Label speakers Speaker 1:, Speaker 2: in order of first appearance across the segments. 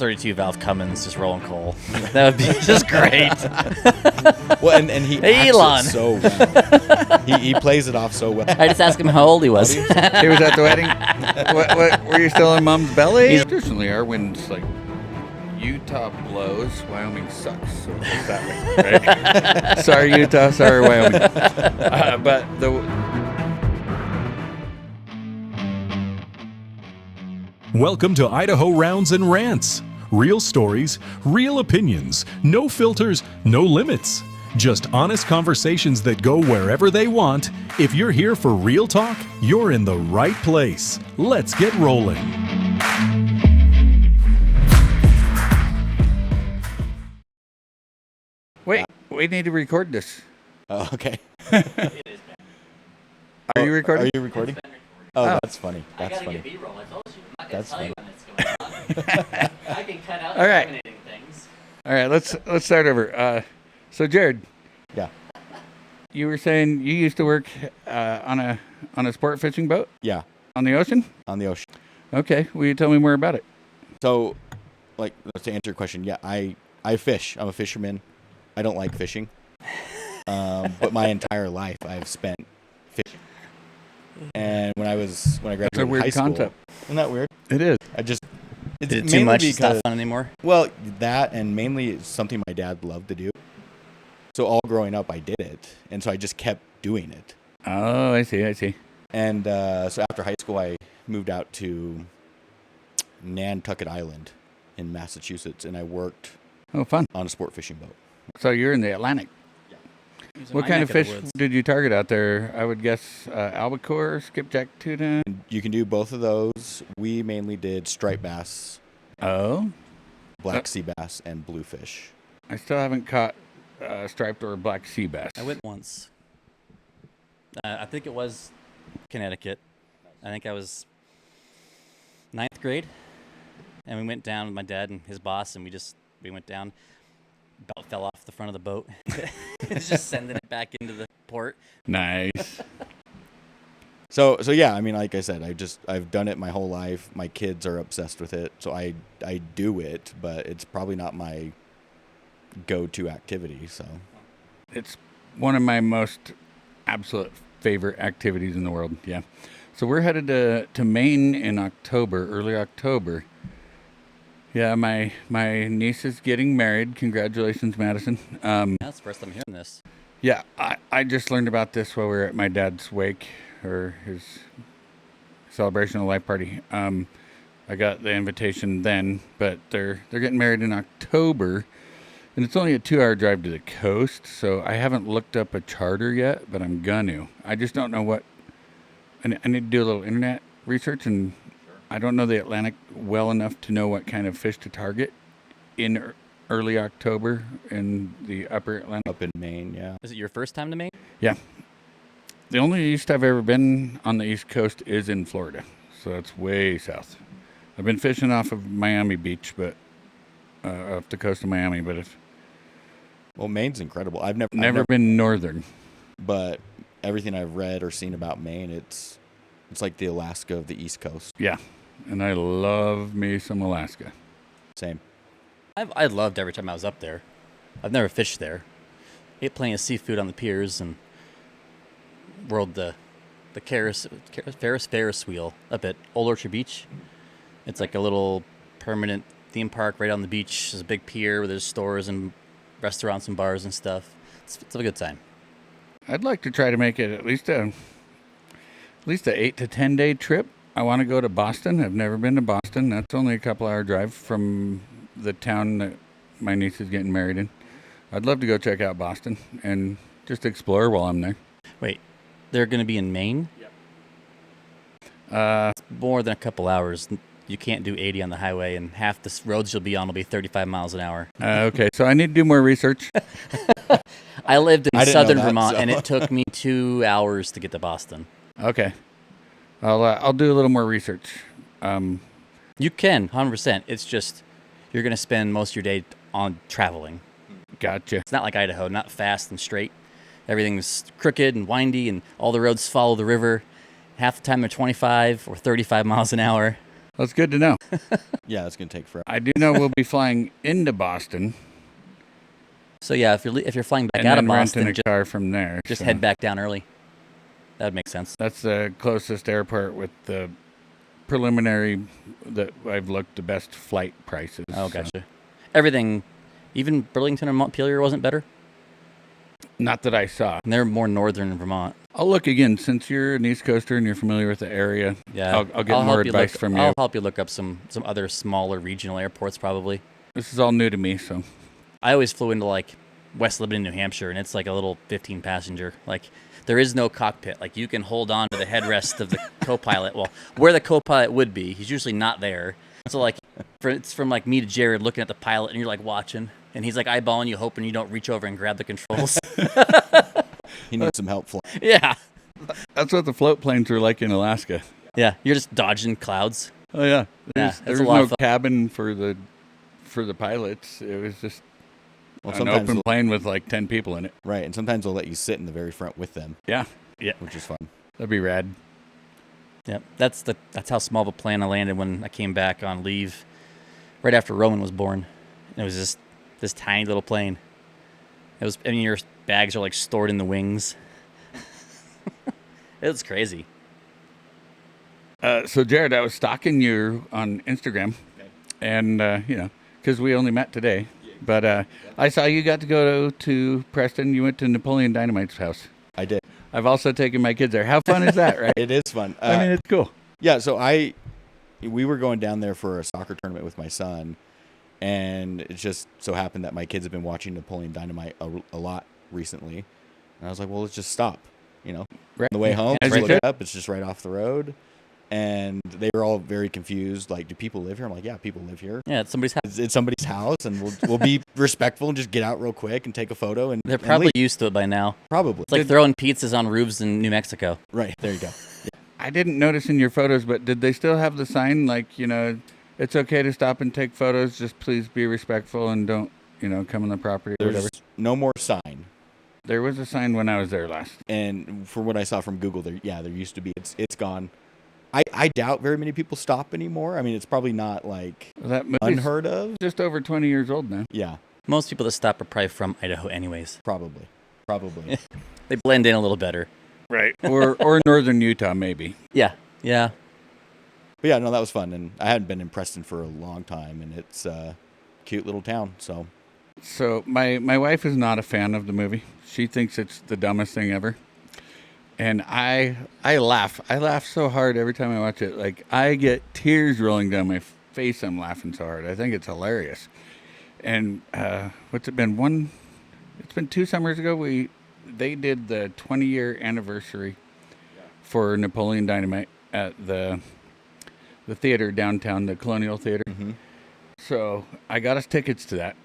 Speaker 1: 32 valve Cummins just rolling coal. That would be just great.
Speaker 2: Well, and he acts
Speaker 1: Elon.
Speaker 2: it so well. He plays it off so well.
Speaker 1: I just asked him how old he was.
Speaker 3: He was at the wedding. What were you still in Mom's belly? Traditionally, our wind's like Utah blows, Wyoming sucks. So it's that way, right? Sorry, Utah. Sorry, Wyoming. But
Speaker 4: Welcome to Idaho Rounds and Rants. Real stories, real opinions, no filters, no limits. Just honest conversations that go wherever they want. If you're here for real talk, you're in the right place. Let's get rolling.
Speaker 3: wait, we need to record this.
Speaker 2: Oh, okay.
Speaker 3: Are you recording?
Speaker 2: Are you recording? Oh, that's funny. That's funny.
Speaker 1: B-roll. I told you. I'm not
Speaker 2: That's
Speaker 1: tell you
Speaker 2: funny.
Speaker 1: when it's going on. I can cut out
Speaker 3: All right.
Speaker 1: incriminating things.
Speaker 3: All right, let's start over. So Jared,
Speaker 2: Yeah.
Speaker 3: you were saying you used to work on a sport fishing boat
Speaker 2: Yeah.
Speaker 3: on the ocean?
Speaker 2: On the ocean.
Speaker 3: Okay, will you tell me more about it?
Speaker 2: So, like, to answer your question, yeah, I fish. I'm a fisherman. I don't like fishing. But my entire life I've spent fishing. And when I graduated
Speaker 3: That's a weird
Speaker 2: high school,
Speaker 3: concept.
Speaker 2: isn't that weird?
Speaker 3: It is.
Speaker 2: It's
Speaker 1: Is it too
Speaker 2: mainly
Speaker 1: much? It's
Speaker 2: because,
Speaker 1: not fun anymore?
Speaker 2: well, that and mainly it's something my dad loved to do. So all growing up, I did it, and so I just kept doing it.
Speaker 3: Oh, I see.
Speaker 2: And so after high school, I moved out to Nantucket Island in Massachusetts, and I worked
Speaker 3: Oh, fun.
Speaker 2: on a sport fishing boat.
Speaker 3: So you're in the Atlantic. What kind of fish did you target out there? I would guess albacore, skipjack tuna.
Speaker 2: You can do both of those. We mainly did striped bass,
Speaker 3: Oh,
Speaker 2: black sea bass, and bluefish.
Speaker 3: I still haven't caught striped or black sea bass.
Speaker 1: I went once. I think it was Connecticut. I think I was 9th grade. And we went down with my dad and his boss, and we went down. Belt fell off the front of the boat. It's just sending it back into the port.
Speaker 3: Nice.
Speaker 2: So yeah, I mean, like I said, I've done it my whole life. My kids are obsessed with it, so I do it, but it's probably not my go-to activity. So
Speaker 3: It's one of my most absolute favorite activities in the world. Yeah. So we're headed to Maine in October, early October. Yeah, my niece is getting married. Congratulations, Madison.
Speaker 1: That's the first time I'm hearing this.
Speaker 3: Yeah, I just learned about this while we were at my dad's wake, or his celebration of life party. I got the invitation then, but they're getting married in October, and it's only a 2-hour drive to the coast, so I haven't looked up a charter yet, but I'm gonna. I just don't know what. I need to do a little internet research, and I don't know the Atlantic well enough to know what kind of fish to target in early October in the upper Atlantic.
Speaker 2: up in Maine, yeah.
Speaker 1: Is it your first time to Maine?
Speaker 3: Yeah. The only east I've ever been on the East Coast is in Florida, so that's way south. I've been fishing off of Miami Beach, but off the coast of Miami, but
Speaker 2: Well, Maine's incredible. I've
Speaker 3: never
Speaker 2: never,
Speaker 3: been northern.
Speaker 2: but everything I've read or seen about Maine, it's like the Alaska of the East Coast.
Speaker 3: Yeah, and I love me some Alaska.
Speaker 2: Same.
Speaker 1: I loved every time I was up there. I've never fished there. Ate plenty of seafood on the piers and rode the Ferris wheel up at Old Orchard Beach. It's like a little permanent theme park right on the beach. There's a big pier where there's stores and restaurants and bars and stuff. It's a good time.
Speaker 3: I'd like to try to make it at least a 8 to 10 day trip. I want to go to Boston. I've never been to Boston. That's only a couple-hour drive from the town that my niece is getting married in. I'd love to go check out Boston and just explore while I'm there.
Speaker 1: Wait, they're going to be in Maine?
Speaker 3: Yep.
Speaker 1: It's more than a couple hours. You can't do 80 on the highway, and half the roads you'll be on will be 35 miles an hour.
Speaker 3: Okay, so I need to do more research.
Speaker 1: I lived in
Speaker 2: I didn't know
Speaker 1: southern
Speaker 2: that,
Speaker 1: Vermont,
Speaker 2: so.
Speaker 1: and it took me 2 hours to get to Boston.
Speaker 3: Okay, I'll do a little more research.
Speaker 1: You can, 100%. It's just you're going to spend most of your day on traveling.
Speaker 3: Gotcha.
Speaker 1: It's not like Idaho, not fast and straight. Everything's crooked and windy, and all the roads follow the river. Half the time they're 25 or 35 miles an hour.
Speaker 3: That's good to know.
Speaker 2: Yeah, it's gonna take forever.
Speaker 3: I do know we'll be flying into Boston
Speaker 1: So yeah, if you're flying back
Speaker 3: and
Speaker 1: out
Speaker 3: then
Speaker 1: of Boston,
Speaker 3: renting a car from there.
Speaker 1: just
Speaker 3: so
Speaker 1: head back down early. That would make sense.
Speaker 3: That's the closest airport with the preliminary that I've looked the best flight prices.
Speaker 1: Oh,
Speaker 3: so.
Speaker 1: gotcha. Everything, even Burlington or Montpelier wasn't better.
Speaker 3: Not that I saw.
Speaker 1: And they're more northern in Vermont.
Speaker 3: I'll look again since you're an East Coaster and you're familiar with the area.
Speaker 1: Yeah,
Speaker 3: I'll get more
Speaker 1: help you
Speaker 3: advice
Speaker 1: look-
Speaker 3: from you.
Speaker 1: I'll help you look up some other smaller regional airports probably.
Speaker 3: This is all new to me, so
Speaker 1: I always flew into like West Lebanon, New Hampshire, and it's like a little 15 passenger. Like there is no cockpit. Like you can hold on to the headrest of the co-pilot. Well, where the co-pilot would be, he's usually not there. So like, it's from like me to Jared looking at the pilot, and you're like watching, and he's like eyeballing you, hoping you don't reach over and grab the controls.
Speaker 2: He needs some help flying.
Speaker 1: Yeah,
Speaker 3: that's what the float planes were like in Alaska.
Speaker 1: yeah, you're just dodging clouds.
Speaker 3: Oh yeah,
Speaker 1: Yeah,
Speaker 3: there
Speaker 1: it's
Speaker 3: was
Speaker 1: a lot
Speaker 3: no
Speaker 1: of fun.
Speaker 3: cabin for the pilots. It was just
Speaker 2: Well,
Speaker 3: an
Speaker 2: sometimes
Speaker 3: open plane with like 10 people in it.
Speaker 2: right, and sometimes they'll let you sit in the very front with them,
Speaker 3: Yeah,
Speaker 2: which is fun.
Speaker 3: that'd be rad.
Speaker 1: Yeah, that's how small of a plane I landed when I came back on leave, right after Roman was born. It was just this tiny little plane. It was. I mean, your bags are like stored in the wings. It was crazy.
Speaker 3: So Jared, I was stalking you on Instagram, and because we only met today, but I saw you got to go to Preston. You went to Napoleon Dynamite's house.
Speaker 2: I did.
Speaker 3: I've also taken my kids there. How fun is that, right?
Speaker 2: It is fun.
Speaker 3: I mean, it's cool.
Speaker 2: Yeah, so we were going down there for a soccer tournament with my son, and it just so happened that my kids have been watching Napoleon Dynamite a lot recently, and I was like, well, let's just stop,
Speaker 3: Right.
Speaker 2: On the way home,
Speaker 3: As
Speaker 2: just
Speaker 3: you
Speaker 2: look
Speaker 3: should.
Speaker 2: it up. It's just right off the road, and they were all very confused. Like, do people live here? I'm like, yeah, people live here.
Speaker 1: Yeah, it's somebody's house.
Speaker 2: It's somebody's house, and we'll be respectful and just get out real quick and take a photo. And
Speaker 1: They're
Speaker 2: and
Speaker 1: probably
Speaker 2: leave.
Speaker 1: used to it by now.
Speaker 2: Probably
Speaker 1: It's like throwing pizzas on roofs in New Mexico.
Speaker 2: right there. You go.
Speaker 3: I didn't notice in your photos, but did they still have the sign like, it's okay to stop and take photos, just please be respectful and don't, come on the property or
Speaker 2: There's
Speaker 3: whatever?
Speaker 2: no more sign.
Speaker 3: There was a sign when I was there last.
Speaker 2: And for what I saw from Google, there used to be. It's gone. I doubt very many people stop anymore. I mean, it's probably not like
Speaker 3: That movie's
Speaker 2: unheard of.
Speaker 3: just over 20 years old now.
Speaker 2: Yeah,
Speaker 1: Most people that stop are probably from Idaho, anyways.
Speaker 2: probably.
Speaker 1: They blend in a little better.
Speaker 3: Right. or northern Utah, maybe.
Speaker 1: Yeah, yeah.
Speaker 2: But yeah, no, that was fun, and I hadn't been in Preston for a long time, and it's a cute little town. So
Speaker 3: So my wife is not a fan of the movie. She thinks it's the dumbest thing ever. And I laugh. I laugh so hard every time I watch it. Like, I get tears rolling down my face. I'm laughing so hard. I think it's hilarious. And what's it been? It's been 2 summers ago. They did the 20-year anniversary for Napoleon Dynamite at the theater downtown, the Colonial Theater.
Speaker 2: Mhm.
Speaker 3: So I got us tickets to that.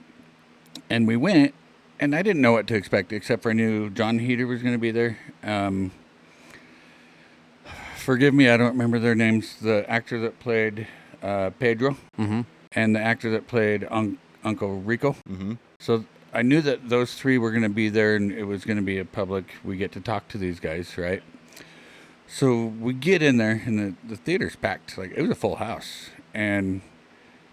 Speaker 3: And we went, and I didn't know what to expect, except for I knew John Heder was going to be there. Forgive me, I don't remember their names. The actor that played Pedro
Speaker 1: Mm-hmm.
Speaker 3: and the actor that played Uncle Rico.
Speaker 2: mm-hmm.
Speaker 3: So I knew that those three were going to be there, and it was going to be a public, we get to talk to these guys, right? So we get in there, and the theater's packed. Like, it was a full house. And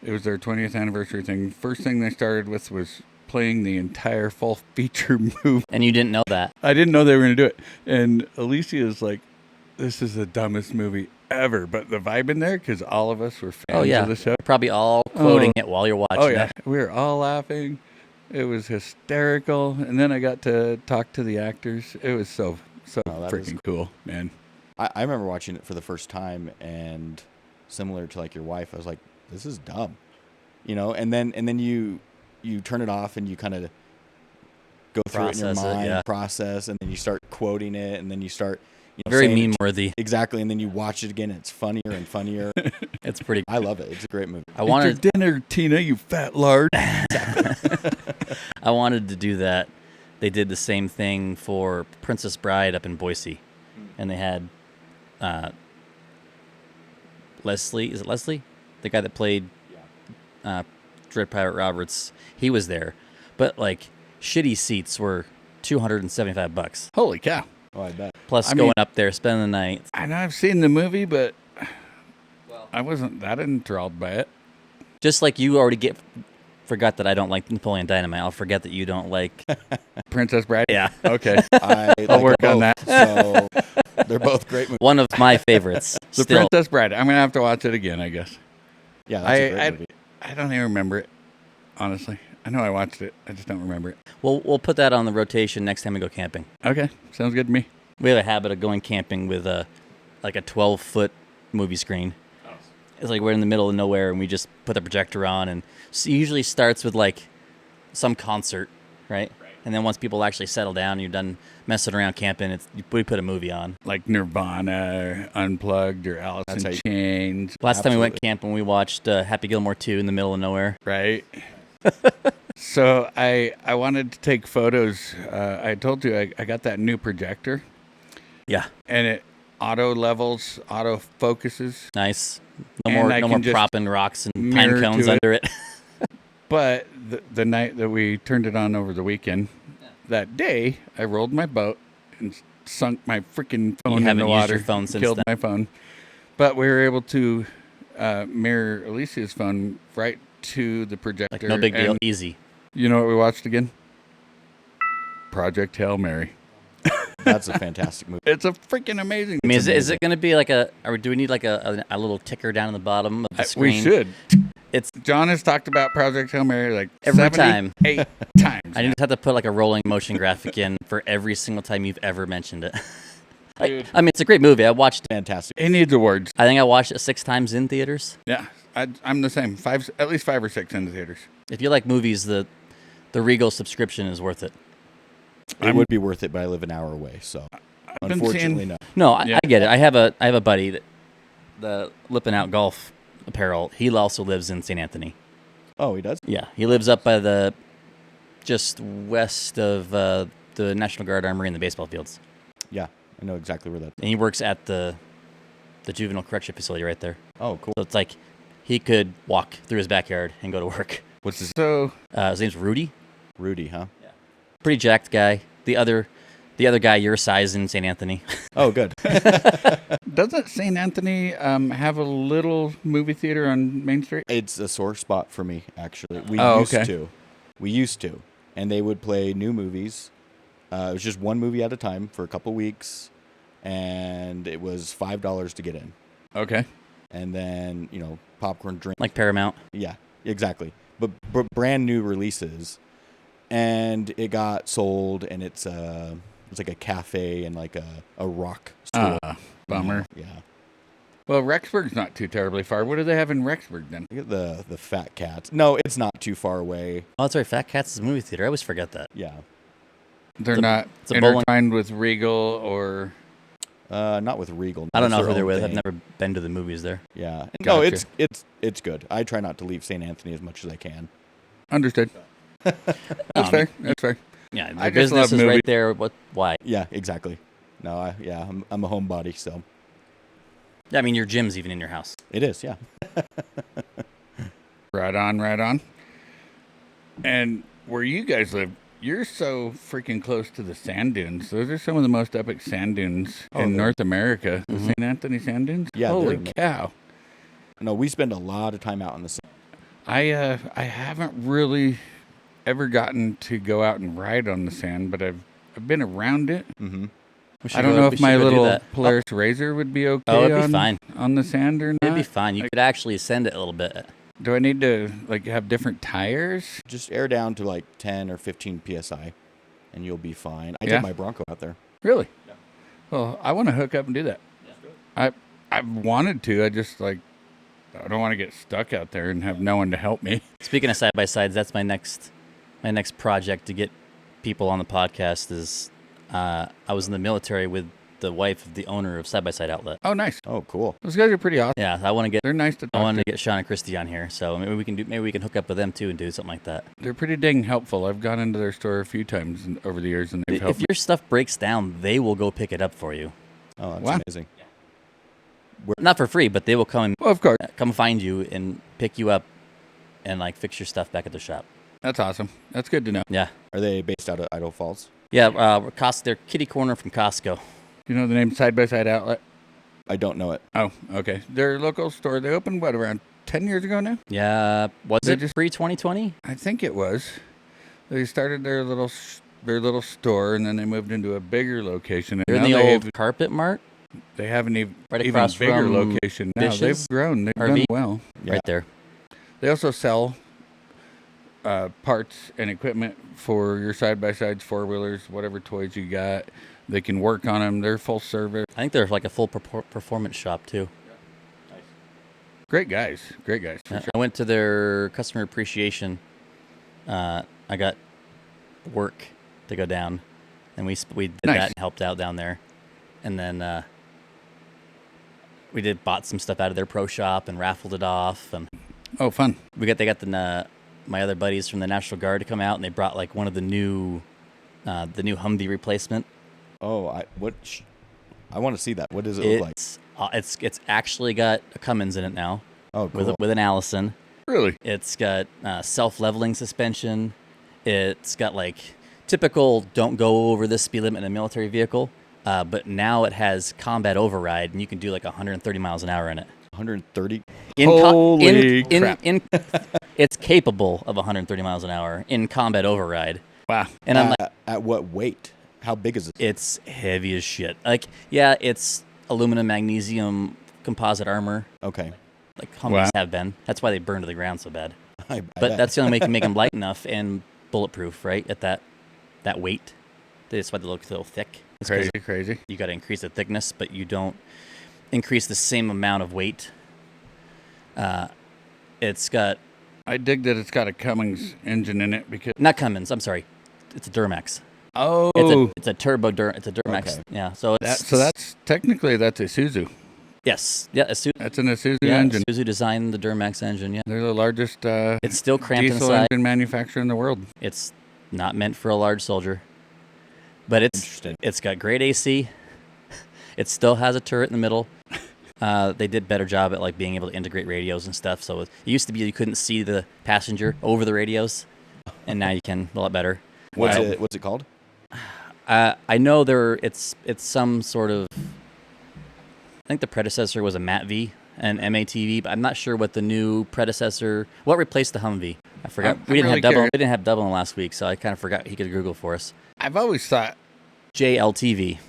Speaker 3: it was their 20th anniversary thing. First thing they started with was playing the entire full feature movie.
Speaker 1: And you didn't know that.
Speaker 3: I didn't know they were going to do it. And Alicia is like, this is the dumbest movie ever. But the vibe in there, because all of us were fans of the show.
Speaker 1: You're probably all quoting it while you're watching
Speaker 3: Oh, yeah.
Speaker 1: it.
Speaker 3: We were all laughing. It was hysterical. And then I got to talk to the actors. It was so
Speaker 2: Oh, that is
Speaker 3: freaking cool, man.
Speaker 2: I remember watching it for the first time, and similar to like your wife, I was like, this is dumb, And then you turn it off and you kind of go through it in your
Speaker 1: Process it,
Speaker 2: mind,
Speaker 1: yeah.
Speaker 2: process, and then you start quoting it, and then you start
Speaker 1: Very
Speaker 2: saying it
Speaker 1: meme-worthy.
Speaker 2: exactly, and then you watch it again, and it's funnier and funnier.
Speaker 1: It's pretty.
Speaker 2: I love it. It's a great movie.
Speaker 1: I wanted.
Speaker 3: Eat your dinner, Tina, you fat lard.
Speaker 1: I wanted to do that. They did the same thing for Princess Bride up in Boise, and they had Leslie. Is it Leslie? The guy that played Dread Pirate Roberts. He was there, but like shitty seats were $275
Speaker 3: Holy cow.
Speaker 2: Oh, I bet.
Speaker 1: plus
Speaker 3: I
Speaker 1: going
Speaker 3: mean-
Speaker 1: up there, spending the night.
Speaker 3: I know I've seen the movie, but I wasn't that enthralled by it.
Speaker 1: Just like you already forgot that I don't like Napoleon Dynamite, I'll forget that you don't like.
Speaker 3: Princess Bride?
Speaker 1: Yeah.
Speaker 3: Okay.
Speaker 2: I
Speaker 3: I'll
Speaker 2: like
Speaker 3: work
Speaker 2: them
Speaker 3: on
Speaker 2: both,
Speaker 3: that.
Speaker 2: So they're both great movies.
Speaker 1: One of my favorites.
Speaker 3: The
Speaker 1: still.
Speaker 3: Princess Bride. I'm going to have to watch it again, I guess.
Speaker 2: Yeah, that's a great movie.
Speaker 3: I don't even remember it, honestly. I know I watched it. I just don't remember it.
Speaker 1: We'll put that on the rotation next time we go camping.
Speaker 3: Okay. Sounds good to me.
Speaker 1: We have a habit of going camping with a 12-foot movie screen. It's like we're in the middle of nowhere and we just put the projector on, and it usually starts with like some concert, right? And then once people actually settle down and you're done messing around camping, we put a movie on.
Speaker 3: Like Nirvana, Unplugged, or Alice in Chains.
Speaker 1: Last time we went camping, we watched Happy Gilmore 2 in the middle of nowhere.
Speaker 3: Right. So I wanted to take photos. I told you I got that new projector.
Speaker 1: Yeah.
Speaker 3: And it auto levels, auto focuses.
Speaker 1: Nice.
Speaker 3: And
Speaker 1: No more propping rocks and pine cones under it.
Speaker 3: But the night that we turned it on over the weekend, that day, I rolled my boat and sunk my freaking phone in the water.
Speaker 1: Your phone since
Speaker 3: killed
Speaker 1: then.
Speaker 3: my phone. But we were able to mirror Alicia's phone right to the projector.
Speaker 1: Like, no big deal.
Speaker 3: And
Speaker 1: Easy.
Speaker 3: you know what we watched again? Project Hail Mary.
Speaker 2: That's a fantastic movie.
Speaker 3: It's a freaking amazing.
Speaker 1: I mean, is it going to be like or do we need like a little ticker down in the bottom of the screen?
Speaker 3: We should.
Speaker 1: It's
Speaker 3: John has talked about Project Hail Mary like
Speaker 1: every time.
Speaker 3: 8 times.
Speaker 1: I just have to put like a rolling motion graphic in for every single time you've ever mentioned it.
Speaker 3: Dude.
Speaker 1: I mean, it's a great movie. I watched it.
Speaker 2: Fantastic.
Speaker 3: It needs awards.
Speaker 1: I think I watched it 6 times in theaters.
Speaker 3: Yeah, I'm the same. At least 5 or 6 in the theaters.
Speaker 1: If you like movies, the Regal subscription is worth it.
Speaker 2: It would be worth it, but I live an hour away, so unfortunately, no.
Speaker 1: No, I get it. I have a buddy that the Lippin' Out Golf apparel. He also lives in St. Anthony.
Speaker 2: Oh, he does?
Speaker 1: Yeah, he lives up by just west of the National Guard Armory and the baseball fields.
Speaker 2: Yeah, I know exactly where that is.
Speaker 1: And he works at the juvenile correction facility right there.
Speaker 2: Oh, cool.
Speaker 1: So it's like he could walk through his backyard and go to work.
Speaker 2: What's his
Speaker 1: His name's Rudy.
Speaker 2: Rudy, huh?
Speaker 1: Yeah. Pretty jacked guy. The other guy your size in St. Anthony.
Speaker 2: Oh, good.
Speaker 3: Doesn't St. Anthony have a little movie theater on Main Street?
Speaker 2: It's a sore spot for me, actually. We used to. And they would play new movies. It was just one movie at a time for a couple weeks. And it was $5 to get in.
Speaker 3: Okay.
Speaker 2: And then, popcorn, drink.
Speaker 1: Like Paramount.
Speaker 2: Yeah, exactly. But brand new releases. And it got sold, and it's like a cafe and like a rock store.
Speaker 3: Bummer.
Speaker 2: Yeah.
Speaker 3: Well, Rexburg's not too terribly far. What do they have in Rexburg then?
Speaker 2: Look at the Fat Cats. No, it's not too far away.
Speaker 1: Oh, that's right. Fat Cats is a movie theater. I always forget that.
Speaker 2: Yeah.
Speaker 3: They're not intertwined with Regal or...
Speaker 2: Not with Regal.
Speaker 1: I don't know
Speaker 2: It's
Speaker 1: who
Speaker 2: their
Speaker 1: they're
Speaker 2: own
Speaker 1: with. I've
Speaker 2: thing.
Speaker 1: never been to the movies there.
Speaker 2: Yeah.
Speaker 3: Gotcha.
Speaker 2: No, it's good. I try not to leave St. Anthony as much as I can.
Speaker 3: Understood. That's fair. That's fair.
Speaker 1: Yeah, the
Speaker 3: I just
Speaker 1: business
Speaker 3: love
Speaker 1: is right
Speaker 3: movies.
Speaker 1: there. Why?
Speaker 2: Yeah, exactly. No, I'm a homebody, so
Speaker 1: Yeah, I mean, your gym's even in your house.
Speaker 2: it is. Yeah.
Speaker 3: Right on, right on. And where you guys live, you're so freaking close to the sand dunes. Those are some of the most epic sand dunes in North America. The St. Anthony sand dunes?
Speaker 2: Yeah,
Speaker 3: Holy
Speaker 2: they're
Speaker 3: cow.
Speaker 2: No, we spend a lot of time out in the sun.
Speaker 3: I haven't really ever gotten to go out and ride on the sand, but I've been around it.
Speaker 2: Mm-hmm.
Speaker 3: I don't know if my little Polaris Razor would be okay
Speaker 1: it'd be fine.
Speaker 3: on the sand or not.
Speaker 1: It'd be fine. You could actually send it a little bit.
Speaker 3: Do I need to have different tires?
Speaker 2: Just air down to like 10 or 15 psi, and you'll be fine. I
Speaker 3: Yeah.
Speaker 2: did my Bronco out there.
Speaker 3: Really? Yeah. Well, I want to hook up and do that. Yeah. I've wanted to. I just I don't want to get stuck out there and have no one to help me.
Speaker 1: Speaking of side-by-sides, that's my next project to get people on the podcast is I was in the military with the wife of the owner of Side by Side Outlet.
Speaker 3: Oh, nice.
Speaker 2: Oh, cool.
Speaker 3: Those guys are pretty awesome.
Speaker 1: Yeah, I want to get.
Speaker 3: They're nice to talk
Speaker 1: I want
Speaker 3: to.
Speaker 1: to get Sean and Christy on here, so maybe we can hook up with them too and do something like that.
Speaker 3: They're pretty dang helpful. I've gone into their store a few times over the years, and they've helped
Speaker 1: If
Speaker 3: me.
Speaker 1: your stuff breaks down, they will go pick it up for you.
Speaker 2: Oh, that's
Speaker 3: Wow.
Speaker 2: amazing.
Speaker 1: Not for free, but they will come
Speaker 3: Well, of course.
Speaker 1: find you and pick you up and fix your stuff back at the shop.
Speaker 3: That's awesome. That's good to know.
Speaker 1: Yeah,
Speaker 2: Are they based out of Idaho Falls?
Speaker 1: yeah. They're kitty corner from Costco.
Speaker 3: You know the name Side by Side Outlet?
Speaker 2: I don't know it.
Speaker 3: Oh, okay. Their local store, they opened, what, around 10 years ago now?
Speaker 1: Yeah, was
Speaker 3: They
Speaker 1: it
Speaker 3: just-
Speaker 1: pre-2020?
Speaker 3: I think it was. They started their little store, and then they moved into a bigger location. And
Speaker 1: They're in
Speaker 3: now
Speaker 1: the
Speaker 3: they
Speaker 1: old Carpet Mart,
Speaker 3: they have an even
Speaker 1: right across
Speaker 3: bigger
Speaker 1: from
Speaker 3: location now.
Speaker 1: Dishes,
Speaker 3: They've grown. They've
Speaker 1: RV.
Speaker 3: done well.
Speaker 2: Yeah.
Speaker 1: right there.
Speaker 3: They also sell parts and equipment for your side-by-sides, four-wheelers, whatever toys you got. They can work on them. They're full service.
Speaker 1: I think they're like a full performance shop too.
Speaker 3: Great guys. Great guys. For sure.
Speaker 1: I went to their customer appreciation. I got work to go down, and we did
Speaker 3: Nice.
Speaker 1: that and helped out down there, and then we bought some stuff out of their pro shop and raffled it off, and
Speaker 3: Oh, fun.
Speaker 1: they got my other buddies from the National Guard to come out, and they brought like one of the new Humvee replacement.
Speaker 2: Oh, I want to see that. What does it look like?
Speaker 1: It's actually got a Cummins in it now.
Speaker 2: Oh, cool.
Speaker 1: with an Allison.
Speaker 3: Really?
Speaker 1: It's got self-leveling suspension. It's got like typical don't go over this speed limit in a military vehicle, but now it has combat override, and you can do like 130 miles an hour in it.
Speaker 2: 130.
Speaker 3: Holy crap.
Speaker 1: It's capable of 130 miles an hour in combat override.
Speaker 3: Wow.
Speaker 1: And I'm like,
Speaker 2: At what weight? How big is it?
Speaker 1: it's heavy as shit. Like, yeah, it's aluminum magnesium composite armor,
Speaker 2: Okay.
Speaker 1: like Humvees
Speaker 3: Wow.
Speaker 1: have been. That's why they burn to the ground so bad.
Speaker 2: I
Speaker 1: But
Speaker 2: bet.
Speaker 1: that's the only way you can make them light enough and bulletproof, right? At that weight. That's why they look so thick. It's 'cause
Speaker 3: Crazy.
Speaker 1: you got to increase the thickness, but you don't increase the same amount of weight. It's got
Speaker 3: I dig that it's got a Cummins engine in it because.
Speaker 1: not Cummins. I'm sorry, it's a Duramax.
Speaker 3: Oh,
Speaker 1: It's a turbo. It's a Duramax.
Speaker 2: Okay.
Speaker 1: Yeah. So it's
Speaker 3: that's technically that's Isuzu.
Speaker 1: yes. Yeah.
Speaker 3: That's an Isuzu
Speaker 1: Yeah,
Speaker 3: engine.
Speaker 1: Isuzu designed the Duramax engine. Yeah.
Speaker 3: They're the largest
Speaker 1: It's still cramped
Speaker 3: diesel
Speaker 1: inside.
Speaker 3: engine manufacturer in the world.
Speaker 1: It's not meant for a large soldier, but
Speaker 2: Interesting.
Speaker 1: it's got great AC. It still has a turret in the middle. They did a better job at like being able to integrate radios and stuff. So it used to be you couldn't see the passenger over the radios, and now you can a lot better.
Speaker 2: What's
Speaker 3: Wow.
Speaker 2: it called?
Speaker 1: I know it's some sort of. I think the predecessor was a MATV, an MATV, but I'm not sure what the new predecessor. What replaced the Humvee? I forgot.
Speaker 3: I'm
Speaker 1: We didn't
Speaker 3: really
Speaker 1: have double.
Speaker 3: curious.
Speaker 1: We didn't have double last week, so I kind of forgot. He could Google for us.
Speaker 3: I've always thought
Speaker 1: JLTV.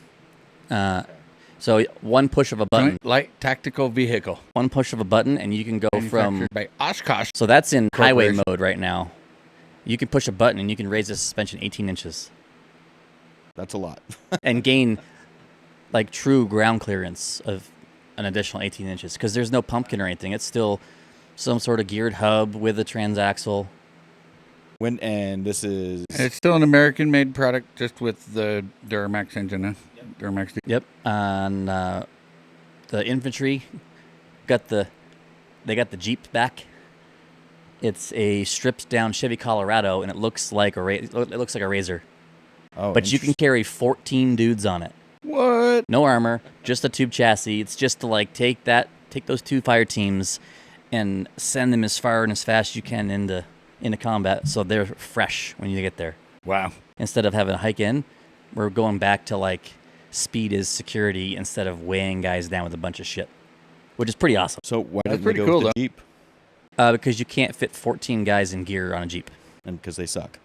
Speaker 1: So one push of a button,
Speaker 3: Joint Light Tactical Vehicle
Speaker 1: one push of a button, and you can go from.
Speaker 3: manufactured by Oshkosh.
Speaker 1: So that's in highway
Speaker 3: Corporation.
Speaker 1: mode right now. You can push a button and you can raise the suspension 18 inches
Speaker 2: That's a lot.
Speaker 1: and gain like true ground clearance of an additional 18 inches because there's no pumpkin or anything. It's still some sort of geared hub with a transaxle.
Speaker 2: And this is
Speaker 3: It's still an American-made product, just with the Duramax engine. Duramax.
Speaker 1: Yep. And the infantry they got the Jeep back. It's a stripped down Chevy Colorado, and it looks like a Razor.
Speaker 2: oh,
Speaker 1: But you can carry 14 dudes on it.
Speaker 3: What?
Speaker 1: No armor, just a tube chassis. It's just to like take those two fire teams and send them as far and as fast as you can into combat, so they're fresh when you get there.
Speaker 3: Wow.
Speaker 1: Instead of having to hike in, we're going back to like speed is security instead of weighing guys down with a bunch of shit, which is pretty awesome.
Speaker 2: So why
Speaker 3: That's
Speaker 2: didn't they
Speaker 3: pretty
Speaker 2: go
Speaker 3: cool,
Speaker 2: with the
Speaker 3: though.
Speaker 2: Jeep?
Speaker 1: Because you can't fit 14 guys in gear on a Jeep.
Speaker 2: And because they suck.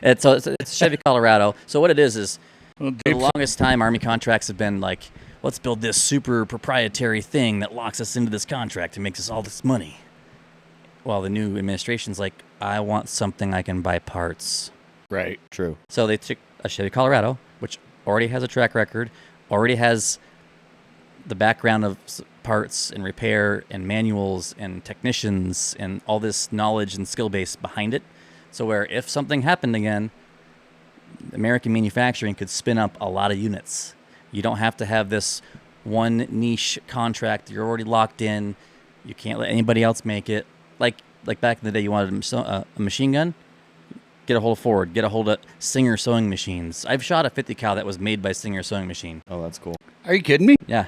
Speaker 1: It's a Chevy Colorado. So what it is
Speaker 3: Well,
Speaker 1: for the
Speaker 3: Jeeps-
Speaker 1: longest time, Army contracts have been like, let's build this super proprietary thing that locks us into this contract and makes us all this money. Well, the new administration's like, I want something I can buy parts.
Speaker 3: Right.
Speaker 2: True.
Speaker 1: So they took a Chevy Colorado, which already has a track record, already has the background of parts and repair and manuals and technicians and all this knowledge and skill base behind it. So where if something happened again, American manufacturing could spin up a lot of units. You don't have to have this one niche contract. You're already locked in. You can't let anybody else make it. Like back in the day, you wanted a machine gun. Get a hold of Ford. Get a hold of Singer sewing machines. I've shot a 50 cal that was made by Singer sewing machine.
Speaker 2: Oh, that's cool.
Speaker 3: Are you kidding me?
Speaker 1: Yeah,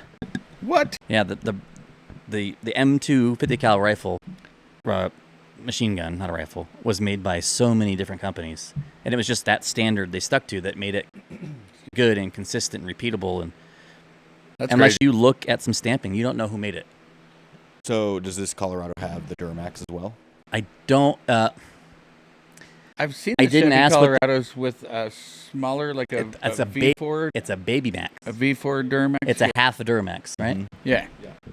Speaker 3: What?
Speaker 1: yeah. The M2 50 cal rifle, machine gun, not a rifle, was made by so many different companies, and it was just that standard they stuck to that made it good and consistent and repeatable. And
Speaker 3: That's
Speaker 1: Unless
Speaker 3: crazy.
Speaker 1: you look at some stamping, you don't know who made it.
Speaker 2: So does this Colorado have the Duramax as well?
Speaker 1: I don't.
Speaker 3: I've seen
Speaker 1: I
Speaker 3: the
Speaker 1: didn't
Speaker 3: Chevy
Speaker 1: ask what the-
Speaker 3: Colorados with a smaller, like a
Speaker 1: It's a
Speaker 3: V4,
Speaker 1: It's a Baby Max.
Speaker 3: a V4 Duramax.
Speaker 1: It's a half a Duramax, right?
Speaker 2: Mhm.
Speaker 3: Yeah.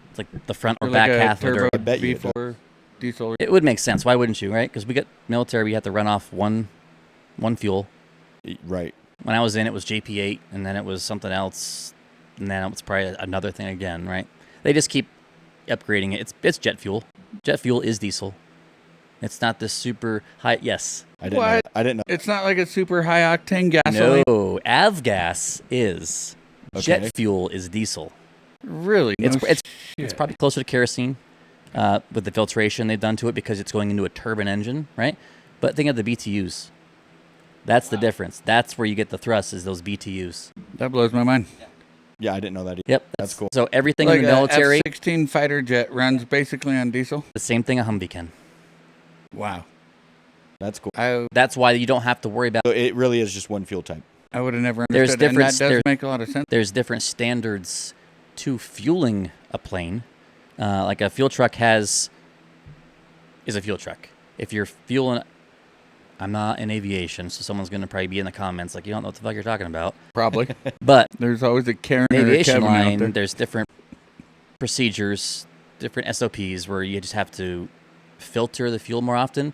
Speaker 1: It's like the front or
Speaker 3: Or
Speaker 1: back
Speaker 3: like a
Speaker 1: half of a
Speaker 3: turbo
Speaker 1: Duramax.
Speaker 2: I bet you it does.
Speaker 3: V4 diesel.
Speaker 1: It would make sense. Why wouldn't you, right? Because we got military, we have to run off one fuel.
Speaker 2: Right.
Speaker 1: When I was in, it was JP8, and then it was something else, and then it's probably another thing again, right? They just keep upgrading it. It's jet fuel. Jet fuel is diesel. It's not this super high. Yes.
Speaker 2: I didn't know.
Speaker 3: What?
Speaker 2: I didn't know.
Speaker 3: It's not like a super high octane gasoline.
Speaker 1: No, avgas is.
Speaker 2: Okay.
Speaker 1: Jet fuel is diesel.
Speaker 3: Really?
Speaker 1: It's
Speaker 3: No
Speaker 1: it's
Speaker 3: shit.
Speaker 1: it's probably closer to kerosene with the filtration they've done to it because it's going into a turbine engine, right? But think of the BTUs. That's the difference. That's where you get the thrust is those BTUs.
Speaker 3: That blows my mind.
Speaker 2: Yeah, I didn't know that either.
Speaker 1: Yep,
Speaker 2: That's cool.
Speaker 1: So everything
Speaker 3: Like
Speaker 1: in the military,
Speaker 3: a F-16 fighter jet runs basically on diesel.
Speaker 1: the same thing a Humvee can.
Speaker 3: Wow.
Speaker 2: That's cool.
Speaker 1: That's why you don't have to worry about.
Speaker 2: So it really is just one fuel type.
Speaker 3: I would have never
Speaker 1: There's
Speaker 3: understood. And that
Speaker 1: difference-
Speaker 3: does
Speaker 1: there-
Speaker 3: make a lot of sense.
Speaker 1: There's different standards to fueling a plane. Like a fuel truck is a fuel truck. If you're fueling, I'm not in aviation, so someone's going to probably be in the comments like, you don't know what the fuck you're talking about.
Speaker 3: Probably.
Speaker 1: But
Speaker 3: There's always a Karen
Speaker 1: the
Speaker 3: or a
Speaker 1: aviation
Speaker 3: Kevin out there.
Speaker 1: line, there's different procedures, different SOPs where you just have to filter the fuel more often,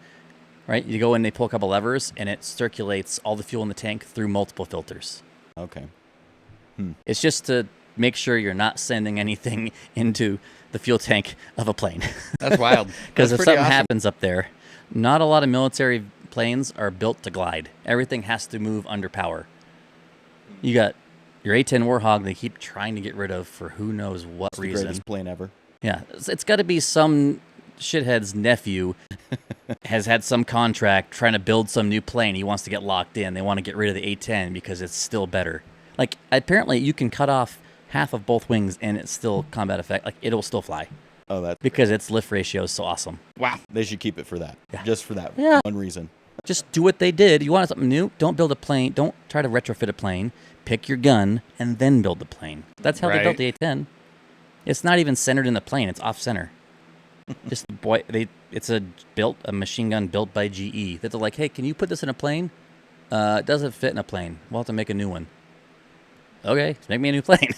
Speaker 1: right? You go in, they pull a couple levers, and it circulates all the fuel in the tank through multiple filters.
Speaker 2: Okay.
Speaker 1: It's just to make sure you're not sending anything into the fuel tank of a plane.
Speaker 3: That's wild.
Speaker 1: Because
Speaker 3: That's
Speaker 1: if
Speaker 3: pretty
Speaker 1: something
Speaker 3: awesome.
Speaker 1: happens up there, not a lot of military planes are built to glide. Everything has to move under power. You got your A-10 Warhog they keep trying to get rid of for who knows what
Speaker 2: It's the
Speaker 1: reason.
Speaker 2: greatest plane ever.
Speaker 1: Yeah, it's got to be some shithead's nephew has had some contract trying to build some new plane. He wants to get locked in. They want to get rid of the A-10 because it's still better. Like, apparently you can cut off half of both wings and it's still combat effect. Like, it'll still fly
Speaker 2: Oh, that's.
Speaker 1: because its lift ratio is so awesome.
Speaker 3: Wow.
Speaker 2: They should keep it for that.
Speaker 1: Yeah.
Speaker 2: Just for that
Speaker 1: Yeah.
Speaker 2: one reason.
Speaker 1: Just do what they did. You want something new? Don't build a plane. Don't try to retrofit a plane. Pick your gun and then build the plane. That's how they
Speaker 3: Right.
Speaker 1: built the A-10. It's not even centered in the plane. It's off center. Just it's a machine gun built by GE. That they're like, hey, can you put this in a plane? It doesn't fit in a plane. We'll have to make a new one. Okay, make me a new plane.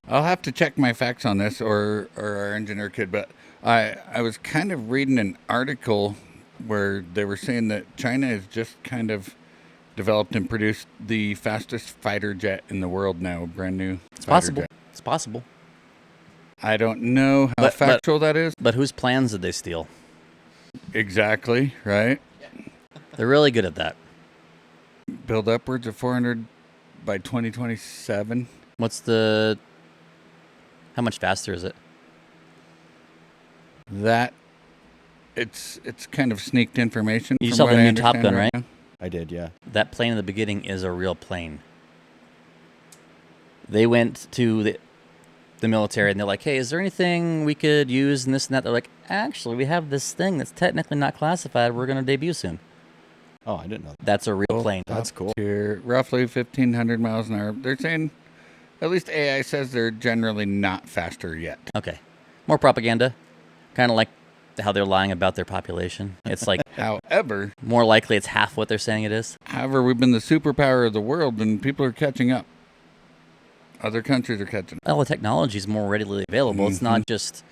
Speaker 3: I'll have to check my facts on this, or our engineer could. But I was kind of reading an article where they were saying that China has just kind of developed and produced the fastest fighter jet in the world now, brand new.
Speaker 1: It's
Speaker 3: fighter
Speaker 1: possible.
Speaker 3: jet.
Speaker 1: It's possible.
Speaker 3: I don't know how
Speaker 1: But-
Speaker 3: factual that is.
Speaker 1: But whose plans did they steal?
Speaker 3: Exactly, right?
Speaker 1: They're really good at that.
Speaker 3: Build upwards of 400 by 2027.
Speaker 1: How much faster is it?
Speaker 3: That it's kind of sneaked information.
Speaker 1: You
Speaker 3: from
Speaker 1: saw
Speaker 3: what
Speaker 1: the
Speaker 3: I
Speaker 1: new Top
Speaker 3: understand
Speaker 1: Gun, right?
Speaker 3: now.
Speaker 2: I did, yeah.
Speaker 1: That plane in the beginning is a real plane. They went to the military and they're like, hey, is there anything we could use and this and that? They're like, actually, we have this thing that's technically not classified. We're going to debut soon.
Speaker 2: Oh, I didn't know that.
Speaker 1: That's a real plane.
Speaker 2: That's cool.
Speaker 3: Tier, roughly 1,500 miles an hour. They're saying, at least AI says they're generally not faster yet.
Speaker 1: Okay. More propaganda. Kind of like how they're lying about their population. It's like
Speaker 3: However,
Speaker 1: more likely it's half what they're saying it is.
Speaker 3: we've been the superpower of the world, and people are catching up. Other countries are catching up.
Speaker 1: Well, the technology is more readily available. It's not just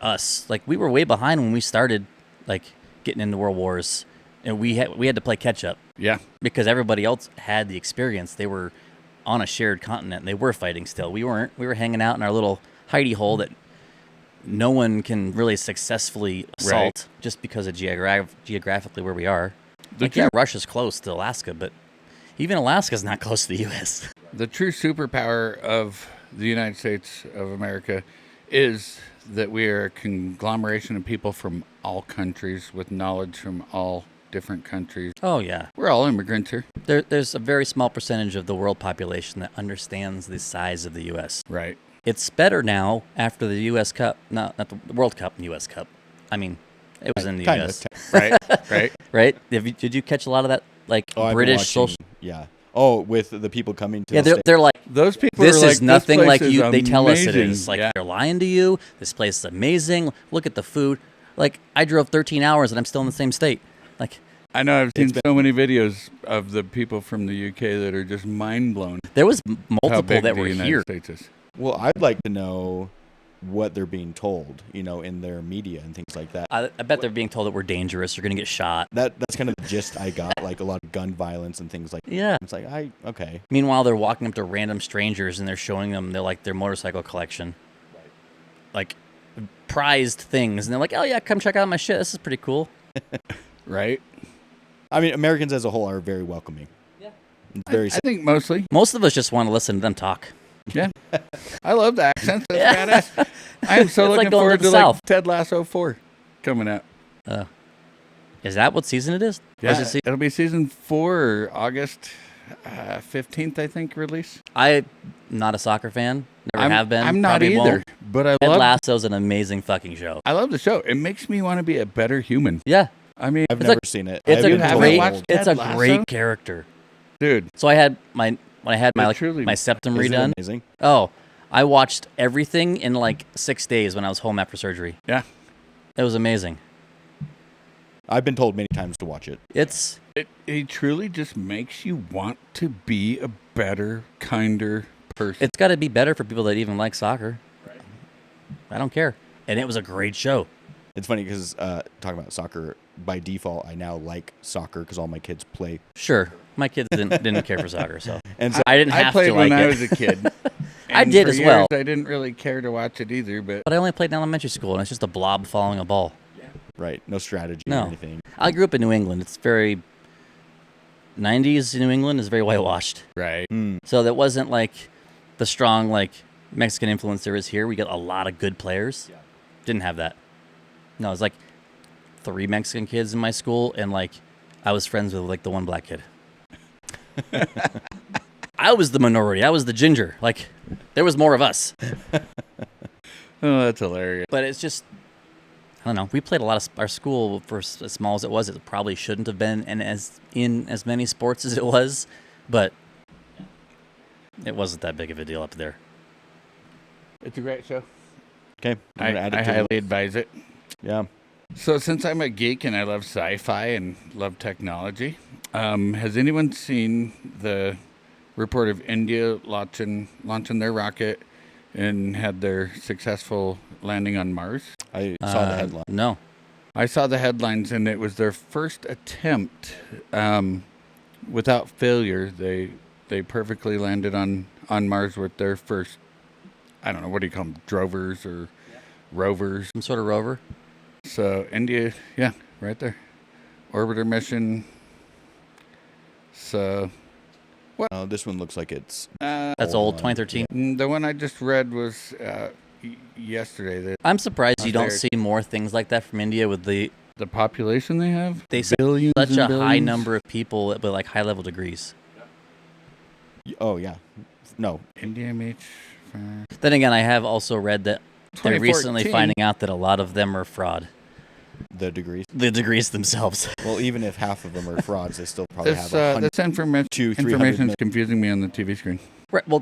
Speaker 1: us. Like, we were way behind when we started, like, getting into world wars. And we had to play catch up
Speaker 3: Yeah,
Speaker 1: because everybody else had the experience. They were on a shared continent. And they were fighting still. We weren't. We were hanging out in our little hidey hole that no one can really successful assault just because of geographically where we are. Like, yeah, Russia's close to Alaska, but even Alaska's not close to the U.S.
Speaker 3: the true superpower of the United States of America is that we are a conglomeration of people from all countries with knowledge from all different countries.
Speaker 1: Oh, yeah.
Speaker 3: We're all immigrants here.
Speaker 1: There's a very small percentage of the world population that understands the size of the U.S.
Speaker 3: Right.
Speaker 1: It's better now after the U.S. Cup, not the World Cup, U.S. Cup. I mean, it was in the
Speaker 2: Kinda.
Speaker 1: U.S.,
Speaker 3: Right. Right.
Speaker 1: right? Did you catch a lot of that, like,
Speaker 2: Oh, I've been
Speaker 1: British
Speaker 2: watching-
Speaker 1: social?
Speaker 2: Yeah. Oh, with the people coming to
Speaker 1: Yeah,
Speaker 2: the state.
Speaker 1: they're like,
Speaker 3: Those people
Speaker 1: this
Speaker 3: are like,
Speaker 1: is nothing
Speaker 3: this
Speaker 1: like
Speaker 3: place
Speaker 1: you.
Speaker 3: is
Speaker 1: They tell us it
Speaker 3: amazing.
Speaker 1: is. Like
Speaker 3: Yeah.
Speaker 1: they're lying to you. This place is amazing. Look at the food. Like I drove 13 hours and I'm still in the same state. Like
Speaker 3: I know I've seen so many videos of the people from the UK that are just mind blown.
Speaker 1: there was
Speaker 3: How
Speaker 1: multiple
Speaker 3: big
Speaker 1: that
Speaker 3: the
Speaker 1: were
Speaker 3: United
Speaker 1: here.
Speaker 3: States is.
Speaker 2: Well, I'd like to know what they're being told, in their media and things like that.
Speaker 1: I bet they're being told that we're dangerous. You're gonna get shot.
Speaker 2: That's kind of the gist I got, like a lot of gun violence and things like that.
Speaker 1: Yeah.
Speaker 2: It's like, okay.
Speaker 1: Meanwhile, they're walking up to random strangers and they're showing them their motorcycle collection, like prized things, and they're like, "Oh yeah, come check out my shit. This is pretty cool."
Speaker 3: Right?
Speaker 2: I mean, Americans as a whole are very welcoming.
Speaker 1: Yeah.
Speaker 2: It's very
Speaker 3: I think mostly.
Speaker 1: Most of us just want to listen to them talk.
Speaker 3: Yeah. I love the accents. That's badass. I'm so
Speaker 1: It's like
Speaker 3: looking
Speaker 1: going
Speaker 3: forward
Speaker 1: to the
Speaker 3: to
Speaker 1: South.
Speaker 3: Ted Lasso 4 coming out.
Speaker 1: Is that what season it is? Or is
Speaker 3: Yeah,
Speaker 1: it
Speaker 3: it'll be season 4 or August 15th, I think, release.
Speaker 1: I'm not a soccer fan. Never have been.
Speaker 3: I'm not
Speaker 1: probably
Speaker 3: either,
Speaker 1: won't.
Speaker 3: but I
Speaker 1: Ted
Speaker 3: love
Speaker 1: Lasso's an amazing fucking show.
Speaker 3: I love the show. It makes me want to be a better human.
Speaker 1: Yeah,
Speaker 3: I mean,
Speaker 2: I've
Speaker 1: It's
Speaker 2: never
Speaker 1: a-
Speaker 2: seen it.
Speaker 1: it's
Speaker 2: I've
Speaker 1: a
Speaker 2: been
Speaker 3: haven't
Speaker 1: great.
Speaker 2: told-
Speaker 3: watched
Speaker 1: It's
Speaker 3: Ted
Speaker 1: a
Speaker 3: Lasso?
Speaker 1: great character.
Speaker 3: dude,
Speaker 1: So I had when I had my
Speaker 3: It truly-
Speaker 1: my septum
Speaker 2: Isn't it
Speaker 1: redone.
Speaker 2: amazing?
Speaker 1: Oh, I watched everything in like 6 days when I was home after surgery.
Speaker 3: yeah.
Speaker 1: It was amazing.
Speaker 2: I've been told many times to watch it.
Speaker 1: It's
Speaker 3: It truly just makes you want to be a better, kinder person.
Speaker 1: it's got to be better for people that even like soccer. I don't care. And it was a great show.
Speaker 2: It's funny because talking about soccer, by default, I now like soccer because all my kids play.
Speaker 1: Sure, my kids didn't care for soccer, so
Speaker 2: And so
Speaker 1: I didn't have
Speaker 3: I played
Speaker 1: to
Speaker 3: when
Speaker 1: like
Speaker 3: I
Speaker 1: it.
Speaker 3: was a kid.
Speaker 1: I
Speaker 3: And
Speaker 1: did
Speaker 3: for
Speaker 1: as well.
Speaker 3: years, I didn't really care to watch it either, but
Speaker 1: But I only played in elementary school, and it's just a blob following a ball.
Speaker 2: right, no strategy
Speaker 1: No.
Speaker 2: or anything.
Speaker 1: I grew up in New England. It's very 90s New England is very whitewashed.
Speaker 3: right.
Speaker 1: So that wasn't like the strong like Mexican influence there is here. We got a lot of good players. Didn't have that. No, it was like 3 Mexican kids in my school, and like I was friends with like the one black kid. I was the minority. I was the ginger. Like there was more of us.
Speaker 3: Oh, that's hilarious.
Speaker 1: But it's just, I don't know. We played a lot of our school for as small as it was. It probably shouldn't have been in as many sports as it was, but it wasn't that big of a deal up there.
Speaker 3: It's a great show.
Speaker 2: Okay, I'm gonna add it
Speaker 3: I
Speaker 2: to
Speaker 3: highly advise it.
Speaker 2: Yeah.
Speaker 3: So since I'm a geek and I love sci-fi and love technology, has anyone seen the report of India launching their rocket and had their successful landing on Mars?
Speaker 2: I saw the headline.
Speaker 1: No.
Speaker 3: I saw the headlines, and it was their first attempt without failure. They perfectly landed on Mars with their first, I don't know, what do you call them, drovers or rovers?
Speaker 1: Some sort of rover.
Speaker 3: So India, yeah, right there. Orbiter mission. So
Speaker 2: This one looks like it's
Speaker 1: That's old, 2013.
Speaker 3: the one I just read was yesterday.
Speaker 1: I'm surprised you don't
Speaker 3: There.
Speaker 1: see more things like that from India with the
Speaker 3: The population they have?
Speaker 1: they say
Speaker 3: Billions
Speaker 1: such
Speaker 3: and
Speaker 1: a high
Speaker 3: billions?
Speaker 1: number of people with like high level degrees.
Speaker 2: Oh yeah, no.
Speaker 3: India meets.
Speaker 1: Then again, I have also read that they're recently
Speaker 3: 2014.
Speaker 1: finding out that a lot of them are fraud.
Speaker 2: The degrees.
Speaker 1: The degrees themselves.
Speaker 2: Well, even if half of them are frauds, they still probably
Speaker 3: This,
Speaker 2: have 100.
Speaker 3: this information
Speaker 2: to 300
Speaker 3: information is
Speaker 2: million.
Speaker 3: confusing me on the TV screen.
Speaker 1: Right, well,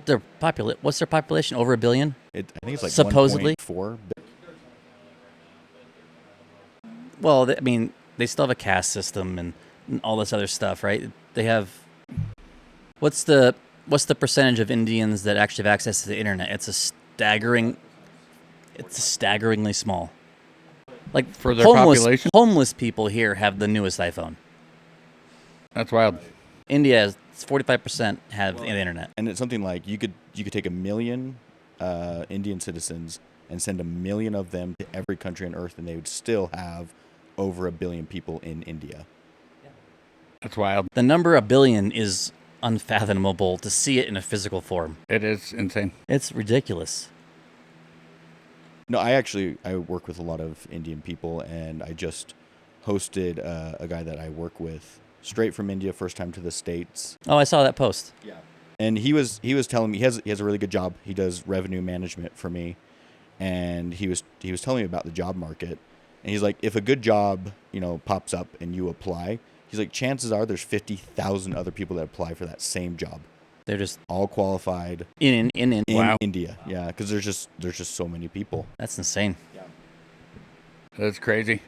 Speaker 1: what's their population? Over 1 billion?
Speaker 2: I think it's like
Speaker 1: supposedly.
Speaker 2: 1.4.
Speaker 1: Well, I mean, they still have a caste system and all this other stuff, right? They have. What's the percentage of Indians that actually have access to the internet? It's staggeringly small. Like
Speaker 3: For their population?
Speaker 1: homeless people here have the newest iPhone.
Speaker 3: That's wild.
Speaker 1: India has 45% have the internet.
Speaker 2: And it's something like you could take 1 million Indian citizens and send 1 million of them to every country on Earth, and they would still have over 1 billion people in India.
Speaker 3: That's wild.
Speaker 1: The number 1 billion is unfathomable to see it in a physical form.
Speaker 3: It is insane.
Speaker 1: It's ridiculous.
Speaker 2: No, I work with a lot of Indian people, and I just hosted a guy that I work with straight from India, first time to the States.
Speaker 1: Oh, I saw that post.
Speaker 2: And he was telling me he has a really good job. He does revenue management for me, and he was telling me about the job market. And he's like, if a good job pops up and you apply, He's like, chances are there's 50,000 other people that apply for that same job.
Speaker 1: They're just
Speaker 2: All qualified
Speaker 1: in.
Speaker 2: in
Speaker 3: Wow.
Speaker 2: India. Yeah, because there's just so many people.
Speaker 1: That's insane.
Speaker 3: That's crazy.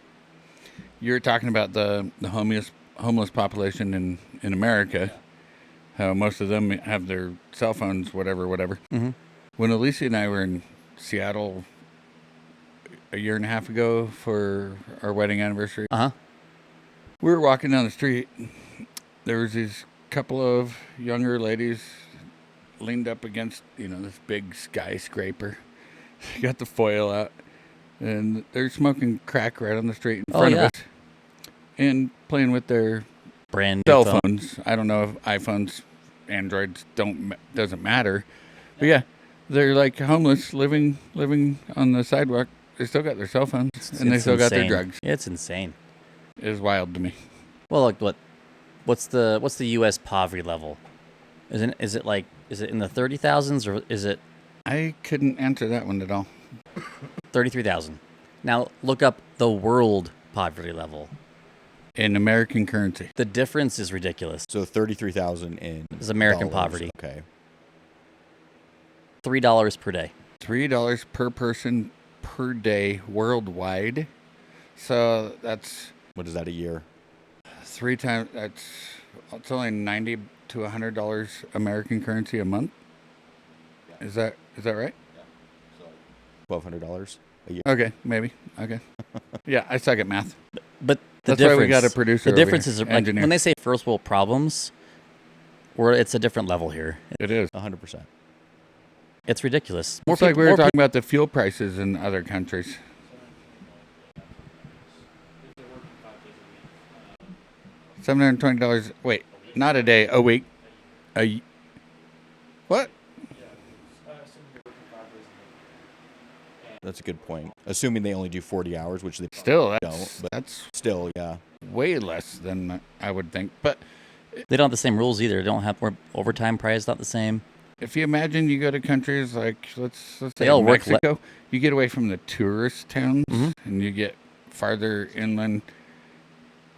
Speaker 3: You were talking about the homeless population in America, how most of them have their cell phones, whatever.
Speaker 1: Mm-hmm.
Speaker 3: When Alicia and I were in Seattle a year and a half ago for our wedding anniversary, we were walking down the street. There was these couple of younger ladies leaned up against, this big skyscraper. They got the foil out, and they're smoking crack right on the street in front of us, and playing with their
Speaker 1: Brand
Speaker 3: cell
Speaker 1: new phone.
Speaker 3: phones. I don't know if iPhones, Androids doesn't matter, but yeah, they're like homeless, living on the sidewalk. They still got their cell phones, and they still got their drugs.
Speaker 1: Yeah, it's insane.
Speaker 3: It is wild to me.
Speaker 1: Well, like what's the U.S. poverty level? Is it in the 30,000s or is it
Speaker 3: I couldn't answer that one at all.
Speaker 1: 33,000? Now look up the world poverty level.
Speaker 3: In American currency.
Speaker 1: The difference is ridiculous.
Speaker 2: So 33,000 in
Speaker 1: Is American
Speaker 2: dollars.
Speaker 1: poverty.
Speaker 2: Okay.
Speaker 1: $3 per day.
Speaker 3: $3 per person per day worldwide. So that's
Speaker 2: What is that a year?
Speaker 3: 3 times. It's only $90 to $100 American currency a month. Is that right?
Speaker 2: $1,200 a year.
Speaker 3: Okay, maybe. Okay. Yeah, I suck at math.
Speaker 1: But the
Speaker 3: That's
Speaker 1: difference,
Speaker 3: why we got a producer
Speaker 1: The
Speaker 3: over
Speaker 1: difference
Speaker 3: here,
Speaker 1: is like,
Speaker 3: engineer.
Speaker 1: when they say first world problems, it's a different level here.
Speaker 3: It is.
Speaker 2: 100%.
Speaker 1: It's ridiculous.
Speaker 3: It's like we were talking about the fuel prices in other countries. $720. Wait, not a day, a week. What?
Speaker 2: That's a good point. Assuming they only do 40 hours, which they
Speaker 3: Still,
Speaker 2: don't. But
Speaker 3: that's
Speaker 2: still, yeah.
Speaker 3: way less than I would think. But
Speaker 1: They don't have the same rules either. They don't have overtime price not the same.
Speaker 3: if you imagine you go to countries like let's
Speaker 1: They
Speaker 3: say
Speaker 1: all work
Speaker 3: Mexico, you get away from the tourist towns
Speaker 1: Mhm.
Speaker 3: and you get farther inland.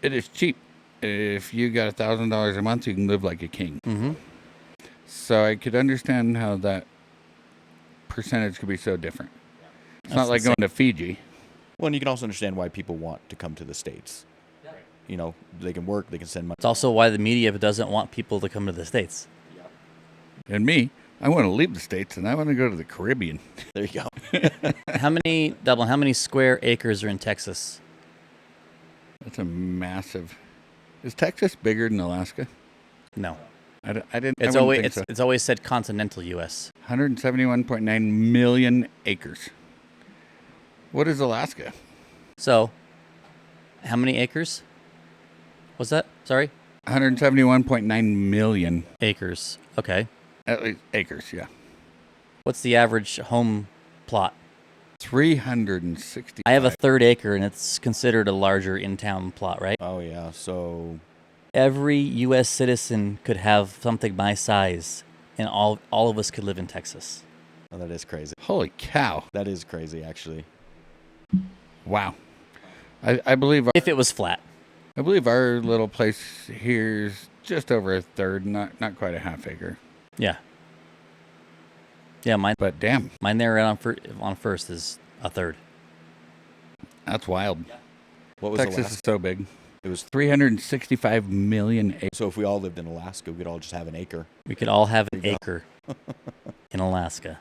Speaker 3: It is cheap. If you got $1,000 a month, you can live like a king.
Speaker 1: Mm-hmm.
Speaker 3: So I could understand how that percentage could be so different. It's
Speaker 1: That's
Speaker 3: not like
Speaker 1: insane.
Speaker 3: going to Fiji.
Speaker 2: Well, and you can also understand why people want to come to the States. They can work, they can send money.
Speaker 1: It's also why the media doesn't want people to come to the States.
Speaker 3: And me, I want to leave the States and I want to go to the Caribbean.
Speaker 2: There you go.
Speaker 1: How many square acres are in Texas?
Speaker 3: That's a massive. Is Texas bigger than Alaska?
Speaker 1: No.
Speaker 3: I didn't.
Speaker 1: It's
Speaker 3: I wouldn't
Speaker 1: always
Speaker 3: think so.
Speaker 1: it's always said continental U.S.
Speaker 3: 171.9 million acres. What is Alaska?
Speaker 1: So, how many acres? What's that? Sorry?
Speaker 3: 171.9 million.
Speaker 1: Acres. Okay.
Speaker 3: At least acres, yeah.
Speaker 1: What's the average home plot?
Speaker 3: 360.
Speaker 1: I have a third acre, and it's considered a larger in-town plot, right?
Speaker 2: Oh, yeah. So,
Speaker 1: Every U.S. citizen could have something my size, and all of us could live in Texas.
Speaker 2: oh, that is crazy.
Speaker 3: Holy cow.
Speaker 2: That is crazy, actually.
Speaker 3: Wow. I believe
Speaker 1: If it was flat.
Speaker 3: our little place here is just over a third, not quite a half acre.
Speaker 1: Yeah. Yeah, mine
Speaker 3: But damn,
Speaker 1: there on first is a third.
Speaker 3: that's wild.
Speaker 2: What was
Speaker 3: Texas
Speaker 2: Alaska?
Speaker 3: is so big.
Speaker 2: It was
Speaker 3: 365 million acres.
Speaker 2: so if we all lived in Alaska, we could all just have an acre.
Speaker 1: We could all have an acre in Alaska.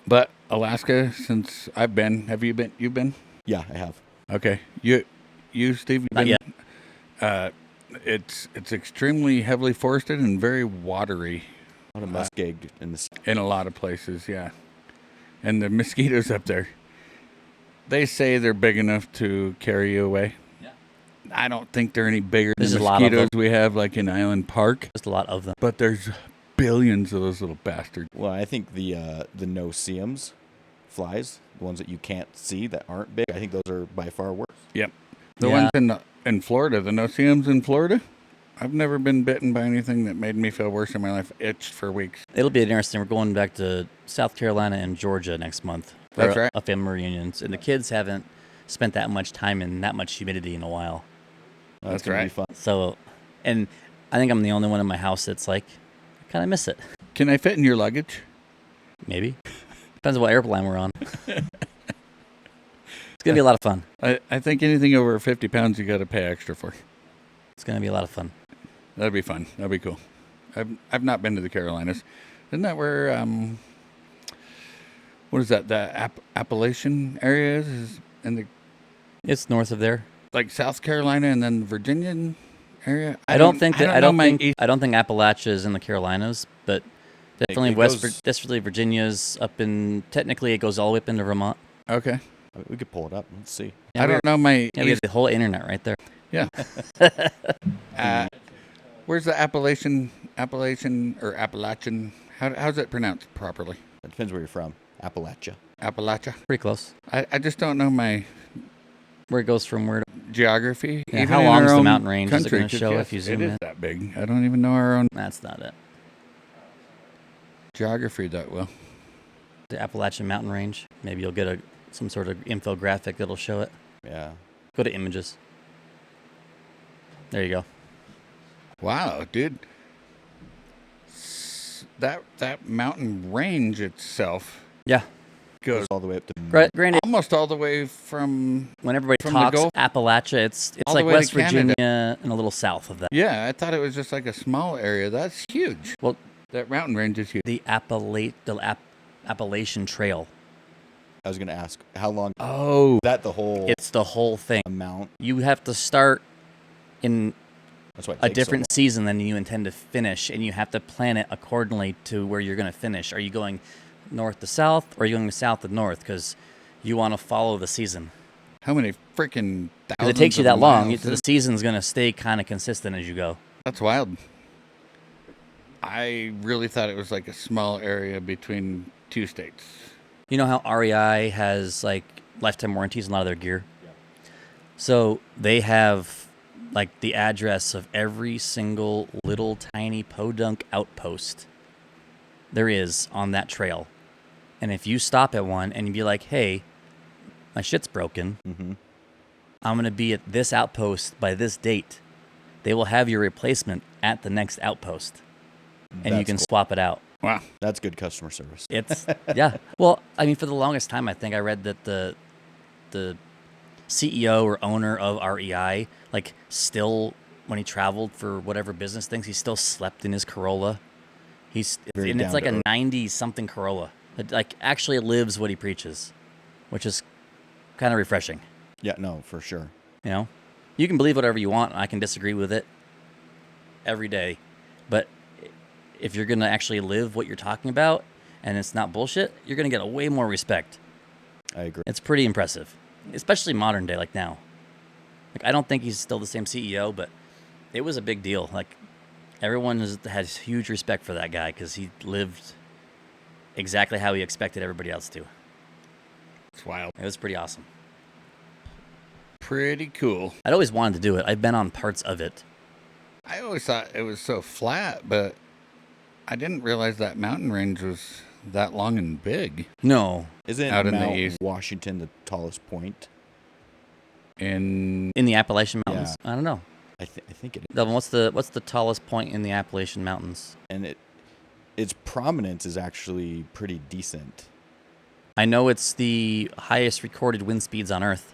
Speaker 3: But Alaska, since I've been, have you been? You've been?
Speaker 2: Yeah, I have.
Speaker 3: Okay. You Steve? You've
Speaker 1: Not
Speaker 3: been?
Speaker 1: yet.
Speaker 3: It's extremely heavily forested and very watery
Speaker 2: A lot of muskeg in the
Speaker 3: in a lot of places, yeah. And the mosquitoes up there, they say they're big enough to carry you away.
Speaker 1: Yeah.
Speaker 3: I don't think they're any bigger
Speaker 1: There's
Speaker 3: than
Speaker 1: a lot of
Speaker 3: mosquitoes we have like in Island Park,
Speaker 1: Just a lot of them.
Speaker 3: but there's billions of those little bastards.
Speaker 2: Well, I think the no-see-ums flies, the ones that you can't see that aren't big, I think those are by far worse.
Speaker 3: Yep. The
Speaker 1: Yeah.
Speaker 3: ones in Florida, the no-see-ums in Florida, I've never been bitten by anything that made me feel worse in my life. Itched for weeks.
Speaker 1: It'll be interesting. We're going back to South Carolina and Georgia next month. for
Speaker 3: That's right.
Speaker 1: A family reunion. And the kids haven't spent that much time in that much humidity in a while.
Speaker 2: That's
Speaker 3: That's
Speaker 2: gonna be
Speaker 3: right.
Speaker 2: fun.
Speaker 1: So, and I think I'm the only one in my house that's like, I kind of miss it.
Speaker 3: Can I fit in your luggage?
Speaker 1: Maybe. Depends on what airplane we're on. It's gonna be a lot of fun.
Speaker 3: I think anything over 50 pounds you got to pay extra for.
Speaker 1: It's gonna be a lot of fun.
Speaker 3: That'd be fun. That'd be cool. I've not been to the Carolinas. Isn't that where what is that? The Appalachian area is in the
Speaker 1: It's north of there.
Speaker 3: like South Carolina and then Virginian area.
Speaker 1: I don't think
Speaker 3: Appalachia
Speaker 1: Appalachia is in the Carolinas, but
Speaker 2: It
Speaker 1: definitely
Speaker 2: goes-
Speaker 1: definitely Virginia's up in. Technically, it goes all the way up into Vermont.
Speaker 3: Okay.
Speaker 2: We could pull it up. Let's see.
Speaker 1: Yeah,
Speaker 3: I don't know my.
Speaker 1: Yeah, we have the whole internet right there.
Speaker 3: Yeah. Where's the Appalachian or Appalachian? How's it pronounced properly?
Speaker 2: It depends where you're from. Appalachia.
Speaker 3: Appalachia.
Speaker 1: Pretty close.
Speaker 3: I just don't know my
Speaker 1: Where it goes from where to
Speaker 3: geography.
Speaker 1: Yeah,
Speaker 3: even
Speaker 1: how
Speaker 3: in
Speaker 1: long
Speaker 3: our
Speaker 1: is the
Speaker 3: own
Speaker 1: mountain range? Is it
Speaker 3: country,
Speaker 1: gonna
Speaker 3: 'cause
Speaker 1: show
Speaker 3: yes,
Speaker 1: if you zoom
Speaker 3: It is
Speaker 1: in?
Speaker 3: that big. I don't even know our own
Speaker 1: That's not it.
Speaker 3: geography that well.
Speaker 1: The Appalachian Mountain Range. Maybe you'll get some sort of infographic that'll show it.
Speaker 2: Yeah.
Speaker 1: Go to images. There you go.
Speaker 3: Wow, dude. That mountain range itself
Speaker 1: Yeah.
Speaker 3: goes
Speaker 2: Goes all the way up to.
Speaker 1: Granted,
Speaker 3: almost all the way from.
Speaker 1: when everybody
Speaker 3: From the
Speaker 1: talks
Speaker 3: Gulf
Speaker 1: Appalachia, it's
Speaker 3: all the
Speaker 1: like
Speaker 3: way to
Speaker 1: West
Speaker 3: Canada.
Speaker 1: Virginia and a little south of that.
Speaker 3: Yeah, I thought it was just like a small area. That's huge.
Speaker 1: Well,
Speaker 3: That mountain range is huge.
Speaker 1: the Appalachian Trail.
Speaker 2: I was gonna ask how long.
Speaker 3: Oh,
Speaker 2: Is that the whole
Speaker 1: It's the whole thing.
Speaker 2: amount?
Speaker 1: You have to start in
Speaker 2: That's why it
Speaker 1: a
Speaker 2: takes so
Speaker 1: different season than you intend to finish, and you have to plan it accordingly to where you're going to finish. Are you going north to south, or are you going south to north? Because you want to follow the season.
Speaker 3: how many freaking thousands?
Speaker 1: If it takes you
Speaker 3: of
Speaker 1: that long,
Speaker 3: miles
Speaker 1: the
Speaker 3: is-
Speaker 1: season's going to stay kind of consistent as you go.
Speaker 3: That's wild. I really thought it was like a small area between two states.
Speaker 1: You know how REI has like lifetime warranties on a lot of their gear? So they have like the address of every single little tiny podunk outpost there is on that trail. And if you stop at one and you be like, hey, my shit's broken, I'm going to be at this outpost by this date, they will have your replacement at the next outpost. And you
Speaker 2: That's
Speaker 1: can
Speaker 2: cool.
Speaker 1: swap it out.
Speaker 3: Wow.
Speaker 2: That's good customer service.
Speaker 1: It's yeah. Well, I mean, for the longest time, I think I read that the CEO or owner of REI, like, still when he traveled for whatever business things, he still slept in his Corolla.
Speaker 2: Very
Speaker 1: And it's
Speaker 2: down
Speaker 1: like
Speaker 2: to
Speaker 1: a
Speaker 2: earth.
Speaker 1: 90-something Corolla. It like actually lives what he preaches, which is kind of refreshing.
Speaker 2: Yeah, no, for sure.
Speaker 1: You know, you can believe whatever you want. And I can disagree with it every day, but if you're going to actually live what you're talking about and it's not bullshit, you're going to get a way more respect.
Speaker 2: I agree.
Speaker 1: It's pretty impressive, especially modern day, like now. Like, I don't think he's still the same CEO, but it was a big deal. Like, everyone has huge respect for that guy because he lived exactly how he expected everybody else to.
Speaker 3: It's wild.
Speaker 1: It was pretty awesome.
Speaker 3: Pretty cool.
Speaker 1: I'd always wanted to do it. I've been on parts of it.
Speaker 3: I always thought it was so flat, but I didn't realize that mountain range was that long and big.
Speaker 1: No,
Speaker 2: Isn't
Speaker 3: Out in the
Speaker 2: Mount
Speaker 3: east.
Speaker 2: Washington the tallest point?
Speaker 3: In
Speaker 1: in the Appalachian Mountains. I don't know.
Speaker 2: I think it is.
Speaker 1: Delvin, what's the tallest point in the Appalachian Mountains?
Speaker 2: And its prominence is actually pretty decent.
Speaker 1: I know it's the highest recorded wind speeds on Earth.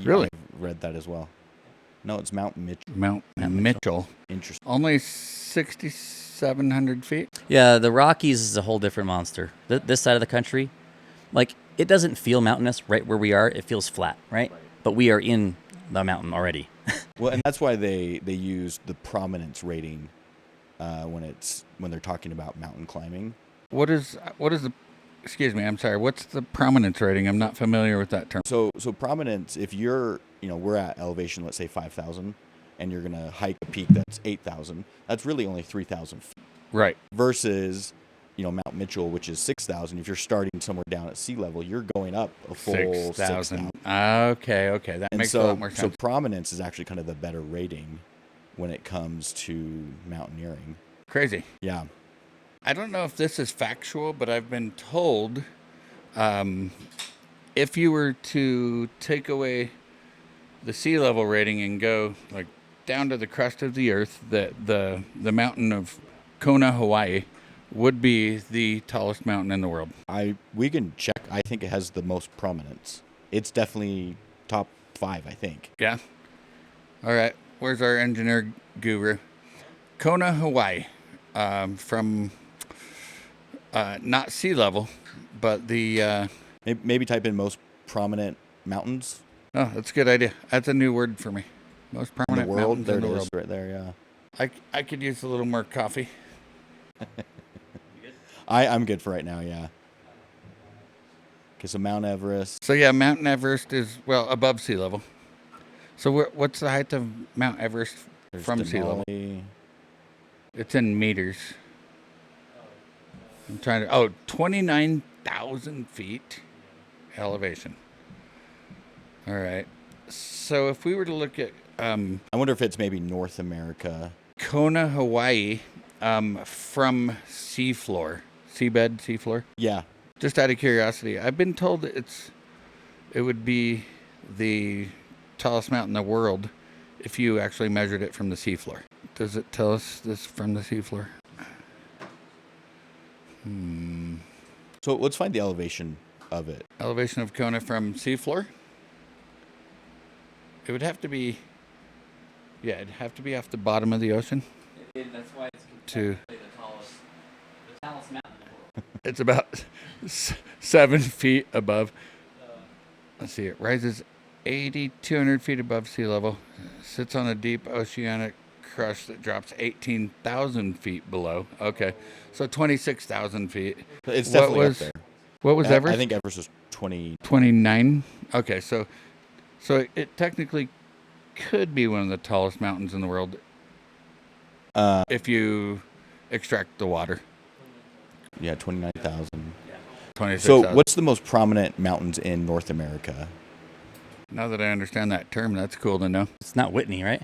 Speaker 3: Really?
Speaker 2: I've read that as well. No, it's Mount Mitchell.
Speaker 3: Mount Mitchell.
Speaker 2: Interesting.
Speaker 3: Only 6,700 feet.
Speaker 1: Yeah, the Rockies is a whole different monster. This side of the country, like, it doesn't feel mountainous right where we are. It feels flat, right? But we are in the mountain already.
Speaker 2: Well, and that's why they use the prominence rating when they're talking about mountain climbing.
Speaker 3: What is the? Excuse me. I'm sorry. What's the prominence rating? I'm not familiar with that term.
Speaker 2: So prominence, if you're, we're at elevation, let's say 5,000, and you're gonna hike a peak that's 8,000. That's really only 3,000 feet.
Speaker 3: Right.
Speaker 2: Versus, Mount Mitchell, which is 6,000. If you're starting somewhere down at sea level, you're going up a full 6,000.
Speaker 3: Okay. That
Speaker 2: And
Speaker 3: makes a lot more
Speaker 2: so
Speaker 3: sense.
Speaker 2: prominence is actually kind of the better rating when it comes to mountaineering.
Speaker 3: Crazy.
Speaker 2: Yeah.
Speaker 3: I don't know if this is factual, but I've been told if you were to take away the sea level rating and go like down to the crust of the earth, the mountain of Kona, Hawaii, would be the tallest mountain in the world.
Speaker 2: We can check. I think it has the most prominence. It's definitely top 5, I think.
Speaker 3: Yeah. All right. Where's our engineer guru? Kona, Hawaii, from not sea level, but the.
Speaker 2: Maybe type in most prominent mountains
Speaker 3: Oh, that's a good idea. That's a new word for me. Most
Speaker 2: in the
Speaker 3: prominent
Speaker 2: world.
Speaker 3: mountains
Speaker 2: There
Speaker 3: in
Speaker 2: it
Speaker 3: the
Speaker 2: is,
Speaker 3: world.
Speaker 2: right there. Yeah.
Speaker 3: I could use a little more coffee.
Speaker 2: I'm good for right now. Yeah. Okay, so Mount Everest.
Speaker 3: So yeah, Mount Everest is above sea level. So what's the height of Mount Everest
Speaker 2: There's
Speaker 3: from sea level?
Speaker 2: Denali.
Speaker 3: It's in meters. I'm trying to. 29,000 feet elevation. All right. So if we were to look at
Speaker 2: I wonder if it's maybe North America.
Speaker 3: Kona, Hawaii, from seafloor, seafloor.
Speaker 2: Yeah.
Speaker 3: Just out of curiosity, I've been told that it would be the tallest mountain in the world if you actually measured it from the seafloor. Does it tell us this from the seafloor?
Speaker 2: So let's find the elevation of it.
Speaker 3: Elevation of Kona from seafloor? It would have to be, it'd have to be off the bottom of the ocean.
Speaker 1: That's why it's
Speaker 3: To
Speaker 1: the tallest mountain in the world.
Speaker 3: It's about 7 feet above. Let's see, it rises 8,200 feet above sea level, sits on a deep oceanic crust that drops 18,000 feet below. Okay, so 26,000 feet.
Speaker 2: It's
Speaker 3: What
Speaker 2: definitely
Speaker 3: was-
Speaker 2: up there.
Speaker 3: What was Everest?
Speaker 2: I think Everest was 20.
Speaker 3: 29. Okay, so it technically could be one of the tallest mountains in the world if you extract the water.
Speaker 2: Yeah, 29,000.
Speaker 3: 26,000.
Speaker 2: So what's the most prominent mountains in North America?
Speaker 3: Now that I understand that term, that's cool to know.
Speaker 1: It's not Whitney, right?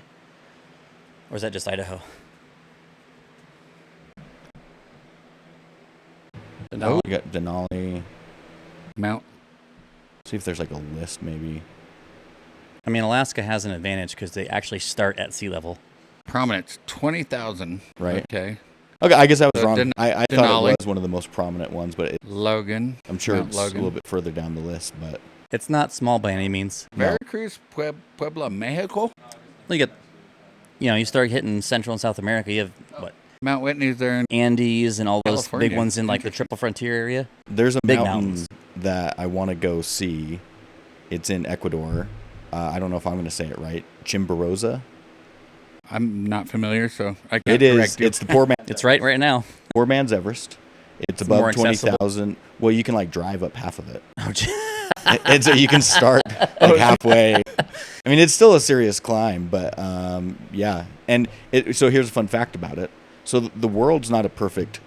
Speaker 1: Or is that just Idaho?
Speaker 3: No.
Speaker 2: You got Denali.
Speaker 3: Mount.
Speaker 2: See if there's like a list maybe.
Speaker 1: I mean, Alaska has an advantage because they actually start at sea level.
Speaker 3: Prominence, 20,000.
Speaker 2: Right.
Speaker 3: Okay.
Speaker 2: Okay, I guess I was
Speaker 3: So
Speaker 2: wrong. I thought
Speaker 3: Denali.
Speaker 2: it was one of the most prominent ones, but
Speaker 3: Logan.
Speaker 2: I'm sure
Speaker 3: Mount
Speaker 2: it's
Speaker 3: Logan.
Speaker 2: a little bit further down the list. But
Speaker 1: It's not small by any means.
Speaker 2: No.
Speaker 3: Veracruz, Puebla, Mexico.
Speaker 1: You get, you start hitting Central and South America. You have what,
Speaker 3: Mount Whitney's there.
Speaker 1: Andes and all those
Speaker 3: California.
Speaker 1: big ones in like the Triple Frontier area.
Speaker 2: there's a
Speaker 1: Big
Speaker 2: mountain
Speaker 1: mountains.
Speaker 2: that I want to go see. It's in Ecuador. I don't know if I'm going to say it right. Chimborazo.
Speaker 3: I'm not familiar, so I can't
Speaker 2: It is.
Speaker 3: correct you.
Speaker 2: It's the poor
Speaker 1: It's right now.
Speaker 2: man's Everest. It's
Speaker 1: more
Speaker 2: above
Speaker 1: accessible.
Speaker 2: 20,000. Well, you can like drive up half of it.
Speaker 1: Oh, gee.
Speaker 2: And so you can start like halfway. I mean, it's still a serious climb, but yeah. And so here's a fun fact about it. So the world's not a perfect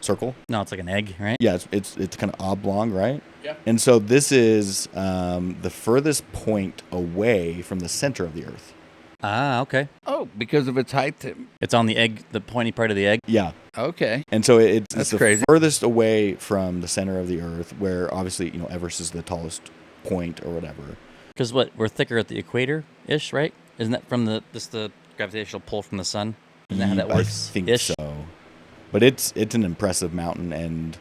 Speaker 2: circle.
Speaker 1: No, it's like an egg, right?
Speaker 2: Yeah, it's kind of oblong, right?
Speaker 3: Yeah.
Speaker 2: And so this is the furthest point away from the center of the Earth.
Speaker 1: Ah, okay.
Speaker 3: Oh, because of its height.
Speaker 1: It's on the egg, the pointy part of the egg.
Speaker 2: Yeah.
Speaker 3: Okay.
Speaker 2: And so it's
Speaker 3: That's
Speaker 2: the
Speaker 3: crazy.
Speaker 2: furthest away from the center of the Earth, where obviously Everest is the tallest point or whatever.
Speaker 1: Because we're thicker at the equator-ish, right? Isn't that from the gravitational pull from the sun? Isn't that how that works?
Speaker 2: I think
Speaker 1: Ish?
Speaker 2: so. But it's an impressive mountain, and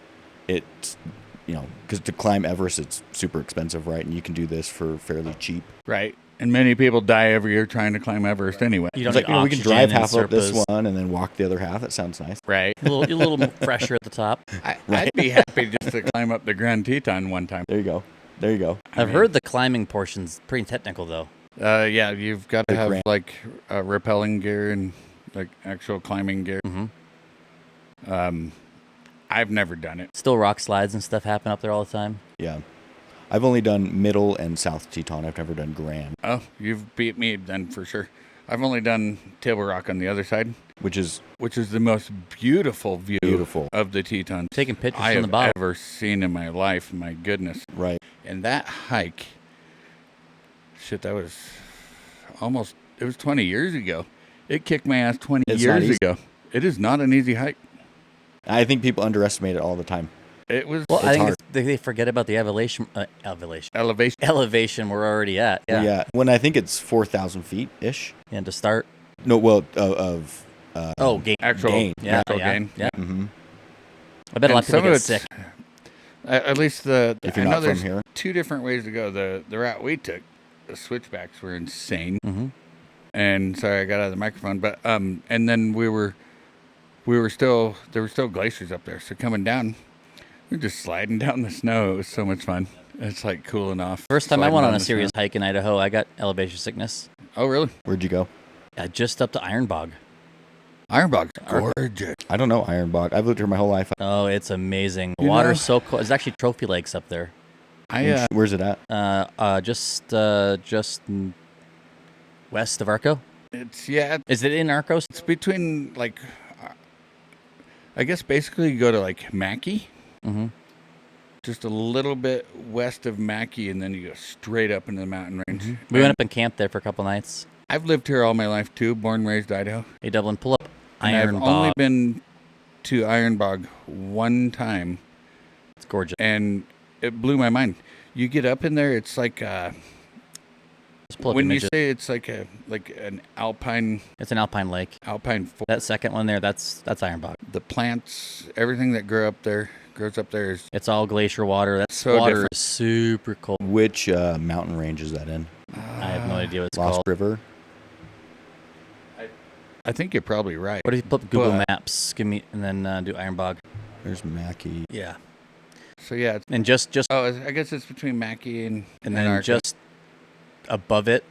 Speaker 2: it's because to climb Everest it's super expensive, right? And you can do this for fairly cheap.
Speaker 3: Right. And many people die every year trying to climb Everest anyway.
Speaker 1: You
Speaker 2: It's
Speaker 1: don't
Speaker 2: like
Speaker 1: need
Speaker 2: we can
Speaker 1: oxygen
Speaker 2: drive
Speaker 1: and
Speaker 2: half up this
Speaker 1: Serpas.
Speaker 2: one and then walk the other half. That sounds nice.
Speaker 3: Right.
Speaker 1: A little fresher at the top.
Speaker 3: I'd be happy just to climb up the Grand Teton one time.
Speaker 2: There you go. There you go.
Speaker 1: I've heard the climbing portion's pretty technical, though.
Speaker 3: Yeah, you've got to
Speaker 2: The
Speaker 3: have
Speaker 2: Grand-
Speaker 3: like rappelling gear and like actual climbing gear.
Speaker 1: Mm-hmm.
Speaker 3: I've never done it.
Speaker 1: Still rock slides and stuff happen up there all the time.
Speaker 2: Yeah. I've only done Middle and South Teton. I've never done Grand,
Speaker 3: Oh, you've beat me then for sure. I've only done Table Rock on the other side,
Speaker 2: which is
Speaker 3: which is the most beautiful view
Speaker 2: Beautiful.
Speaker 3: of the Tetons
Speaker 1: Taking pictures
Speaker 3: I
Speaker 1: from the
Speaker 3: have
Speaker 1: bottom.
Speaker 3: ever seen in my life. My goodness.
Speaker 2: right.
Speaker 3: And that hike, that was it was 20 years ago. It kicked my ass 20
Speaker 2: It's not
Speaker 3: years
Speaker 2: easy.
Speaker 3: ago. It is not an easy hike.
Speaker 2: I think people underestimate it all the time.
Speaker 3: It was,
Speaker 1: Well, I
Speaker 2: It's
Speaker 1: think
Speaker 2: hard.
Speaker 1: they forget about the elevation we're already at. Yeah.
Speaker 2: Yeah. When I think it's 4,000 feet ish.
Speaker 1: And to start.
Speaker 2: No, well, of
Speaker 1: Gain.
Speaker 3: Actual
Speaker 2: gain.
Speaker 1: Yeah,
Speaker 3: actual
Speaker 1: yeah,
Speaker 3: gain.
Speaker 1: yeah.
Speaker 2: Mm-hmm.
Speaker 1: I bet a lot of
Speaker 3: some
Speaker 1: people
Speaker 3: of
Speaker 1: get
Speaker 3: it's
Speaker 1: sick.
Speaker 3: At least
Speaker 2: If you're
Speaker 3: I know
Speaker 2: not from
Speaker 3: there's
Speaker 2: here.
Speaker 3: 2 different ways to go. The route we took, the switchbacks were insane.
Speaker 1: Mm-hmm.
Speaker 3: And sorry, I got out of the microphone, but and then we were still there were still glaciers up there. So coming down, we were just sliding down the snow. It was so much fun. It's like cooling off.
Speaker 1: First time I
Speaker 3: sliding
Speaker 1: went on
Speaker 3: down
Speaker 1: a
Speaker 3: the
Speaker 1: serious
Speaker 3: snow.
Speaker 1: hike in Idaho, I got elevation sickness.
Speaker 3: Oh, really?
Speaker 2: Where'd you go?
Speaker 1: Just up to Iron Bog.
Speaker 3: Iron Bog's gorgeous.
Speaker 2: I don't know Iron Bog. I've lived here my whole life.
Speaker 1: Oh, it's amazing. The
Speaker 3: You
Speaker 1: water's
Speaker 3: know-
Speaker 1: so cold. There's actually trophy lakes up there.
Speaker 2: Where's it at?
Speaker 1: Just west of Arco.
Speaker 3: It's
Speaker 1: Is it in Arcos?
Speaker 3: it's between like I guess basically you go to like Mackey,
Speaker 1: Mm-hmm.
Speaker 3: just a little bit west of Mackey, and then you go straight up into the mountain range.
Speaker 1: We went up and camped there for a couple nights.
Speaker 3: I've lived here all my life too, born and raised Idaho.
Speaker 1: Hey, Dublin, pull up
Speaker 3: And
Speaker 1: Iron
Speaker 3: I've
Speaker 1: Bog.
Speaker 3: only been to Iron Bog one time,
Speaker 1: It's gorgeous.
Speaker 3: and it blew my mind. You get up in there, it's like
Speaker 1: Just pull up
Speaker 3: when you
Speaker 1: images.
Speaker 3: say it's like an alpine
Speaker 1: It's an alpine lake. That second one there, that's Iron Bog.
Speaker 3: the plants, everything that grows up there is
Speaker 1: It's all glacier water. That
Speaker 3: So
Speaker 1: water
Speaker 3: different.
Speaker 1: is super cold.
Speaker 2: Which mountain range is that in?
Speaker 1: I have no idea what it's
Speaker 2: Lost
Speaker 1: called.
Speaker 2: River?
Speaker 3: I think you're probably right.
Speaker 1: What if you put Google
Speaker 3: But-
Speaker 1: Maps? Give me and then do Iron Bog.
Speaker 2: There's Mackey.
Speaker 1: Yeah.
Speaker 3: So yeah, it's,
Speaker 1: And just
Speaker 3: I guess it's between Mackey and
Speaker 1: then
Speaker 3: Arco.
Speaker 1: just above it,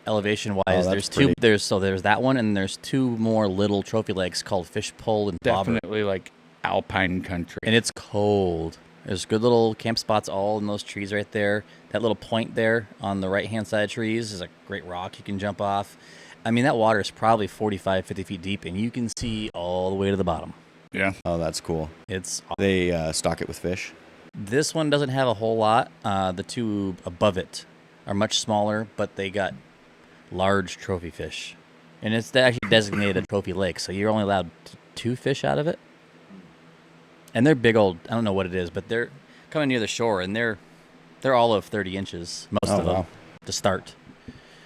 Speaker 1: elevation wise,
Speaker 2: that's
Speaker 1: there's
Speaker 2: pretty.
Speaker 1: there's that one and there's 2 more little trophy lakes called Fishpole and Bobber.
Speaker 3: definitely like alpine country.
Speaker 1: And it's cold. There's good little camp spots all in those trees right there. That little point there on the right-hand side of trees is a great rock you can jump off. I mean, that water is probably 45, 50 feet deep, and you can see all the way to the bottom.
Speaker 3: Yeah.
Speaker 2: Oh, that's cool.
Speaker 1: It's
Speaker 2: They stock it with fish.
Speaker 1: This one doesn't have a whole lot. The 2 above it are much smaller, but they got large trophy fish. And it's actually designated a trophy lake, so you're only allowed 2 fish out of it. And they're big old, I don't know what it is, but they're coming near the shore, and they're all of 30 inches, most
Speaker 2: Oh,
Speaker 1: of them,
Speaker 2: wow.
Speaker 1: to start.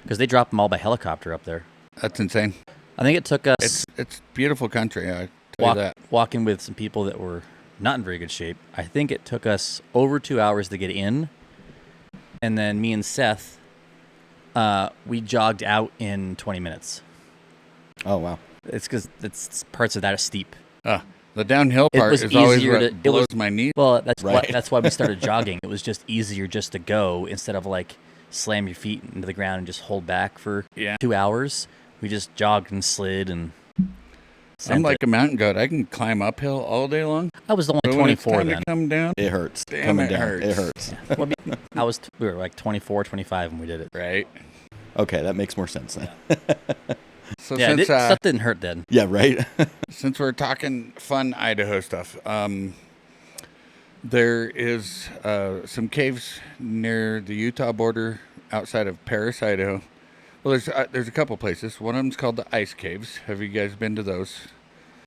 Speaker 1: Because they drop them all by helicopter up there.
Speaker 3: That's insane.
Speaker 1: I think it took us
Speaker 3: It's beautiful country. I tell you that.
Speaker 1: walking with some people that were not in very good shape. I think it took us over 2 hours to get in. And then me and Seth, we jogged out in 20 minutes.
Speaker 2: Oh, wow.
Speaker 1: It's because parts of that are steep.
Speaker 3: The downhill
Speaker 1: It
Speaker 3: part
Speaker 1: was
Speaker 3: is always
Speaker 1: easier
Speaker 3: what
Speaker 1: to- it
Speaker 3: blows
Speaker 1: was-
Speaker 3: my knee.
Speaker 1: Well, that's
Speaker 2: Right.
Speaker 1: that's why we started jogging. It was just easier just to go instead of like slam your feet into the ground and just hold back for
Speaker 3: Yeah.
Speaker 1: 2 hours. We just jogged and slid and.
Speaker 3: I'm
Speaker 1: sent
Speaker 3: like
Speaker 1: it.
Speaker 3: a mountain goat. I can climb uphill all day long.
Speaker 1: I was only
Speaker 3: But when it's
Speaker 1: 24
Speaker 3: time
Speaker 1: then.
Speaker 3: to come down,
Speaker 2: It hurts.
Speaker 3: Damn,
Speaker 2: Coming
Speaker 3: it
Speaker 2: down.
Speaker 3: hurts.
Speaker 2: It hurts.
Speaker 1: Well, we were like 24, 25 when we did it.
Speaker 3: right?
Speaker 2: Okay, that makes more sense then.
Speaker 3: So
Speaker 1: Yeah,
Speaker 3: since
Speaker 1: stuff didn't hurt then.
Speaker 2: Yeah, right?
Speaker 3: since we're talking fun Idaho stuff, there is some caves near the Utah border outside of Paris, Idaho. Well, there's a couple places. One of them's called the Ice Caves. Have you guys been to those?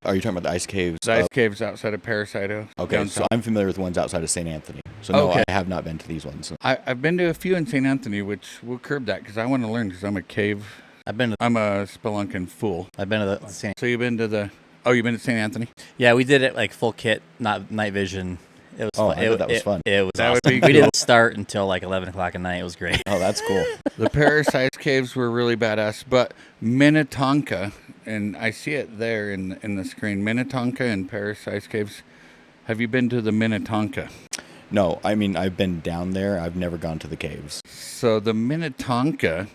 Speaker 2: Are you talking about the ice caves?
Speaker 3: The Ice Caves outside of Paris, Idaho.
Speaker 2: Okay,
Speaker 3: down
Speaker 2: so
Speaker 3: south.
Speaker 2: I'm familiar with the ones outside of St. Anthony. So no,
Speaker 3: Okay.
Speaker 2: I have not been to these ones.
Speaker 3: I've been to a few in St. Anthony, which we'll curb that because I want to learn because I'm a spelunking fool.
Speaker 1: I've been to the same.
Speaker 3: So you've been to you've been to St. Anthony?
Speaker 1: Yeah, we did it like full kit, not night vision. It was
Speaker 2: Oh,
Speaker 1: fun.
Speaker 2: I bet that was fun.
Speaker 1: It was
Speaker 3: That would
Speaker 1: awesome.
Speaker 3: be
Speaker 1: We
Speaker 3: cool.
Speaker 1: didn't start until like 11 o'clock at night. It was great.
Speaker 2: Oh, that's cool.
Speaker 3: The Paris Ice Caves were really badass, but Minnetonka, and I see it there in the screen, Minnetonka and Paris Ice Caves. Have you been to the Minnetonka?
Speaker 2: No, I mean, I've been down there. I've never gone to the caves.
Speaker 3: So the Minnetonka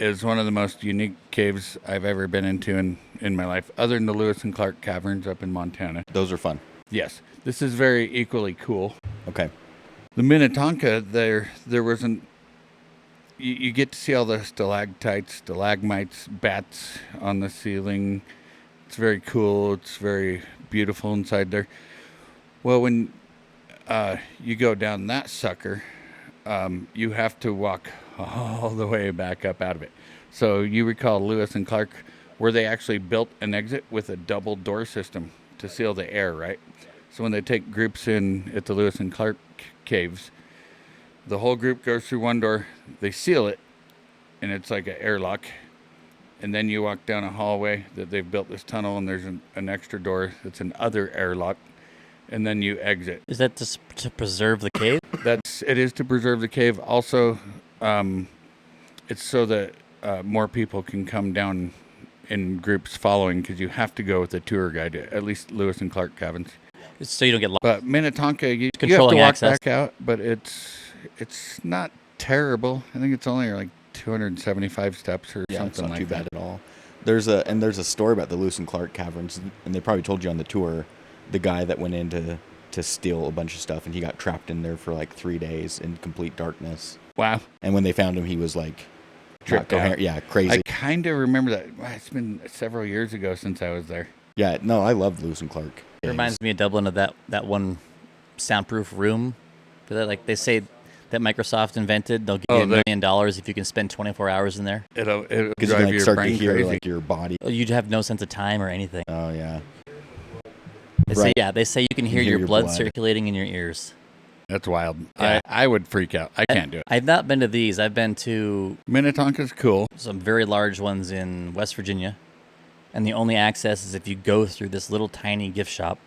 Speaker 3: is one of the most unique caves I've ever been into in my life, other than the Lewis and Clark Caverns up in Montana.
Speaker 2: Those are fun.
Speaker 3: Yes, this is very equally cool.
Speaker 2: Okay.
Speaker 3: The Minnetonka, there wasn't. You get to see all the stalactites, stalagmites, bats on the ceiling. It's very cool. It's very beautiful inside there. Well, when you go down that sucker, you have to walk all the way back up out of it. So you recall Lewis and Clark, where they actually built an exit with a double door system to seal the air, right? So when they take groups in at the Lewis and Clark caves, the whole group goes through one door. They seal it, and it's like an airlock. And then you walk down a hallway that they've built this tunnel, and there's an extra door that's another airlock. And then you exit.
Speaker 1: Is that just to preserve the cave?
Speaker 3: It is to preserve the cave. Also, it's so that more people can come down in groups following, because you have to go with a tour guide, at least Lewis and Clark cabins.
Speaker 1: So you don't get lost.
Speaker 3: But Minnetonka, you have to
Speaker 1: Controlling
Speaker 3: walk
Speaker 1: access.
Speaker 3: back out, but it's not terrible. I think it's only like 275 steps or
Speaker 2: Yeah, it's
Speaker 3: something
Speaker 2: not
Speaker 3: like
Speaker 2: too
Speaker 3: that.
Speaker 2: bad at all. There's a story about the Lewis and Clark caverns, and they probably told you on the tour, the guy that went in to steal a bunch of stuff, and he got trapped in there for like 3 days in complete darkness.
Speaker 3: Wow.
Speaker 2: And when they found him, he was like
Speaker 3: Tripped
Speaker 2: not coherent.
Speaker 3: out.
Speaker 2: Yeah, crazy.
Speaker 3: I kind of remember that. Wow, it's been several years ago since I was there.
Speaker 2: Yeah, no, I love Lewis and Clark.
Speaker 1: It reminds me of Dublin of that one soundproof room. That, like, they say that Microsoft invented. They'll give you $1 million if you can spend 24 hours in there.
Speaker 3: It'll
Speaker 2: Because you
Speaker 3: drive
Speaker 2: can like
Speaker 3: your
Speaker 2: start to
Speaker 3: brain
Speaker 2: hear
Speaker 3: crazy.
Speaker 2: like your body.
Speaker 1: You'd have no sense of time or anything.
Speaker 2: Oh yeah.
Speaker 1: They say you can hear your blood circulating in your ears.
Speaker 3: That's wild.
Speaker 1: Yeah.
Speaker 3: I would freak out. I can't do it.
Speaker 1: I've not been to these. I've been to
Speaker 3: Minnetonka's cool.
Speaker 1: some very large ones in West Virginia. And the only access is if you go through this little tiny gift shop.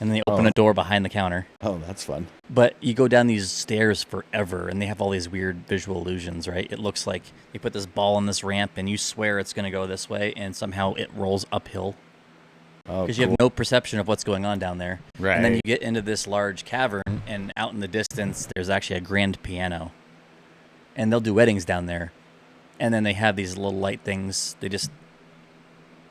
Speaker 1: And then they open a door behind the counter.
Speaker 2: Oh, that's fun.
Speaker 1: But you go down these stairs forever, and they have all these weird visual illusions, right? It looks like you put this ball on this ramp, and you swear it's going to go this way, and somehow it rolls uphill.
Speaker 2: Oh,
Speaker 1: Because you have no perception of what's going on down there.
Speaker 3: Right.
Speaker 1: And then you get into this large cavern, and out in the distance, there's actually a grand piano. And they'll do weddings down there. And then they have these little light things. They just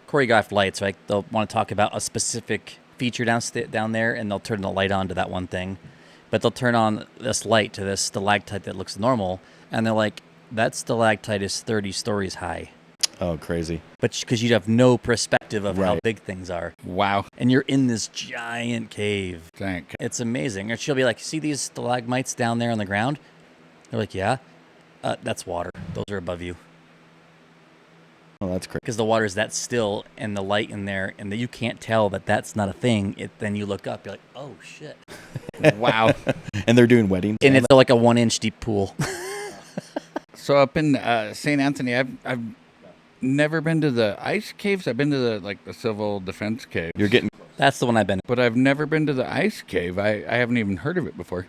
Speaker 1: choreographed lights, right? They'll want to talk about a specific feature down there, and they'll turn the light on to that one thing. But they'll turn on this light to this stalactite that looks normal, and they're like, that stalactite is 30 stories high.
Speaker 2: Oh, crazy.
Speaker 1: But because you have no perspective of how
Speaker 2: Right.
Speaker 1: big things are.
Speaker 3: Wow.
Speaker 1: And you're in this giant cave.
Speaker 3: Thank.
Speaker 1: It's amazing. And she'll be like, see these stalagmites down there on the ground? They're like, yeah. That's water. Those are above you.
Speaker 2: Oh, that's crazy.
Speaker 1: Because the water is that still, and the light in there, and that you can't tell that that's not a thing. Then you look up, you're like, oh, shit.
Speaker 3: Wow.
Speaker 2: And they're doing weddings.
Speaker 1: And it's like a 1-inch deep pool.
Speaker 3: So up in St. Anthony, I've never been to the ice caves. I've been to the civil defense cave.
Speaker 2: You're getting
Speaker 1: That's the one I've been.
Speaker 3: But I've never been to the ice cave. I haven't even heard of it before.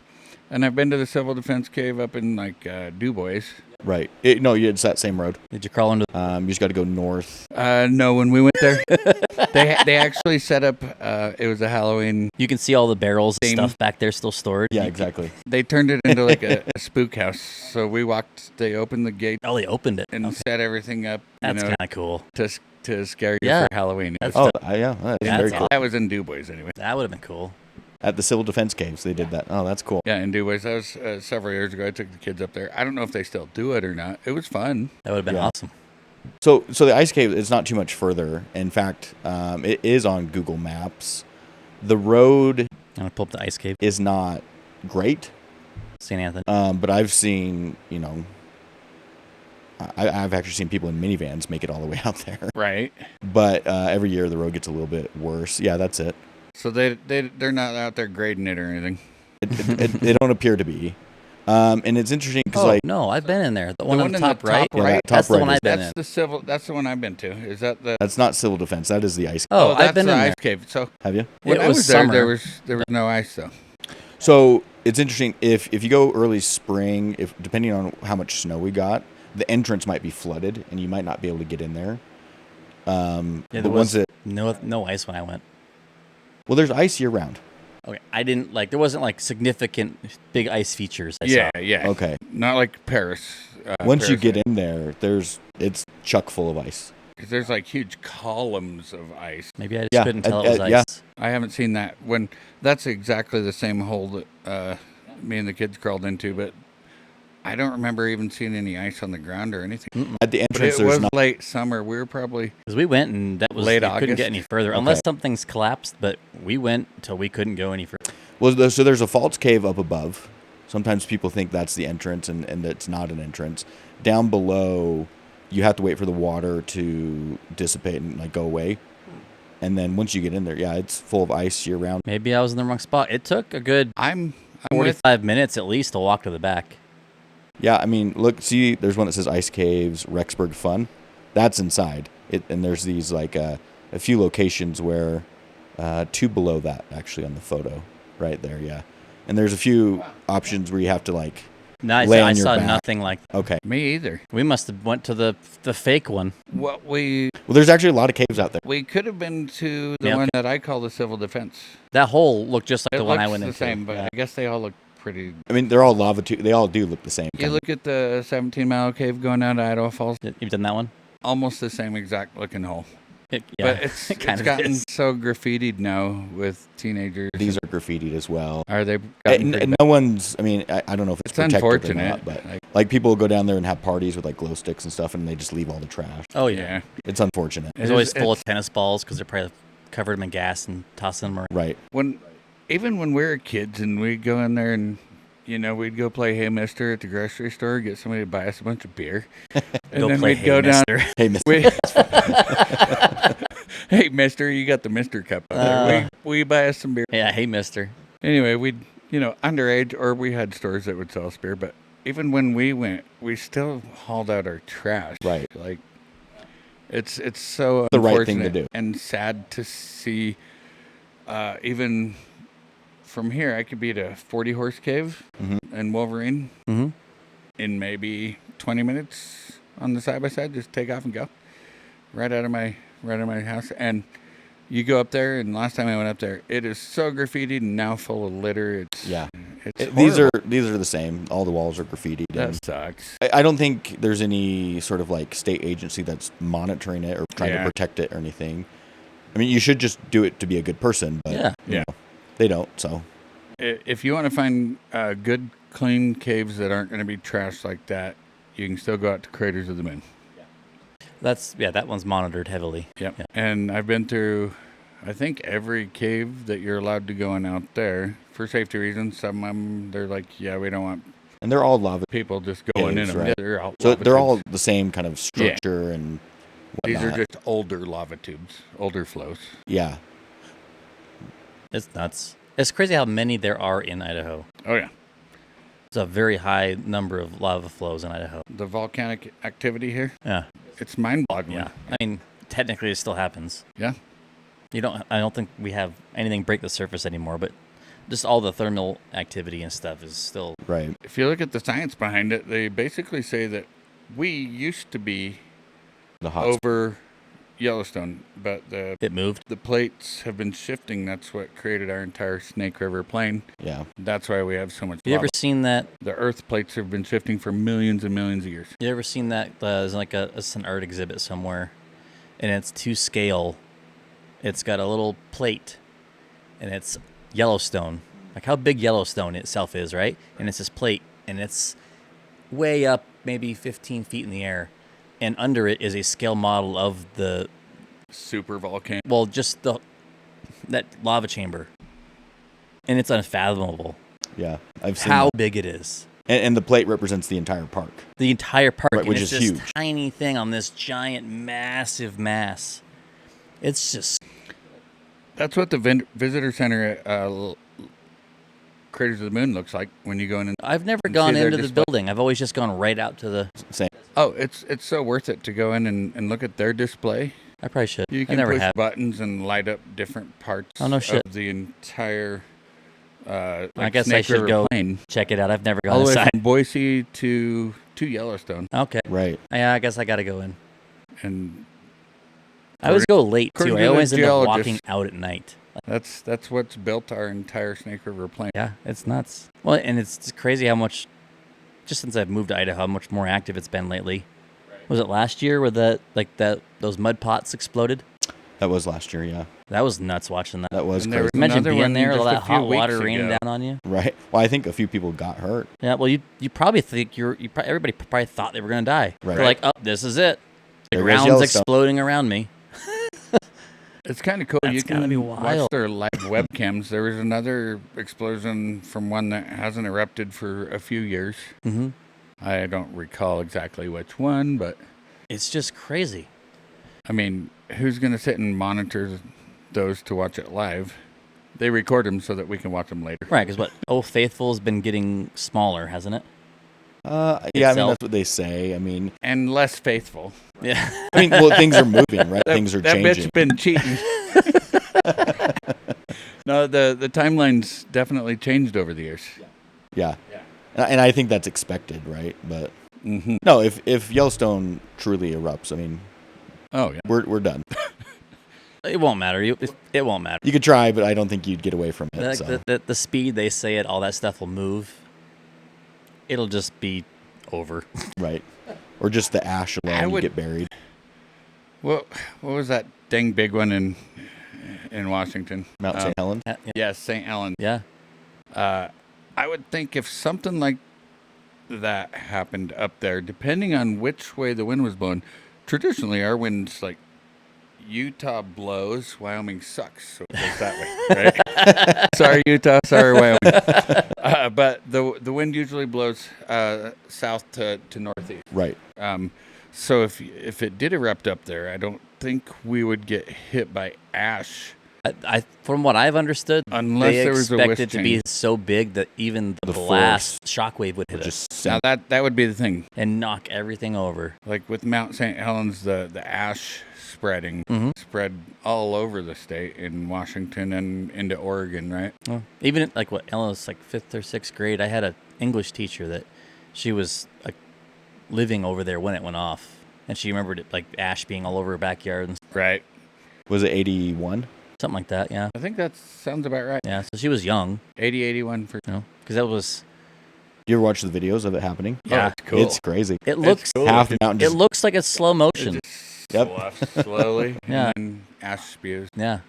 Speaker 3: And I've been to the civil defense cave up in Du Bois.
Speaker 2: right. It's that same road.
Speaker 1: Did you crawl into?
Speaker 2: You just got to go north.
Speaker 3: No, when we went there, they actually set up. It was a Halloween.
Speaker 1: You can see all the barrels and
Speaker 3: Same.
Speaker 1: stuff back there still stored.
Speaker 2: Yeah, exactly.
Speaker 3: They turned it into like a spook house. So we walked. They opened the gate
Speaker 1: Oh, they opened it.
Speaker 3: and
Speaker 1: Okay.
Speaker 3: set everything up.
Speaker 1: That's kind of cool.
Speaker 3: To scare you
Speaker 1: Yeah.
Speaker 3: for Halloween.
Speaker 1: That's
Speaker 2: Oh,
Speaker 1: tough.
Speaker 2: yeah. That's
Speaker 1: Yeah,
Speaker 2: very
Speaker 1: that's
Speaker 2: cool.
Speaker 3: I was in Du Bois anyway.
Speaker 1: That would have been cool.
Speaker 2: At the Civil Defense Caves, they did that. Oh, that's cool.
Speaker 3: Yeah, in Du Bois. That was several years ago. I took the kids up there. I don't know if they still do it or not. It was fun.
Speaker 1: That would have been
Speaker 2: Yeah.
Speaker 1: awesome.
Speaker 2: So the ice cave is not too much further. In fact, it is on Google Maps. The road
Speaker 1: I'm gonna pull up the ice cave,
Speaker 2: is not great,
Speaker 1: St. Anthony.
Speaker 2: but I've seen, I've actually seen people in minivans make it all the way out there.
Speaker 3: Right.
Speaker 2: But every year the road gets a little bit worse. Yeah, that's it.
Speaker 3: So they're not out there grading it or anything.
Speaker 2: It don't appear to be. And it's interesting because
Speaker 1: Oh no, I've been in there. The one on the
Speaker 3: in
Speaker 1: top right.
Speaker 2: Yeah, that top
Speaker 1: That's the
Speaker 2: right
Speaker 1: one
Speaker 2: is-
Speaker 1: I've been
Speaker 3: That's
Speaker 1: in.
Speaker 3: the civil. That's the one I've been to. Is that the?
Speaker 2: that's not civil defense. That is the ice.
Speaker 1: Oh,
Speaker 3: that's
Speaker 1: I've been
Speaker 3: the
Speaker 1: in
Speaker 3: ice
Speaker 1: there.
Speaker 3: cave. So
Speaker 2: Have you?
Speaker 3: when
Speaker 1: It
Speaker 3: I
Speaker 1: was
Speaker 3: was there,
Speaker 1: summer.
Speaker 3: there was no ice though.
Speaker 2: So it's interesting if you go early spring, if depending on how much snow we got, the entrance might be flooded and you might not be able to get in there.
Speaker 1: Yeah,
Speaker 2: the
Speaker 1: there
Speaker 2: ones
Speaker 1: was
Speaker 2: that
Speaker 1: no ice when I went.
Speaker 2: there's ice year round.
Speaker 1: Okay, I didn't there wasn't like significant big ice features. I
Speaker 3: Yeah,
Speaker 1: saw.
Speaker 3: yeah.
Speaker 2: Okay.
Speaker 3: Not like Paris.
Speaker 2: Once you
Speaker 3: Paris,
Speaker 2: get in there, it's chock full of ice.
Speaker 3: 'cause there's like huge columns of ice.
Speaker 1: Maybe I just
Speaker 2: Yeah,
Speaker 1: couldn't tell it was ice.
Speaker 2: yeah.
Speaker 3: I haven't seen that. When that's exactly the same hole that me and the kids crawled into, but I don't remember even seeing any ice on the ground or anything.
Speaker 2: At the
Speaker 3: But
Speaker 2: entrance,
Speaker 3: it
Speaker 2: there's
Speaker 3: was
Speaker 2: not.
Speaker 3: late summer. We were probably
Speaker 1: Because we went and that was
Speaker 3: Late
Speaker 1: you couldn't get
Speaker 3: August.
Speaker 1: any further unless something's collapsed. But we went until we couldn't go any further.
Speaker 2: Well, so there's a false cave up above. Sometimes people think that's the entrance, and it's not an entrance. Down below, you have to wait for the water to dissipate and go away. And then once you get in there, yeah, it's full of ice year round.
Speaker 1: Maybe I was in the wrong spot. It took a good
Speaker 3: I'm with
Speaker 1: 45 minutes at least to walk to the back.
Speaker 2: Yeah, I mean, look, see, there's one that says Ice Caves, Rexburg Fun. That's inside. And there's these, like, a few locations where, 2 below that, actually, on the photo. Right there, yeah. And there's a few options where you have to, like,
Speaker 1: No,
Speaker 2: lay on
Speaker 1: I
Speaker 2: your
Speaker 1: saw
Speaker 2: back.
Speaker 1: nothing like that.
Speaker 2: Okay.
Speaker 3: me either.
Speaker 1: We must have went to the fake one.
Speaker 3: What we
Speaker 2: Well, there's actually a lot of caves out there.
Speaker 3: could have been to the
Speaker 1: Yeah,
Speaker 3: one
Speaker 1: okay.
Speaker 3: that I call the civil defense.
Speaker 1: That hole looked just like
Speaker 3: It
Speaker 1: the one I
Speaker 3: looks
Speaker 1: went
Speaker 3: the
Speaker 1: into.
Speaker 3: same, but
Speaker 1: Yeah.
Speaker 3: I guess they all look pretty.
Speaker 2: I mean, they're all lava too. They all do look the same.
Speaker 3: You look at the 17-mile cave going down to Idaho Falls,
Speaker 1: You've done that one?
Speaker 3: almost the same exact looking hole.
Speaker 1: Yeah,
Speaker 3: But it's
Speaker 1: it kind of
Speaker 3: gotten
Speaker 1: is.
Speaker 3: so graffitied now with teenagers.
Speaker 2: These are graffitied as well.
Speaker 3: Are they? gotten pretty
Speaker 2: And
Speaker 3: bad?
Speaker 2: no one's, I mean, I don't know if it's
Speaker 3: It's
Speaker 2: protected or
Speaker 3: unfortunate.
Speaker 2: not, but
Speaker 3: Like-
Speaker 2: like people will go down there and have parties with like glow sticks and stuff, and they just leave all the trash.
Speaker 1: Oh, yeah.
Speaker 3: Yeah.
Speaker 2: It's unfortunate.
Speaker 1: It's always full of tennis balls because they're probably covered them in gas and tossing them around.
Speaker 2: Right.
Speaker 3: Even when we were kids and we'd go in there and we'd go play Hey Mister at the grocery store, get somebody to buy us a bunch of beer, and
Speaker 1: Go
Speaker 3: then
Speaker 1: play
Speaker 3: we'd go
Speaker 1: Hey
Speaker 3: down.
Speaker 1: Mister.
Speaker 2: Hey, Mister.
Speaker 3: We, hey Mister, you got the Mister cup out there. We buy us some beer.
Speaker 1: Yeah, hey, mister.
Speaker 3: Anyway, we'd underage, or we had stores that would sell us beer, but even when we went, we still hauled out our trash.
Speaker 2: Right.
Speaker 3: Like, it's so
Speaker 2: The right thing to
Speaker 3: unfortunate
Speaker 2: do.
Speaker 3: and sad to see. Even from here, I could be at a 40-horse cave in Wolverine
Speaker 1: Mm-hmm.
Speaker 3: in maybe 20 minutes on the side-by-side. Just take off and go right out of my house. And you go up there, and last time I went up there, it is so graffitied and now full of litter. It's
Speaker 2: Yeah.
Speaker 3: It's
Speaker 2: These
Speaker 3: horrible.
Speaker 2: are the same. All the walls are graffitied.
Speaker 3: That
Speaker 2: And
Speaker 3: sucks.
Speaker 2: I don't think there's any sort of like state agency that's monitoring it or trying to
Speaker 3: Yeah.
Speaker 2: protect it or anything. I mean, you should just do it to be a good person, but
Speaker 1: Yeah.
Speaker 2: you
Speaker 3: Yeah.
Speaker 2: know, they don't. So
Speaker 3: If you want to find good, clean caves that aren't going to be trashed like that, you can still go out to Craters of the Moon.
Speaker 1: That one's monitored heavily.
Speaker 3: Yep.
Speaker 1: Yeah.
Speaker 3: And I've been through, I think, every cave that you're allowed to go in out there for safety reasons. Some of them, they're like, yeah, we don't want
Speaker 2: and they're all lava.
Speaker 3: people just going
Speaker 2: Caves,
Speaker 3: in them.
Speaker 2: right.
Speaker 3: They're all
Speaker 2: So
Speaker 3: lava
Speaker 2: they're all
Speaker 3: tubes.
Speaker 2: the same kind of structure and
Speaker 3: These
Speaker 2: whatnot.
Speaker 3: are just older lava tubes, older flows.
Speaker 2: Yeah.
Speaker 1: It's nuts. It's crazy how many there are in Idaho.
Speaker 3: Oh, yeah.
Speaker 1: It's a very high number of lava flows in Idaho.
Speaker 3: The volcanic activity here,
Speaker 1: Yeah.
Speaker 3: it's mind-boggling.
Speaker 1: Yeah. I mean, technically it still happens.
Speaker 3: Yeah.
Speaker 1: I don't think we have anything break the surface anymore, but just all the thermal activity and stuff is still.
Speaker 2: Right.
Speaker 3: If you look at the science behind it, they basically say that we used to be
Speaker 2: The hot.
Speaker 3: over Yellowstone, but
Speaker 1: It moved.
Speaker 3: the plates have been shifting. That's what created our entire Snake River plain.
Speaker 2: Yeah.
Speaker 3: That's why we have so much
Speaker 1: You
Speaker 3: lava.
Speaker 1: ever seen that?
Speaker 3: The Earth plates have been shifting for millions and millions of years.
Speaker 1: You ever seen that? There's like it's an art exhibit somewhere, and it's to scale. It's got a little plate, and it's Yellowstone, like how big Yellowstone itself is, right? And it's this plate, and it's way up, maybe 15 feet in the air, and under it is a scale model of the
Speaker 3: Supervolcano.
Speaker 1: just that lava chamber, and it's unfathomable
Speaker 2: Yeah. I've seen
Speaker 1: how
Speaker 2: that.
Speaker 1: big it is.
Speaker 2: And the plate represents the entire park.
Speaker 1: The entire park,
Speaker 2: Right,
Speaker 1: and
Speaker 2: which
Speaker 1: it's
Speaker 2: is
Speaker 1: this
Speaker 2: huge.
Speaker 1: tiny thing on this giant, massive mass. It's just
Speaker 3: That's what the visitor center at Craters of the Moon looks like when you go in.
Speaker 1: I've never
Speaker 3: And
Speaker 1: gone
Speaker 3: see their
Speaker 1: into the
Speaker 3: display.
Speaker 1: building. I've always just gone right out to the.
Speaker 2: Same.
Speaker 3: Oh, it's so worth it to go in and look at their display.
Speaker 1: I probably should.
Speaker 3: You
Speaker 1: I
Speaker 3: can
Speaker 1: never
Speaker 3: push
Speaker 1: have.
Speaker 3: buttons and light up different parts
Speaker 1: Oh, no shit.
Speaker 3: of the entire
Speaker 1: I
Speaker 3: like
Speaker 1: guess I
Speaker 3: Snake
Speaker 1: should
Speaker 3: River
Speaker 1: go
Speaker 3: plain.
Speaker 1: check it out. I've never
Speaker 3: All
Speaker 1: gone
Speaker 3: the way
Speaker 1: inside.
Speaker 3: from Boise to Yellowstone.
Speaker 1: Okay.
Speaker 2: Right.
Speaker 1: Yeah, I guess I got to go in.
Speaker 3: And
Speaker 1: I always go late
Speaker 3: according
Speaker 1: too.
Speaker 3: to
Speaker 1: I
Speaker 3: the
Speaker 1: always end up
Speaker 3: geologist-
Speaker 1: walking out at night.
Speaker 3: that's what's built our entire Snake River plain.
Speaker 1: Yeah, it's nuts. Well, and it's just crazy how much, just since I've moved to Idaho, how much more active it's been lately. Was it last year where those mud pots exploded?
Speaker 2: That was last year. Yeah.
Speaker 1: That was nuts watching that.
Speaker 2: That was
Speaker 3: And there
Speaker 2: crazy.
Speaker 3: was
Speaker 1: Imagine
Speaker 3: another
Speaker 1: being
Speaker 3: one
Speaker 1: there, all
Speaker 3: just a
Speaker 1: that
Speaker 3: few
Speaker 1: hot water
Speaker 3: weeks
Speaker 1: raining
Speaker 3: ago.
Speaker 1: down on you.
Speaker 2: Right. Well, I think a few people got hurt.
Speaker 1: Yeah, well, you probably think everybody probably thought they were gonna die.
Speaker 2: Right.
Speaker 1: They're like, oh, this is it. The
Speaker 2: There goes
Speaker 1: ground's
Speaker 2: Yellowstone.
Speaker 1: exploding around me.
Speaker 3: It's kind of cool.
Speaker 1: That's
Speaker 3: You
Speaker 1: gotta
Speaker 3: can
Speaker 1: be
Speaker 3: watch
Speaker 1: wild.
Speaker 3: their live webcams. There was another explosion from one that hasn't erupted for a few years.
Speaker 1: Mm-hmm.
Speaker 3: I don't recall exactly which one, but
Speaker 1: It's just crazy.
Speaker 3: I mean, who's going to sit and monitor those to watch it live. They record them so that we can watch them later.
Speaker 1: Right, because Old Faithful's been getting smaller, hasn't it?
Speaker 2: Yeah, I mean,
Speaker 1: Itself.
Speaker 2: that's what they say. I mean,
Speaker 3: And less faithful.
Speaker 1: Yeah.
Speaker 2: I mean, well, things are moving, right? Things are
Speaker 3: that
Speaker 2: changing.
Speaker 3: bitch been cheating. No, the timeline's definitely changed over the years.
Speaker 2: Yeah. And I think that's expected, right? But
Speaker 3: Mm-hmm.
Speaker 2: no, if Yellowstone truly erupts, I mean,
Speaker 3: Oh, yeah.
Speaker 2: we're done.
Speaker 1: It won't matter. It won't matter.
Speaker 2: You could try, but I don't think you'd get away from it.
Speaker 1: Like
Speaker 2: So.
Speaker 1: the speed they say it, all that stuff will move. It'll just be over.
Speaker 2: Right. Or just the ash
Speaker 3: I
Speaker 2: alone, you
Speaker 3: would-
Speaker 2: get buried.
Speaker 3: What was that dang big one in Washington?
Speaker 2: Mount St. Helens.
Speaker 1: Yeah.
Speaker 3: Yes, St. Helens.
Speaker 1: Yeah.
Speaker 3: I would think if something like that happened up there, depending on which way the wind was blowing, traditionally our wind's like Utah blows, Wyoming sucks. So it goes that way, right? Sorry, Utah. Sorry, Wyoming. But the wind usually blows south to northeast.
Speaker 2: Right.
Speaker 3: So if it did erupt up there, I don't think we would get hit by ash.
Speaker 1: I from what I've understood,
Speaker 3: Unless
Speaker 1: they
Speaker 3: there was a
Speaker 1: expect
Speaker 3: wind
Speaker 1: it to be so big that even the
Speaker 2: The
Speaker 1: blast shockwave would hit us
Speaker 2: Just
Speaker 3: Now
Speaker 2: send,
Speaker 3: that would be the thing.
Speaker 1: and knock everything over.
Speaker 3: Like with Mount St. Helens, the ash spreading spread all over the state in Washington and into Oregon, right?
Speaker 1: Well, even like what Ella was like 5th or 6th grade. I had an English teacher that she was living over there when it went off, and she remembered it like ash being all over her backyard and
Speaker 3: Right.
Speaker 2: was it 81?
Speaker 1: something like that. Yeah,
Speaker 3: I think that sounds about right.
Speaker 1: yeah. So she was young,
Speaker 3: 80-81 for.
Speaker 1: because that was
Speaker 2: You ever watch the videos of it happening?
Speaker 3: Yeah, it's cool.
Speaker 2: It's crazy.
Speaker 1: it looks
Speaker 3: cool.
Speaker 2: Half the mountain
Speaker 1: it
Speaker 2: just
Speaker 1: looks like it's slow motion.
Speaker 2: Yep.
Speaker 3: Sloughs slowly.
Speaker 1: Yeah.
Speaker 3: And then ash spews.
Speaker 1: Yeah,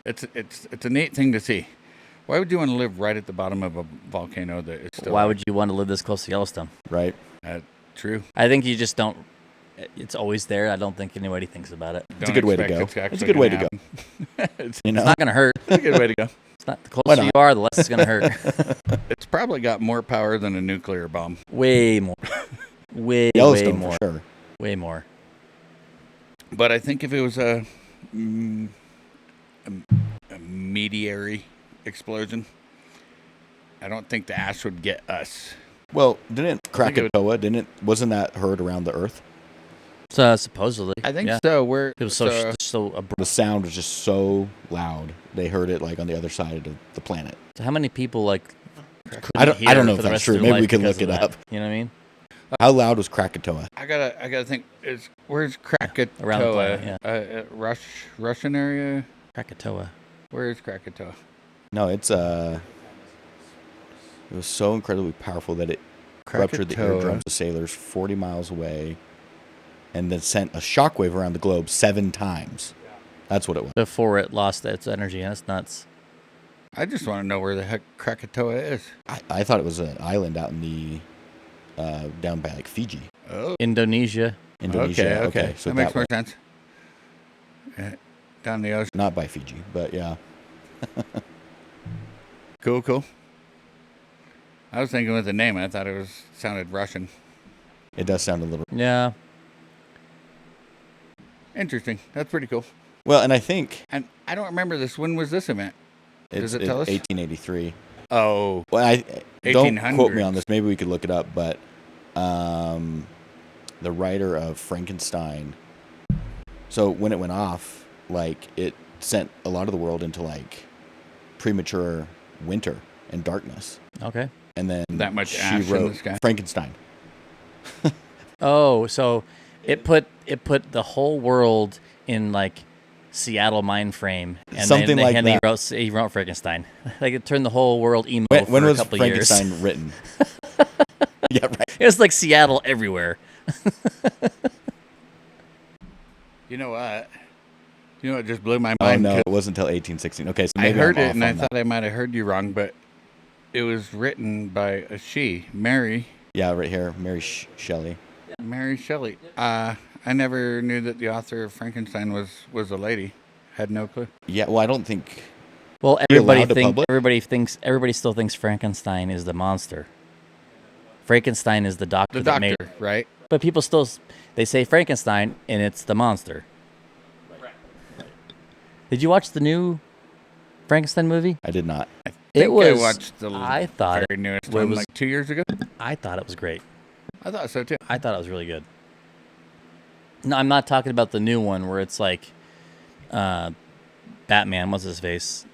Speaker 3: It's a neat thing to see. Why would you want to live right at the bottom of a volcano that is still?
Speaker 1: why would you want to live this close to Yellowstone?
Speaker 2: right.
Speaker 3: True.
Speaker 1: I think you just don't. It's always there. I don't think anybody thinks about it.
Speaker 2: It's a good way to go. It's a good way to go.
Speaker 3: It's
Speaker 2: You know?
Speaker 1: It's not going to hurt.
Speaker 3: a good way to go.
Speaker 1: It's not. The
Speaker 2: Why
Speaker 1: closer you
Speaker 2: not?
Speaker 1: are, the less it's going to hurt.
Speaker 3: It's probably got more power than a nuclear bomb.
Speaker 1: Way more. Way
Speaker 2: Yellowstone
Speaker 1: more.
Speaker 2: for sure.
Speaker 1: Way more.
Speaker 3: But I think if it was a meteorary explosion, I don't think the ash would get us.
Speaker 2: Well, didn't
Speaker 3: think it would-
Speaker 2: Krakatoa, wasn't that heard around the earth?
Speaker 1: So supposedly,
Speaker 3: I think
Speaker 1: yeah.
Speaker 3: so. We're
Speaker 1: It was so abrupt.
Speaker 2: The sound was just so loud. They heard it like on the other side of the planet.
Speaker 1: So how many people like?
Speaker 2: I don't
Speaker 1: hear
Speaker 2: know
Speaker 1: for
Speaker 2: if
Speaker 1: the
Speaker 2: that's
Speaker 1: rest of
Speaker 2: true.
Speaker 1: their
Speaker 2: Maybe
Speaker 1: life
Speaker 2: we can
Speaker 1: because
Speaker 2: look
Speaker 1: of
Speaker 2: it
Speaker 1: that?
Speaker 2: up.
Speaker 1: You know what I mean?
Speaker 2: How loud was Krakatoa?
Speaker 3: I gotta think. Where's Krakatoa?
Speaker 1: Around the planet, yeah.
Speaker 3: Russian area.
Speaker 1: Krakatoa.
Speaker 3: Where is Krakatoa?
Speaker 2: No, it was so incredibly powerful that it ruptured the
Speaker 3: Krakatoa.
Speaker 2: eardrums of sailors 40 miles away and then sent a shockwave around the globe 7 times. That's what it was.
Speaker 1: Before it lost its energy, that's nuts.
Speaker 3: I just want to know where the heck Krakatoa is.
Speaker 2: I thought it was an island out in the down by like Fiji,
Speaker 3: Oh,
Speaker 1: Indonesia.
Speaker 2: Indonesia.
Speaker 3: Okay.
Speaker 2: So
Speaker 3: that makes
Speaker 2: way.
Speaker 3: more sense. Down the ocean.
Speaker 2: Not by Fiji, but yeah.
Speaker 3: Cool. I was thinking with the name. I thought it sounded Russian.
Speaker 2: It does sound a little.
Speaker 1: Yeah.
Speaker 3: Interesting. That's pretty cool.
Speaker 2: Well, and I think
Speaker 3: And I don't remember this. When was this event?
Speaker 2: it's
Speaker 3: Does it tell us?
Speaker 2: 1883.
Speaker 3: Oh,
Speaker 2: Well, I don't quote me
Speaker 3: 1800s.
Speaker 2: on this. Maybe we could look it up, but the writer of Frankenstein. So when it went off, like it sent a lot of the world into like premature winter and darkness,
Speaker 1: Okay.
Speaker 2: and then
Speaker 3: That much
Speaker 2: she
Speaker 3: ash in
Speaker 2: wrote
Speaker 3: the sky?
Speaker 2: Frankenstein.
Speaker 1: Oh, so it put the whole world in like Seattle mind frame, and
Speaker 2: Something like
Speaker 1: and
Speaker 2: that.
Speaker 1: he wrote Frankenstein. Like it turned the whole world emo
Speaker 2: When
Speaker 1: for a
Speaker 2: was
Speaker 1: couple
Speaker 2: Frankenstein
Speaker 1: years.
Speaker 2: written? Yeah, right.
Speaker 1: It was like Seattle everywhere.
Speaker 3: you know what? You know what just blew my
Speaker 2: Oh
Speaker 3: mind?
Speaker 2: no,
Speaker 3: 'Cause
Speaker 2: it wasn't until 1816. Okay, so
Speaker 3: I
Speaker 2: maybe
Speaker 3: heard
Speaker 2: I'm
Speaker 3: it,
Speaker 2: off
Speaker 3: and I
Speaker 2: on that.
Speaker 3: thought I might have heard you wrong, but it was written by a she, Mary
Speaker 2: Yeah, right here, Mary Shelley.
Speaker 3: Shelley. I never knew that the author of Frankenstein was a lady. Had no clue.
Speaker 2: Yeah, well, I don't think.
Speaker 1: Well,
Speaker 2: You're allowed to publish?
Speaker 1: everybody still thinks Frankenstein is the monster. Frankenstein is the doctor
Speaker 3: The
Speaker 1: that made
Speaker 3: doctor, right?
Speaker 1: But people still they say Frankenstein and it's the monster. Did you watch the new Frankenstein movie?
Speaker 2: I did not.
Speaker 3: I watched the
Speaker 1: I thought
Speaker 3: very newest
Speaker 1: it
Speaker 3: one
Speaker 1: was-
Speaker 3: like 2 years ago.
Speaker 1: I thought it was great.
Speaker 3: I thought so too.
Speaker 1: I thought it was really good. No, I'm not talking about the new one where it's like Batman. What's his face?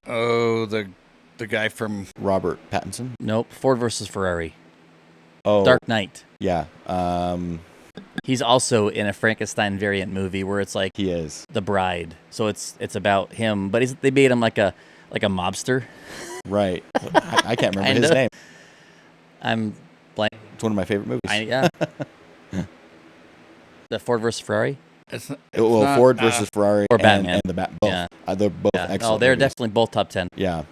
Speaker 3: Oh, the guy from
Speaker 2: Robert Pattinson.
Speaker 1: Nope. Ford versus Ferrari.
Speaker 2: Oh,
Speaker 1: Dark Knight.
Speaker 2: Yeah.
Speaker 1: He's also in a Frankenstein variant movie where it's like
Speaker 2: He is.
Speaker 1: The Bride. So it's about him, but they made him like a mobster.
Speaker 2: Right. I can't remember his
Speaker 1: Kinda.
Speaker 2: name.
Speaker 1: I'm blank.
Speaker 2: It's one of my favorite movies.
Speaker 1: Yeah. The Ford versus Ferrari.
Speaker 3: it's
Speaker 2: Well,
Speaker 3: not,
Speaker 2: Ford versus Ferrari
Speaker 1: or
Speaker 2: and,
Speaker 1: Batman.
Speaker 2: and the Bat. Both.
Speaker 1: Yeah.
Speaker 2: They're both
Speaker 1: Yeah.
Speaker 2: excellent.
Speaker 1: Oh, they're
Speaker 2: movies.
Speaker 1: definitely both top 10.
Speaker 2: Yeah.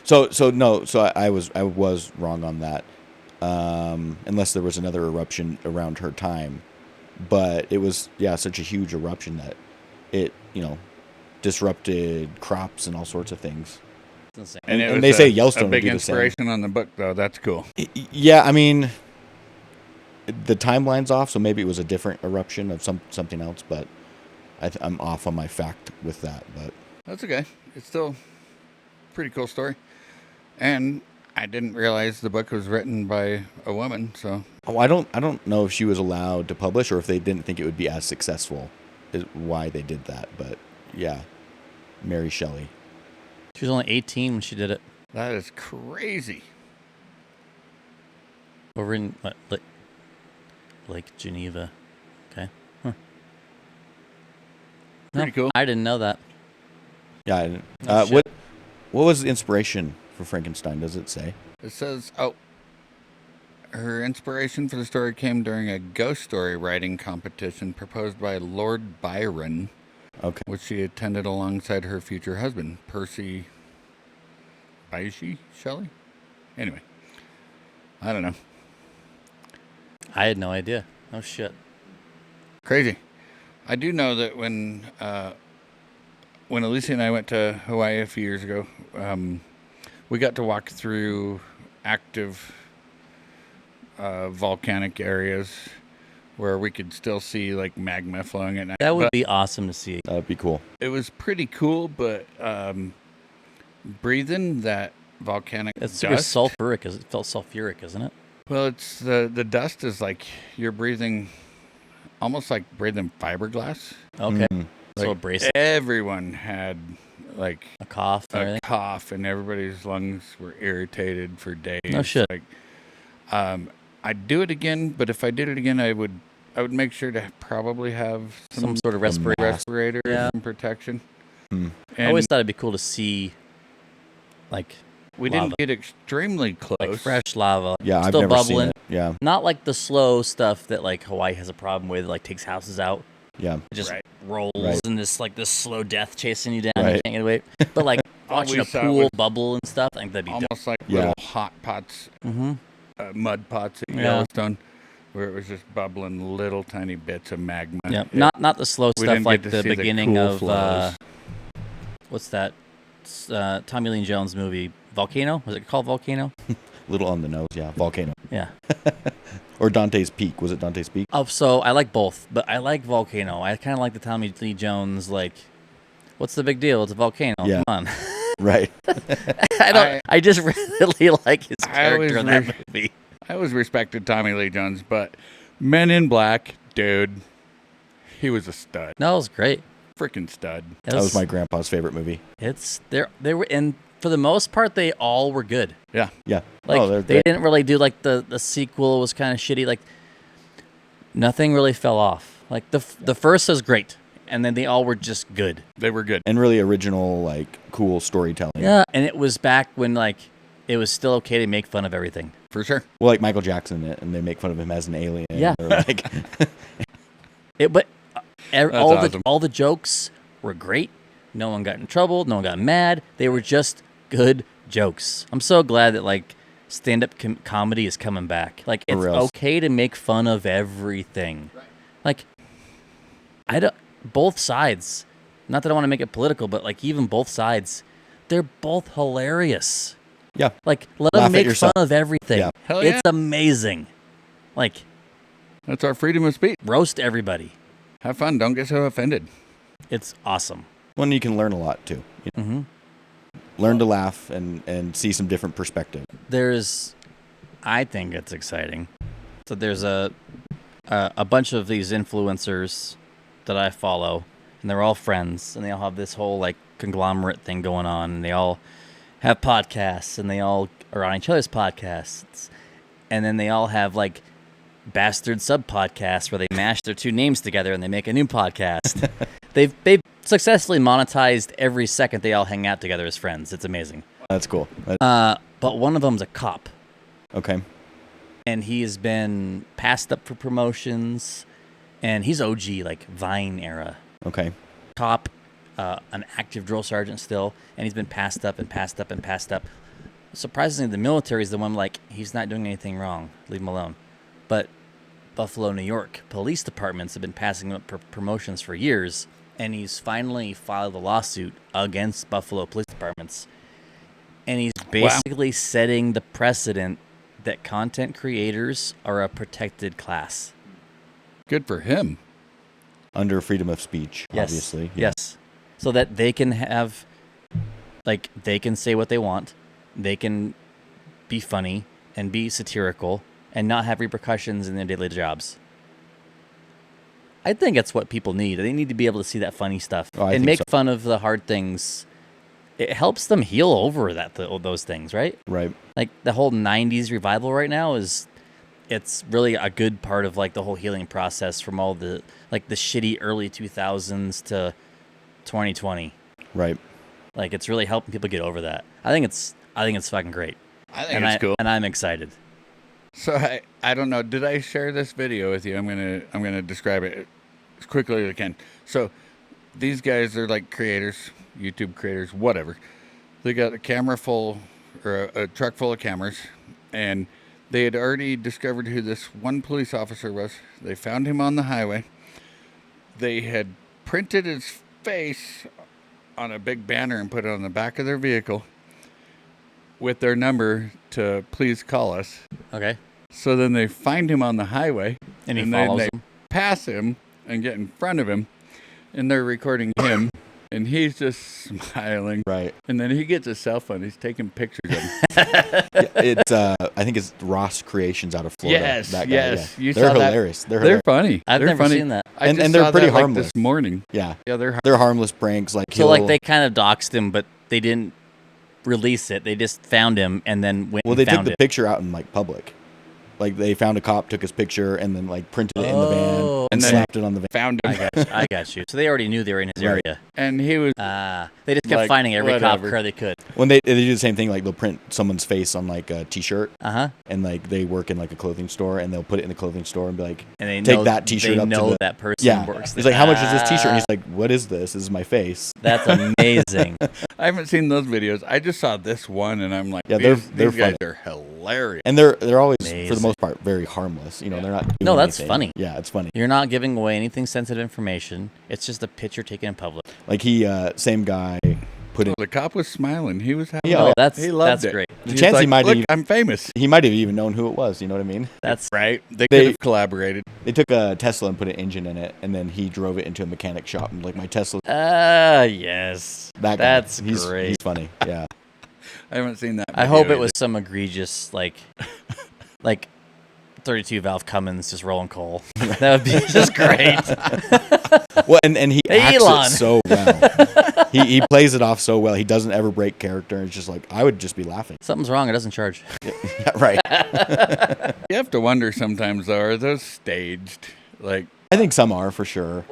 Speaker 2: So I was wrong on that. Unless there was another eruption around her time, but it was such a huge eruption that it disrupted crops and all sorts of things.
Speaker 1: It's insane.
Speaker 3: And, it
Speaker 2: and
Speaker 3: was
Speaker 2: they say Yellowstone
Speaker 3: a
Speaker 2: would
Speaker 3: big
Speaker 2: do the same.
Speaker 3: inspiration on the book though. That's cool.
Speaker 2: Yeah, I mean, the timeline's off, so maybe it was a different eruption of something else, but I'm off on my fact with that. But
Speaker 3: That's okay. It's still a pretty cool story. And I didn't realize the book was written by a woman, so
Speaker 2: I don't know if she was allowed to publish or if they didn't think it would be as successful. Is why they did that, but yeah, Mary Shelley.
Speaker 1: She was only 18 when she did it.
Speaker 3: that is crazy.
Speaker 1: Over in what, Lake Geneva. Okay. Huh.
Speaker 3: Pretty cool.
Speaker 1: I didn't know that.
Speaker 2: Yeah.
Speaker 1: Oh, shit.
Speaker 2: What was the inspiration for Frankenstein? Does it say?
Speaker 3: It says, her inspiration for the story came during a ghost story writing competition proposed by Lord Byron,
Speaker 2: Okay.
Speaker 3: which she attended alongside her future husband, Percy Bysshe Shelley? Anyway, I don't know.
Speaker 1: I had no idea. Oh shit.
Speaker 3: Crazy. I do know that when Alicia and I went to Hawaii a few years ago, we got to walk through active volcanic areas where we could still see like magma flowing at night.
Speaker 1: That would
Speaker 3: But
Speaker 1: be awesome to see.
Speaker 2: That would be cool.
Speaker 3: it was pretty cool, but breathing that volcanic
Speaker 1: It's super
Speaker 3: dust.
Speaker 1: sulfuric. It felt sulfuric, isn't it?
Speaker 3: Well, it's the dust is like you're breathing, almost like breathing fiberglass.
Speaker 1: Okay.
Speaker 2: Mhm.
Speaker 1: So
Speaker 3: Like,
Speaker 1: abrasive.
Speaker 3: everyone had like
Speaker 1: A cough and
Speaker 3: a
Speaker 1: everything.
Speaker 3: cough, and everybody's lungs were irritated for days.
Speaker 1: No shit.
Speaker 3: Like, I'd do it again, but if I did it again, I would make sure to probably have
Speaker 1: Some sort of respirator.
Speaker 3: respirator,
Speaker 1: Yeah.
Speaker 3: some protection.
Speaker 2: Hmm.
Speaker 1: I
Speaker 3: And
Speaker 1: always thought it'd be cool to see, like,
Speaker 3: we
Speaker 1: lava.
Speaker 3: didn't get extremely close.
Speaker 1: like fresh lava.
Speaker 2: Yeah, I've
Speaker 1: still
Speaker 2: never
Speaker 1: bubbling.
Speaker 2: seen it. Yeah,
Speaker 1: Not like the slow stuff that like Hawaii has a problem with, like takes houses out.
Speaker 2: yeah.
Speaker 1: It just
Speaker 3: Right.
Speaker 1: rolls
Speaker 2: Right.
Speaker 1: and this slow death chasing you down. You
Speaker 2: Right.
Speaker 1: can't get away. But like watching
Speaker 3: we
Speaker 1: a
Speaker 3: saw
Speaker 1: pool
Speaker 3: was
Speaker 1: bubble and stuff, I think that'd be dope.
Speaker 3: almost like
Speaker 2: Yeah.
Speaker 3: little hot pots,
Speaker 1: Mm-hmm.
Speaker 3: mud pots at
Speaker 1: Yeah.
Speaker 3: Yellowstone, where it was just bubbling little tiny bits of magma.
Speaker 1: Yeah,
Speaker 3: It-
Speaker 1: not the slow
Speaker 3: we
Speaker 1: stuff
Speaker 3: didn't
Speaker 1: like
Speaker 3: get to
Speaker 1: the
Speaker 3: see
Speaker 1: beginning
Speaker 3: cool
Speaker 1: of
Speaker 3: flows.
Speaker 1: what's that? Tommy Lee Jones movie, Volcano. Was it called Volcano?
Speaker 2: Little on the nose. Yeah, volcano
Speaker 1: Yeah.
Speaker 2: or Dante's Peak. Was it Dante's Peak?
Speaker 1: Oh, so I like both, but I like Volcano. I kind of like the Tommy Lee Jones. Like, what's the big deal? It's a volcano.
Speaker 2: Yeah.
Speaker 1: Come on.
Speaker 2: Right.
Speaker 1: I just really like his
Speaker 3: I always
Speaker 1: character in that
Speaker 3: re-
Speaker 1: movie.
Speaker 3: I always respected Tommy Lee Jones, but Men in Black, dude, he was a stud.
Speaker 1: No, it was great.
Speaker 3: Freaking stud.
Speaker 2: That was my grandpa's favorite movie.
Speaker 1: It's they were, and for the most part, they all were good.
Speaker 3: Yeah.
Speaker 2: Yeah.
Speaker 1: Like
Speaker 2: they're
Speaker 1: they didn't really do like the sequel was kind of shitty. Like nothing really fell off. Like the first was great, and then they all were just good.
Speaker 3: They were good.
Speaker 2: and really original, like cool storytelling.
Speaker 1: Yeah, and it was back when like it was still okay to make fun of everything.
Speaker 3: For sure.
Speaker 2: Well, like Michael Jackson, and they make fun of him as an alien.
Speaker 1: Yeah.
Speaker 2: Or like,
Speaker 1: But all
Speaker 3: awesome.
Speaker 1: all the jokes were great. No one got in trouble. No one got mad. They were just good jokes. I'm so glad that like stand-up comedy is coming back. Like it's
Speaker 2: reals.
Speaker 1: okay to make fun of everything. Like both sides. Not that I want to make it political, but like even both sides, they're both hilarious.
Speaker 2: yeah.
Speaker 1: Like let
Speaker 2: Laugh
Speaker 1: them
Speaker 2: at
Speaker 1: make
Speaker 2: yourself.
Speaker 1: fun of everything.
Speaker 2: Yeah.
Speaker 3: Hell yeah.
Speaker 1: It's amazing. Like
Speaker 3: That's our freedom of speech.
Speaker 1: roast everybody.
Speaker 3: Have fun. Don't get so offended.
Speaker 1: It's awesome.
Speaker 2: One, you can learn a lot too. Learn to laugh and see some different perspective.
Speaker 1: I think it's exciting. So there's a bunch of these influencers that I follow, and they're all friends, and they all have this whole like conglomerate thing going on, and they all have podcasts, and they all are on each other's podcasts, and then they all have like bastard sub podcasts where they mash their two names together and they make a new podcast. They've successfully monetized every second they all hang out together as friends. It's amazing.
Speaker 2: That's cool.
Speaker 1: But one of them's a cop.
Speaker 2: Okay.
Speaker 1: And he has been passed up for promotions, and he's OG, like Vine era.
Speaker 2: Okay.
Speaker 1: Cop, an active drill sergeant still, and he's been passed up and passed up and passed up. Surprisingly, the military is the one like, he's not doing anything wrong. Leave him alone. But Buffalo, New York police departments have been passing him up for promotions for years, and he's finally filed a lawsuit against Buffalo police departments. And he's basically setting the precedent that content creators are a protected class.
Speaker 3: Good for him.
Speaker 2: Under freedom of speech,
Speaker 1: Yes.
Speaker 2: obviously.
Speaker 1: Yes. So that they can have, like, they can say what they want. They can be funny and be satirical and not have repercussions in their daily jobs. I think that's what people need. They need to be able to see that funny stuff
Speaker 2: I
Speaker 1: and
Speaker 2: think
Speaker 1: make
Speaker 2: so.
Speaker 1: fun of the hard things. It helps them heal over those things, right?
Speaker 2: Right.
Speaker 1: Like the whole 90s revival right now it's really a good part of like the whole healing process from all the like the shitty early 2000s to 2020.
Speaker 2: Right.
Speaker 1: Like it's really helping people get over that. I think it's fucking great.
Speaker 3: I think it's cool.
Speaker 1: And I'm excited.
Speaker 3: So I don't know. Did I share this video with you? I'm gonna describe it as quickly as I can. So these guys are like creators, YouTube creators, whatever. They got a camera full or a truck full of cameras, and they had already discovered who this one police officer was. They found him on the highway. They had printed his face on a big banner and put it on the back of their vehicle with their number to please call us.
Speaker 1: Okay.
Speaker 3: So then they find him on the highway,
Speaker 1: And he
Speaker 3: then
Speaker 1: follows
Speaker 3: they
Speaker 1: him.
Speaker 3: pass him and get in front of him, and they're recording him, and he's just smiling.
Speaker 2: Right.
Speaker 3: And then he gets a cell phone. He's taking pictures of him.
Speaker 2: It's I think it's Ross Creations out of Florida.
Speaker 3: Yes,
Speaker 2: that guy,
Speaker 3: yes.
Speaker 2: Yeah.
Speaker 3: You
Speaker 2: They're
Speaker 3: saw that?
Speaker 2: hilarious. They're
Speaker 3: They're
Speaker 2: hilarious.
Speaker 3: funny.
Speaker 1: I've
Speaker 3: They're
Speaker 1: never
Speaker 3: funny.
Speaker 1: seen that.
Speaker 3: I
Speaker 2: And-
Speaker 3: just
Speaker 2: and they're
Speaker 3: saw
Speaker 2: pretty
Speaker 3: that, like,
Speaker 2: harmless.
Speaker 3: this morning.
Speaker 2: Yeah.
Speaker 3: Yeah, they're
Speaker 2: They're harmless pranks. Like
Speaker 1: So like they kind of doxed him, but they didn't release it. They just found him and then went
Speaker 2: Well,
Speaker 1: and
Speaker 2: they took
Speaker 1: found
Speaker 2: the
Speaker 1: it.
Speaker 2: picture out in like public. Like they found a cop, took his picture, and then like printed it in the van
Speaker 1: Oh.
Speaker 2: and
Speaker 3: And then-
Speaker 2: slapped it on the van.
Speaker 3: Found him.
Speaker 1: I got you. So they already knew they were in his
Speaker 2: Right.
Speaker 1: area.
Speaker 3: And he was
Speaker 1: They just kept
Speaker 3: Like,
Speaker 1: finding every
Speaker 3: whatever.
Speaker 1: cop car they could.
Speaker 2: When they do the same thing, like they'll print someone's face on like a T-shirt,
Speaker 1: Uh-huh.
Speaker 2: and like they work in like a clothing store, and they'll put it in the clothing store and be like,
Speaker 1: And they
Speaker 2: take
Speaker 1: know
Speaker 2: that T-shirt
Speaker 1: they
Speaker 2: up
Speaker 1: know
Speaker 2: to the
Speaker 1: that person
Speaker 2: yeah.
Speaker 1: works
Speaker 2: He's
Speaker 1: there.
Speaker 2: like, how much is this T-shirt? And
Speaker 1: Ah,
Speaker 2: he's like, what is this? This is my face.
Speaker 1: That's amazing.
Speaker 3: I haven't seen those videos. I just saw this one, and I'm like,
Speaker 2: Yeah,
Speaker 3: these
Speaker 2: they're
Speaker 3: guys
Speaker 2: funny.
Speaker 3: are hilarious.
Speaker 2: And they're always for
Speaker 1: Amazing.
Speaker 2: the most part very harmless. You know, they're not. Doing
Speaker 1: No, that's
Speaker 2: anything.
Speaker 1: funny.
Speaker 2: Yeah, it's funny.
Speaker 1: You're not giving away anything sensitive information. It's just a picture taken in public.
Speaker 2: Like same guy put in.
Speaker 3: The cop was smiling. He was happy.
Speaker 2: Yeah,
Speaker 1: Oh, that's
Speaker 3: he loved
Speaker 1: that's
Speaker 3: it.
Speaker 1: great.
Speaker 2: The
Speaker 3: He's
Speaker 2: chance he
Speaker 3: like,
Speaker 2: might
Speaker 3: look,
Speaker 2: have-
Speaker 3: I'm famous.
Speaker 2: He might have even known who it was. You know what I mean?
Speaker 1: That's
Speaker 3: Right? They
Speaker 2: They-
Speaker 3: could have collaborated.
Speaker 2: They took a Tesla and put an engine in it, and then he drove it into a mechanic shop. And like my Tesla,
Speaker 1: yes.
Speaker 2: that guy,
Speaker 1: That's
Speaker 2: he's
Speaker 1: great.
Speaker 2: He's funny. Yeah.
Speaker 3: I haven't seen that.
Speaker 1: I
Speaker 3: video
Speaker 1: hope it
Speaker 3: either.
Speaker 1: was some egregious like 32 valve Cummins just rolling coal. That would be just great.
Speaker 2: Well, and he acts
Speaker 1: Elon.
Speaker 2: it so well. he plays it off so well. He doesn't ever break character. It's just like I would just be laughing.
Speaker 1: Something's wrong. It doesn't charge.
Speaker 2: Yeah, right.
Speaker 3: You have to wonder sometimes, though, are those staged? Like,
Speaker 2: I think some are for sure.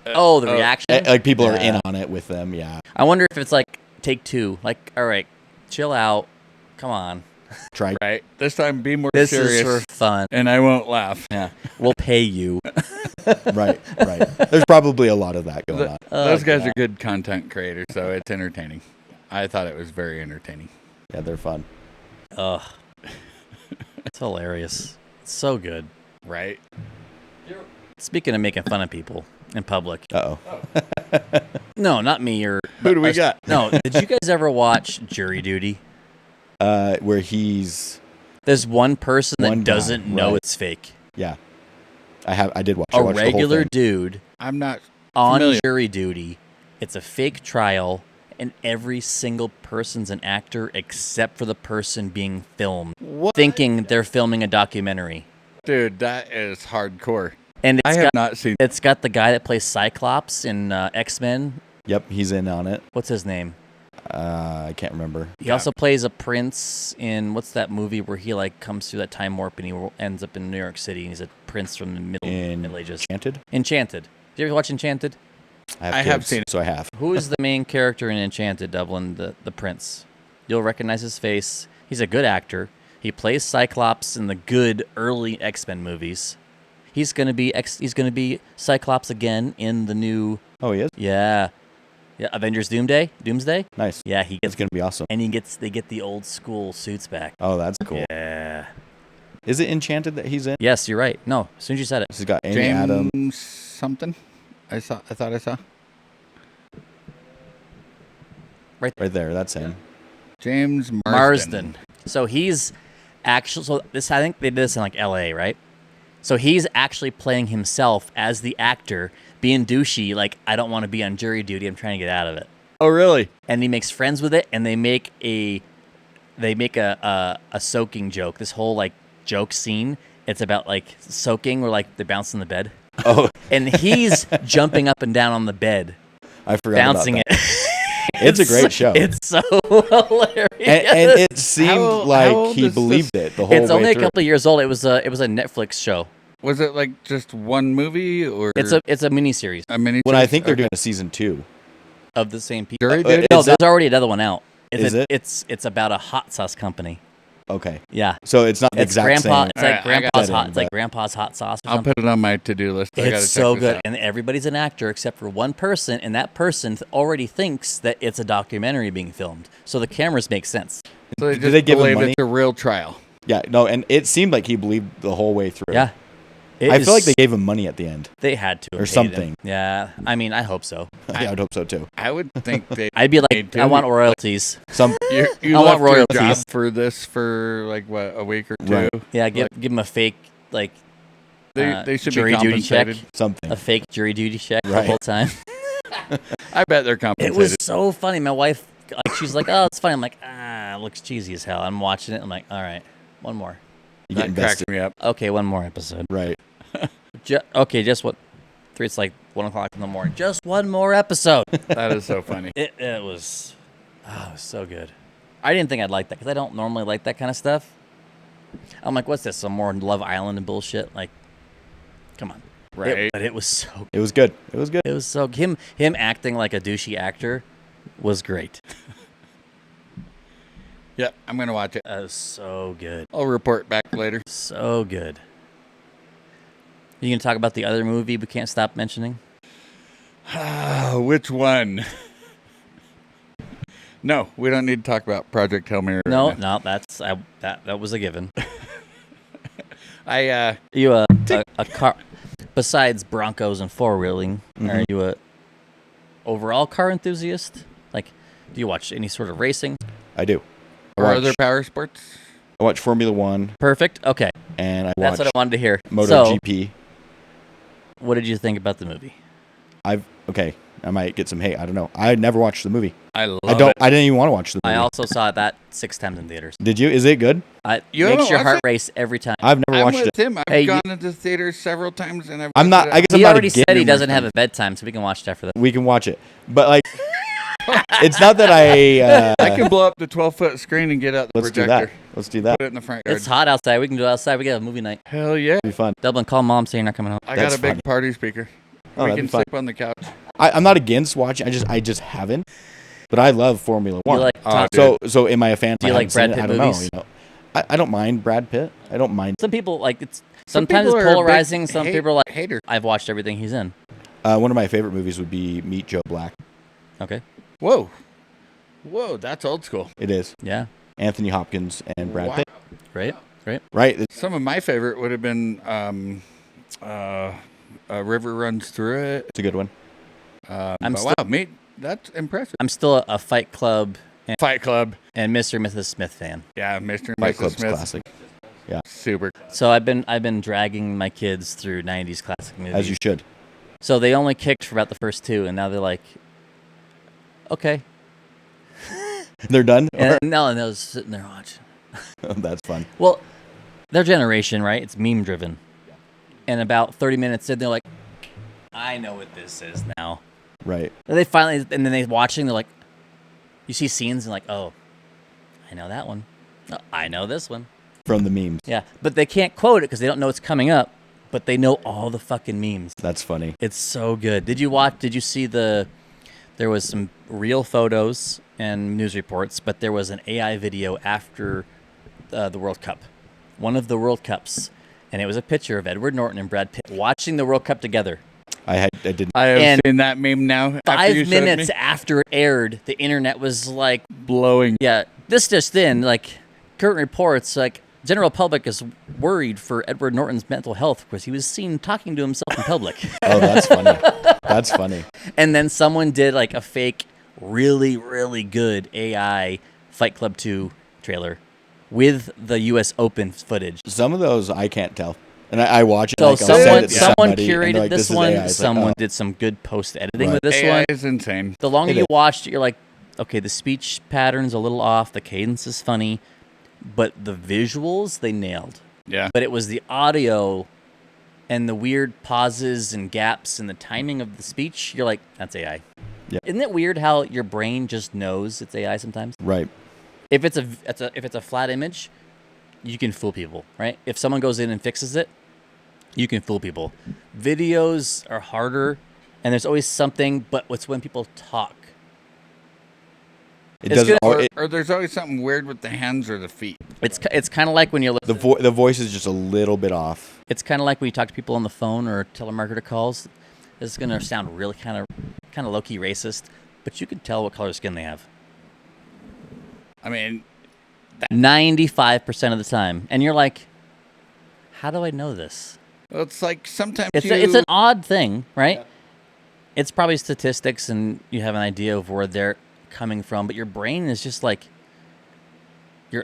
Speaker 1: Oh, the reaction.
Speaker 2: Like people are
Speaker 1: Yeah.
Speaker 2: in on it with them. Yeah.
Speaker 1: I wonder if it's like take two. Like, all right, chill out. Come on.
Speaker 2: Try.
Speaker 3: right? This time, be more
Speaker 1: This
Speaker 3: serious,
Speaker 1: is for fun.
Speaker 3: and I won't laugh.
Speaker 1: Yeah, we'll pay you.
Speaker 2: Right. There's probably a lot of that going on.
Speaker 3: Those guys are good content creators, so it's entertaining. I thought it was very entertaining.
Speaker 2: Yeah, they're fun.
Speaker 1: Ugh, it's hilarious. It's so good.
Speaker 3: Right?
Speaker 1: Speaking of making fun of people in public,
Speaker 2: Uh oh.
Speaker 1: no, not me or
Speaker 3: Who do we got?
Speaker 1: No, did you guys ever watch Jury Duty?
Speaker 2: Where he's
Speaker 1: There's one person that
Speaker 2: One guy,
Speaker 1: doesn't know
Speaker 2: right.
Speaker 1: it's fake.
Speaker 2: yeah. I did watch.
Speaker 1: A
Speaker 2: I watched the whole
Speaker 1: regular
Speaker 2: thing.
Speaker 1: dude
Speaker 3: I'm not
Speaker 1: on
Speaker 3: familiar.
Speaker 1: jury duty. It's a fake trial, and every single person's an actor except for the person being filmed, thinking they're filming a documentary.
Speaker 3: Dude, that is hardcore.
Speaker 1: And
Speaker 3: I have not seen.
Speaker 1: it's got the guy that plays Cyclops in X-Men.
Speaker 2: Yep, he's in on it.
Speaker 1: What's his name?
Speaker 2: I can't remember.
Speaker 1: He also plays a prince in what's that movie where he like comes through that time warp and he ends up in New York City and he's a prince from the Middle Ages.
Speaker 2: Enchanted?
Speaker 1: Enchanted. Did you ever watch Enchanted?
Speaker 2: I
Speaker 3: have
Speaker 2: kids,
Speaker 3: seen it.
Speaker 2: so I have.
Speaker 1: Who is the main character in Enchanted, Dublin? The prince. You'll recognize his face. He's a good actor. He plays Cyclops in the good early X-Men movies. He's gonna be Cyclops again in the new.
Speaker 2: Oh, he is?
Speaker 1: Yeah, Avengers Doomsday.
Speaker 2: Nice.
Speaker 1: Yeah, he
Speaker 2: It's
Speaker 1: gets
Speaker 2: going to be awesome.
Speaker 1: and they get the old school suits back.
Speaker 2: Oh, that's cool.
Speaker 1: Yeah.
Speaker 2: Is it Enchanted that he's in?
Speaker 1: Yes, you're right. No, as soon as you said it.
Speaker 2: This has got Amy
Speaker 3: James
Speaker 2: Adams.
Speaker 3: something. I thought I saw.
Speaker 2: Right there. That's him.
Speaker 3: James
Speaker 1: Marsden. So he's actually I think they did this in like LA, right? So he's actually playing himself as the actor, being douchey, like I don't want to be on jury duty, I'm trying to get out of it.
Speaker 2: Oh, really?
Speaker 1: And he makes friends with it, and they make a soaking joke. This whole like joke scene, it's about like soaking where like they're bouncing the bed.
Speaker 2: Oh,
Speaker 1: And he's jumping up and down on the bed,
Speaker 2: I forgot
Speaker 1: bouncing
Speaker 2: about that.
Speaker 1: it.
Speaker 2: It's a great show.
Speaker 1: It's so hilarious.
Speaker 2: And it seemed
Speaker 3: How
Speaker 2: like
Speaker 3: old
Speaker 2: he
Speaker 3: is
Speaker 2: believed
Speaker 3: this?
Speaker 2: it the whole
Speaker 1: It's
Speaker 2: way
Speaker 1: only a
Speaker 2: through.
Speaker 1: couple of years old. It was a Netflix show.
Speaker 3: Was it like just one movie or
Speaker 1: It's a miniseries
Speaker 3: a mini?
Speaker 2: When I think they're doing a season 2.
Speaker 1: of the same people.
Speaker 3: Jury
Speaker 2: Uh,
Speaker 3: duty?
Speaker 1: No,
Speaker 2: is
Speaker 1: there's already another one out.
Speaker 2: Is it?
Speaker 1: It's about a hot sauce company.
Speaker 2: Okay.
Speaker 1: Yeah.
Speaker 2: So it's not the
Speaker 1: It's
Speaker 2: exact
Speaker 1: grandpa.
Speaker 2: same.
Speaker 1: It's like
Speaker 3: Alright, I got
Speaker 1: grandpa's
Speaker 2: that
Speaker 1: hot.
Speaker 2: in,
Speaker 1: It's like
Speaker 2: but-
Speaker 1: grandpa's hot sauce. Or
Speaker 3: I'll
Speaker 1: something.
Speaker 3: put it on my to-do list. I gotta
Speaker 1: It's
Speaker 3: check
Speaker 1: so
Speaker 3: this
Speaker 1: good,
Speaker 3: out.
Speaker 1: and everybody's an actor except for one person, and that person already thinks that it's a documentary being filmed. So the cameras make sense.
Speaker 3: So they
Speaker 2: Did
Speaker 3: just
Speaker 2: they give him
Speaker 3: believe
Speaker 2: money?
Speaker 3: it's a real trial.
Speaker 2: Yeah, no, and it seemed like he believed the whole way through.
Speaker 1: Yeah.
Speaker 2: I feel like they gave him money at the end.
Speaker 1: they had to have
Speaker 2: or
Speaker 1: paid him.
Speaker 2: something.
Speaker 1: Yeah, I mean, I hope so.
Speaker 2: I would hope so too.
Speaker 3: I would think they.
Speaker 1: I'd be
Speaker 3: They
Speaker 1: like,
Speaker 3: do.
Speaker 1: I want royalties.
Speaker 2: Some
Speaker 3: You
Speaker 1: I want
Speaker 3: left your job
Speaker 1: royalties.
Speaker 3: for this for like what, a week or two.
Speaker 2: Right.
Speaker 1: Yeah, give him a fake like
Speaker 3: They should be
Speaker 1: jury duty check,
Speaker 3: compensated.
Speaker 2: something.
Speaker 1: a fake jury duty check the
Speaker 2: Right.
Speaker 1: whole time.
Speaker 3: I bet they're
Speaker 1: It
Speaker 3: compensated.
Speaker 1: was so funny. My wife, like, she's like, "Oh, it's funny." I'm like, "Ah, it looks cheesy as hell." I'm watching it. I'm like, "All right, one more."
Speaker 2: You get
Speaker 3: That cracked
Speaker 2: invested.
Speaker 3: me up.
Speaker 1: Okay, one more episode.
Speaker 2: Right.
Speaker 1: Just what? Three. It's like 1:00 in the morning. Just one more episode.
Speaker 3: That is so funny.
Speaker 1: it was, it was so good. I didn't think I'd like that because I don't normally like that kind of stuff. I'm like, what's this? Some more Love Island and bullshit? Like, come on.
Speaker 3: Right.
Speaker 1: But it was so.
Speaker 2: It was good. It was good.
Speaker 1: It was so him acting like a douchey actor was great.
Speaker 3: Yeah, I'm gonna watch it.
Speaker 1: That was so good.
Speaker 3: I'll report back later.
Speaker 1: So good. You gonna talk about the other movie we can't stop mentioning?
Speaker 3: Which one? No, we don't need to talk about Project Hail Mary.
Speaker 1: No,
Speaker 3: right now.
Speaker 1: no, that was a given.
Speaker 3: I
Speaker 1: You a car besides Broncos and four wheeling? Are you a overall car enthusiast? Like, do you watch any sort of racing?
Speaker 2: I do.
Speaker 3: or other power sports.
Speaker 2: I watch Formula One
Speaker 1: Perfect. Okay,
Speaker 2: and I
Speaker 1: that's
Speaker 2: watch
Speaker 1: what I wanted to hear. So,
Speaker 2: MotoGP.
Speaker 1: what did you think about the movie?
Speaker 2: Okay. I might get some hate. I don't know. I never watched the movie.
Speaker 3: I love
Speaker 2: I don't.
Speaker 3: it.
Speaker 2: I didn't even want to watch the movie.
Speaker 1: I also saw that 6 times in theaters.
Speaker 2: Did you? Is it good?
Speaker 3: You
Speaker 1: Makes
Speaker 3: haven't
Speaker 1: your
Speaker 3: watched
Speaker 1: heart
Speaker 3: it?
Speaker 1: race every time.
Speaker 2: I've never
Speaker 3: I'm
Speaker 2: watched
Speaker 3: with
Speaker 2: it.
Speaker 3: him. I've
Speaker 1: Hey, you-
Speaker 3: gone into theaters several times, and
Speaker 2: I'm not. I guess I'm
Speaker 1: He
Speaker 2: not
Speaker 1: already
Speaker 2: against
Speaker 1: said he
Speaker 2: it.
Speaker 1: doesn't have a bedtime, so we can watch it after that.
Speaker 2: We can watch it, but like, it's not that I.
Speaker 3: I can blow up the 12-foot screen and get out the
Speaker 2: Let's do
Speaker 3: projector.
Speaker 2: that. Let's do that.
Speaker 3: Put it in the front yard.
Speaker 1: It's hot outside. We can do it outside. We can have a movie night.
Speaker 3: Hell yeah!
Speaker 2: It'd be fun.
Speaker 1: Dublin, call mom saying you're not coming home.
Speaker 3: I
Speaker 2: That's
Speaker 3: got a big
Speaker 2: fun.
Speaker 3: party speaker.
Speaker 2: Oh,
Speaker 3: we
Speaker 2: that'd
Speaker 3: can
Speaker 2: be fun.
Speaker 3: sleep on the couch.
Speaker 2: I'm not against watching. I just haven't. But I love Formula
Speaker 1: Do you
Speaker 2: One.
Speaker 1: like
Speaker 3: Oh,
Speaker 1: Tom-
Speaker 2: So am I a fan?
Speaker 1: Do you
Speaker 2: I
Speaker 1: like
Speaker 2: haven't seen
Speaker 1: Brad
Speaker 2: it?
Speaker 1: Pitt
Speaker 2: I don't
Speaker 1: movies?
Speaker 2: know. I don't mind Brad Pitt. I don't mind.
Speaker 1: some people like it's
Speaker 3: Some
Speaker 1: sometimes
Speaker 3: people
Speaker 1: it's
Speaker 3: are a big
Speaker 1: polarizing. Some people are like,
Speaker 3: hater.
Speaker 1: I've watched everything he's in.
Speaker 2: One of my favorite movies would be Meet Joe Black.
Speaker 1: Okay.
Speaker 3: Whoa, that's old school.
Speaker 2: It is
Speaker 1: Yeah.
Speaker 2: Anthony Hopkins and Brad
Speaker 3: Wow.
Speaker 2: Pitt.
Speaker 1: Great. Great.
Speaker 2: Right.
Speaker 3: Some of my favorite would have been A River Runs Through It.
Speaker 2: It's a good one.
Speaker 1: I'm
Speaker 3: But
Speaker 1: still-
Speaker 3: wow, mate, that's impressive.
Speaker 1: I'm still a Fight Club
Speaker 3: Fight Club.
Speaker 1: and Mr. and Mrs. Smith fan.
Speaker 3: Yeah, Mr. and
Speaker 2: Fight
Speaker 3: Mrs.
Speaker 2: Club's
Speaker 3: Smith.
Speaker 2: classic.
Speaker 3: super.
Speaker 1: So I've been dragging my kids through 90s classic movies.
Speaker 2: As you should.
Speaker 1: So they only kicked for about the first two, and now they're like, okay.
Speaker 2: They're done?
Speaker 1: And no, and I was sitting there watching.
Speaker 2: That's fun.
Speaker 1: Well, their generation, right? It's meme driven. And about 30 minutes in, they're like, I know what this is now.
Speaker 2: Right.
Speaker 1: And they finally, and then they watching, they're like, you see scenes and like, oh, I know that one. Oh, I know this one.
Speaker 2: From the memes.
Speaker 1: Yeah, but they can't quote it because they don't know it's coming up, but they know all the fucking memes.
Speaker 2: That's funny.
Speaker 1: It's so good. Did you see there was some real photos and news reports, but there was an AI video after the World Cup. One of the World Cups. And it was a picture of Edward Norton and Brad Pitt watching the World Cup together.
Speaker 2: I didn't.
Speaker 3: I have
Speaker 1: And
Speaker 3: seen that meme now.
Speaker 1: 5 minutes after it aired, the internet was like,
Speaker 3: blowing.
Speaker 1: yeah, this just in, like, current reports, like, general public is worried for Edward Norton's mental health because he was seen talking to himself in public.
Speaker 2: Oh, that's funny. That's funny.
Speaker 1: And then someone did, like, a fake, really, really good AI Fight Club 2 trailer with the U.S. Open footage.
Speaker 2: Some of those I can't tell. And I watch it.
Speaker 1: So
Speaker 2: like, I'll send
Speaker 1: someone
Speaker 2: it to somebody, and
Speaker 1: curated
Speaker 2: they're like,
Speaker 1: this
Speaker 2: is
Speaker 1: one.
Speaker 2: AI. It's like,
Speaker 1: Someone
Speaker 2: oh.
Speaker 1: did some good post editing
Speaker 2: Right.
Speaker 1: with this
Speaker 3: AI
Speaker 1: one.
Speaker 3: is insane.
Speaker 1: The longer
Speaker 2: It
Speaker 1: you
Speaker 2: is.
Speaker 1: watched it, you're like, okay, the speech pattern's a little off, the cadence is funny, but the visuals they nailed.
Speaker 3: Yeah.
Speaker 1: But it was the audio and the weird pauses and gaps and the timing of the speech. You're like, that's AI.
Speaker 2: Yeah.
Speaker 1: Isn't it weird how your brain just knows it's AI sometimes?
Speaker 2: Right.
Speaker 1: If it's a flat image, you can fool people, right? If someone goes in and fixes it, you can fool people. Videos are harder, and there's always something, but it's when people talk.
Speaker 2: It
Speaker 1: It's
Speaker 2: doesn't.
Speaker 1: good-
Speaker 3: Or there's always something weird with the hands or the feet.
Speaker 1: It's kind of like when you're
Speaker 2: the voice is just a little bit off.
Speaker 1: It's kind of like when you talk to people on the phone or telemarketer calls. This is gonna sound really kind of low key racist, but you can tell what color skin they have.
Speaker 3: I mean,
Speaker 1: 95% of the time, and you're like, how do I know this?
Speaker 3: well, it's like sometimes
Speaker 1: It's an odd thing, right? It's probably statistics, and you have an idea of where they're coming from, but your brain is just like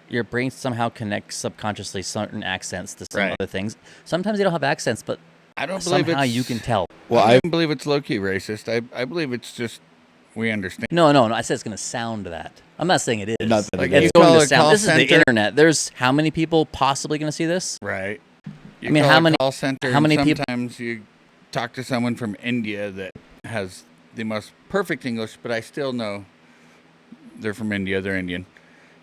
Speaker 1: your brain somehow connects subconsciously certain accents to some
Speaker 3: Right.
Speaker 1: other things. Sometimes they don't have accents, but
Speaker 3: I don't believe
Speaker 1: somehow
Speaker 3: it's,
Speaker 1: you can tell.
Speaker 2: Well,
Speaker 3: I
Speaker 2: I
Speaker 3: don't believe it's low key racist. I believe it's just we understand.
Speaker 1: No. I said it's going to sound that. I'm not saying it is.
Speaker 2: Not that
Speaker 3: Like
Speaker 2: it
Speaker 3: you
Speaker 1: It's
Speaker 2: is.
Speaker 1: going
Speaker 3: call
Speaker 1: to
Speaker 3: a
Speaker 1: sound.
Speaker 3: call
Speaker 1: This is the
Speaker 3: center-
Speaker 1: internet. There's how many people possibly going to see this?
Speaker 3: Right. You
Speaker 1: I mean,
Speaker 3: call
Speaker 1: how
Speaker 3: a
Speaker 1: many-
Speaker 3: call center
Speaker 1: how
Speaker 3: and
Speaker 1: many people-
Speaker 3: sometimes you talk to someone from India that has the most perfect English, but I still know they're from India, they're Indian.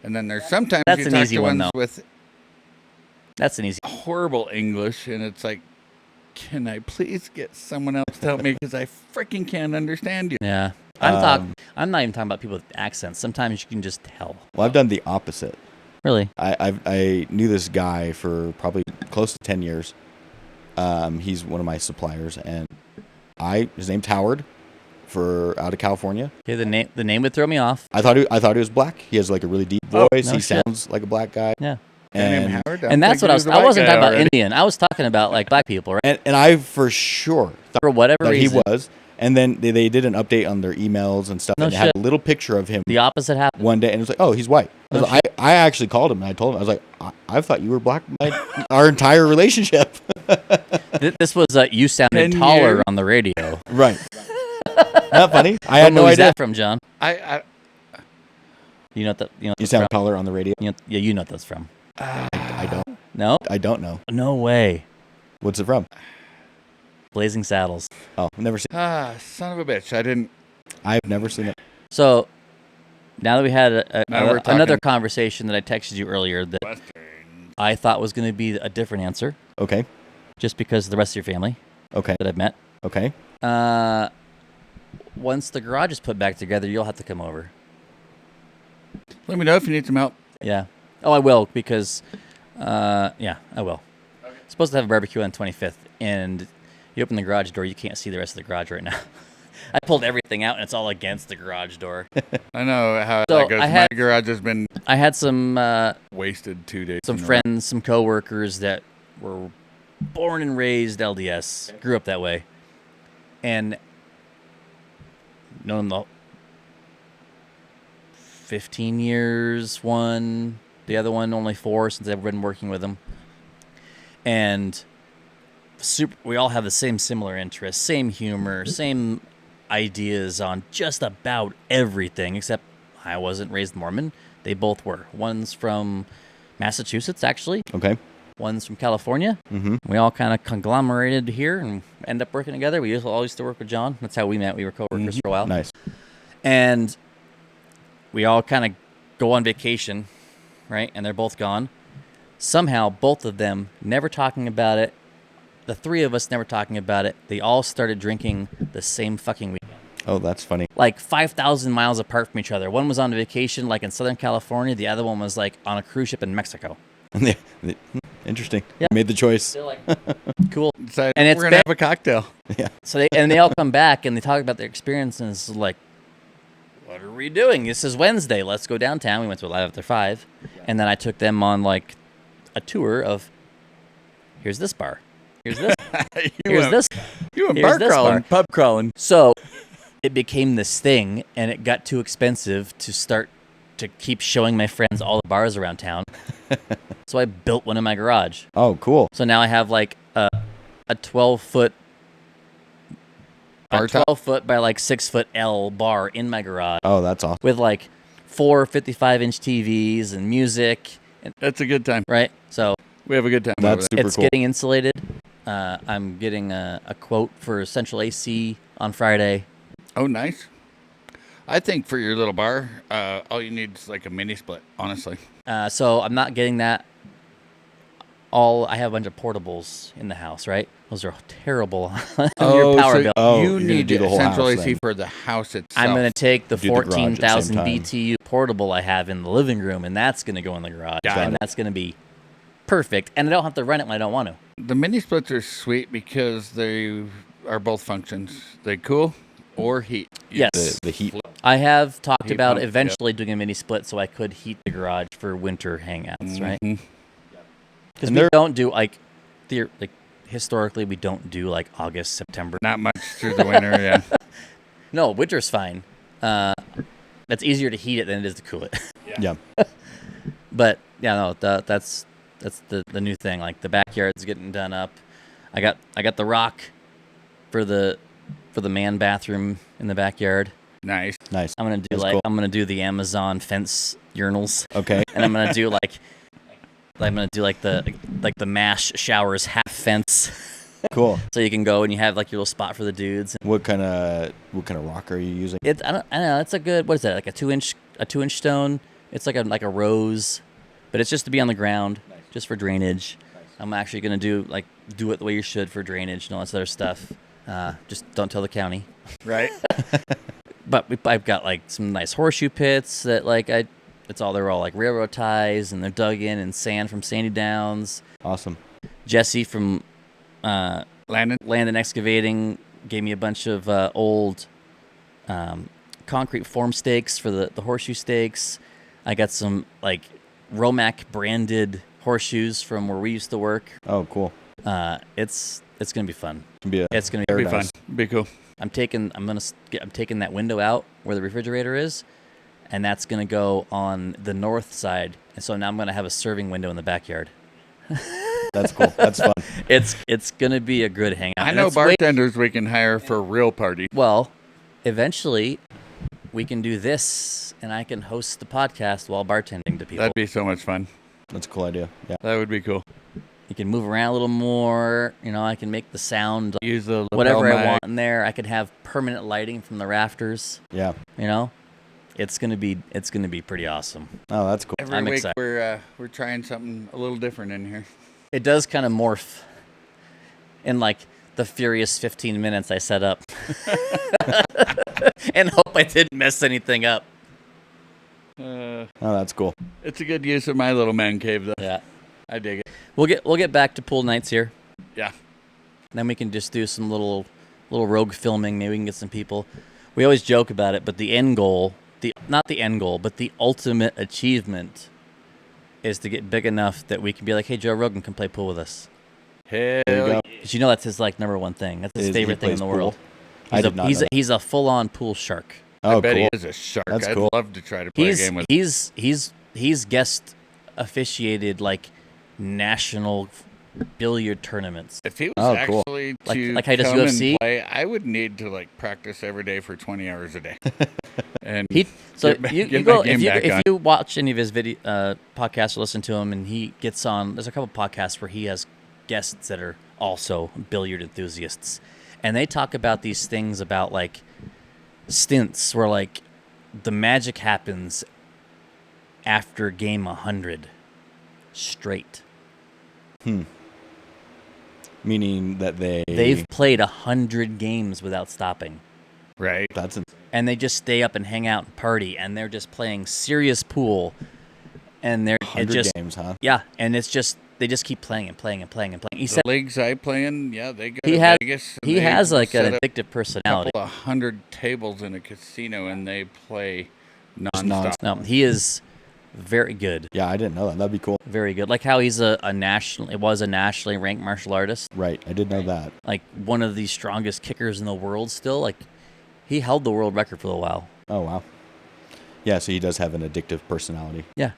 Speaker 3: And then there's sometimes
Speaker 1: That's
Speaker 3: you
Speaker 1: an
Speaker 3: talk
Speaker 1: easy
Speaker 3: to
Speaker 1: one,
Speaker 3: ones
Speaker 1: though.
Speaker 3: with
Speaker 1: That's an easy.
Speaker 3: horrible English, and it's like, can I please get someone else to help me because I freaking can't understand you.
Speaker 1: Yeah. I'm not even talking about people with accents. Sometimes you can just tell.
Speaker 2: Well, I've done the opposite.
Speaker 1: Really?
Speaker 2: I knew this guy for probably close to 10 years. He's one of my suppliers, and his name's Howard, out of California.
Speaker 1: Okay, the name would throw me off.
Speaker 2: I thought he was black. He has like a really deep voice.
Speaker 1: no
Speaker 2: He
Speaker 1: shit.
Speaker 2: sounds like a black guy.
Speaker 1: Yeah.
Speaker 3: Named
Speaker 2: And
Speaker 3: Howard?
Speaker 1: And that's what I was. I wasn't talking about
Speaker 3: Indian.
Speaker 1: Indian. I was talking about like black people, right?
Speaker 2: and I for sure thought
Speaker 1: For whatever
Speaker 2: that
Speaker 1: reason.
Speaker 2: he was. And then they did an update on their emails and stuff,
Speaker 1: No
Speaker 2: and it had
Speaker 1: shit.
Speaker 2: a little picture of him
Speaker 1: The opposite happened.
Speaker 2: one day, and it was like, oh, he's white. I actually called him, and I told him, I was like, I thought you were black our entire relationship.
Speaker 1: This was you sounded
Speaker 3: 10
Speaker 1: taller
Speaker 3: years?
Speaker 1: on the radio.
Speaker 2: Right. Not funny. I had
Speaker 1: What
Speaker 2: no
Speaker 1: movie's
Speaker 2: idea.
Speaker 1: that from, John?
Speaker 3: I
Speaker 1: You know what that? You know what
Speaker 2: You
Speaker 1: that's
Speaker 2: sound
Speaker 1: from?
Speaker 2: taller on the radio.
Speaker 1: Yeah, you know what that's from.
Speaker 2: I don't.
Speaker 1: No,
Speaker 2: I don't know.
Speaker 1: no way.
Speaker 2: What's it from?
Speaker 1: Blazing Saddles.
Speaker 2: Oh, I've never seen.
Speaker 3: son of a bitch. I didn't.
Speaker 2: I've never seen it.
Speaker 1: So now that we had
Speaker 3: Now we're
Speaker 1: another
Speaker 3: talking.
Speaker 1: conversation that I texted you earlier that I thought was going to be a different answer,
Speaker 2: Okay.
Speaker 1: just because of the rest of your family
Speaker 2: Okay.
Speaker 1: that I've met.
Speaker 2: Okay.
Speaker 1: Once the garage is put back together, you'll have to come over.
Speaker 3: Let me know if you need some help.
Speaker 1: Yeah. Oh, I will because, yeah, I will. Okay. Supposed to have a barbecue on 25th, and you open the garage door, you can't see the rest of the garage right now. I pulled everything out, and it's all against the garage door.
Speaker 3: I know how
Speaker 1: So,
Speaker 3: that goes.
Speaker 1: I had-
Speaker 3: My garage has been
Speaker 1: I had some
Speaker 3: wasted 2 days.
Speaker 1: some
Speaker 3: in a row.
Speaker 1: friends, some coworkers that were born and raised LDS, grew up that way, and known them the 15 years. One, the other one only 4 since I've been working with them. and we all have the same similar interests, same humor, same ideas on just about everything, except I wasn't raised Mormon. They both were. One's from Massachusetts, actually.
Speaker 2: Okay.
Speaker 1: One's from California.
Speaker 2: Mm-hmm.
Speaker 1: We all kind of conglomerated here and end up working together. We all used to work with John. That's how we met. We were co-workers for a while.
Speaker 2: Nice.
Speaker 1: And we all kind of go on vacation, right? And they're both gone. Somehow, both of them never talking about it. The three of us never talking about it. They all started drinking the same fucking weekend.
Speaker 2: Oh, that's funny.
Speaker 1: Like 5,000 miles apart from each other. One was on vacation like in Southern California. The other one was like on a cruise ship in Mexico.
Speaker 2: Interesting.
Speaker 1: Yeah.
Speaker 2: You made the choice.
Speaker 1: They're like, cool.
Speaker 3: So
Speaker 1: And it's
Speaker 3: we're gonna have a cocktail.
Speaker 2: Yeah.
Speaker 1: So they all come back and they talk about their experiences. Like, what are we doing? This is Wednesday. Let's go downtown. We went to a Live After 5, and then I took them on like a tour of. Here's this bar. Here's this. Here's this.
Speaker 3: You went
Speaker 1: Here's
Speaker 3: bar
Speaker 1: this
Speaker 3: crawling,
Speaker 1: bar.
Speaker 3: pub crawling.
Speaker 1: So it became this thing, and it got too expensive to start to keep showing my friends all the bars around town. So I built one in my garage.
Speaker 2: Oh, cool.
Speaker 1: So now I have like a 12-foot.
Speaker 3: Bar
Speaker 1: A
Speaker 3: top?
Speaker 1: 12-foot by like 6-foot L bar in my garage
Speaker 2: Oh, that's awesome.
Speaker 1: with like 4 55-inch TVs and music, and,
Speaker 3: That's a good time.
Speaker 1: right? So
Speaker 3: We have a good time.
Speaker 2: That's
Speaker 3: over there.
Speaker 2: super
Speaker 1: it's
Speaker 2: cool.
Speaker 1: getting insulated. I'm getting a quote for central AC on Friday.
Speaker 3: Oh, nice. I think for your little bar, all you need is like a mini split, honestly.
Speaker 1: So I'm not getting that. I have a bunch of portables in the house, right? Those are terrible on your power bill.
Speaker 2: Oh,
Speaker 3: you
Speaker 2: you're gonna
Speaker 3: need
Speaker 2: do the whole
Speaker 3: central
Speaker 2: house
Speaker 3: AC
Speaker 2: then.
Speaker 3: for the house itself.
Speaker 1: I'm going to take the
Speaker 2: Do the garage at the same
Speaker 1: 14,000
Speaker 2: time.
Speaker 1: BTU portable I have in the living room, and that's going to go in the garage.
Speaker 3: Got
Speaker 1: And
Speaker 3: it.
Speaker 1: that's going to be perfect. And I don't have to run it when I don't want to.
Speaker 3: The mini splits are sweet because they are both functions. They cool or heat.
Speaker 1: Yes.
Speaker 2: The heat.
Speaker 1: I have talked
Speaker 3: Heat
Speaker 1: about
Speaker 3: pump, yep.
Speaker 1: eventually doing a mini split so I could heat the garage for winter hangouts, right?
Speaker 3: Mhm.
Speaker 1: Because
Speaker 2: And
Speaker 1: we
Speaker 2: they're-
Speaker 1: don't do historically we don't do like August, September.
Speaker 3: Not much through the winter, yeah.
Speaker 1: No, winter's fine. That's easier to heat it than it is to cool it.
Speaker 2: Yeah.
Speaker 1: But yeah, no, that's the new thing. Like the backyard's getting done up. I got the rock for the man bathroom in the backyard.
Speaker 3: Nice.
Speaker 2: Nice.
Speaker 1: I'm gonna do
Speaker 2: That's
Speaker 1: like
Speaker 2: cool.
Speaker 1: I'm gonna do the Amazon fence urinals.
Speaker 2: Okay.
Speaker 1: And I'm gonna do like the mash showers half fence,
Speaker 2: Cool.
Speaker 1: so you can go and you have like your little spot for the dudes.
Speaker 2: What kind of rock are you using?
Speaker 1: I don't know. It's a good. What is that? Like a 2-inch stone. It's like a rose, but it's just to be on the ground, just for drainage. I'm actually gonna do it the way you should for drainage and all that other stuff. Just don't tell the county.
Speaker 3: Right?
Speaker 1: But I've got like some nice horseshoe pits that they're all like railroad ties, and they're dug in sand from Sandy Downs.
Speaker 2: Awesome.
Speaker 1: Jesse from
Speaker 3: Landon?
Speaker 1: Land and Excavating gave me a bunch of old concrete form stakes for the horseshoe stakes. I got some like Romac branded horseshoes from where we used to work.
Speaker 2: Oh, cool.
Speaker 1: It's gonna be fun.
Speaker 2: It's gonna be
Speaker 1: It's gonna
Speaker 3: Be
Speaker 1: be.
Speaker 3: fun. Be cool.
Speaker 1: I'm taking that window out where the refrigerator is, and that's gonna go on the north side. And so now I'm gonna have a serving window in the backyard.
Speaker 2: That's cool. That's fun.
Speaker 1: It's gonna be a good hangout.
Speaker 3: I
Speaker 1: And
Speaker 3: know
Speaker 1: it's way-
Speaker 3: bartenders we can hire for a real party.
Speaker 1: Well, eventually, we can do this, and I can host the podcast while bartending to people.
Speaker 3: That'd be so much fun.
Speaker 2: That's a cool idea. Yeah.
Speaker 3: That would be cool.
Speaker 1: You can move around a little more. I can make the sound
Speaker 3: Use the lapel
Speaker 1: whatever I
Speaker 3: mic.
Speaker 1: want in there. I could have permanent lighting from the rafters.
Speaker 2: Yeah.
Speaker 1: It's gonna be pretty awesome.
Speaker 2: Oh, that's cool.
Speaker 3: Every
Speaker 1: I'm
Speaker 3: week
Speaker 1: excited.
Speaker 3: we're trying something a little different in here.
Speaker 1: It does kind of morph in like the furious 15 minutes I set up, and hope I didn't mess anything up.
Speaker 2: Oh, that's cool.
Speaker 3: It's a good use of my little man cave, though.
Speaker 1: Yeah,
Speaker 3: I dig it.
Speaker 1: we'll get back to pool nights here.
Speaker 3: Yeah.
Speaker 1: Then we can just do some little rogue filming. Maybe we can get some people. We always joke about it, but the end goal, not the end goal, but the ultimate achievement is to get big enough that we can be like, hey, Joe Rogan, come play pool with us.
Speaker 3: Hell
Speaker 2: There you go.
Speaker 1: Because that's his like number one thing. That's his
Speaker 2: He
Speaker 1: favorite thing in
Speaker 2: plays
Speaker 1: the
Speaker 2: pool?
Speaker 1: world.
Speaker 2: I did not know.
Speaker 1: He's a full-on pool shark.
Speaker 2: Oh,
Speaker 3: I bet
Speaker 2: cool.
Speaker 3: he is a shark.
Speaker 2: That's
Speaker 3: I'd
Speaker 2: cool.
Speaker 3: love to try to play a game with
Speaker 1: He's guest officiated like national billiard tournaments.
Speaker 3: If he was
Speaker 2: Oh, cool.
Speaker 3: actually
Speaker 1: Like
Speaker 3: to
Speaker 1: how he does
Speaker 3: come
Speaker 1: UFC?
Speaker 3: and play, I would need to like practice every day for 20 hours a day. And
Speaker 1: So
Speaker 3: get
Speaker 1: you
Speaker 3: my
Speaker 1: go
Speaker 3: game back
Speaker 1: if
Speaker 3: on.
Speaker 1: you watch any of his video podcasts or listen to him, and he gets on. There's a couple podcasts where he has guests that are also billiard enthusiasts, and they talk about these things about like stints where like the magic happens after game 100 straight.
Speaker 2: Meaning that
Speaker 1: They've played 100 games without stopping.
Speaker 3: Right.
Speaker 2: That's
Speaker 1: And they just stay up and hang out and party, and they're just playing serious pool, and they're
Speaker 2: 100 games, huh?
Speaker 1: Yeah, and it's just they just keep playing and playing and playing and playing. He
Speaker 3: The
Speaker 1: said
Speaker 3: leagues I play in, yeah, they go
Speaker 1: he
Speaker 3: to
Speaker 1: has
Speaker 3: Vegas. and
Speaker 1: he
Speaker 3: they
Speaker 1: has like
Speaker 3: set
Speaker 1: an
Speaker 3: up
Speaker 1: addictive personality.
Speaker 3: a couple of 100 tables in a casino, and they play nonstop.
Speaker 2: nonstop.
Speaker 1: No, he is very good,
Speaker 2: Yeah, I didn't know that. That'd be cool.
Speaker 1: very good. Like how he's a nationally ranked martial artist,
Speaker 2: Right. I did know that.
Speaker 1: like one of the strongest kickers in the world. Still, like he held the world record for a while.
Speaker 2: Oh, wow. Yeah, so he does have an addictive personality.
Speaker 1: Yeah,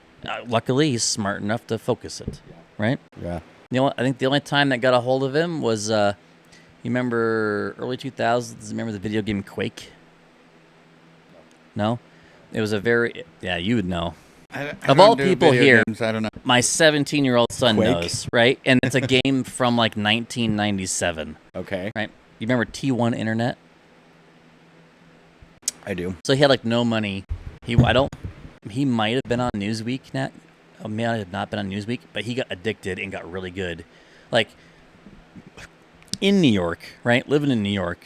Speaker 1: luckily he's smart enough to focus it, right?
Speaker 2: Yeah.
Speaker 1: I think the only time that got a hold of him was, you remember early 2000s? Remember the video game Quake? No? It was you would know.
Speaker 3: I
Speaker 1: Of
Speaker 3: don't
Speaker 1: all
Speaker 3: do
Speaker 1: people
Speaker 3: video
Speaker 1: here,
Speaker 3: games, I don't know.
Speaker 1: My 17-year-old son
Speaker 2: Quake?
Speaker 1: knows, right? And it's a game from like 1997,
Speaker 2: Okay.
Speaker 1: right? You remember T1 Internet?
Speaker 2: I do.
Speaker 1: So he had like no money. He might have been on Newsweek now. May have not been on Newsweek, but he got addicted and got really good. Like in New York, right? Living in New York,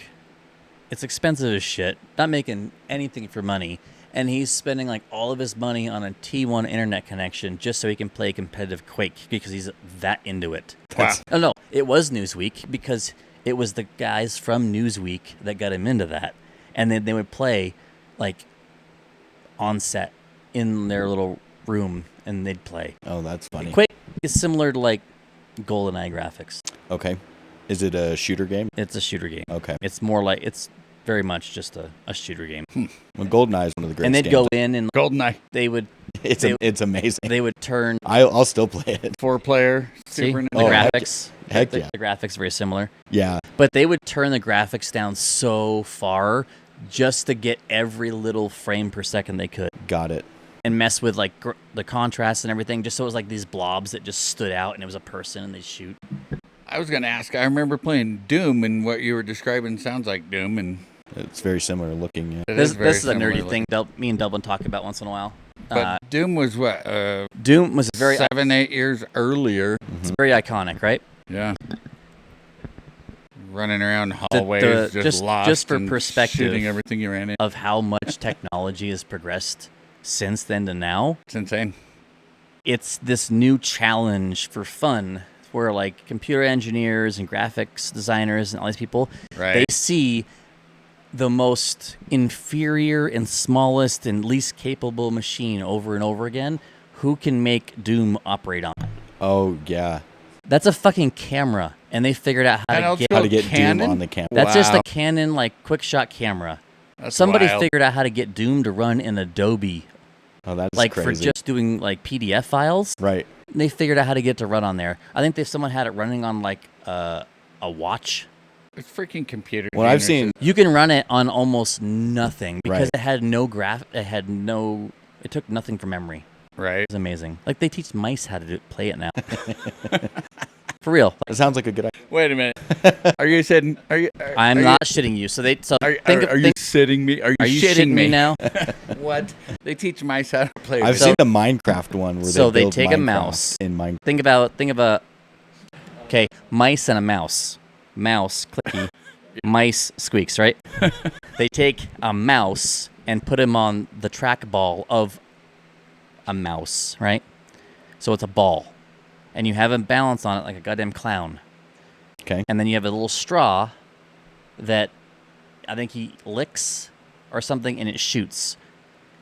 Speaker 1: it's expensive as shit. Not making anything for money, and he's spending like all of his money on a T1 internet connection just so he can play competitive Quake because he's that into it.
Speaker 3: Wow.
Speaker 1: Oh no, it was Newsweek because it was the guys from Newsweek that got him into that, and then they would play like on set in their little room, and they'd play.
Speaker 2: Oh, that's funny.
Speaker 1: Quake is similar to like GoldenEye graphics.
Speaker 2: Okay. Is it a shooter game?
Speaker 1: It's a shooter game.
Speaker 2: Okay.
Speaker 1: It's more like it's very much just a shooter game.
Speaker 2: Well, GoldenEye is one of the greatest
Speaker 1: And they'd
Speaker 2: games.
Speaker 1: go in and
Speaker 3: GoldenEye,
Speaker 1: they would
Speaker 2: It's amazing.
Speaker 1: they would turn
Speaker 2: I'll still play it.
Speaker 3: 4-player,
Speaker 1: see
Speaker 3: Super
Speaker 1: the
Speaker 2: Oh, heck
Speaker 1: graphics.
Speaker 2: heck
Speaker 1: the,
Speaker 2: yeah.
Speaker 1: the graphics are very similar,
Speaker 2: Yeah.
Speaker 1: but they would turn the graphics down so far just to get every little frame per second they could,
Speaker 2: Got it.
Speaker 1: and mess with like the contrast and everything, just so it was like these blobs that just stood out, and it was a person and they shoot.
Speaker 3: I was going to ask, I remember playing Doom, and what you were describing sounds like Doom, and
Speaker 2: It's very similar looking. Yeah.
Speaker 3: it
Speaker 1: This
Speaker 3: very
Speaker 1: is a
Speaker 3: similar
Speaker 1: nerdy
Speaker 3: looking.
Speaker 1: thing. Me and Dublin talk about once in a while.
Speaker 3: But Doom was what,
Speaker 1: Doom was very
Speaker 3: 7-8 years earlier.
Speaker 1: it's very iconic, right?
Speaker 3: Yeah. Running around hallways, just lost,
Speaker 1: just for
Speaker 3: and
Speaker 1: perspective
Speaker 3: shooting everything you ran in.
Speaker 1: of how much technology has progressed since then to now.
Speaker 3: It's insane.
Speaker 1: It's this new challenge for fun where like computer engineers and graphics designers and all these people,
Speaker 3: Right.
Speaker 1: they see the most inferior and smallest and least capable machine over and over again. Who can make Doom operate on?
Speaker 2: Oh, yeah.
Speaker 1: That's a fucking camera, and they figured out how to get.
Speaker 2: How to get
Speaker 3: Canon?
Speaker 2: Doom on the camera.
Speaker 1: That's just
Speaker 3: Wow.
Speaker 1: a Canon like quick shot camera.
Speaker 3: That's
Speaker 1: Somebody
Speaker 3: wild.
Speaker 1: figured out how to get Doom to run in Adobe,
Speaker 2: Oh, that's
Speaker 1: like
Speaker 2: crazy.
Speaker 1: for just doing like PDF files.
Speaker 2: Right.
Speaker 1: They figured out how to get it to run on there. I think someone had it running on like a watch.
Speaker 3: It's freaking computer.
Speaker 2: What I've seen,
Speaker 1: You can run it on almost nothing because
Speaker 2: Right.
Speaker 1: it had no it took nothing from memory.
Speaker 3: Right.
Speaker 1: It's amazing. Like they teach mice how to play it now. For real.
Speaker 2: it sounds like a good idea.
Speaker 3: Wait a minute. Are you saying?
Speaker 1: I'm not shitting you. So
Speaker 3: Are you
Speaker 1: think,
Speaker 3: sitting me? Are you
Speaker 1: shitting me now?
Speaker 3: What? They teach mice how to play.
Speaker 2: I've
Speaker 3: with
Speaker 2: seen the Minecraft one where
Speaker 1: So they
Speaker 2: build
Speaker 1: take a
Speaker 2: Minecraft
Speaker 1: mouse.
Speaker 2: in Minecraft.
Speaker 1: Think of a okay, mice and a mouse. Mouse clicky. Mice squeaks, right? They take a mouse and put him on the trackball of a mouse, right? So it's a ball. And you have him balance on it like a goddamn clown.
Speaker 2: Okay.
Speaker 1: And then you have a little straw that I think he licks or something, and it shoots.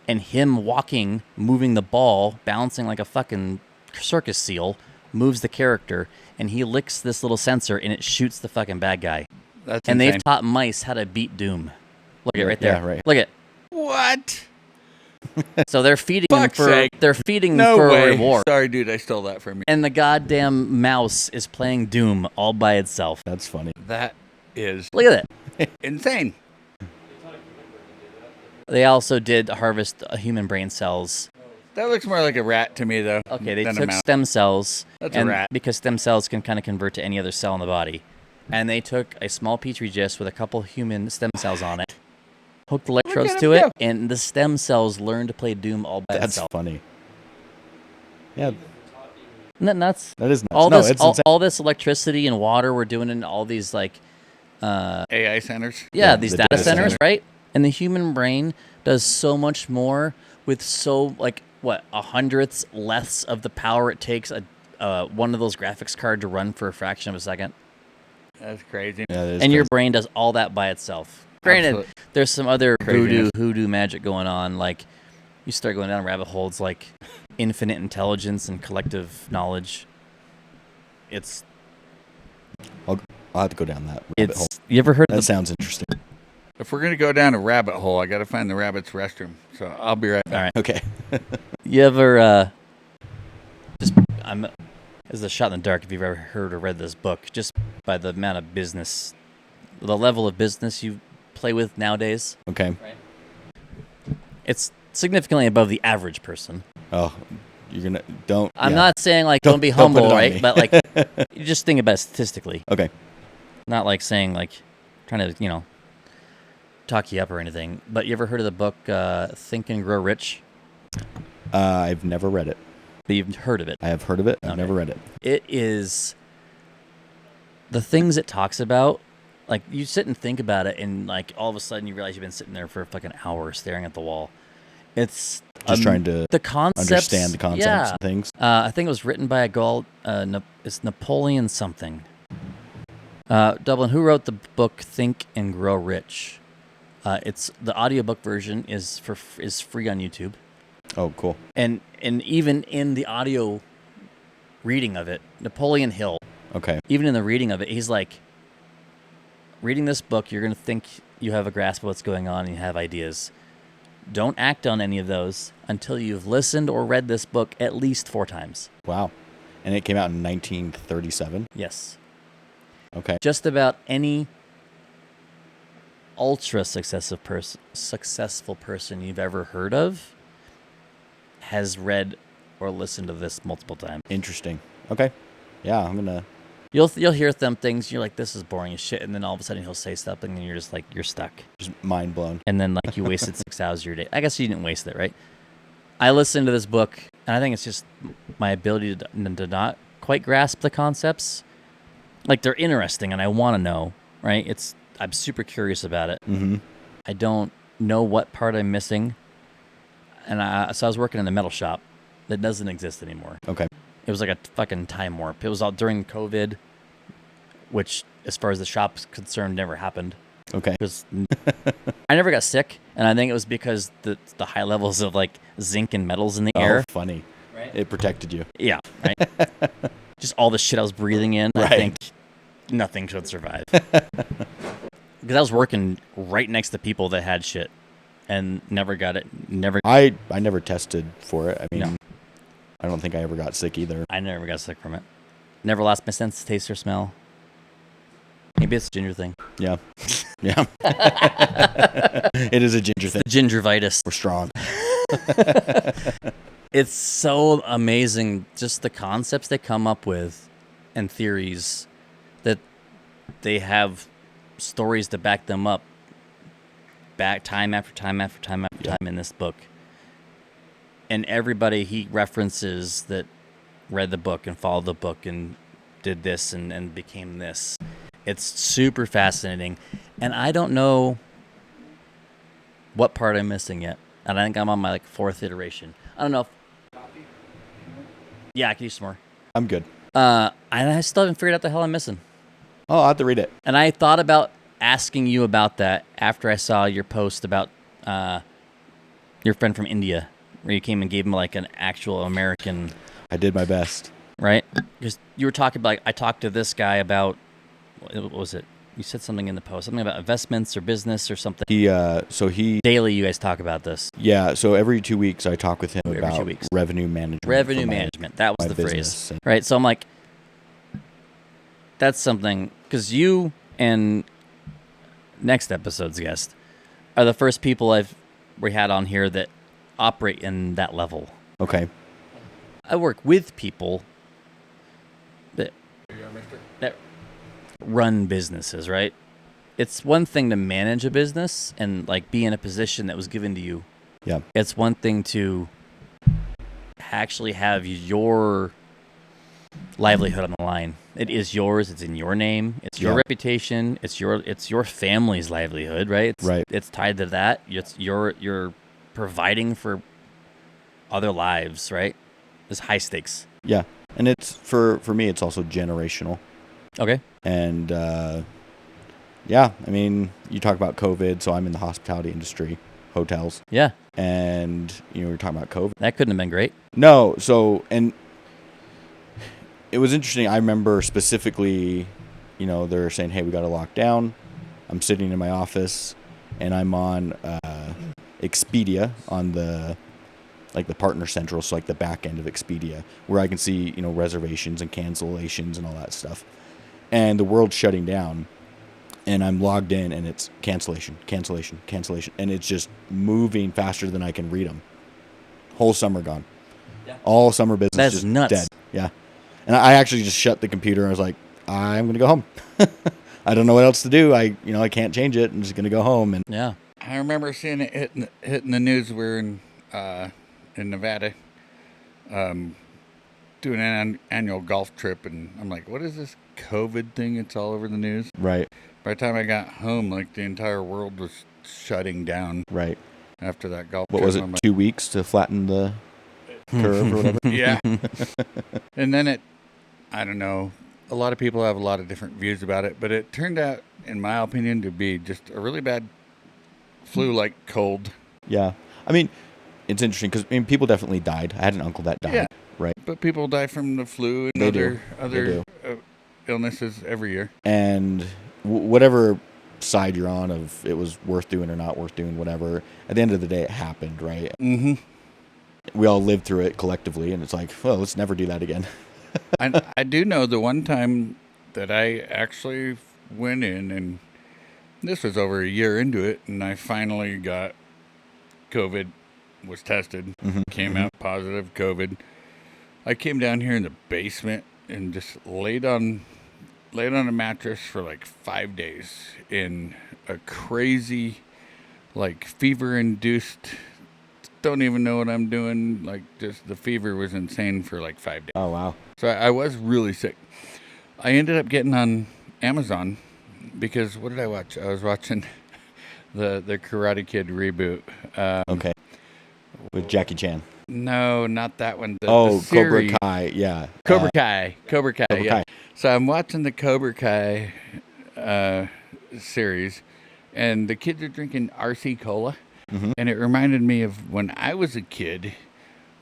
Speaker 1: And him walking, moving the ball, balancing like a fucking circus seal, moves the character, and he licks this little sensor, and it shoots the fucking bad guy.
Speaker 3: That's
Speaker 1: And
Speaker 3: insane.
Speaker 1: they've taught mice how to beat Doom. Look at it right there.
Speaker 2: Yeah, right.
Speaker 1: Look at it.
Speaker 3: What?
Speaker 1: So they're feeding him
Speaker 3: Fuck's sake.
Speaker 1: they're feeding
Speaker 3: No
Speaker 1: for
Speaker 3: way.
Speaker 1: a reward.
Speaker 3: Sorry, dude. I stole that from you.
Speaker 1: And the goddamn mouse is playing Doom all by itself.
Speaker 2: That's funny.
Speaker 3: That is
Speaker 1: Look at that.
Speaker 3: insane.
Speaker 1: They also did harvest human brain cells.
Speaker 3: That looks more like a rat to me, though.
Speaker 1: Okay, they
Speaker 3: than a
Speaker 1: took
Speaker 3: mouse.
Speaker 1: stem cells.
Speaker 3: That's a
Speaker 1: and
Speaker 3: rat.
Speaker 1: Because stem cells can kind of convert to any other cell in the body. And they took a small petri dish with a couple human stem cells on it, hooked electrodes
Speaker 3: at
Speaker 1: to
Speaker 3: him
Speaker 1: it,
Speaker 3: go.
Speaker 1: and the stem cells learned to play Doom all by
Speaker 2: That's
Speaker 1: itself.
Speaker 2: funny. Yeah,
Speaker 1: Isn't that nuts?
Speaker 2: that is nuts.
Speaker 1: All
Speaker 2: No,
Speaker 1: this,
Speaker 2: it's
Speaker 1: all,
Speaker 2: insane.
Speaker 1: all this electricity and water we're doing in all these
Speaker 3: AI centers.
Speaker 2: Yeah,
Speaker 1: these
Speaker 2: the
Speaker 1: data
Speaker 2: data
Speaker 1: centers,
Speaker 2: center.
Speaker 1: right? And the human brain does so much more with so a hundredth less of the power it takes one of those graphics card to run for a fraction of a second.
Speaker 3: That's crazy.
Speaker 2: Yeah, that is
Speaker 1: And your
Speaker 2: crazy.
Speaker 1: brain does all that by itself. Granted,
Speaker 3: Absolute
Speaker 1: there's some other
Speaker 3: craziness.
Speaker 1: hoodoo magic going on. Like, you start going down rabbit holes like infinite intelligence and collective knowledge.
Speaker 2: I'll have to go down that rabbit hole.
Speaker 1: You ever heard
Speaker 2: That
Speaker 1: of the
Speaker 2: sounds interesting.
Speaker 3: If we're gonna go down a rabbit hole, I gotta find the rabbit's restroom. So I'll be right back.
Speaker 1: All right.
Speaker 2: Okay.
Speaker 1: You ever this is a shot in the dark if you've ever heard or read this book, just by the amount of business, the level of business you play with nowadays.
Speaker 2: Okay.
Speaker 1: It's significantly above the average person.
Speaker 2: Oh, you're gonna don't.
Speaker 1: I'm
Speaker 2: yeah.
Speaker 1: not saying like don't be
Speaker 2: Don't put
Speaker 1: humble,
Speaker 2: it on
Speaker 1: right?
Speaker 2: me.
Speaker 1: But like you just think about it statistically.
Speaker 2: Okay.
Speaker 1: Not like saying like trying to, talk you up or anything. But you ever heard of the book Think and Grow Rich?
Speaker 2: I've never read it.
Speaker 1: But you've heard of it.
Speaker 2: I have heard of it. I've
Speaker 1: Okay.
Speaker 2: never read it.
Speaker 1: It is the things it talks about. Like, you sit and think about it, and like all of a sudden you realize you've been sitting there for like an hour staring at the wall. It's
Speaker 2: Just trying to
Speaker 1: the concepts,
Speaker 2: understand the concepts
Speaker 1: yeah.
Speaker 2: and things.
Speaker 1: I think it was written by a guy. It's Napoleon something. Dublin. Who wrote the book Think and Grow Rich? It's the audiobook version is free on YouTube.
Speaker 2: Oh, cool.
Speaker 1: And even in the audio reading of it, Napoleon Hill,
Speaker 2: Okay.
Speaker 1: even in the reading of it, he's like, reading this book, you're going to think you have a grasp of what's going on and you have ideas. Don't act on any of those until you've listened or read this book at least 4 times.
Speaker 2: Wow. And it came out in 1937.
Speaker 1: Yes.
Speaker 2: Okay.
Speaker 1: Just about any ultra successful person you've ever heard of has read or listened to this multiple times.
Speaker 2: Interesting. Okay. Yeah, I'm gonna.
Speaker 1: You'll hear them things, you're like, this is boring as shit, and then all of a sudden he'll say something and you're just like, you're stuck.
Speaker 2: Just mind blown.
Speaker 1: And then like you wasted 6 hours of your day. I guess you didn't waste it, right? I listened to this book, and I think it's just my ability to not quite grasp the concepts. Like, they're interesting and I want to know, right? I'm super curious about it.
Speaker 2: Mm-hmm.
Speaker 1: I don't know what part I'm missing. And so I was working in a metal shop that doesn't exist anymore.
Speaker 2: Okay.
Speaker 1: It was like a fucking time warp. It was all during COVID, which, as far as the shop's concerned, never happened.
Speaker 2: Okay.
Speaker 1: Because I never got sick, and I think it was because the high levels of like zinc and metals in the air.
Speaker 2: Oh, funny.
Speaker 1: Right.
Speaker 2: It protected you.
Speaker 1: Yeah, right. Just all the shit I was breathing in. I
Speaker 2: Right.
Speaker 1: think nothing should survive. Because I was working right next to people that had shit, and never got it.
Speaker 2: I never tested for it. I mean,
Speaker 1: No.
Speaker 2: I don't think I ever got sick either.
Speaker 1: I never got sick from it. Never lost my sense of taste or smell. Maybe it's a ginger thing.
Speaker 2: Yeah. Yeah. It is a ginger thing.
Speaker 1: Gingivitis.
Speaker 2: We're strong.
Speaker 1: It's so amazing, just the concepts they come up with and theories that they have stories to back them up, back time after time after time after time in this book. And everybody he references that read the book and followed the book and did this and became this. It's super fascinating. And I don't know what part I'm missing yet. And I think I'm on my 4th iteration. I don't know if... Yeah, I can use some more.
Speaker 2: I'm good.
Speaker 1: And I still haven't figured out the hell I'm missing.
Speaker 2: Oh, I'll have to read it.
Speaker 1: And I thought about asking you about that after I saw your post about your friend from India, where you came and gave him like an actual American...
Speaker 2: I did my best.
Speaker 1: Right? Because you were talking about, I talked to this guy about, what was it? You said something in the post, something about investments or business or something.
Speaker 2: He
Speaker 1: Daily, you guys talk about this.
Speaker 2: Yeah, so every 2 weeks I talk with him
Speaker 1: Every 2
Speaker 2: about
Speaker 1: weeks.
Speaker 2: revenue management.
Speaker 1: Revenue
Speaker 2: for
Speaker 1: management. That was
Speaker 2: my
Speaker 1: the phrase.
Speaker 2: business. And
Speaker 1: Right. So I'm like, that's something, because you and next episode's guest are the first people we had on here that operate in that level.
Speaker 2: Okay.
Speaker 1: I work with people that run businesses, right? It's one thing to manage a business and like be in a position that was given to you.
Speaker 2: Yeah.
Speaker 1: It's one thing to actually have your livelihood on the line. It is yours. It's in your name. It's your reputation. It's your family's livelihood, right? It's tied to that. You're providing for other lives, right? It's high stakes.
Speaker 2: Yeah. And it's for me it's also generational.
Speaker 1: Okay.
Speaker 2: And yeah, I mean, you talk about COVID, so I'm in the hospitality industry, hotels.
Speaker 1: Yeah.
Speaker 2: And we're talking about COVID.
Speaker 1: That couldn't have been great.
Speaker 2: No, so and it was interesting. I remember specifically, they're saying, "Hey, we got to lock down." I'm sitting in my office, and I'm on Expedia on the partner central, so like the back end of Expedia, where I can see reservations and cancellations and all that stuff. And the world's shutting down, and I'm logged in, and it's cancellation, and it's just moving faster than I can read them. Whole summer gone.
Speaker 1: Yeah.
Speaker 2: All summer business
Speaker 1: That's
Speaker 2: just
Speaker 1: nuts.
Speaker 2: dead. Yeah. And I actually just shut the computer and I was like, I'm going to go home. I don't know what else to do. I can't change it. I'm just going to go home. And
Speaker 1: Yeah.
Speaker 3: I remember seeing it hitting the news. We're in Nevada, doing an annual golf trip, and I'm like, what is this COVID thing? It's all over the news.
Speaker 2: Right.
Speaker 3: By the time I got home, like the entire world was shutting down.
Speaker 2: Right.
Speaker 3: After that golf
Speaker 2: What
Speaker 3: trip.
Speaker 2: was it, 2 weeks to flatten the curve or whatever?
Speaker 3: Yeah. And then I don't know, a lot of people have a lot of different views about it, but it turned out, in my opinion, to be just a really bad flu-like cold.
Speaker 2: Yeah. I mean, it's interesting because people definitely died. I had an uncle that died.
Speaker 3: Yeah.
Speaker 2: Right.
Speaker 3: But people die from the flu and other illnesses every year.
Speaker 2: And whatever side you're on of it was worth doing or not worth doing, whatever, at the end of the day, it happened, right?
Speaker 3: Mm-hmm.
Speaker 2: We all lived through it collectively, and it's like, well, let's never do that again.
Speaker 3: I do know the one time that I actually went in, and this was over a year into it, and I finally got COVID, was tested, came out positive COVID. I came down here in the basement and just laid on a mattress for like 5 days in a crazy, like fever-induced, don't even know what I'm doing. Like just the fever was insane for like 5 days.
Speaker 2: Oh, wow.
Speaker 3: So I was really sick. I ended up getting on Amazon because what did I watch? I was watching the Karate Kid reboot.
Speaker 2: Okay. With Jackie Chan.
Speaker 3: No, not that one. The
Speaker 2: Cobra
Speaker 3: series.
Speaker 2: Kai. Yeah.
Speaker 3: Cobra Kai. Yeah.
Speaker 2: Kai.
Speaker 3: So I'm watching the Cobra Kai series, and the kids are drinking RC Cola. And it reminded me of when I was a kid,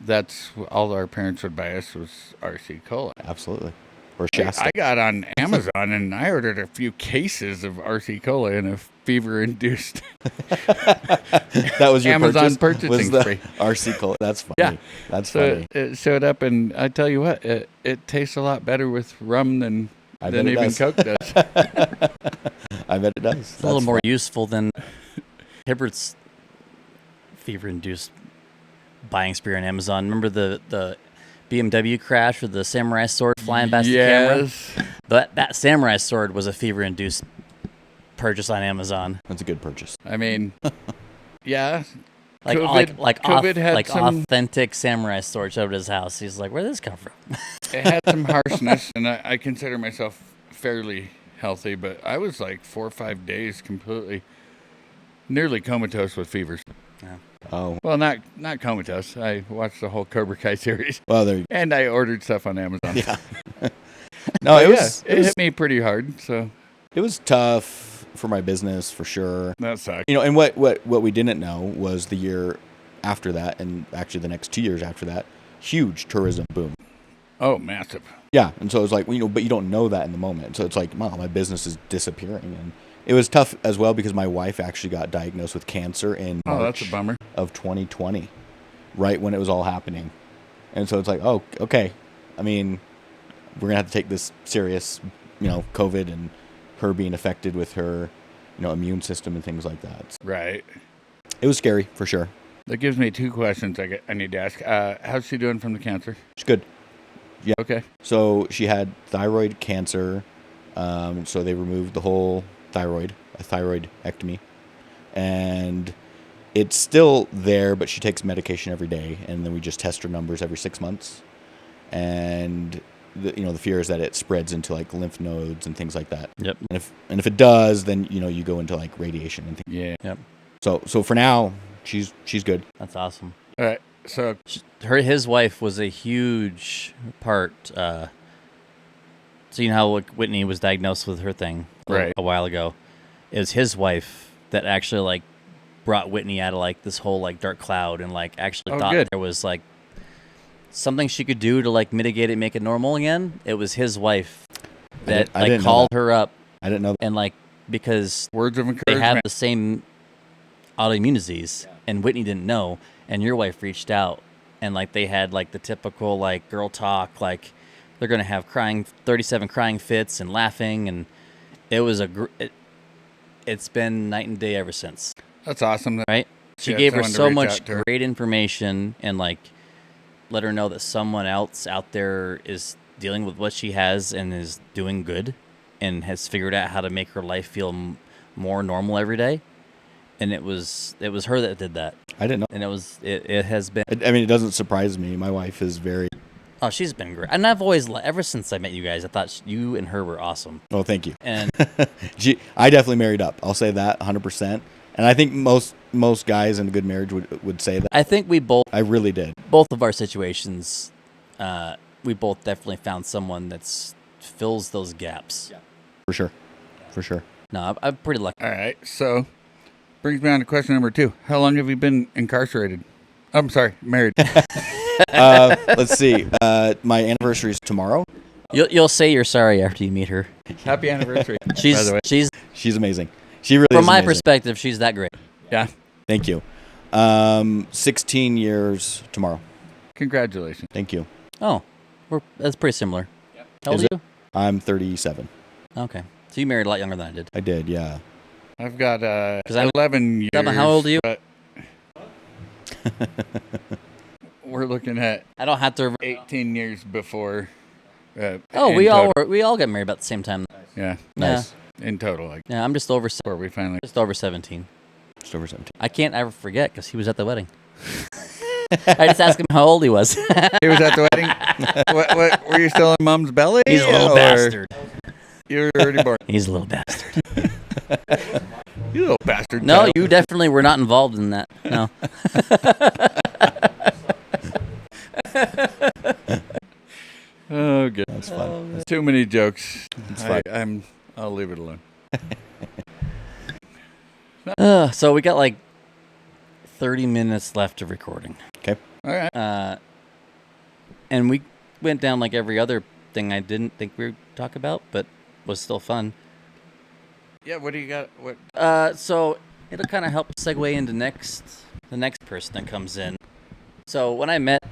Speaker 3: that's all our parents would buy us was RC Cola.
Speaker 2: Absolutely. Or Shasta.
Speaker 3: I got on Amazon and I ordered a few cases of RC Cola in a fever-induced
Speaker 2: That was your
Speaker 3: Amazon
Speaker 2: purchase?
Speaker 3: purchasing
Speaker 2: Was the
Speaker 3: spree.
Speaker 2: RC Cola. That's funny.
Speaker 3: Yeah.
Speaker 2: That's
Speaker 3: So
Speaker 2: funny.
Speaker 3: it showed up, and I tell you what, it tastes a lot better with rum than
Speaker 2: bet it
Speaker 3: even
Speaker 2: does.
Speaker 3: Coke does.
Speaker 2: I bet it does.
Speaker 1: It's a little more useful than Hibbert's fever-induced buying spree on Amazon. Remember the BMW crash with the samurai sword flying past the camera? That samurai sword was a fever-induced purchase on Amazon.
Speaker 2: That's a good purchase.
Speaker 3: I mean, yeah.
Speaker 1: COVID
Speaker 3: had some,
Speaker 1: authentic samurai sword showed up at his house. He's like, where did this come from?
Speaker 3: it had some harshness, and I consider myself fairly healthy, but I was like 4 or 5 days completely, nearly comatose with fevers.
Speaker 1: Yeah.
Speaker 2: Oh.
Speaker 3: Well, not comatose. I watched the whole Cobra Kai series.
Speaker 2: Well, there you go.
Speaker 3: And I ordered stuff on Amazon.
Speaker 2: Yeah. No, it
Speaker 3: hit me pretty hard, so
Speaker 2: it was tough for my business for sure.
Speaker 3: that sucked.
Speaker 2: And what we didn't know was the year after that, and actually the next 2 years after that, huge tourism boom.
Speaker 3: Oh, massive.
Speaker 2: Yeah, and so it was like, but you don't know that in the moment. So it's like, wow, my business is disappearing. And it was tough as well because my wife actually got diagnosed with cancer in
Speaker 3: Oh, that's a
Speaker 2: March
Speaker 3: bummer.
Speaker 2: of 2020, right when it was all happening. And so it's like, oh, okay. I mean, we're going to have to take this serious, COVID and her being affected with her, immune system and things like that.
Speaker 3: Right.
Speaker 2: It was scary, for sure.
Speaker 3: That gives me two questions I need to ask. How's she doing from the cancer?
Speaker 2: It's good. Yeah.
Speaker 3: Okay.
Speaker 2: So she had thyroid cancer. So they removed the whole thyroid, a thyroidectomy. And it's still there, but she takes medication every day. And then we just test her numbers every 6 months. And the fear is that it spreads into like lymph nodes and things like that.
Speaker 1: Yep.
Speaker 2: And if it does, then you go into like radiation and things.
Speaker 3: Yeah.
Speaker 1: Yep.
Speaker 2: So for now, she's good.
Speaker 1: That's awesome.
Speaker 3: All right. So
Speaker 1: His wife was a huge part. So you know how Whitney was diagnosed with her thing
Speaker 3: Right.
Speaker 1: a while ago. It was his wife that actually like brought Whitney out of like this whole like dark cloud and like actually thought
Speaker 3: good.
Speaker 1: there was like something she could do to like mitigate it, make it normal again. It was his wife that
Speaker 2: I didn't know
Speaker 1: called
Speaker 2: that.
Speaker 1: her up
Speaker 2: I didn't know that.
Speaker 1: and like because
Speaker 3: words of
Speaker 1: they
Speaker 3: encouragement.
Speaker 1: have the same autoimmune disease, and Whitney didn't know, and your wife reached out, and like they had like the typical like girl talk, like they're gonna have 37 crying fits and laughing, and it was it's been night and day ever since,
Speaker 3: That's awesome.
Speaker 1: right? She
Speaker 3: Yeah,
Speaker 1: gave her
Speaker 3: someone to
Speaker 1: so
Speaker 3: reach
Speaker 1: much
Speaker 3: out to her.
Speaker 1: great information and like let her know that someone else out there is dealing with what she has and is doing good and has figured out how to make her life feel more normal every day. And it was her that did that.
Speaker 2: I didn't know.
Speaker 1: And it has been.
Speaker 2: I mean, it doesn't surprise me. My wife is very.
Speaker 1: Oh, she's been great. And I've always, ever since I met you guys, I thought you and her were awesome.
Speaker 2: Oh, thank you.
Speaker 1: And
Speaker 2: I definitely married up. I'll say that 100%. And I think most guys in a good marriage would say that.
Speaker 1: I think we both
Speaker 2: really did.
Speaker 1: both of our situations, we both definitely found someone that's fills those gaps.
Speaker 2: For sure.
Speaker 1: No, I'm pretty lucky.
Speaker 3: All right. So brings me on to question number 2. How long have you been incarcerated? I'm sorry, married.
Speaker 2: Let's see. My anniversary is tomorrow.
Speaker 1: You'll say you're sorry after you meet her.
Speaker 3: Happy anniversary. by
Speaker 1: She's
Speaker 3: the way.
Speaker 2: She's amazing. She really
Speaker 1: from
Speaker 2: is
Speaker 1: my
Speaker 2: amazing.
Speaker 1: perspective, she's that great.
Speaker 3: Yeah.
Speaker 2: Thank you. 16 years tomorrow.
Speaker 3: Congratulations.
Speaker 2: Thank you.
Speaker 1: Oh, that's pretty similar. How old
Speaker 2: Is
Speaker 1: are you?
Speaker 2: I'm 37.
Speaker 1: Okay, so you married a lot younger than I did.
Speaker 2: I did, yeah.
Speaker 3: I've got
Speaker 1: 'Cause
Speaker 3: 11 years.
Speaker 1: How old are you?
Speaker 3: But we're looking at
Speaker 1: I don't have to.
Speaker 3: 18 years before.
Speaker 1: Oh,
Speaker 3: in
Speaker 1: we
Speaker 3: total.
Speaker 1: all got married about the same time.
Speaker 3: Yeah.
Speaker 2: Nice.
Speaker 3: In total, like
Speaker 1: Yeah, I'm just over
Speaker 3: before we finally.
Speaker 1: 17.
Speaker 2: Just over 17.
Speaker 1: I can't ever forget because he was at the wedding. I just asked him how old he was.
Speaker 3: He was at the wedding. What? Were you still in Mom's belly?
Speaker 1: He's a little
Speaker 3: or
Speaker 1: bastard.
Speaker 3: You were already born.
Speaker 1: He's a little bastard.
Speaker 3: You little bastard.
Speaker 1: No,
Speaker 3: child.
Speaker 1: you definitely were not involved in that. No.
Speaker 3: Oh, good.
Speaker 2: That's fun.
Speaker 3: Too many jokes.
Speaker 2: It's fine.
Speaker 3: I'll leave it alone.
Speaker 1: So we got like 30 minutes left of recording.
Speaker 2: Okay.
Speaker 3: All right.
Speaker 1: And we went down like every other thing I didn't think we would talk about, but was still fun.
Speaker 3: Yeah. What do you got? What?
Speaker 1: So it'll kind of help segue into the next person that comes in. So when I met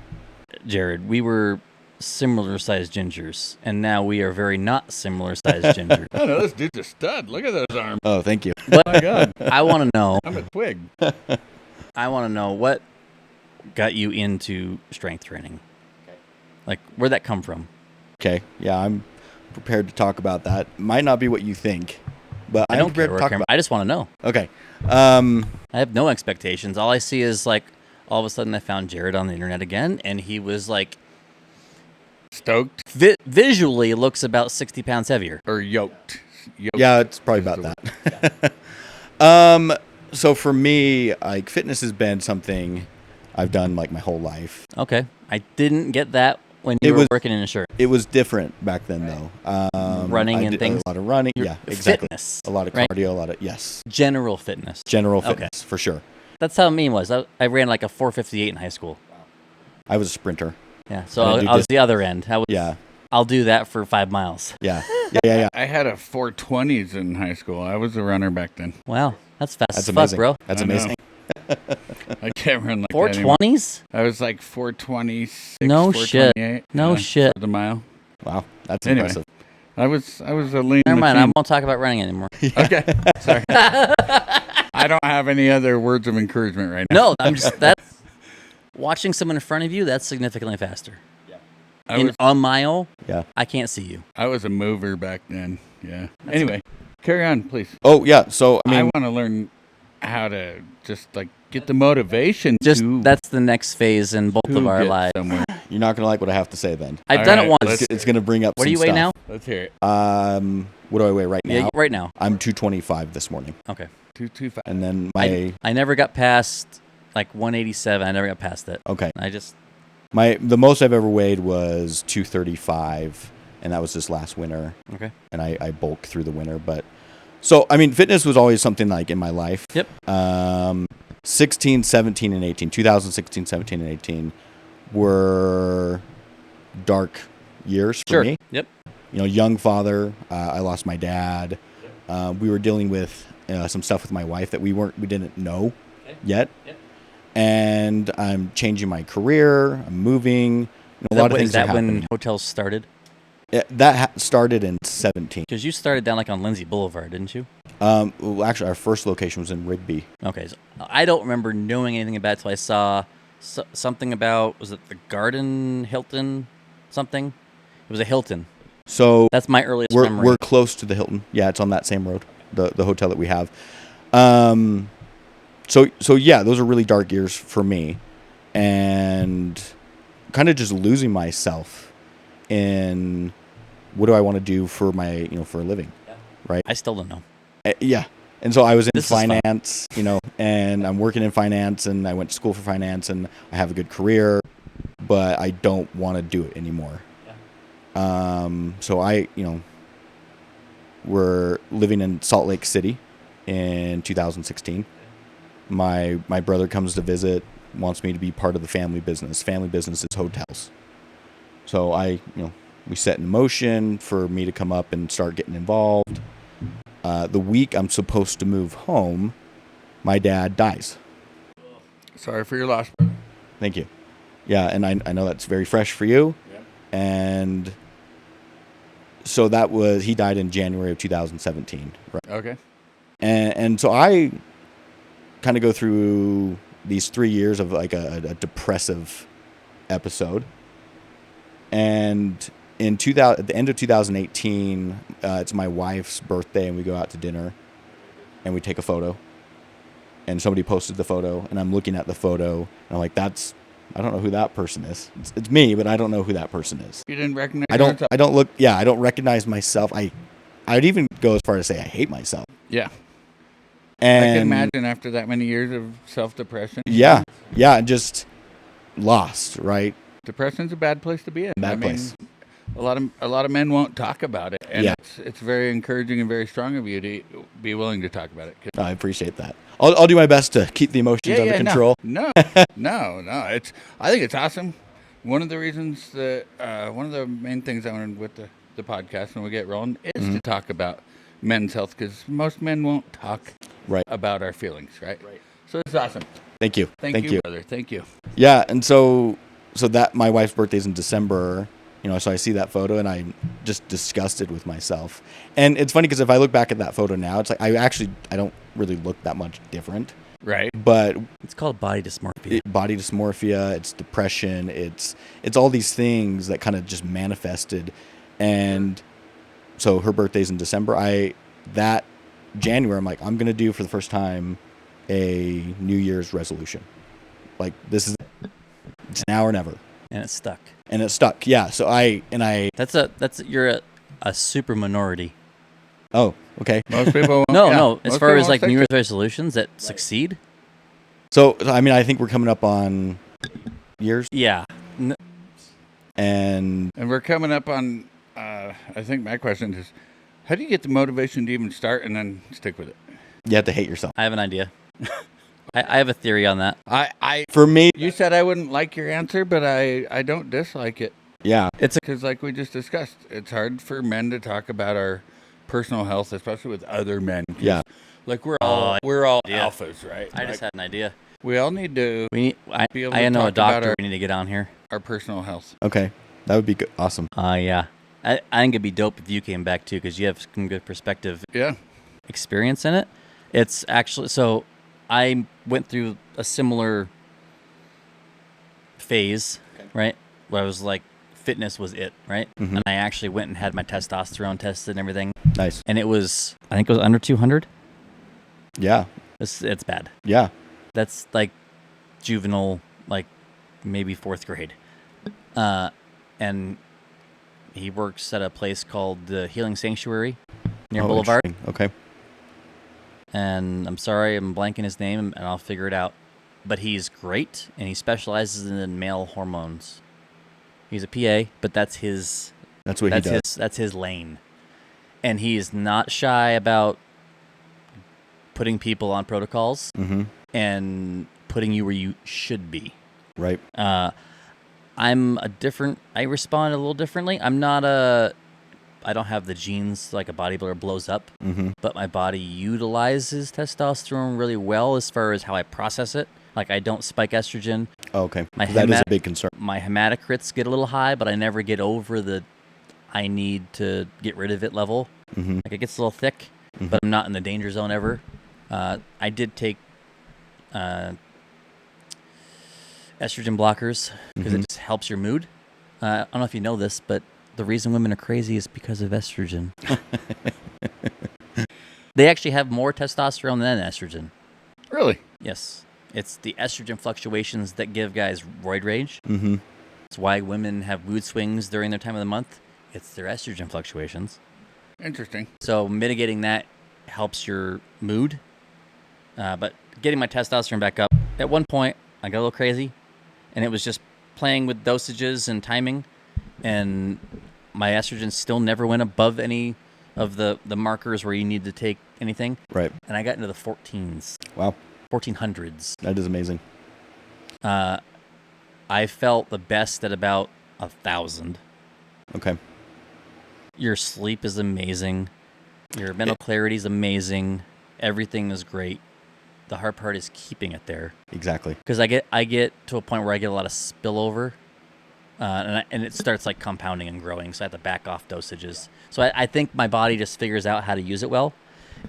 Speaker 1: Jared, we were similar sized gingers, and now we are very not similar sized gingers.
Speaker 3: Oh no, this dude's a stud. Look at those arms.
Speaker 2: Oh, thank you.
Speaker 3: Oh my god.
Speaker 1: I want to know.
Speaker 3: I'm a twig.
Speaker 1: I want to know what got you into strength training. Like, where'd that come from?
Speaker 2: Okay. Yeah, I'm prepared to talk about that. Might not be what you think, but
Speaker 1: I
Speaker 2: I'm
Speaker 1: don't care.
Speaker 2: prepared to talk about
Speaker 1: I just want to know.
Speaker 2: Okay.
Speaker 1: I have no expectations. All I see is like, all of a sudden I found Jared on the internet again, and he was like,
Speaker 3: Stoked
Speaker 1: visually looks about 60 pounds heavier.
Speaker 3: or yoked? Yoked.
Speaker 2: Yeah, it's probably about that. So for me, like fitness has been something I've done like my whole life.
Speaker 1: Okay. I didn't get that when
Speaker 2: It
Speaker 1: you were
Speaker 2: was-
Speaker 1: working in insurance.
Speaker 2: It was different back then though.
Speaker 1: Running
Speaker 2: I
Speaker 1: and
Speaker 2: did
Speaker 1: things?
Speaker 2: A lot of running.
Speaker 1: Your
Speaker 2: Yeah, exactly.
Speaker 1: Fitness.
Speaker 2: A lot of
Speaker 1: right?
Speaker 2: cardio, a lot of yes.
Speaker 1: General fitness.
Speaker 2: General
Speaker 1: Okay.
Speaker 2: fitness for sure.
Speaker 1: That's how me was. I ran like a 458 in high school.
Speaker 2: I was a sprinter.
Speaker 1: Yeah. So
Speaker 2: I
Speaker 1: I
Speaker 2: do
Speaker 1: was the other end. I was
Speaker 2: Yeah.
Speaker 1: I'll do that for 5 miles.
Speaker 2: Yeah. Yeah.
Speaker 3: I had a 420s in high school. I was a runner back then.
Speaker 1: Wow, that's fast
Speaker 2: That's
Speaker 1: as
Speaker 2: amazing,
Speaker 1: fuck, bro.
Speaker 2: That's
Speaker 3: I know.
Speaker 2: amazing.
Speaker 3: I can't run like that anymore.
Speaker 1: 420s?
Speaker 3: I was like 426,
Speaker 1: No shit.
Speaker 3: 428,
Speaker 1: No shit.
Speaker 3: for the mile.
Speaker 2: Wow, that's
Speaker 3: Anyway.
Speaker 2: impressive.
Speaker 3: I was a lean
Speaker 1: Never mind. I
Speaker 3: machine.
Speaker 1: won't talk about running anymore.
Speaker 3: Okay, sorry. I don't have any other words of encouragement right now.
Speaker 1: No, I'm just that. Watching someone in front of you, that's significantly faster. In a mile,
Speaker 2: Yeah.
Speaker 1: I can't see you.
Speaker 3: I was a mover back then. Yeah. Anyway, carry on, please.
Speaker 2: Oh yeah. So I
Speaker 3: I
Speaker 2: mean,
Speaker 3: want to learn how to just like get the motivation
Speaker 1: Just
Speaker 3: to
Speaker 1: that's the next phase in both
Speaker 3: to
Speaker 1: of our
Speaker 3: get
Speaker 1: lives.
Speaker 3: somewhere.
Speaker 2: you're not gonna like what I have to say then.
Speaker 1: I've
Speaker 3: All
Speaker 1: done
Speaker 3: right,
Speaker 1: it once.
Speaker 3: let's-
Speaker 2: It's gonna bring up.
Speaker 1: What do
Speaker 2: some
Speaker 1: you weigh
Speaker 2: stuff.
Speaker 1: now?
Speaker 3: Let's hear it.
Speaker 2: What do I weigh right now?
Speaker 1: Yeah, right now.
Speaker 2: I'm 225 this morning,
Speaker 1: Okay.
Speaker 3: 225.
Speaker 2: and then my
Speaker 1: I never got past like 187. I never got past it.
Speaker 2: okay.
Speaker 1: I just
Speaker 2: The most I've ever weighed was 235, and that was this last winter.
Speaker 1: okay.
Speaker 2: And I bulked through the winter, but so I mean, fitness was always something like in my life.
Speaker 1: Yep.
Speaker 2: 16, 17, and 18. 2016, 17, and 18 were dark years for
Speaker 1: Sure.
Speaker 2: me.
Speaker 1: Yep.
Speaker 2: You know, young father. I lost my dad. We were dealing with some stuff with my wife that we didn't know yet.
Speaker 1: Yep.
Speaker 2: And I'm changing my career. I'm moving. A lot of things
Speaker 1: Is that
Speaker 2: are
Speaker 1: when
Speaker 2: happening.
Speaker 1: hotels started?
Speaker 2: That started in 17.
Speaker 1: Because you started down like on Lindsay Boulevard, didn't you?
Speaker 2: Well, actually, our first location was in Rigby.
Speaker 1: Okay. So I don't remember knowing anything about it till I saw something about, was it the Garden Hilton something? It was a Hilton.
Speaker 2: So
Speaker 1: That's my earliest
Speaker 2: we're
Speaker 1: memory.
Speaker 2: we're close to the Hilton. Yeah, it's on that same road, the hotel that we have. So yeah, those are really dark years for me, and kind of just losing myself in what do I want to do for my for a living, right?
Speaker 1: I still don't know.
Speaker 2: Yeah. And so I was in
Speaker 1: This is fun.
Speaker 2: finance, and I'm working in finance, and I went to school for finance, and I have a good career, but I don't want to do it anymore. So we're living in Salt Lake City in 2016. My brother comes to visit, wants me to be part of the family business. Family business is hotels. So we set in motion for me to come up and start getting involved. The week I'm supposed to move home, my dad dies.
Speaker 3: Sorry for your loss, brother.
Speaker 2: Thank you. Yeah, and I know that's very fresh for you.
Speaker 3: Yep.
Speaker 2: And so he died in January of 2017. Right.
Speaker 3: Okay.
Speaker 2: And so I kind of go through these 3 years of like a depressive episode. And at the end of 2018, it's my wife's birthday, and we go out to dinner, and we take a photo. And somebody posted the photo, and I'm looking at the photo, and I'm like, I don't know who that person is. It's me, but I don't know who that person is.
Speaker 3: You didn't recognize
Speaker 2: I don't recognize myself. I'd even go as far as to say I hate myself.
Speaker 3: Yeah.
Speaker 2: And
Speaker 3: I can imagine after that many years of self-depression.
Speaker 2: Yeah, just lost, right?
Speaker 3: Depression's a bad place to be in.
Speaker 2: Bad place.
Speaker 3: A lot of men won't talk about it, and
Speaker 2: Yeah.
Speaker 3: it's very encouraging and very strong of you to be willing to talk about it.
Speaker 2: I appreciate that. I'll do my best to keep the emotions under control.
Speaker 3: No. I think it's awesome. One of the reasons that one of the main things I wanted with the podcast when we get rolling is to talk about men's health, because most men won't talk about our feelings, right? So it's awesome.
Speaker 2: Thank you.
Speaker 3: Thank you, brother. Thank you.
Speaker 2: Yeah, and so that my wife's birthday's in December. So I see that photo and I'm just disgusted with myself. And it's funny because if I look back at that photo now, it's like I don't really look that much different.
Speaker 3: Right.
Speaker 2: But
Speaker 1: It's called body dysmorphia.
Speaker 2: body dysmorphia, it's depression, it's all these things that kind of just manifested. And so her birthday's in December. That January, I'm like, I'm going to do for the first time a New Year's resolution. Like, this is it. It's now or never.
Speaker 1: And it's stuck.
Speaker 2: And it stuck. Yeah. So
Speaker 1: You're a super minority.
Speaker 2: Oh, okay.
Speaker 3: Most people won't,
Speaker 1: No. As
Speaker 3: most
Speaker 1: far
Speaker 3: people
Speaker 1: as
Speaker 3: won't
Speaker 1: like
Speaker 3: stick
Speaker 1: New
Speaker 3: to
Speaker 1: Year's
Speaker 3: it.
Speaker 1: resolutions that succeed.
Speaker 2: So I mean, I think we're coming up on years,
Speaker 1: Yeah.
Speaker 2: and
Speaker 3: And we're coming up on, I think my question is, how do you get the motivation to even start and then stick with it?
Speaker 2: you have to hate yourself.
Speaker 1: I have an idea. I have a theory on that.
Speaker 3: I
Speaker 2: For me,
Speaker 3: You said I wouldn't like your answer, but I don't dislike it.
Speaker 2: Yeah.
Speaker 3: Because, like we just discussed, it's hard for men to talk about our personal health, especially with other men. 'Cause,
Speaker 2: Yeah.
Speaker 3: like we're all
Speaker 1: yeah.
Speaker 3: alphas, right?
Speaker 1: I just had an idea.
Speaker 3: We all need to be able to
Speaker 1: I know a
Speaker 3: talk about
Speaker 1: doctor we need to get on here.
Speaker 3: our personal health.
Speaker 2: Okay. That would be good. Awesome.
Speaker 1: Yeah. I think it'd be dope if you came back too, because you have some good perspective,
Speaker 3: Yeah.
Speaker 1: experience in it. It's actually, so I went through a similar phase, right? Where I was like, fitness was it, right?
Speaker 2: Mhm.
Speaker 1: And I actually went and had my testosterone tested and everything.
Speaker 2: Nice.
Speaker 1: And it was, I think it was under 200.
Speaker 2: Yeah.
Speaker 1: It's bad.
Speaker 2: Yeah.
Speaker 1: That's like juvenile, like maybe 4th grade. And he works at a place called the Healing Sanctuary near Boulevard.
Speaker 2: Interesting. Okay.
Speaker 1: And I'm sorry, I'm blanking his name, and I'll figure it out. But he's great, and he specializes in male hormones. He's a PA, but that's his.
Speaker 2: That's what he does.
Speaker 1: That's his lane, and he's not shy about putting people on protocols
Speaker 2: Mm-hmm.
Speaker 1: and putting you where you should be.
Speaker 2: Right.
Speaker 1: I respond a little differently. I don't have the genes like a bodybuilder blows up,
Speaker 2: Mm-hmm.
Speaker 1: but my body utilizes testosterone really well as far as how I process it. Like I don't spike estrogen.
Speaker 2: Oh, okay.
Speaker 1: My
Speaker 2: That is a
Speaker 1: hemat-
Speaker 2: big concern.
Speaker 1: My hematocrits get a little high, but I never get over the I need to get rid of it level.
Speaker 2: Mm-hmm.
Speaker 1: Like it gets a little thick, but I'm not in the danger zone ever. I did take estrogen blockers because it just helps your mood. I don't know if you know this, but the reason women are crazy is because of estrogen. They actually have more testosterone than estrogen.
Speaker 3: Really?
Speaker 1: Yes. It's the estrogen fluctuations that give guys roid rage.
Speaker 2: Mm-hmm.
Speaker 1: It's why women have mood swings during their time of the month. It's their estrogen fluctuations.
Speaker 3: Interesting.
Speaker 1: So mitigating that helps your mood. But getting my testosterone back up, at one point, I got a little crazy. And it was just playing with dosages and timing. And my estrogen still never went above any of the markers where you need to take anything.
Speaker 2: Right.
Speaker 1: And I got into the 14s,
Speaker 2: Wow.
Speaker 1: 1400s.
Speaker 2: That is amazing.
Speaker 1: I felt the best at about 1,000.
Speaker 2: Okay.
Speaker 1: Your sleep is amazing. Your mental clarity is amazing. Everything is great. The hard part is keeping it there.
Speaker 2: Exactly.
Speaker 1: Because I get to a point where I get a lot of spillover, and it starts like compounding and growing. So I have to back off dosages. So I think my body just figures out how to use it well.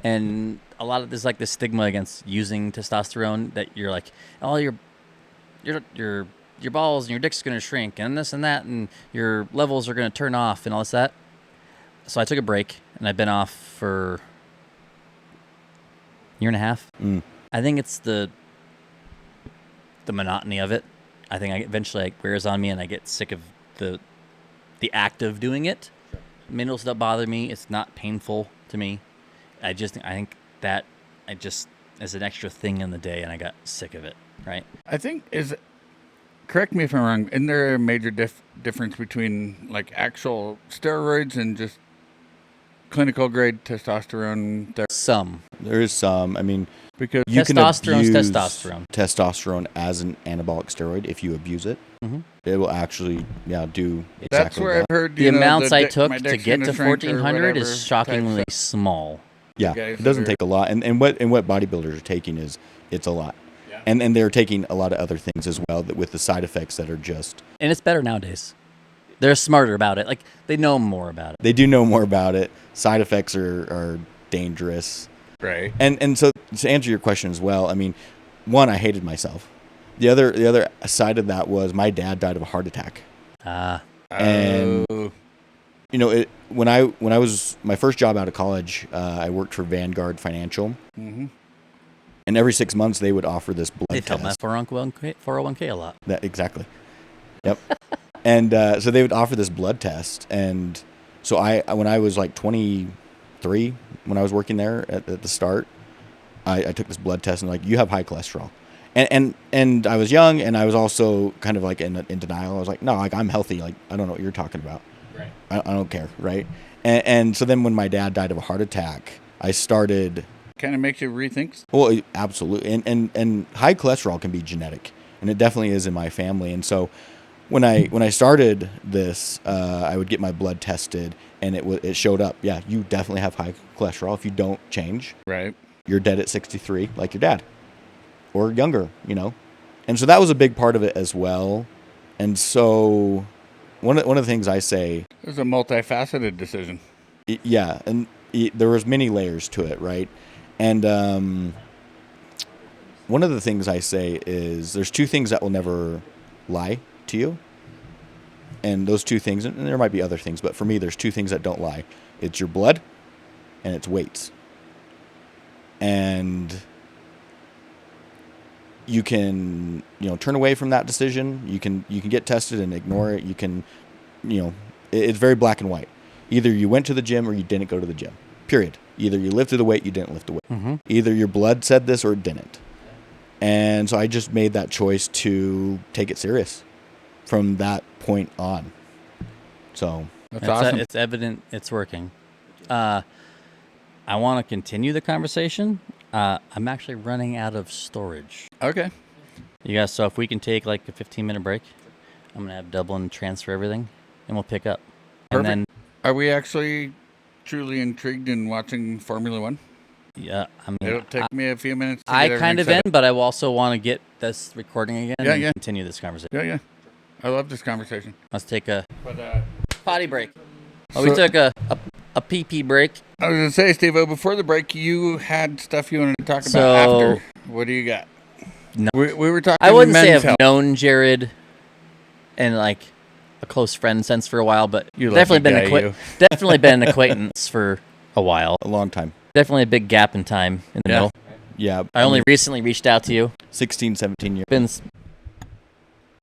Speaker 1: And a lot of there's like this stigma against using testosterone that you're like, oh, your balls and your dick's gonna shrink and this and that and your levels are gonna turn off and all this that. So I took a break and I've been off for a year and a half.
Speaker 2: Mm.
Speaker 1: I think it's the monotony of it. I think eventually it wears on me and I get sick of the act of doing it. Minerals don't bother me. It's not painful to me. I think that as an extra thing in the day, and I got sick of it. Right?
Speaker 3: I think correct me if I'm wrong. Isn't there a major difference between like actual steroids and just clinical grade testosterone?
Speaker 2: There is some. I mean,
Speaker 3: Because
Speaker 2: you can
Speaker 1: Testosterone's
Speaker 2: abuse
Speaker 1: testosterone.
Speaker 2: testosterone as an anabolic steroid if you abuse it.
Speaker 1: Mhm.
Speaker 2: It will actually, do exactly
Speaker 3: that's where
Speaker 2: that.
Speaker 3: I've heard
Speaker 1: The
Speaker 3: you know,
Speaker 1: amounts I
Speaker 3: my
Speaker 1: took to
Speaker 3: dick's
Speaker 1: get
Speaker 3: gonna
Speaker 1: to
Speaker 3: shrink or
Speaker 1: 1400
Speaker 3: whatever
Speaker 1: is
Speaker 3: type
Speaker 1: shockingly
Speaker 3: stuff.
Speaker 1: small.
Speaker 2: Yeah,
Speaker 3: guys
Speaker 2: it doesn't
Speaker 3: that are-
Speaker 2: take a lot, and what bodybuilders are taking it's a lot,
Speaker 3: Yeah.
Speaker 2: and they're taking a lot of other things as well that with the side effects that are just.
Speaker 1: And it's better nowadays. They're smarter about it. Like they know more about it.
Speaker 2: They do know more about it. Side effects are dangerous,
Speaker 3: Right.
Speaker 2: and so to answer your question as well, I mean, one, I hated myself. The other side of that was my dad died of a heart attack. And-
Speaker 3: Oh,
Speaker 2: When I was my first job out of college, I worked for Vanguard Financial,
Speaker 3: mhm.
Speaker 2: and every 6 months they would offer this blood
Speaker 1: They
Speaker 2: test.
Speaker 1: tell my 401k a lot.
Speaker 2: That exactly. Yep. And so they would offer this blood test, and so when I was like 23, when I was working there at the start, I took this blood test and like, you have high cholesterol, and I was young, and I was also kind of like in denial. I was like, no, like I'm healthy. Like I don't know what you're talking about.
Speaker 3: Right.
Speaker 2: I don't care, right? And so then when my dad died of a heart attack, I started.
Speaker 3: Kind of makes you rethink.
Speaker 2: Well, absolutely, and high cholesterol can be genetic, and it definitely is in my family. And so when I started this, I would get my blood tested, and it showed up. Yeah, you definitely have high cholesterol. If you don't change,
Speaker 3: Right.
Speaker 2: you're dead at 63, like your dad, or younger. And so that was a big part of it as well. And so one of the things I say,
Speaker 3: It was a multifaceted decision.
Speaker 2: yeah, and there was many layers to it, right? And one of the things I say is there's two things that will never lie to you. And those two things, and there might be other things, but for me, there's two things that don't lie. It's your blood and it's weights. And you can, turn away from that decision. You can get tested and ignore it. You can, it's very black and white. Either you went to the gym or you didn't go to the gym, period. Either you lifted the weight, you didn't lift the weight.
Speaker 1: Mm-hmm.
Speaker 2: Either your blood said this or it didn't. And so I just made that choice to take it serious from that point on. So
Speaker 3: That's awesome.
Speaker 1: It's evident it's working. I want to continue the conversation. I'm actually running out of storage.
Speaker 3: Okay.
Speaker 1: You guys, so if we can take like a 15-minute break, I'm going to have Dublin transfer everything, and we'll pick up.
Speaker 3: Perfect.
Speaker 1: And then,
Speaker 3: Are we actually truly intrigued in watching Formula One?
Speaker 1: yeah,
Speaker 3: It'll take me a few minutes to get
Speaker 1: I
Speaker 3: everything
Speaker 1: kind of
Speaker 3: set
Speaker 1: am,
Speaker 3: up.
Speaker 1: but I also want to get this recording again
Speaker 3: Yeah,
Speaker 1: and
Speaker 3: yeah.
Speaker 1: continue this conversation.
Speaker 3: Yeah. I love this conversation.
Speaker 1: Let's take a
Speaker 3: But
Speaker 1: potty break. Well, we
Speaker 3: So-
Speaker 1: took a pee-pee break.
Speaker 3: I was going to say, Steve, before the break, you had stuff you wanted to talk about
Speaker 1: So-
Speaker 3: after. What do you got?
Speaker 1: No.
Speaker 3: We were talking
Speaker 1: I wouldn't say
Speaker 3: men's
Speaker 1: I've
Speaker 3: health.
Speaker 1: known Jared in like a close friend sense for a while, but
Speaker 3: You
Speaker 1: definitely
Speaker 3: lucky
Speaker 1: been
Speaker 3: guy, you.
Speaker 1: definitely been an acquaintance for a while.
Speaker 2: a long time.
Speaker 1: Definitely a big gap in time in the
Speaker 3: Yeah.
Speaker 1: middle.
Speaker 2: Yeah.
Speaker 1: I only recently reached out to you.
Speaker 2: 16, 17 years.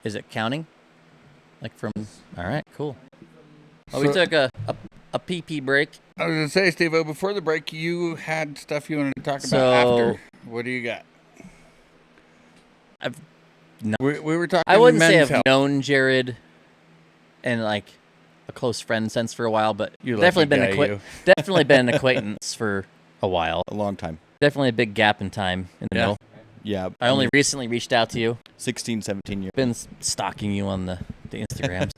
Speaker 1: Is it counting? Like from? All right, cool. Well, we
Speaker 3: So-
Speaker 1: took a pee-pee break.
Speaker 3: I was going to say, Steve, before the break, you had stuff you wanted to talk about
Speaker 1: So-
Speaker 3: after. What do you got? We were talking
Speaker 1: I wouldn't say
Speaker 3: men's
Speaker 1: I've
Speaker 3: health.
Speaker 1: known Jared in like a close friend sense for a while, but
Speaker 3: You
Speaker 1: definitely
Speaker 3: lucky
Speaker 1: been
Speaker 3: guy, you.
Speaker 1: definitely been an acquaintance for a while.
Speaker 2: A long time.
Speaker 1: Definitely a big gap in time in the
Speaker 3: Yeah.
Speaker 1: middle.
Speaker 2: Yeah.
Speaker 1: I only recently reached out to you.
Speaker 2: 16, 17 years.
Speaker 1: Been stalking you on the Instagrams.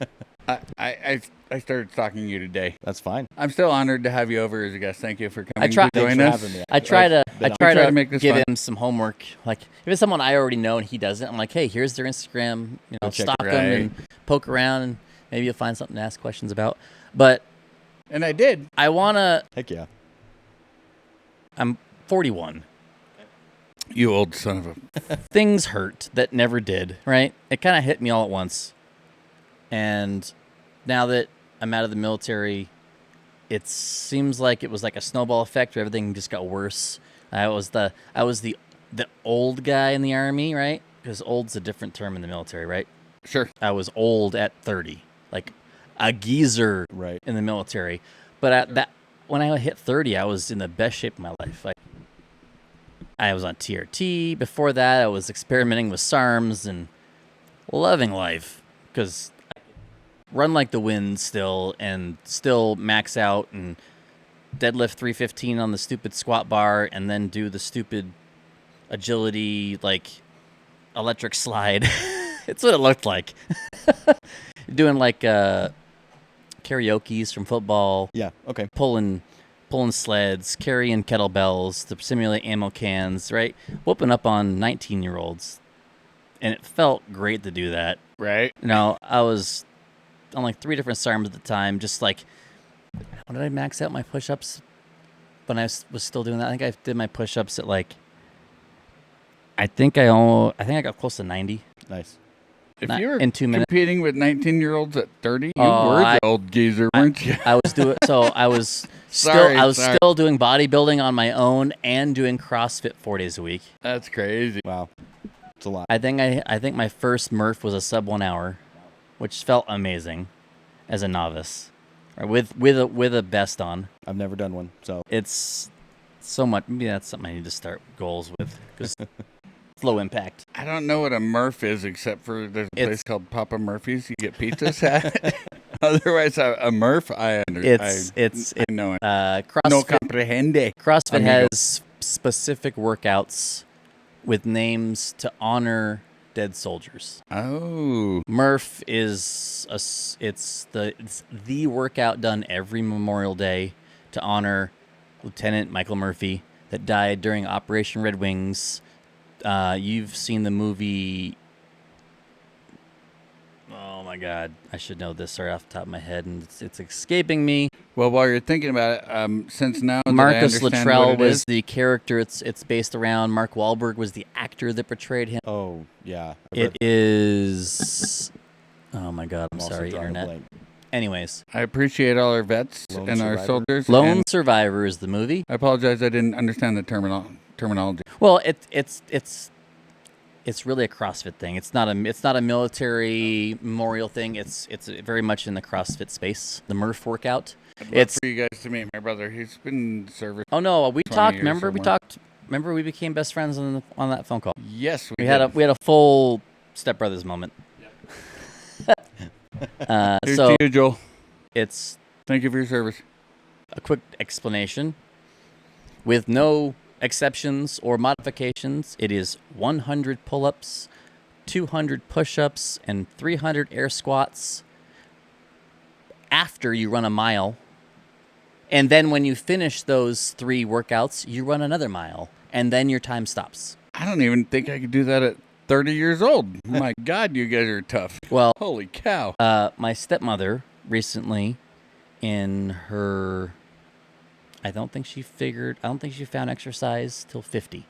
Speaker 3: I started stalking you today.
Speaker 2: That's fine.
Speaker 3: I'm still honored to have you over as a guest. Thank you for coming
Speaker 1: try-
Speaker 3: to join
Speaker 2: Thanks
Speaker 3: us.
Speaker 2: for having me.
Speaker 1: I try to
Speaker 3: try to make this
Speaker 1: give
Speaker 3: fun.
Speaker 1: him some homework. Like if it's someone I already know and he doesn't, I'm like, hey, here's their Instagram.
Speaker 2: Go check
Speaker 1: Stalk
Speaker 2: it
Speaker 1: them and poke around, and maybe you'll find something to ask questions about. But
Speaker 3: And I did.
Speaker 1: I wanna.
Speaker 2: Heck yeah.
Speaker 1: I'm 41.
Speaker 3: You old son of a...
Speaker 1: Things hurt that never did. Right? It kind of hit me all at once. And now that I'm out of the military, it seems like it was like a snowball effect where everything just got worse. I was the old guy in the Army, right? Because old's a different term in the military, right?
Speaker 3: Sure.
Speaker 1: I was old at 30, like a geezer
Speaker 2: Right.
Speaker 1: in the military. But when I hit 30, I was in the best shape of my life. Like I was on TRT. Before that, I was experimenting with SARMs and loving life because I run like the wind still and still max out and deadlift 315 on the stupid squat bar and then do the stupid agility like electric slide. It's what it looked like. Doing like karaoke's from football,
Speaker 2: Yeah. Okay.
Speaker 1: pulling sleds, carrying kettlebells to simulate ammo cans, right? Whooping up on 19-year-olds. And it felt great to do that.
Speaker 3: Right.
Speaker 1: I was on like 3 different SARMs at the time, just like, when did I max out my push-ups? When I was still doing that, I think I did my push-ups at like, I think I got close to 90.
Speaker 2: Nice.
Speaker 3: If
Speaker 1: Not
Speaker 3: you were
Speaker 1: in 2 minutes.
Speaker 3: competing with 19-year-olds at 30, you
Speaker 1: Oh,
Speaker 3: were
Speaker 1: I-
Speaker 3: the old geezer, weren't you?
Speaker 1: I was
Speaker 3: Sorry.
Speaker 1: still doing bodybuilding on my own and doing CrossFit 4 days a week.
Speaker 3: That's crazy.
Speaker 2: Wow. It's a lot.
Speaker 1: I think my first Murph was a sub 1 hour, which felt amazing as a novice, or with a vest on.
Speaker 2: I've never done one. So
Speaker 1: It's so much. Maybe that's something I need to start goals with because it's low impact.
Speaker 3: I don't know what a Murph is except for there's a place called Papa Murphy's. You get pizzas at. Otherwise, a Murph, I know it.
Speaker 1: CrossFit.
Speaker 3: No comprehende.
Speaker 1: CrossFit
Speaker 3: Amigo.
Speaker 1: has specific workouts with names to honor dead soldiers.
Speaker 3: Oh.
Speaker 1: Murph is it's the workout done every Memorial Day to honor Lieutenant Michael Murphy that died during Operation Red Wings. You've seen the movie. Oh my God, I should know this right off the top of my head, and it's escaping me.
Speaker 3: Well, while you're thinking about it, since now that I
Speaker 1: Marcus
Speaker 3: understand
Speaker 1: Luttrell
Speaker 3: what it
Speaker 1: was
Speaker 3: is,
Speaker 1: the character it's based around. Mark Wahlberg was the actor that portrayed him.
Speaker 2: Oh, yeah.
Speaker 1: It is. Oh my God, I'm
Speaker 2: also
Speaker 1: sorry,
Speaker 2: drawing a
Speaker 1: internet.
Speaker 2: blank.
Speaker 1: Anyways,
Speaker 3: I appreciate all our vets
Speaker 2: Lone
Speaker 3: and our
Speaker 2: Survivor?
Speaker 3: soldiers.
Speaker 1: Lone
Speaker 3: and
Speaker 1: Survivor is the movie.
Speaker 3: I apologize, I didn't understand the terminology.
Speaker 1: Well, it's really a CrossFit thing. It's not a military memorial thing. It's very much in the CrossFit space. The Murph workout.
Speaker 3: I'd love for you guys to meet my brother. He's been in service.
Speaker 1: Oh no, we
Speaker 3: 20
Speaker 1: talked.
Speaker 3: years
Speaker 1: Remember
Speaker 3: or
Speaker 1: we
Speaker 3: more.
Speaker 1: talked. Remember we became best friends on that phone call.
Speaker 3: Yes,
Speaker 1: We had a full stepbrothers moment.
Speaker 3: Here's
Speaker 1: So
Speaker 3: to you, Joel.
Speaker 1: it's
Speaker 3: Thank you for your service.
Speaker 1: a quick explanation. With no exceptions or modifications, it is 100 pull-ups, 200 push-ups, and 300 air squats after you run a mile. And then when you finish those 3 workouts, you run another mile, and then your time stops.
Speaker 3: I don't even think I could do that at 30 years old. My God, you guys are tough.
Speaker 1: Well,
Speaker 3: Holy cow.
Speaker 1: my stepmother recently, in her, I don't think she found exercise till 50.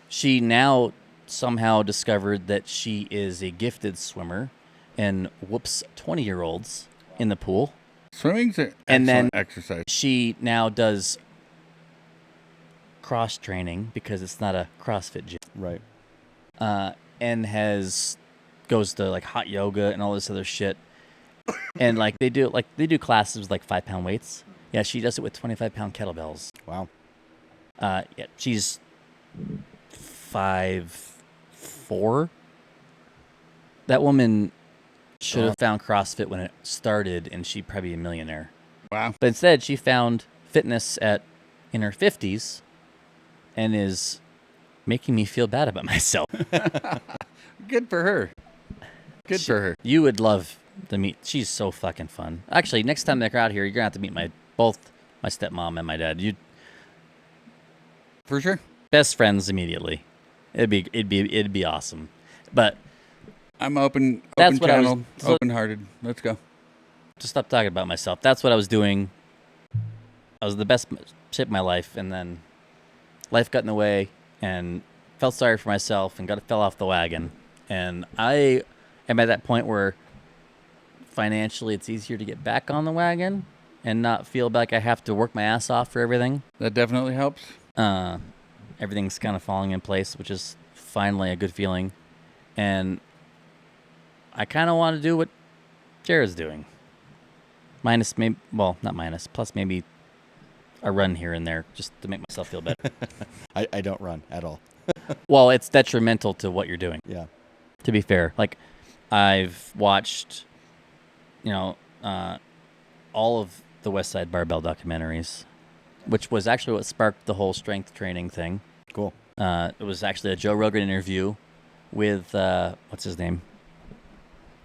Speaker 1: She now somehow discovered that she is a gifted swimmer and whoops 20-year-olds in the pool.
Speaker 3: Swimming's an
Speaker 1: And then-
Speaker 3: excellent exercise.
Speaker 1: She now does cross training because it's not a CrossFit gym.
Speaker 2: Right.
Speaker 1: And goes to like hot yoga and all this other shit. And like they do classes with like 5-pound weights. Yeah, she does it with 25-pound kettlebells.
Speaker 2: Wow.
Speaker 1: Yeah, she's 5'4". That woman should have found CrossFit when it started, and she'd probably be a millionaire.
Speaker 3: Wow.
Speaker 1: But instead, she found fitness in her 50s, and is making me feel bad about myself.
Speaker 3: Good for her. Good for her.
Speaker 1: You would love to meet. She's so fucking fun. Actually, next time they're out here, you're gonna have to meet both my stepmom and my dad. You
Speaker 3: For sure.
Speaker 1: best friends immediately. It'd be awesome. But
Speaker 3: I'm open
Speaker 1: That's what I was-
Speaker 3: channel,
Speaker 1: so-
Speaker 3: open-hearted. Let's go.
Speaker 1: to stop talking about myself. That's what I was doing. I was the best shit of my life, and then life got in the way, and felt sorry for myself, and fell off the wagon. And I am at that point where financially it's easier to get back on the wagon and not feel like I have to work my ass off for everything.
Speaker 3: That definitely helps.
Speaker 1: Everything's kind of falling in place, which is finally a good feeling. And I kind of want to do what Jared's doing. Plus maybe a run here and there just to make myself feel better.
Speaker 2: I don't run at all.
Speaker 1: Well, it's detrimental to what you're doing,
Speaker 2: Yeah.
Speaker 1: to be fair. Like, I've watched, all of the West Side Barbell documentaries, which was actually what sparked the whole strength training thing.
Speaker 2: Cool.
Speaker 1: It was actually a Joe Rogan interview with, what's his name?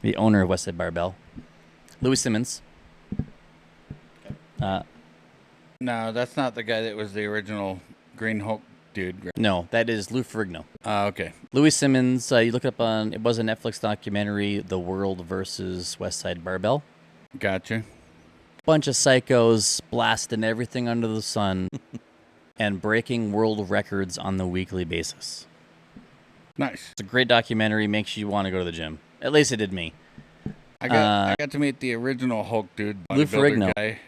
Speaker 1: The owner of West Side Barbell, Louis Simmons.
Speaker 3: No, that's not the guy that was the original Green Hulk dude. Right?
Speaker 1: No, that is Lou Ferrigno.
Speaker 3: Okay.
Speaker 1: Louis Simmons, you look it up it was a Netflix documentary, The World versus West Side Barbell.
Speaker 3: Gotcha.
Speaker 1: Bunch of psychos blasting everything under the sun and breaking world records on the weekly basis.
Speaker 3: Nice.
Speaker 1: It's a great documentary, makes you want to go to the gym. At least it did me.
Speaker 3: I got to meet the original Hulk dude,
Speaker 1: Lou
Speaker 3: bodybuilder
Speaker 1: Ferrigno.
Speaker 3: guy,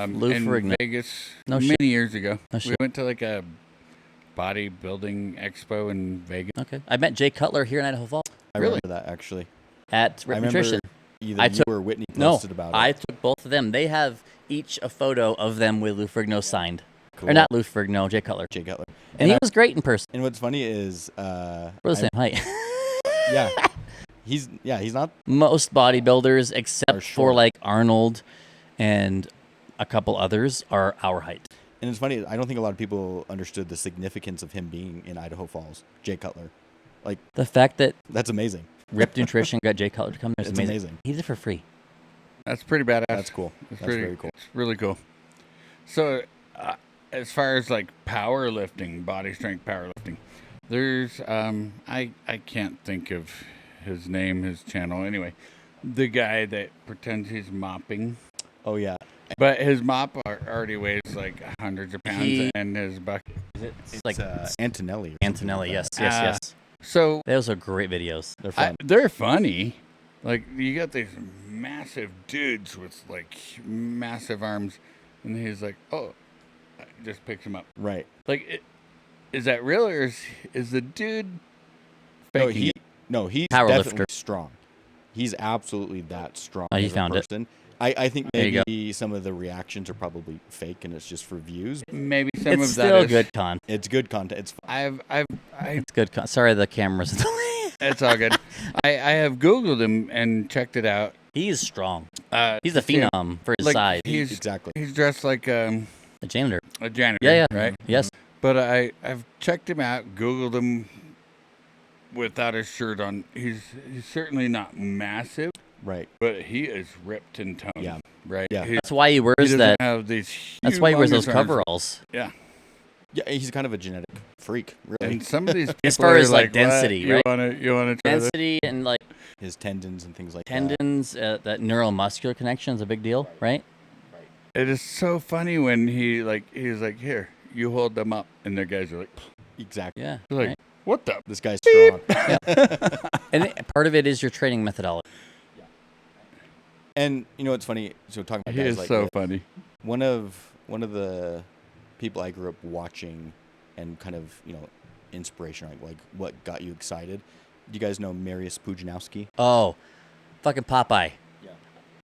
Speaker 1: Lou
Speaker 3: in
Speaker 1: Ferrigno.
Speaker 3: Vegas
Speaker 1: No
Speaker 3: many
Speaker 1: shit.
Speaker 3: years ago.
Speaker 1: No
Speaker 3: We
Speaker 1: shit.
Speaker 3: went to like a bodybuilding expo in Vegas.
Speaker 1: Okay. I met Jay Cutler here in Idaho Falls
Speaker 2: I
Speaker 3: Really?
Speaker 2: remember that actually.
Speaker 1: at
Speaker 2: I
Speaker 1: Rip
Speaker 2: remember
Speaker 1: Nutrition.
Speaker 2: either
Speaker 1: I
Speaker 2: you
Speaker 1: took-
Speaker 2: or Whitney
Speaker 1: No,
Speaker 2: posted about it.
Speaker 1: I took both of them. They have each a photo of them with Lou Ferrigno signed.
Speaker 2: Cool.
Speaker 1: Or not Lou Ferrigno, Jay Cutler.
Speaker 2: Jay Cutler.
Speaker 1: And he
Speaker 2: I-
Speaker 1: was great in person.
Speaker 2: And what's funny is,
Speaker 1: We're the same height.
Speaker 2: yeah, he's not.
Speaker 1: Most bodybuilders,
Speaker 2: Are
Speaker 1: except for
Speaker 2: short.
Speaker 1: like Arnold and a couple others, are our height.
Speaker 2: And it's funny. I don't think a lot of people understood the significance of him being in Idaho Falls. Jay Cutler. Like
Speaker 1: The fact that
Speaker 2: that's amazing.
Speaker 1: Ripped Nutrition got Jay Cutler to come there is
Speaker 2: It's amazing.
Speaker 1: He did it for free.
Speaker 3: That's pretty badass.
Speaker 2: That's cool. That's very cool.
Speaker 3: It's really cool. So, as far as like powerlifting, body strength powerlifting, there's I can't think of his name, his channel. Anyway, the guy that pretends he's mopping,
Speaker 2: Oh yeah.
Speaker 3: but his mop already weighs like hundreds of pounds, and his bucket.
Speaker 1: It's like
Speaker 2: Antonelli.
Speaker 1: Antonelli. Yes, yes.
Speaker 3: So
Speaker 1: Those are great videos.
Speaker 2: They're fun.
Speaker 3: they're funny. Like you got these massive dudes with like massive arms, and he's like, "Oh," just picks him up.
Speaker 2: Right.
Speaker 3: Like, is that real, or is the dude
Speaker 2: No,
Speaker 3: faking it?
Speaker 2: he's
Speaker 1: Power
Speaker 2: definitely
Speaker 1: lifter.
Speaker 2: strong. He's absolutely that strong.
Speaker 1: Oh, you
Speaker 2: as a
Speaker 1: found it.
Speaker 2: person. I think
Speaker 1: There you
Speaker 2: maybe some of the reactions are probably fake and it's just for views.
Speaker 3: Maybe some
Speaker 1: It's
Speaker 3: of
Speaker 1: still
Speaker 3: that is.
Speaker 1: good con.
Speaker 2: It's good content. It's fun.
Speaker 1: It's good con. Sorry, the camera's.
Speaker 3: It's all good. I have Googled him and checked it out.
Speaker 1: He's strong. He's a
Speaker 3: to see him.
Speaker 1: phenom for his
Speaker 3: Like,
Speaker 1: size.
Speaker 2: Exactly.
Speaker 3: He's dressed like
Speaker 1: A janitor.
Speaker 3: a janitor.
Speaker 1: Yeah, yeah.
Speaker 3: Right.
Speaker 1: Yes.
Speaker 3: But I've checked him out, Googled him without his shirt on. He's certainly not massive,
Speaker 2: Right.
Speaker 3: but he is ripped in tone.
Speaker 2: Yeah.
Speaker 3: Right.
Speaker 2: Yeah.
Speaker 3: He
Speaker 1: That's why he wears
Speaker 3: doesn't
Speaker 1: that.
Speaker 3: have these.
Speaker 1: That's why he wears those
Speaker 3: humongous arms.
Speaker 1: coveralls.
Speaker 3: Yeah.
Speaker 2: Yeah, he's kind of a genetic freak, really.
Speaker 3: And some of these people
Speaker 1: As far
Speaker 3: are
Speaker 1: as, like,
Speaker 3: "What?
Speaker 1: density,
Speaker 3: you
Speaker 1: right?
Speaker 3: You wanna try this?
Speaker 1: Density and like
Speaker 2: His tendons and things like
Speaker 1: tendons, that neuromuscular connection is a big deal, right?
Speaker 3: It is so funny when he's like, here, you hold them up, and the guys are like,
Speaker 2: that. Exactly.
Speaker 1: Yeah.
Speaker 3: they're like,
Speaker 1: right?
Speaker 3: what the?
Speaker 2: This guy's strong.
Speaker 1: And part of it is your training methodology.
Speaker 2: And you know what's funny? So talking about
Speaker 3: He
Speaker 2: guys
Speaker 3: is
Speaker 2: like
Speaker 3: so
Speaker 2: this,
Speaker 3: funny.
Speaker 2: one of the people I grew up watching and kind of, inspiration, like what got you excited. Do you guys know Mariusz Pudzianowski?
Speaker 1: Oh, fucking Popeye.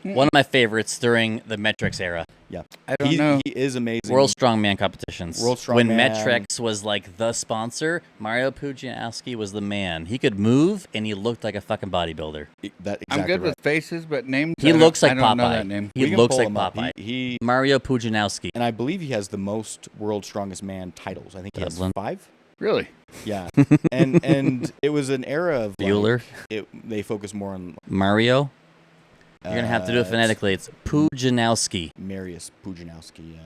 Speaker 1: One of my favorites during the Metrics era.
Speaker 2: Yeah.
Speaker 3: I don't know.
Speaker 2: He is amazing.
Speaker 1: World Strongman competitions.
Speaker 2: World
Speaker 1: When
Speaker 2: Strongman.
Speaker 1: Metrics was like the sponsor, Mario Pudzianowski was the man. He could move and he looked like a fucking bodybuilder.
Speaker 2: That exactly
Speaker 3: I'm good
Speaker 2: right.
Speaker 3: with faces, but names.
Speaker 1: He
Speaker 3: I don't-
Speaker 1: looks like
Speaker 3: I don't know
Speaker 1: Popeye.
Speaker 3: that name.
Speaker 1: He
Speaker 2: We can
Speaker 1: looks
Speaker 2: pull
Speaker 1: like
Speaker 2: him up.
Speaker 1: Popeye.
Speaker 2: He
Speaker 1: Mario Pudzianowski.
Speaker 2: and I believe he has the most World Strongest Man titles. I think he
Speaker 1: Dublin.
Speaker 2: has 5.
Speaker 3: Really?
Speaker 2: Yeah. and it was an era of
Speaker 1: Bueller.
Speaker 2: They focus more on
Speaker 1: Mario. You're going to have to do it
Speaker 2: it's
Speaker 1: phonetically. It's Pudzianowski.
Speaker 2: Mariusz Pudzianowski.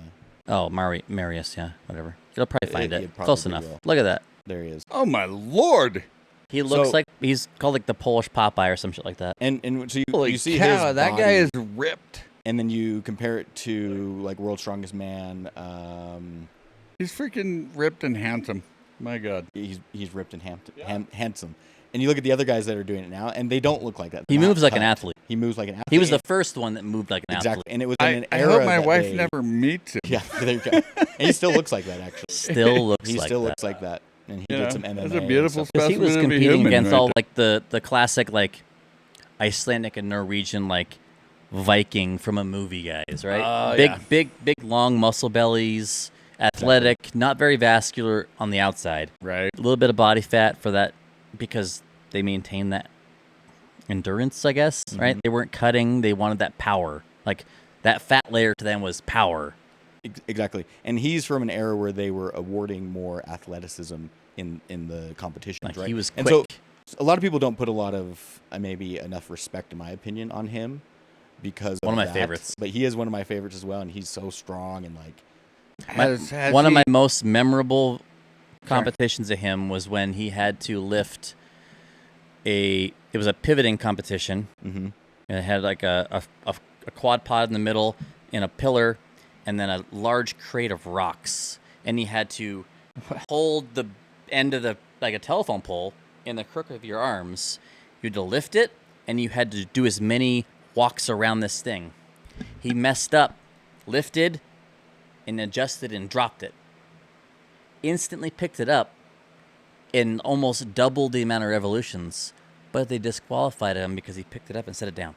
Speaker 1: Oh, Marius, yeah, whatever. You'll probably find
Speaker 2: It-
Speaker 1: it.
Speaker 2: it probably
Speaker 1: Close enough.
Speaker 2: will.
Speaker 1: Look at that.
Speaker 2: There he is.
Speaker 3: Oh my lord!
Speaker 1: He looks
Speaker 2: So-
Speaker 1: like he's called like the Polish Popeye or some shit like that.
Speaker 2: And so
Speaker 3: Holy
Speaker 2: you see
Speaker 3: cow!
Speaker 2: his
Speaker 3: That
Speaker 2: body,
Speaker 3: guy is ripped.
Speaker 2: and then you compare it to like World's Strongest Man.
Speaker 3: He's freaking ripped and handsome. My God.
Speaker 2: He's ripped and handsome. And you look at the other guys that are doing it now, and they don't look like that.
Speaker 1: He
Speaker 2: They're
Speaker 1: moves
Speaker 2: not
Speaker 1: like an
Speaker 2: cut.
Speaker 1: athlete.
Speaker 2: He moves like an athlete.
Speaker 1: He was the first one that moved like an
Speaker 2: exactly,
Speaker 1: athlete.
Speaker 2: and it was in an
Speaker 3: I
Speaker 2: era
Speaker 3: hope my
Speaker 2: that
Speaker 3: wife
Speaker 2: they-
Speaker 3: never meets him.
Speaker 2: Yeah, there you go. And he still looks like that actually.
Speaker 1: Still looks
Speaker 2: He
Speaker 1: like
Speaker 2: still
Speaker 1: that.
Speaker 2: looks like that, and he
Speaker 3: You
Speaker 2: did
Speaker 3: know,
Speaker 2: some MMA.
Speaker 3: that's a
Speaker 2: and
Speaker 3: beautiful
Speaker 2: stuff.
Speaker 1: Because he was
Speaker 3: specimen of a
Speaker 1: competing
Speaker 3: human
Speaker 1: against
Speaker 3: right
Speaker 1: all
Speaker 3: there.
Speaker 1: like the classic like Icelandic and Norwegian like Viking from a movie guys, right?
Speaker 3: Yeah.
Speaker 1: Big long muscle bellies, athletic, not very vascular on the outside.
Speaker 3: Right.
Speaker 1: A little bit of body fat for that because they maintain that endurance, I guess, right? They weren't cutting, they wanted that power. Like that fat layer to them was power.
Speaker 2: Exactly, and he's from an era where they were awarding more athleticism in the competitions,
Speaker 1: Like
Speaker 2: right?
Speaker 1: he was
Speaker 2: and
Speaker 1: quick.
Speaker 2: so a lot of people don't put a lot of maybe enough respect, in my opinion, on him because
Speaker 1: One of my
Speaker 2: that.
Speaker 1: favorites.
Speaker 2: But he is one of my favorites as well, and he's so strong and like
Speaker 1: One of my most memorable competitions of him was when he had to lift it was a pivoting competition.
Speaker 2: Mhm.
Speaker 1: And it had like a quad pod in the middle and a pillar and then a large crate of rocks. And he had to hold the end of like a telephone pole in the crook of your arms. You had to lift it and you had to do as many walks around this thing. He messed up, lifted, and adjusted and dropped it. Instantly picked it up and almost doubled the amount of revolutions, but they disqualified him because he picked it up and set it down.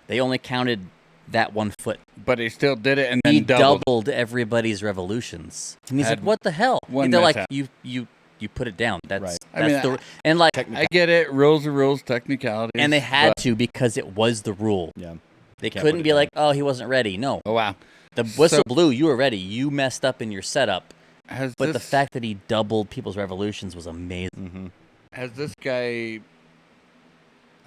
Speaker 1: They only counted that 1 foot.
Speaker 3: But he still did it and then
Speaker 1: He
Speaker 3: doubled.
Speaker 1: doubled everybody's revolutions. And he's
Speaker 3: Had
Speaker 1: like, what the hell?
Speaker 3: one
Speaker 1: And they're like,
Speaker 3: mishap.
Speaker 1: you put it down. That's,
Speaker 2: Right.
Speaker 3: I
Speaker 1: that's
Speaker 3: mean,
Speaker 1: the and like
Speaker 3: I get it. Rules are rules, technicalities.
Speaker 1: and they had
Speaker 3: but-
Speaker 1: to because it was the rule.
Speaker 2: yeah.
Speaker 1: They
Speaker 2: Can't
Speaker 1: couldn't
Speaker 2: put it
Speaker 1: be
Speaker 2: down.
Speaker 1: like, oh, he wasn't ready. No.
Speaker 3: Oh wow.
Speaker 1: The whistle
Speaker 3: So-
Speaker 1: blew, you were ready. You messed up in your setup.
Speaker 3: Has
Speaker 1: But the
Speaker 3: this-
Speaker 1: fact that he doubled people's revolutions was amazing.
Speaker 2: Mm-hmm.
Speaker 3: Has this guy,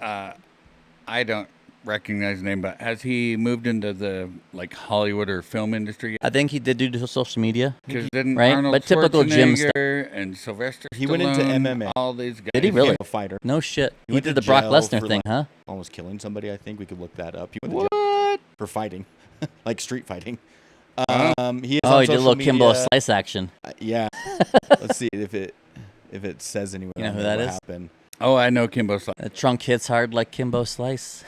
Speaker 3: I don't recognize the name, but has he moved into the like Hollywood or film industry yet?
Speaker 1: I think he did do social media.
Speaker 3: Because didn't
Speaker 1: Right,
Speaker 3: Arnold
Speaker 1: but typical gym stuff.
Speaker 3: Schwarzenegger and Sylvester
Speaker 2: He went into
Speaker 3: Stallone,
Speaker 2: MMA.
Speaker 3: all these guys.
Speaker 1: Did he really?
Speaker 2: A fighter.
Speaker 1: No shit.
Speaker 2: He
Speaker 1: He
Speaker 2: went
Speaker 1: did
Speaker 2: to
Speaker 1: the Brock
Speaker 2: jail
Speaker 1: Lesnar
Speaker 2: for,
Speaker 1: thing, huh?
Speaker 2: Almost killing somebody. I think we could look that up. He went to jail
Speaker 3: What?
Speaker 2: for fighting, like street fighting.
Speaker 3: Huh?
Speaker 2: He is
Speaker 1: Oh,
Speaker 2: on
Speaker 1: he did a
Speaker 2: social
Speaker 1: little Kimbo
Speaker 2: media.
Speaker 1: Slice action.
Speaker 2: Yeah. Let's see if it says anywhere.
Speaker 1: You know
Speaker 2: on
Speaker 1: who
Speaker 2: there
Speaker 1: that
Speaker 2: what
Speaker 1: is?
Speaker 2: Happened.
Speaker 3: Oh, I know Kimbo Slice.
Speaker 1: The trunk hits hard like Kimbo Slice.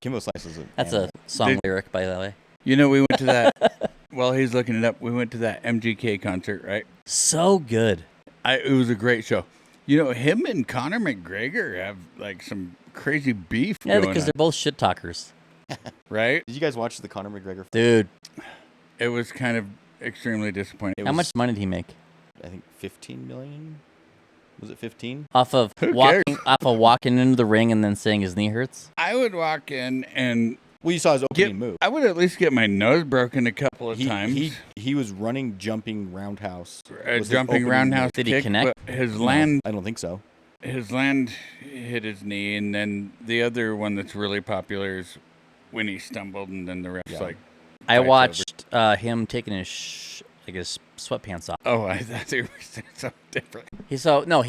Speaker 2: Kimbo Slice is
Speaker 1: That's a song lyric, by the way.
Speaker 3: You know, we went to that. While he's looking it up, we went to that MGK concert, right?
Speaker 1: So good.
Speaker 3: It was a great show. You know, him and Conor McGregor have like some crazy beef
Speaker 1: Yeah,
Speaker 3: going
Speaker 1: because
Speaker 3: on,
Speaker 1: they're both shit talkers.
Speaker 3: right?
Speaker 2: Did you guys watch the Conor McGregor fight?
Speaker 1: Dude,
Speaker 3: It was kind of extremely disappointing.
Speaker 2: It
Speaker 1: how
Speaker 2: was-
Speaker 1: much money did he make?
Speaker 2: I think 15 million. Was it 15?
Speaker 1: Off of
Speaker 3: Who
Speaker 1: walking into the ring and then saying his knee hurts?
Speaker 3: I would walk in and
Speaker 2: Well, you saw his opening move.
Speaker 3: I would at least get my nose broken a couple of
Speaker 2: He,
Speaker 3: times.
Speaker 2: he was running, jumping roundhouse. Was his
Speaker 3: Jumping
Speaker 2: opening
Speaker 3: roundhouse
Speaker 2: move.
Speaker 1: Did he
Speaker 3: kick,
Speaker 1: connect?
Speaker 3: but his
Speaker 2: No,
Speaker 3: land
Speaker 2: I don't think so.
Speaker 3: hit his knee, and then the other one that's really popular is when he stumbled, and then the refs
Speaker 2: Yeah.
Speaker 3: like,
Speaker 1: I
Speaker 3: Fight's
Speaker 1: watched him taking his sweatpants off.
Speaker 3: oh, I thought they were saying something different.
Speaker 1: He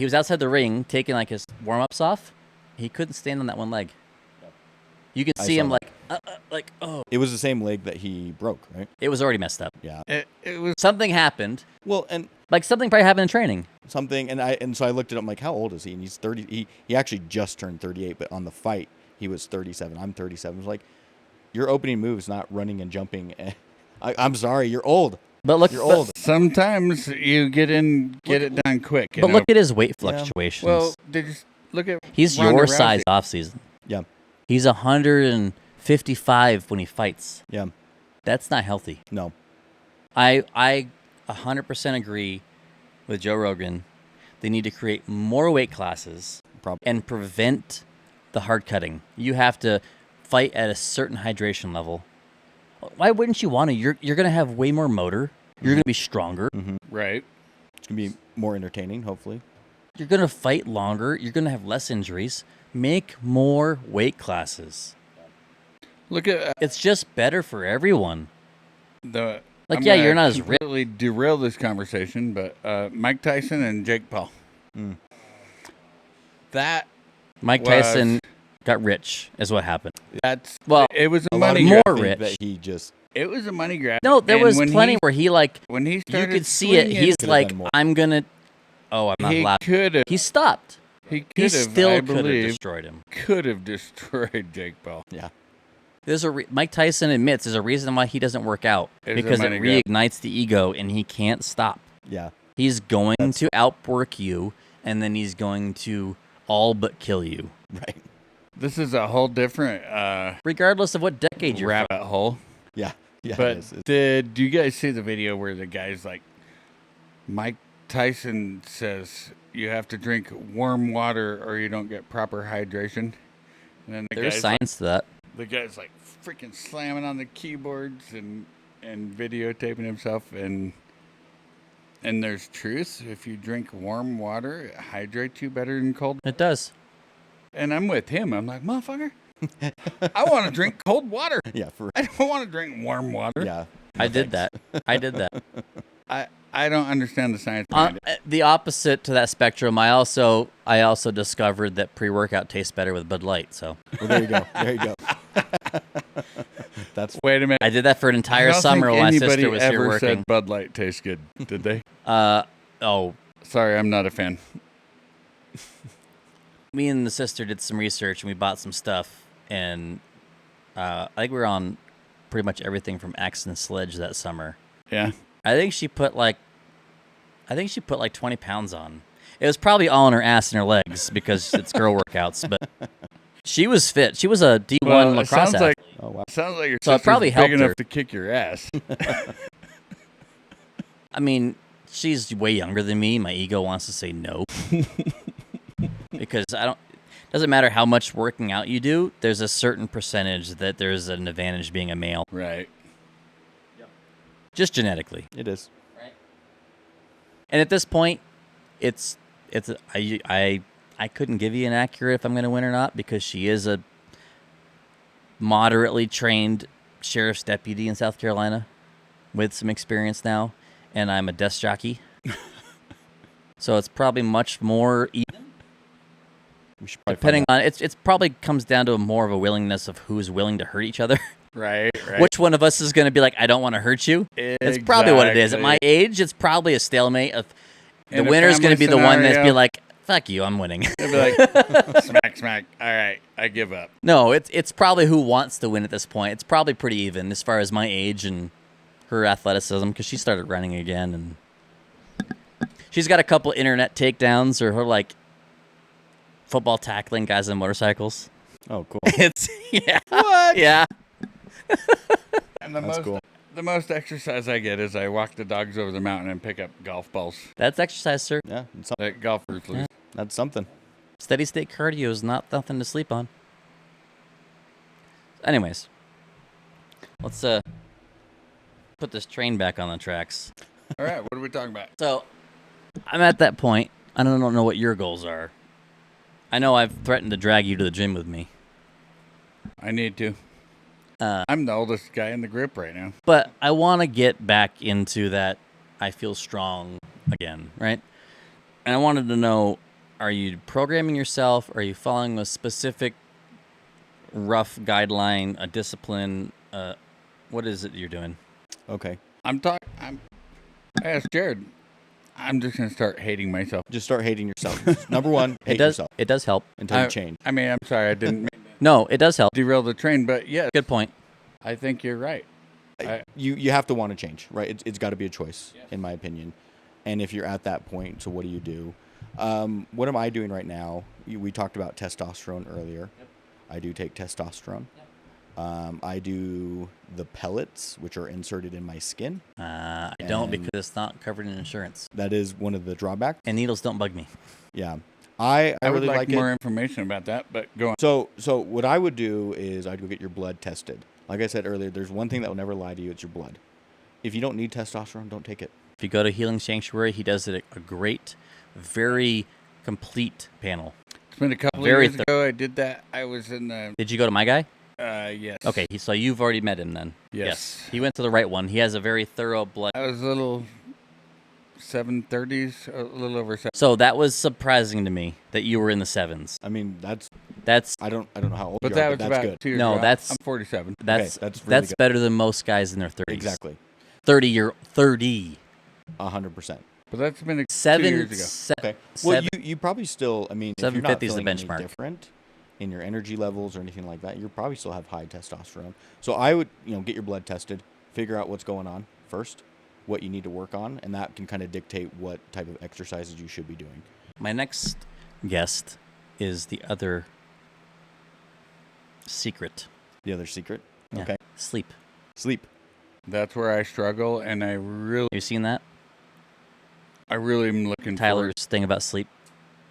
Speaker 1: was outside the ring taking like his warm-ups off. He couldn't stand on that one leg. You can
Speaker 2: I
Speaker 1: see
Speaker 2: saw
Speaker 1: him
Speaker 2: that.
Speaker 1: oh.
Speaker 2: It was the same leg that he broke, right?
Speaker 1: It was already messed up.
Speaker 2: Yeah.
Speaker 3: It was
Speaker 1: Something happened.
Speaker 2: Well, and
Speaker 1: Like something probably happened in training.
Speaker 2: something, and so I looked at him like, how old is he? And he's 30. He actually just turned 38, but on the fight he was 37. I'm 37. I was like, your opening move is not running and jumping. I'm sorry, you're old.
Speaker 1: But look,
Speaker 2: You're old.
Speaker 3: sometimes you get it done quick.
Speaker 1: But
Speaker 3: you
Speaker 1: look
Speaker 3: know?
Speaker 1: at his weight
Speaker 2: Yeah.
Speaker 1: fluctuations.
Speaker 3: Well, they just look at
Speaker 1: He's
Speaker 3: Ronda
Speaker 1: your
Speaker 3: Rousey.
Speaker 1: size off season.
Speaker 2: Yeah.
Speaker 1: He's 155 when he fights.
Speaker 2: Yeah.
Speaker 1: That's not healthy.
Speaker 2: No.
Speaker 1: I 100% agree with Joe Rogan. They need to create more weight classes
Speaker 2: Probably.
Speaker 1: and prevent the hard cutting. You have to fight at a certain hydration level. Why wouldn't you want to? You're going to have way more motor. You're going to be stronger.
Speaker 3: Right.
Speaker 2: It's gonna be more entertaining, hopefully.
Speaker 1: You're going to fight longer. You're going to have less injuries. Make more weight classes.
Speaker 3: Look at
Speaker 1: It's just better for everyone.
Speaker 3: the.
Speaker 1: Like,
Speaker 3: I'm
Speaker 1: yeah,
Speaker 3: gonna
Speaker 1: you're not as ripped.
Speaker 3: completely derail this conversation, but Mike Tyson and Jake Paul.
Speaker 2: Mm.
Speaker 3: That
Speaker 1: Mike
Speaker 3: was-
Speaker 1: Tyson got rich, is what happened.
Speaker 3: that's
Speaker 1: Well,
Speaker 3: it was a
Speaker 2: A lot of
Speaker 3: money
Speaker 1: more
Speaker 3: grab.
Speaker 2: people
Speaker 1: rich.
Speaker 2: think that he just
Speaker 3: It was a money grab.
Speaker 1: No, there
Speaker 3: And
Speaker 1: was
Speaker 3: when
Speaker 1: plenty
Speaker 3: he,
Speaker 1: where he like
Speaker 3: when he
Speaker 1: you
Speaker 3: started
Speaker 1: could see it.
Speaker 3: swinging,
Speaker 1: He's
Speaker 2: Could've
Speaker 1: like,
Speaker 2: done more.
Speaker 1: I'm gonna. Oh, I'm not
Speaker 3: he
Speaker 1: allowed.
Speaker 3: could have.
Speaker 1: He stopped.
Speaker 3: He could
Speaker 1: He
Speaker 3: have.
Speaker 1: still
Speaker 3: I
Speaker 1: could have
Speaker 3: believe
Speaker 1: destroyed him.
Speaker 3: could have destroyed Jake Paul.
Speaker 2: yeah.
Speaker 1: There's Mike Tyson admits there's a reason why he doesn't work out
Speaker 3: It's a
Speaker 1: because it
Speaker 3: money grab.
Speaker 1: reignites the ego and he can't stop.
Speaker 2: Yeah.
Speaker 1: He's going to outwork you and then he's going to all but kill you,
Speaker 2: Right.
Speaker 3: This is a whole different
Speaker 1: regardless of what decade you're from.
Speaker 3: rabbit hole.
Speaker 2: Yeah. Yeah.
Speaker 3: But
Speaker 2: it is.
Speaker 3: did you guys see the video where the guy's like, Mike Tyson says you have to drink warm water or you don't get proper hydration? And then
Speaker 1: There's science to that.
Speaker 3: the guy's like freaking slamming on the keyboards and videotaping himself and there's truth. If you drink warm water, it hydrates you better than cold.
Speaker 1: It does.
Speaker 3: And I'm with him. I'm like, motherfucker, I want to drink cold water.
Speaker 2: Yeah. For
Speaker 3: I don't want to drink warm water.
Speaker 2: yeah.
Speaker 1: I did that. I did that.
Speaker 3: I don't understand the science behind it.
Speaker 1: The opposite to that spectrum, I also discovered that pre-workout tastes better with Bud Light. So
Speaker 2: Well, there you go. There you go. That's
Speaker 3: Wait a minute.
Speaker 1: I did that for an
Speaker 3: I
Speaker 1: entire
Speaker 3: don't
Speaker 1: summer
Speaker 3: think
Speaker 1: while my
Speaker 3: anybody
Speaker 1: sister was here
Speaker 3: ever
Speaker 1: working.
Speaker 3: said Bud Light tastes good, did they?
Speaker 1: Oh,
Speaker 3: Sorry, I'm not a fan.
Speaker 1: me and the sister did some research and we bought some stuff, and I think we were on pretty much everything from Axe and Sledge that summer.
Speaker 3: Yeah.
Speaker 1: I think she put like 20 pounds on. It was probably all in her ass and her legs because it's girl workouts, but she was fit. She was a D1
Speaker 3: Well, it
Speaker 1: lacrosse
Speaker 3: sounds
Speaker 1: athlete.
Speaker 3: like
Speaker 2: oh wow.
Speaker 3: sounds like your
Speaker 1: So it
Speaker 3: sister's
Speaker 1: probably
Speaker 3: big
Speaker 1: helped
Speaker 3: enough
Speaker 1: her.
Speaker 3: to kick your ass.
Speaker 1: I mean, she's way younger than me. My ego wants to say no. Because doesn't matter how much working out you do, there's a certain percentage that there's an advantage being a male.
Speaker 3: Right.
Speaker 1: Just genetically.
Speaker 2: It is.
Speaker 1: And at this point, I I couldn't give you an accurate if I'm going to win or not because she is a moderately trained sheriff's deputy in South Carolina with some experience now, and I'm a desk jockey. So it's probably much more even.
Speaker 2: We should probably
Speaker 1: Depending on it's probably comes down to more of a willingness of who's willing to hurt each other.
Speaker 3: Right.
Speaker 1: Which one of us is going to be like, I don't want to hurt you? It's probably what it is. At my age, it's probably a stalemate. Of the winner's going to be the one that's be like, fuck you, I'm winning.
Speaker 3: They'll be like, smack, smack. All right, I give up.
Speaker 1: No, it's probably who wants to win at this point. It's probably pretty even as far as my age and her athleticism because she started running again and she's got a couple internet takedowns or her like football tackling guys on motorcycles.
Speaker 2: Oh, cool.
Speaker 1: It's
Speaker 2: What?
Speaker 1: Yeah.
Speaker 3: And
Speaker 2: That's cool.
Speaker 3: The most exercise I get is I walk the dogs over the mountain and pick up golf balls
Speaker 1: That's exercise, sir.
Speaker 2: Yeah,
Speaker 3: that golfers lose.
Speaker 2: that's something.
Speaker 1: Steady state cardio is not nothing to sleep on. Anyways, let's put this train back on the tracks.
Speaker 3: All right, what are we talking about?
Speaker 1: So, I'm at that point. I don't know what your goals are. I know I've threatened to drag you to the gym with me.
Speaker 3: I need to. I'm the oldest guy in the group right now.
Speaker 1: But I want to get back into that I feel strong again, right? And I wanted to know, are you programming yourself? Are you following a specific rough guideline, a discipline? What is it you're doing?
Speaker 2: Okay.
Speaker 3: I asked Jared. I'm just going to start hating myself.
Speaker 2: Just start hating yourself. Number one, hate yourself
Speaker 1: It does help.
Speaker 2: until you change.
Speaker 3: I mean, I'm sorry I didn't
Speaker 1: No, it does help.
Speaker 3: derail the train, but yeah,
Speaker 1: Good point.
Speaker 3: I think you're right.
Speaker 2: You have to want to change, right? It's got to be a choice, in my opinion. And if you're at that point, so what do you do? What am I doing right now? We talked about testosterone earlier. Yep. I do take testosterone. Yep. I do the pellets, which are inserted in my skin.
Speaker 1: I don't because it's not covered in insurance.
Speaker 2: That is one of the drawbacks.
Speaker 1: And needles don't bug me.
Speaker 2: Yeah. I
Speaker 3: would
Speaker 2: really
Speaker 3: like
Speaker 2: like
Speaker 3: more
Speaker 2: it.
Speaker 3: information about that, but go on.
Speaker 2: So what I would do is I'd go get your blood tested. Like I said earlier, there's one thing that will never lie to you. It's your blood. If you don't need testosterone, don't take it.
Speaker 1: If you go to Healing Sanctuary, he does it a great, very complete panel.
Speaker 3: It's been a couple of
Speaker 1: Very
Speaker 3: years ago I did that. I was in the...
Speaker 1: Did you go to my guy?
Speaker 3: Yes.
Speaker 1: Okay, so you've already met him then.
Speaker 3: Yes.
Speaker 1: He went to the right one. He has a very thorough blood.
Speaker 3: I was a little 730s, a little over 7.
Speaker 1: So that was surprising to me that you were in the 7s.
Speaker 2: I mean,
Speaker 1: That's
Speaker 2: I don't know how old
Speaker 3: But
Speaker 2: you
Speaker 3: that
Speaker 2: are,
Speaker 3: was
Speaker 2: but that's
Speaker 3: about
Speaker 2: good.
Speaker 3: 2 years
Speaker 1: No,
Speaker 3: ago.
Speaker 1: that's-
Speaker 3: I'm 47.
Speaker 1: that's
Speaker 2: that's really good.
Speaker 1: better than most guys in their 30s.
Speaker 2: Exactly.
Speaker 1: 30.
Speaker 2: 100%.
Speaker 3: But that's been 2
Speaker 1: Seven.
Speaker 3: years ago.
Speaker 2: Okay. Well,
Speaker 1: Seven-
Speaker 2: you probably still, I mean, if you're not
Speaker 1: 750 is the
Speaker 2: feeling any
Speaker 1: benchmark.
Speaker 2: different in your energy levels or anything like that, you probably still have high testosterone. So I would, get your blood tested, figure out what's going on first, what you need to work on, and that can kind of dictate what type of exercises you should be doing.
Speaker 1: My next guest is the other secret.
Speaker 2: The other secret?
Speaker 1: Yeah.
Speaker 2: Okay.
Speaker 1: Sleep.
Speaker 2: Sleep.
Speaker 3: That's where I struggle, and I really
Speaker 1: You seen that?
Speaker 3: am looking
Speaker 1: Tyler's thing about sleep.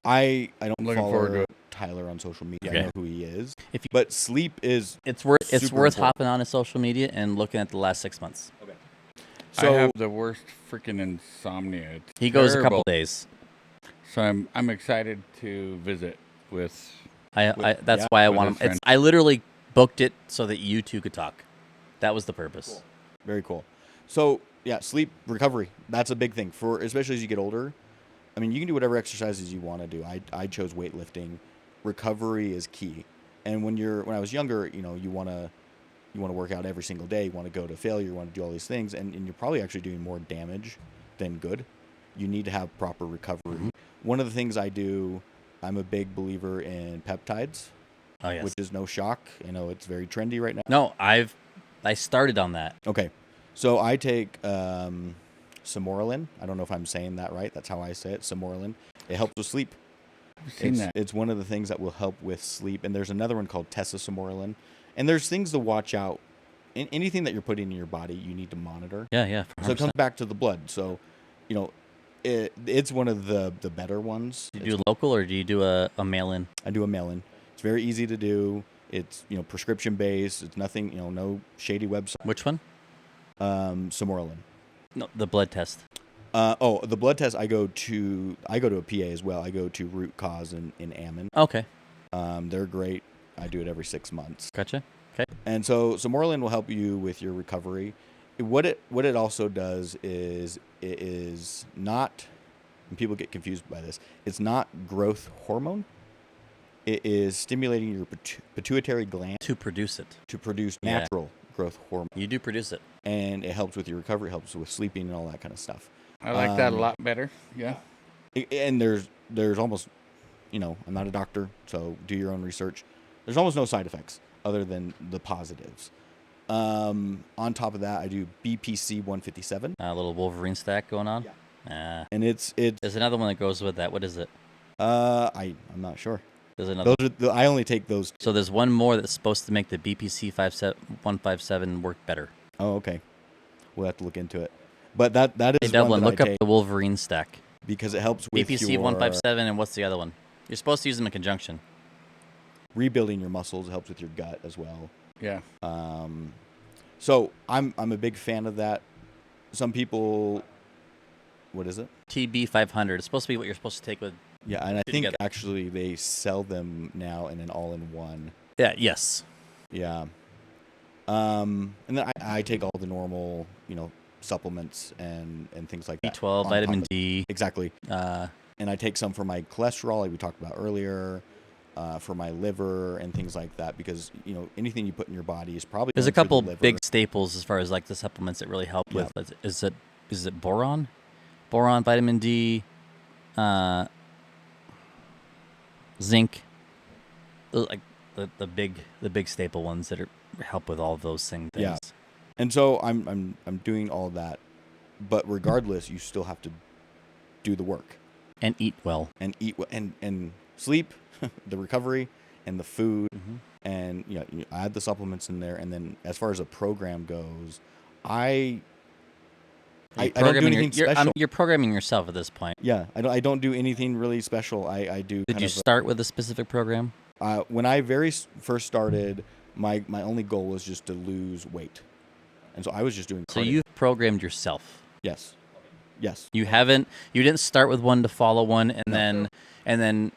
Speaker 2: I don't
Speaker 3: I'm looking forward to
Speaker 2: follow
Speaker 3: it.
Speaker 2: Tyler on social media.
Speaker 1: Okay.
Speaker 2: I know who he is.
Speaker 1: If you-
Speaker 2: But sleep is
Speaker 1: It's worth
Speaker 2: super important.
Speaker 1: hopping on his social media and looking at the last 6 months.
Speaker 2: So
Speaker 3: I have the worst freaking insomnia. It's
Speaker 1: He goes a
Speaker 3: terrible.
Speaker 1: couple days.
Speaker 3: So I'm excited to visit with...
Speaker 1: That's
Speaker 2: yeah,
Speaker 1: why I
Speaker 3: with
Speaker 1: want
Speaker 3: his
Speaker 1: him.
Speaker 3: friend.
Speaker 1: I literally booked it so that you two could talk. That was the purpose.
Speaker 2: very cool. So yeah, sleep recovery. That's a big thing for, especially as you get older. I mean, you can do whatever exercises you want to do. I chose weightlifting. Recovery is key. And when I was younger, you want to work out every single day. You want to go to failure. You want to do all these things, and you're probably actually doing more damage than good. You need to have proper recovery.
Speaker 1: Mm-hmm.
Speaker 2: One of the things I do, I'm a big believer in peptides,
Speaker 1: Oh yes.
Speaker 2: which is no shock. It's very trendy right now.
Speaker 1: No, I started on that.
Speaker 2: Okay. So I take Samoralin. I don't know if I'm saying that right. That's how I say it, Samoralin. It helps with sleep.
Speaker 3: I've seen that.
Speaker 2: It's one of the things that will help with sleep. And there's another one called testosterone. And there's things to watch out. Anything that you're putting in your body, you need to monitor.
Speaker 1: Yeah.
Speaker 2: So it comes back to the blood. So, it's one of the better ones.
Speaker 1: Do you do local or do you do a mail-in?
Speaker 2: I do a mail-in. It's very easy to do. It's, prescription based. It's nothing, no shady website.
Speaker 1: Which one?
Speaker 2: Samoralin.
Speaker 1: No, the blood test.
Speaker 2: The blood test. I go to a PA as well. I go to Root Cause in Ammon.
Speaker 1: Okay.
Speaker 2: They're great. I do it every 6 months.
Speaker 1: Gotcha. Okay.
Speaker 2: And so Moreland will help you with your recovery. What it also does is it is not, and people get confused by this, it's not growth hormone. It is stimulating your pituitary gland
Speaker 1: To produce it.
Speaker 2: to produce
Speaker 1: Yeah.
Speaker 2: natural growth hormone.
Speaker 1: You do produce it.
Speaker 2: And it helps with your recovery, helps with sleeping and all that kind of stuff.
Speaker 3: I like that a lot better. Yeah.
Speaker 2: And there's almost, I'm not a doctor, so do your own research. There's almost no side effects other than the positives. On top of that, I do BPC 157.
Speaker 1: A little Wolverine stack going on.
Speaker 2: And it's
Speaker 1: There's another one that goes with that. What is it?
Speaker 2: I'm not sure.
Speaker 1: There's another.
Speaker 2: I only take those.
Speaker 1: So there's one more that's supposed to make the BPC 157 work better.
Speaker 2: Oh, okay. We'll have to look into it. But that
Speaker 1: Hey,
Speaker 2: is
Speaker 1: Dublin,
Speaker 2: one that
Speaker 1: look
Speaker 2: I
Speaker 1: up
Speaker 2: take
Speaker 1: the Wolverine stack.
Speaker 2: because it helps with
Speaker 1: BPC
Speaker 2: your
Speaker 1: 157, and what's the other one? You're supposed to use them in conjunction.
Speaker 2: rebuilding your muscles. It helps with your gut as well.
Speaker 3: Yeah.
Speaker 2: So I'm a big fan of that. Some people, what is it?
Speaker 1: TB 500. It's supposed to be what you're supposed to take with.
Speaker 2: Yeah, and I think
Speaker 1: together.
Speaker 2: actually they sell them now in an all-in-one.
Speaker 1: Yeah. Yes.
Speaker 2: Yeah. And then I take all the normal, supplements and things like that.
Speaker 1: B12,
Speaker 2: on
Speaker 1: vitamin
Speaker 2: top of-
Speaker 1: D.
Speaker 2: Exactly. And I take some for my cholesterol, like we talked about earlier, for my liver and things like that, because anything you put in your body is probably
Speaker 1: There's a
Speaker 2: going through
Speaker 1: couple
Speaker 2: the liver.
Speaker 1: big staples as far as like the supplements that really help
Speaker 2: Yeah.
Speaker 1: with. Is it boron? Boron, vitamin D, zinc. Those, like the big staple ones that help with all of those things.
Speaker 2: Yeah. And so I'm doing all that, but regardless, you still have to do the work
Speaker 1: And eat well.
Speaker 2: and eat and sleep, the recovery, and the food,
Speaker 1: Mm-hmm.
Speaker 2: and you add the supplements in there. And then as far as a program goes, I don't do anything special.
Speaker 1: You're programming yourself at this point.
Speaker 2: Yeah, I don't do anything really special. I do.
Speaker 1: Did you start with a specific program?
Speaker 2: When I first started, my only goal was just to lose weight, and so I was just doing.
Speaker 1: So
Speaker 2: cardio.
Speaker 1: you've programmed yourself.
Speaker 2: Yes.
Speaker 1: You didn't start with one to follow one and then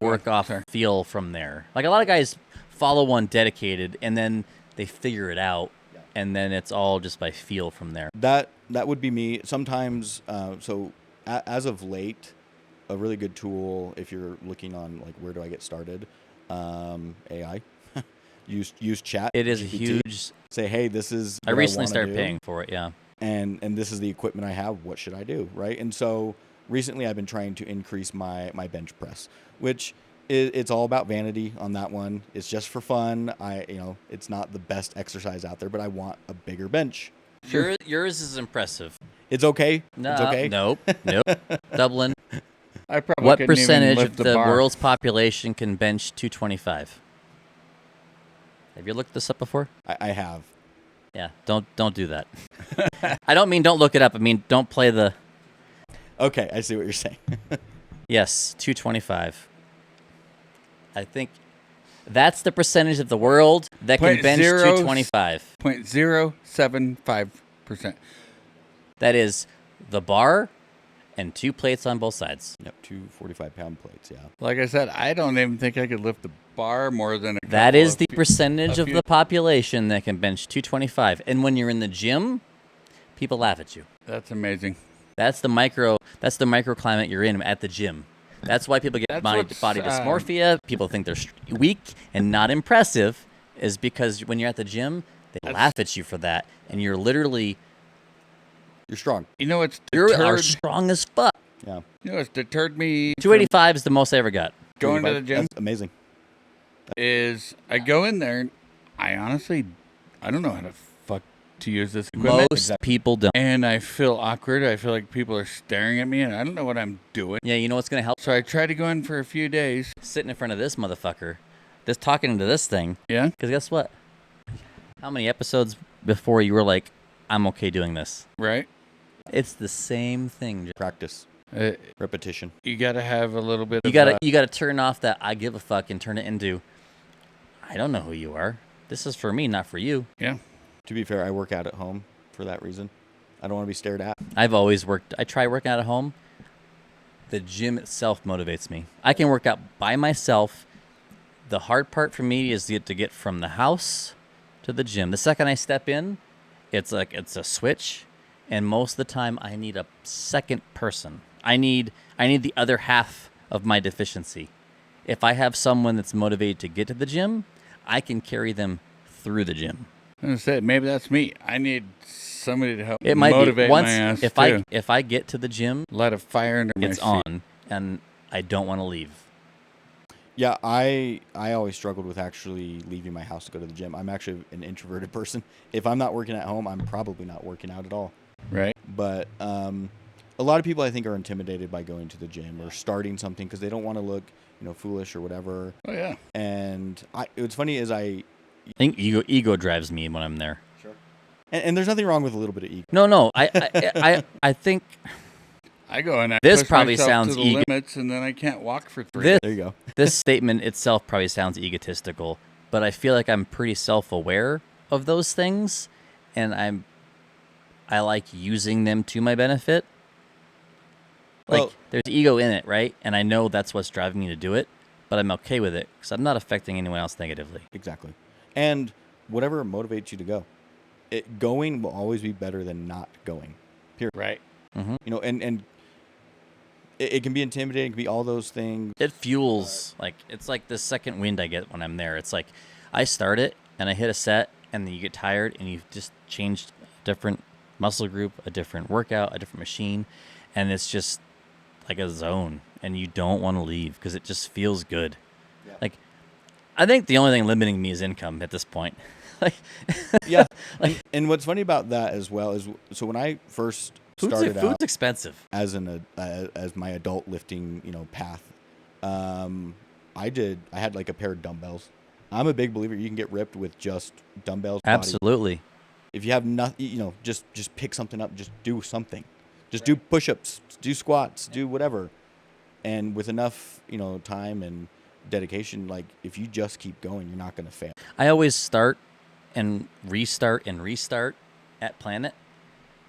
Speaker 1: work off feel from there. Like a lot of guys follow one dedicated and then they figure it out and then it's all just by feel from there.
Speaker 2: That would be me. Sometimes, as of late, a really good tool if you're looking on like where do I get started, AI. use chat.
Speaker 1: It is a
Speaker 2: GPT.
Speaker 1: huge.
Speaker 2: Say, hey, this is.
Speaker 1: I
Speaker 2: what
Speaker 1: recently
Speaker 2: wanna
Speaker 1: started
Speaker 2: do,
Speaker 1: paying for it. Yeah.
Speaker 2: and this is the equipment I have. What should I do, right? And so recently, I've been trying to increase my bench press, which it's all about vanity on that one. It's just for fun. It's not the best exercise out there, but I want a bigger bench.
Speaker 1: Yours is impressive.
Speaker 2: It's okay.
Speaker 1: No,
Speaker 2: It's okay.
Speaker 1: Nope. Dublin.
Speaker 3: I probably
Speaker 1: What
Speaker 3: couldn't even
Speaker 1: percentage
Speaker 3: lift
Speaker 1: of
Speaker 3: the
Speaker 1: the
Speaker 3: bar.
Speaker 1: world's population can bench 225? Have you looked this up before?
Speaker 2: I have.
Speaker 1: Yeah. Don't do that. I don't mean don't look it up. I mean don't play the.
Speaker 2: Okay, I see what you're saying.
Speaker 1: Yes, 225. I think that's the percentage of the world that can bench 225.
Speaker 3: 0.075%.
Speaker 1: That is the bar and 2 plates on both sides.
Speaker 2: Yep, 2 45-pound plates, yeah.
Speaker 3: Like I said, I don't even think I could lift the bar more than a
Speaker 1: That
Speaker 3: couple
Speaker 1: is
Speaker 3: of
Speaker 1: the
Speaker 3: feet.
Speaker 1: percentage
Speaker 3: a
Speaker 1: of
Speaker 3: few-
Speaker 1: the population that can bench 225. And when you're in the gym, people laugh at you.
Speaker 3: That's amazing.
Speaker 1: That's the microclimate you're in at the gym. That's why people get
Speaker 3: That's
Speaker 1: body
Speaker 3: what's,
Speaker 1: dysmorphia. People think they're weak and not impressive, is because when you're at the gym, they laugh at you for that, and you're literally
Speaker 2: You're strong.
Speaker 3: You know what's
Speaker 1: are
Speaker 3: deterred,
Speaker 1: strong as fuck.
Speaker 2: Yeah.
Speaker 3: what's deterred me from
Speaker 1: 285 is the most I ever got.
Speaker 3: going to the
Speaker 2: 35,
Speaker 3: gym
Speaker 2: That's amazing.
Speaker 3: is I go in there and I honestly don't know how to fuck to use this equipment.
Speaker 1: Most people don't.
Speaker 3: And I feel awkward. I feel like people are staring at me and I don't know what I'm doing.
Speaker 1: Yeah, you know what's gonna help?
Speaker 3: So I try to go in for a few days.
Speaker 1: Sitting in front of this motherfucker, just talking to this thing.
Speaker 3: Yeah.
Speaker 1: Because guess what? How many episodes before you were like, I'm okay doing this?
Speaker 3: Right?
Speaker 1: It's the same thing.
Speaker 2: Practice.
Speaker 3: Uh,
Speaker 2: Repetition.
Speaker 3: you got to have a little bit
Speaker 1: You
Speaker 3: of
Speaker 1: gotta turn off that I give a fuck and turn it into I don't know who you are. This is for me, not for you.
Speaker 3: yeah.
Speaker 2: To be fair, I work out at home for that reason. I don't want to be stared at.
Speaker 1: I try working out at home. The gym itself motivates me. I can work out by myself. The hard part for me is to get from the house to the gym. The second I step in, it's a switch, and most of the time I need a second person. I need the other half of my deficiency. If I have someone that's motivated to get to the gym, I can carry them through the gym.
Speaker 3: I was gonna say, maybe that's me. I need somebody to help
Speaker 1: It might
Speaker 3: motivate
Speaker 1: be once
Speaker 3: my ass
Speaker 1: if
Speaker 3: too.
Speaker 1: if I get to the gym,
Speaker 3: Light a fire under my
Speaker 1: it's
Speaker 3: seat.
Speaker 1: on, and I don't want to leave.
Speaker 2: Yeah, I always struggled with actually leaving my house to go to the gym. I'm actually an introverted person. If I'm not working at home, I'm probably not working out at all.
Speaker 3: Right.
Speaker 2: But a lot of people I think are intimidated by going to the gym or starting something because they don't want to look, foolish or whatever.
Speaker 3: Oh yeah.
Speaker 2: And what's funny is
Speaker 1: I think ego drives me when I'm there.
Speaker 2: Sure. And there's nothing wrong with a little bit of ego.
Speaker 1: No, I think
Speaker 3: I go and I
Speaker 1: This
Speaker 3: push
Speaker 1: probably
Speaker 3: myself
Speaker 1: sounds
Speaker 3: to the
Speaker 1: ego-
Speaker 3: limits, and then I can't walk for 3
Speaker 1: this
Speaker 2: There you go.
Speaker 1: this statement itself probably sounds egotistical, but I feel like I'm pretty self-aware of those things, and I like using them to my benefit. Like,
Speaker 2: Well-
Speaker 1: there's ego in it, right? And I know that's what's driving me to do it, but I'm okay with it because I'm not affecting anyone else negatively.
Speaker 2: Exactly. And whatever motivates you to go. Going will always be better than not going. Period.
Speaker 3: Right.
Speaker 2: And it can be intimidating, it can be all those things.
Speaker 1: It fuels, it's like the second wind I get when I'm there. It's like I start it and I hit a set and then you get tired and you've just changed a different muscle group, a different workout, a different machine, and it's just like a zone and you don't want to leave because it just feels good.
Speaker 2: Yeah.
Speaker 1: Like, I think the only thing limiting me is income at this point. Like,
Speaker 2: Yeah. And what's funny about that as well is, so when I first started
Speaker 1: food's
Speaker 2: out
Speaker 1: expensive.
Speaker 2: as as my adult lifting, path, I had like a pair of dumbbells. I'm a big believer you can get ripped with just dumbbells.
Speaker 1: Absolutely.
Speaker 2: If you have nothing, just pick something up, just do something. Just do push-ups, do squats, do whatever. And with enough, time and dedication, like if you just keep going, you're not going to fail.
Speaker 1: I always start and restart at Planet,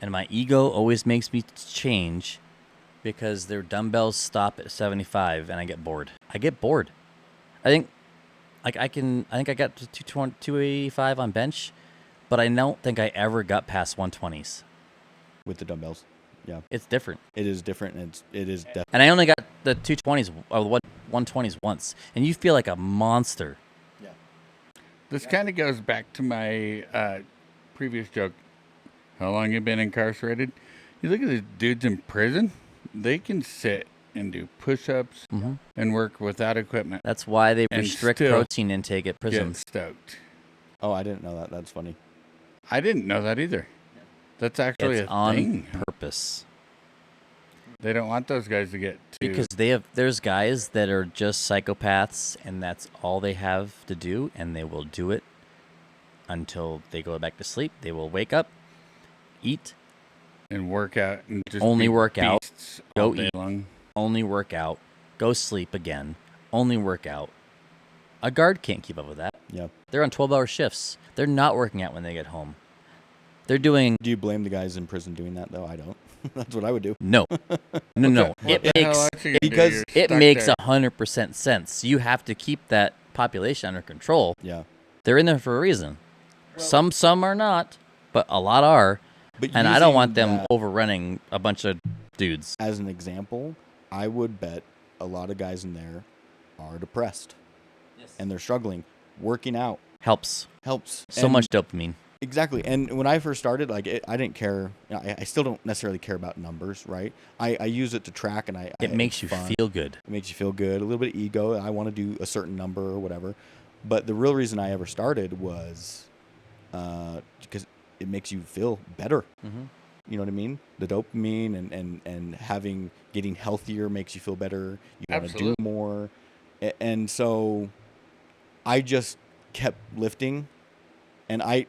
Speaker 1: and my ego always makes me change because their dumbbells stop at 75 and I get bored. I think I got to 285 on bench, but I don't think I ever got past 120s.
Speaker 2: With the dumbbells. Yeah.
Speaker 1: It's different.
Speaker 2: It is different, and it is definitely.
Speaker 1: And I only got the 220s or 120s once, and you feel like a monster.
Speaker 2: Yeah.
Speaker 3: This kind of goes back to my previous joke. How long you been incarcerated? You look at these dudes in prison. They can sit and do push-ups and work without equipment.
Speaker 1: That's why they
Speaker 3: And
Speaker 1: restrict
Speaker 3: still
Speaker 1: protein intake at
Speaker 3: Get
Speaker 1: prisons.
Speaker 3: stoked.
Speaker 2: Oh, I didn't know that. That's funny.
Speaker 3: I didn't know that either. That's actually
Speaker 1: It's
Speaker 3: a
Speaker 1: on
Speaker 3: thing.
Speaker 1: purpose.
Speaker 3: They don't want those guys to get too.
Speaker 1: Because there's guys that are just psychopaths, and that's all they have to do, and they will do it until they go back to sleep. They will wake up, eat,
Speaker 3: and work out and just
Speaker 1: Only
Speaker 3: be
Speaker 1: work out,
Speaker 3: beasts
Speaker 1: go
Speaker 3: all day
Speaker 1: eat.
Speaker 3: long.
Speaker 1: only work out, go sleep again, only work out. A guard can't keep up with that.
Speaker 2: Yeah.
Speaker 1: They're on 12-hour shifts. They're not working out when they get home. They're doing
Speaker 2: Do you blame the guys in prison doing that though? I don't. That's what I would do.
Speaker 1: no. No.
Speaker 3: What the hell else you gonna do?
Speaker 2: because
Speaker 3: You're
Speaker 1: It
Speaker 3: stuck
Speaker 1: makes
Speaker 3: there.
Speaker 1: 100% sense. You have to keep that population under control.
Speaker 2: Yeah.
Speaker 1: They're in there for a reason. Some are not, but a lot are.
Speaker 2: But
Speaker 1: And I don't
Speaker 2: using
Speaker 1: want them
Speaker 2: that
Speaker 1: overrunning a bunch of dudes.
Speaker 2: as an example, I would bet a lot of guys in there are depressed and they're struggling. Working out
Speaker 1: Helps.
Speaker 2: helps
Speaker 1: So
Speaker 2: And-
Speaker 1: much dopamine.
Speaker 2: Exactly. And when I first started, I didn't care. I still don't necessarily care about numbers, right? I use it to track, and
Speaker 1: It makes you
Speaker 2: fun.
Speaker 1: feel good.
Speaker 2: It makes you feel good. A little bit of ego. I want to do a certain number or whatever. But the real reason I ever started was because it makes you feel better.
Speaker 1: Mm-hmm.
Speaker 2: You know what I mean? The dopamine and getting healthier makes you feel better. You want to do
Speaker 3: Absolutely.
Speaker 2: more. And so I just kept lifting, and I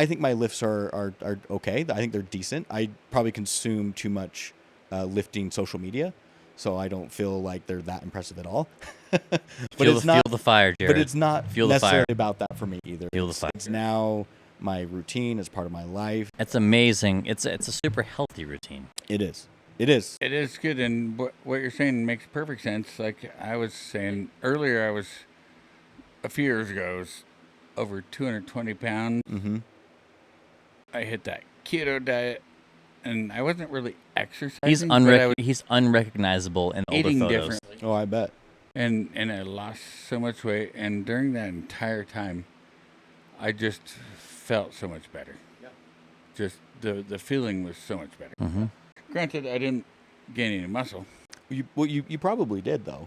Speaker 2: think my lifts are okay. I think they're decent. I probably consume too much lifting social media, so I don't feel like they're that impressive at all. But
Speaker 1: Feel
Speaker 2: it's not.
Speaker 1: the fire, Jared.
Speaker 2: But it's not
Speaker 1: Feel the
Speaker 2: necessarily
Speaker 1: fire.
Speaker 2: about that for me either.
Speaker 1: Feel the fire.
Speaker 2: It's now my routine. It's part of my life.
Speaker 1: It's amazing. It's a super healthy routine.
Speaker 2: It is. It is.
Speaker 3: It is good, and what you're saying makes perfect sense. Like I was saying earlier, a few years ago, I was over 220 pounds.
Speaker 2: Mm-hmm.
Speaker 3: I hit that keto diet, and I wasn't really exercising.
Speaker 1: He's unrecognizable in older
Speaker 3: eating
Speaker 1: photos.
Speaker 3: differently.
Speaker 2: Oh, I bet.
Speaker 3: And I lost so much weight, and during that entire time, I just felt so much better. Yeah. Just the feeling was so much better.
Speaker 1: Mm-hmm.
Speaker 3: Granted, I didn't gain any muscle.
Speaker 2: You probably did though,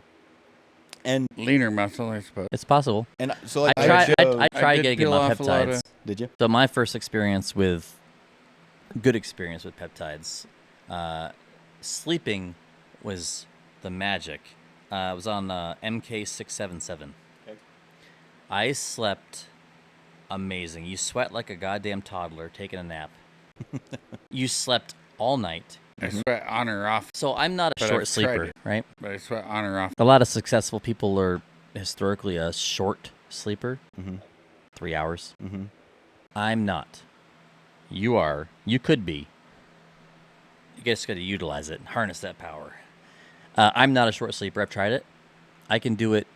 Speaker 2: and
Speaker 3: Leaner muscle, I suppose.
Speaker 1: It's possible.
Speaker 2: and so like
Speaker 1: I
Speaker 3: I
Speaker 1: tried
Speaker 3: did
Speaker 1: getting
Speaker 3: peel
Speaker 1: my
Speaker 3: off a lot
Speaker 1: peptides.
Speaker 3: of-
Speaker 2: did you?
Speaker 1: So my first good experience with peptides, sleeping was the magic. I was on MK677.
Speaker 2: Okay.
Speaker 1: I slept amazing. You sweat like a goddamn toddler taking a nap. You slept all night.
Speaker 3: I sweat on or off,
Speaker 1: So I'm not a
Speaker 3: But
Speaker 1: short
Speaker 3: I've tried
Speaker 1: sleeper,
Speaker 3: it.
Speaker 1: right?
Speaker 3: but I sweat on or off.
Speaker 1: A lot of successful people are historically a short sleeper,
Speaker 2: Mm-hmm.
Speaker 1: 3 hours.
Speaker 2: Mm-hmm.
Speaker 1: I'm not. You are. You could be. You just got to utilize it and harness that power. I'm not a short sleeper. I've tried it. I can do it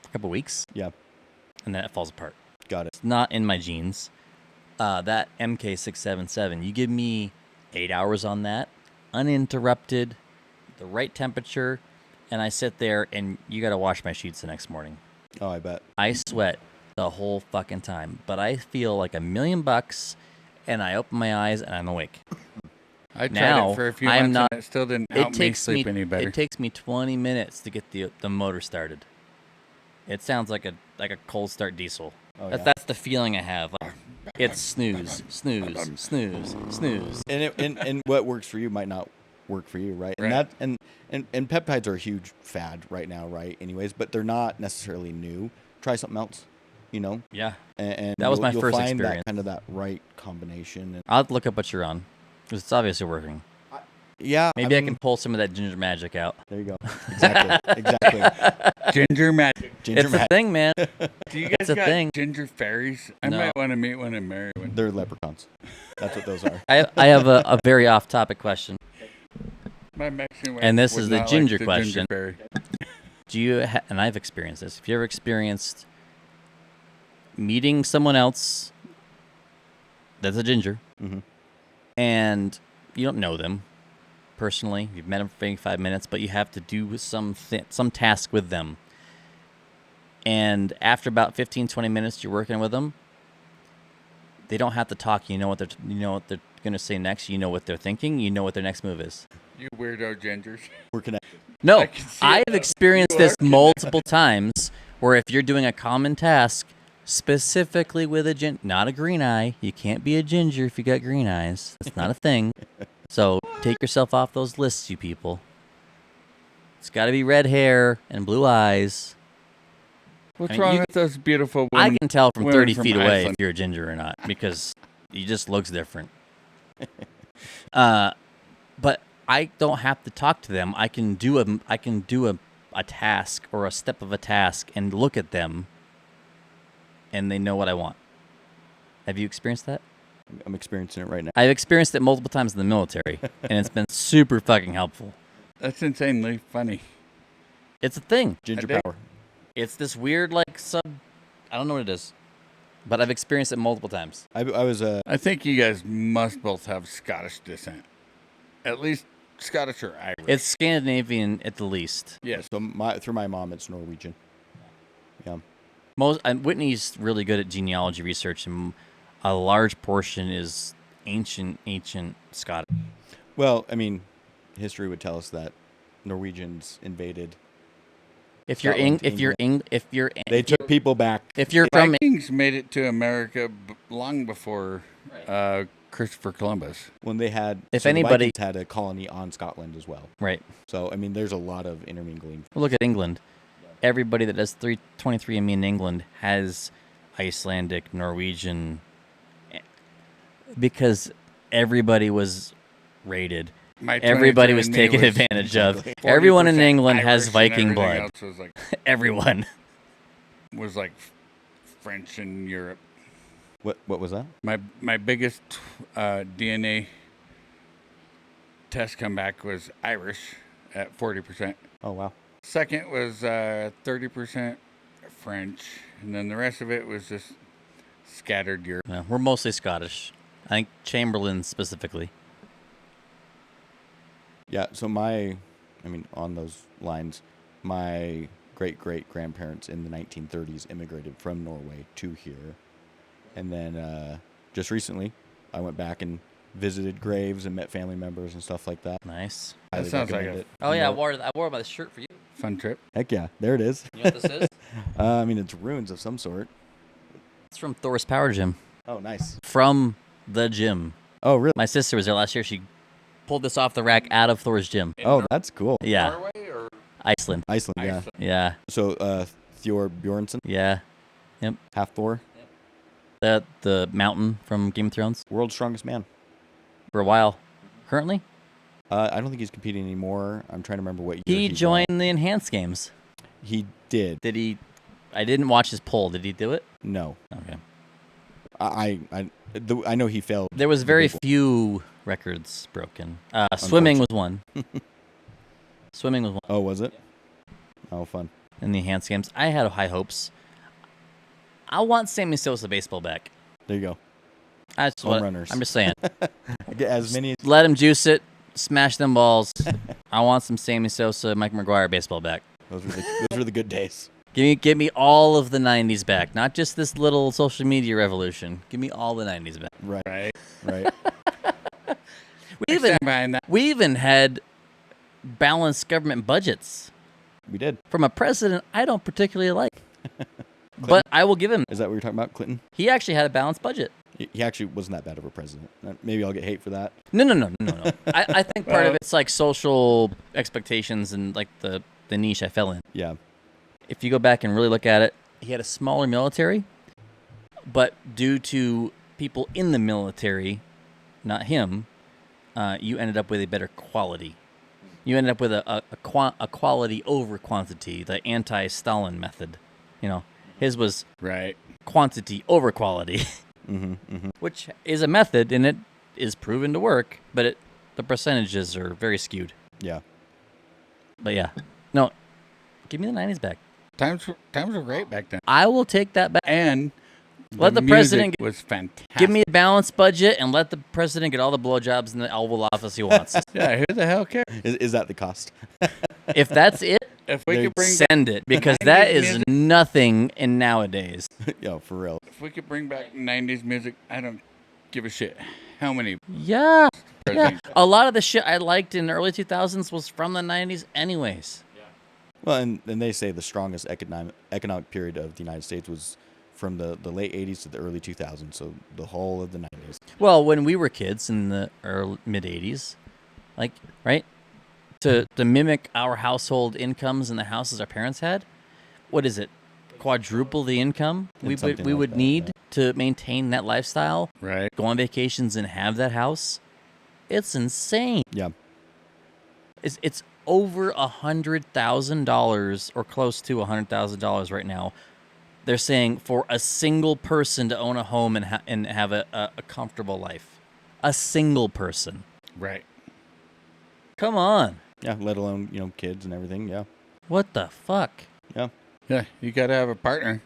Speaker 1: for a couple weeks,
Speaker 2: Yeah.
Speaker 1: and then it falls apart.
Speaker 2: Got it.
Speaker 1: It's not in my genes. That MK677, you give me 8 hours on that, uninterrupted, the right temperature, and I sit there, and you got to wash my sheets the next morning.
Speaker 2: Oh, I bet.
Speaker 1: I sweat the whole fucking time, but I feel like $1,000,000, and I open my eyes, and I'm awake.
Speaker 3: I tried
Speaker 1: Now,
Speaker 3: it for a few
Speaker 1: I'm
Speaker 3: months,
Speaker 1: not-
Speaker 3: and it still didn't help me sleep any better.
Speaker 1: It takes me 20 minutes to get the motor started. It sounds like a cold start diesel.
Speaker 2: Oh, yeah.
Speaker 1: That's the feeling I have. Like, it's snooze, snooze, snooze, snooze.
Speaker 2: And what works for you might not work for you, right?
Speaker 3: Right.
Speaker 2: And peptides are a huge fad right now, right? Anyways, but they're not necessarily new. Try something else, you know.
Speaker 1: Yeah,
Speaker 2: And
Speaker 1: That was my
Speaker 2: you'll
Speaker 1: first
Speaker 2: find
Speaker 1: experience.
Speaker 2: That kind of that right combination. And
Speaker 1: I'll have to look up what you're on, because it's obviously working.
Speaker 2: yeah,
Speaker 1: Maybe I
Speaker 2: mean,
Speaker 1: can pull some of that ginger magic out.
Speaker 2: There you go. Exactly. Exactly.
Speaker 3: Ginger magic.
Speaker 2: Ginger
Speaker 1: It's a
Speaker 2: magic.
Speaker 1: thing, man.
Speaker 3: Do you guys
Speaker 1: It's a
Speaker 3: got
Speaker 1: thing.
Speaker 3: ginger fairies? I
Speaker 1: No.
Speaker 3: might want to meet one and marry one.
Speaker 2: They're leprechauns. That's what those are.
Speaker 1: I have a very off-topic question.
Speaker 3: My Mexican wife
Speaker 1: And this
Speaker 3: would
Speaker 1: is the
Speaker 3: not
Speaker 1: ginger
Speaker 3: like the
Speaker 1: question.
Speaker 3: fairy.
Speaker 1: Do you? And I've experienced this. Have you ever experienced meeting someone else that's a ginger,
Speaker 2: Mm-hmm.
Speaker 1: and you don't know them personally? You've met them for maybe 5 minutes, but you have to do some task with them. And after about 15, 20 minutes, you're working with them. They don't have to talk. You know what they're going to say next. You know what they're thinking. You know what their next move is.
Speaker 3: You weirdo gingers.
Speaker 2: We're connected.
Speaker 1: No,
Speaker 3: I can see
Speaker 1: I've
Speaker 3: it.
Speaker 1: experienced
Speaker 3: You
Speaker 1: this
Speaker 3: are
Speaker 1: multiple times where if you're doing a common task, specifically with not a green eye, you can't be a ginger if you got green eyes. That's not a thing. So take yourself off those lists, you people. It's got to be red hair and blue eyes.
Speaker 3: What's
Speaker 1: I mean,
Speaker 3: wrong
Speaker 1: you-
Speaker 3: with those beautiful
Speaker 1: I
Speaker 3: women?
Speaker 1: can tell from
Speaker 3: women
Speaker 1: 30
Speaker 3: from
Speaker 1: feet away
Speaker 3: Iceland.
Speaker 1: if you're a ginger or not because he just looks different. But I don't have to talk to them. I can do a task or a step of a task and look at them, and they know what I want. Have you experienced that?
Speaker 2: I'm experiencing it right now.
Speaker 1: I've experienced it multiple times in the military, and it's been super fucking helpful.
Speaker 3: That's insanely funny.
Speaker 1: It's a thing.
Speaker 2: Ginger
Speaker 3: dig-
Speaker 2: power.
Speaker 1: It's this weird I don't know what it is, but I've experienced it multiple times.
Speaker 2: I was
Speaker 3: I think you guys must both have Scottish descent. At least Scottish or Irish.
Speaker 1: It's Scandinavian at the least.
Speaker 3: yes.
Speaker 2: so through my mom, it's Norwegian. Yeah.
Speaker 1: Whitney's really good at genealogy research, and a large portion is ancient Scottish.
Speaker 2: Well, I mean, history would tell us that Norwegians invaded.
Speaker 1: If you're
Speaker 2: Scotland, They took people back.
Speaker 1: if you're from
Speaker 3: Vikings made it to America long before Christopher Columbus.
Speaker 2: When they had,
Speaker 1: If
Speaker 2: the
Speaker 1: anybody-
Speaker 2: Vikings had a colony on Scotland as well.
Speaker 1: right,
Speaker 2: So I mean, there's a lot of intermingling.
Speaker 1: look at England. Everybody that does 23andMe in England has Icelandic, Norwegian, because everybody was raided.
Speaker 3: My
Speaker 1: Everybody was
Speaker 3: 23andMe
Speaker 1: taken advantage of.
Speaker 2: Exactly.
Speaker 1: Everyone in
Speaker 3: 40%
Speaker 1: England has
Speaker 3: Irish and
Speaker 1: Viking
Speaker 3: everything
Speaker 1: blood.
Speaker 3: else
Speaker 1: Everyone.
Speaker 3: was like French in Europe.
Speaker 2: What was that?
Speaker 3: My biggest DNA test comeback was Irish at 40%.
Speaker 2: Oh wow.
Speaker 3: Second was 30% French, and then the rest of it was just scattered Europe.
Speaker 1: Yeah, we're mostly Scottish. I think Chamberlain specifically.
Speaker 2: Yeah. So on those lines, my great-great-grandparents in the 1930s immigrated from Norway to here. And then just recently, I went back and visited graves and met family members and stuff like that.
Speaker 1: Nice.
Speaker 3: That sounds like
Speaker 2: recommend
Speaker 3: a
Speaker 2: it.
Speaker 1: Oh yeah,
Speaker 2: No-
Speaker 1: I wore my shirt for you.
Speaker 3: fun trip.
Speaker 2: Heck yeah, there it is.
Speaker 1: You know what this is?
Speaker 2: It's ruins of some sort.
Speaker 1: It's from Thor's Power Gym.
Speaker 2: Oh, nice.
Speaker 1: From the gym.
Speaker 2: Oh, really?
Speaker 1: My sister was there last year. She pulled this off the rack out of Thor's gym.
Speaker 2: Oh, that's cool.
Speaker 1: Yeah.
Speaker 3: Norway or
Speaker 1: Iceland.
Speaker 2: Iceland, yeah.
Speaker 3: Iceland?
Speaker 1: Yeah.
Speaker 2: So, Thor Bjornsson,
Speaker 1: Yeah.
Speaker 2: half Thor,
Speaker 1: The mountain from Game of Thrones
Speaker 2: world's strongest man.
Speaker 1: for a while. Currently,
Speaker 2: I don't think he's competing anymore. I'm trying to remember what year
Speaker 1: he
Speaker 2: won.
Speaker 1: joined the Enhanced Games.
Speaker 2: He did.
Speaker 1: Did he? I didn't watch his poll. Did he do it?
Speaker 2: No.
Speaker 1: Okay.
Speaker 2: I know he failed.
Speaker 1: There was
Speaker 2: the
Speaker 1: very
Speaker 2: big one.
Speaker 1: few records broken. Swimming was one. Swimming was one
Speaker 2: Oh, was it? Oh, fun.
Speaker 1: in the Enhanced Games. I had high hopes. I want Sammy Sosa baseball back.
Speaker 2: There you go.
Speaker 1: That's
Speaker 2: Home
Speaker 1: what
Speaker 2: runners.
Speaker 1: I'm just saying.
Speaker 2: Get as many.
Speaker 1: Let him juice it, smash them balls. I want some Sammy Sosa, Mike McGuire baseball back.
Speaker 2: Those were the good days.
Speaker 1: Give me all of the 90s back, not just this little social media revolution. Give me all the 90s back.
Speaker 2: Right.
Speaker 3: Right.
Speaker 2: Right.
Speaker 1: We even
Speaker 3: Stand behind that.
Speaker 1: we even had balanced government budgets
Speaker 2: We did.
Speaker 1: from a president I don't particularly like. But I will give him.
Speaker 2: Is that what you're talking about, Clinton?
Speaker 1: He actually had a balanced budget.
Speaker 2: He actually wasn't that bad of a president. Maybe I'll get hate for that.
Speaker 1: No. I think part of it's like social expectations and like the niche I fell in.
Speaker 2: Yeah.
Speaker 1: If you go back and really look at it, he had a smaller military, but due to people in the military, not him, you ended up with a better quality. You ended up with a quality over quantity, the anti-Stalin method. You know, his was
Speaker 3: Right.
Speaker 1: quantity over quality, which is a method and it is proven to work, but the percentages are very skewed.
Speaker 2: Yeah.
Speaker 1: But yeah, no, give me the 90s back.
Speaker 3: Times were great back then.
Speaker 1: I will take that back.
Speaker 3: And
Speaker 1: Let the
Speaker 3: music
Speaker 1: president
Speaker 3: was fantastic.
Speaker 1: Give me a balanced budget and let the president get all the blowjobs in the Oval Office he wants.
Speaker 3: Yeah, who the hell cares?
Speaker 2: Is that the cost?
Speaker 1: If that's it,
Speaker 3: If we could bring
Speaker 1: send it because that
Speaker 3: 90s
Speaker 1: is
Speaker 3: music.
Speaker 1: nothing in nowadays.
Speaker 2: Yo, for real.
Speaker 3: if we could bring back 90s music, I don't give a shit how many
Speaker 1: Yeah. Yeah.
Speaker 3: presidents.
Speaker 1: A lot of the shit I liked in the early 2000s was from the 90s anyways.
Speaker 2: Well, and they say the strongest economic period of the United States was from the late 80s to the early 2000s, so the whole of the 90s.
Speaker 1: Well, when we were kids in the mid 80s, like, right? To mimic our household incomes and the houses our parents had, what is it? Quadruple the income we
Speaker 2: something
Speaker 1: would
Speaker 2: like that,
Speaker 1: need
Speaker 2: yeah.
Speaker 1: to maintain that lifestyle,
Speaker 3: Right.
Speaker 1: go on vacations and have that house. It's insane.
Speaker 2: Yeah.
Speaker 1: It's over $100,000 or close to $100,000 right now. They're saying for a single person to own a home and have a comfortable life. A single person.
Speaker 3: Right.
Speaker 1: Come on.
Speaker 2: Yeah, let alone, kids and everything. Yeah.
Speaker 1: What the fuck?
Speaker 2: Yeah.
Speaker 3: Yeah, you got to have a partner.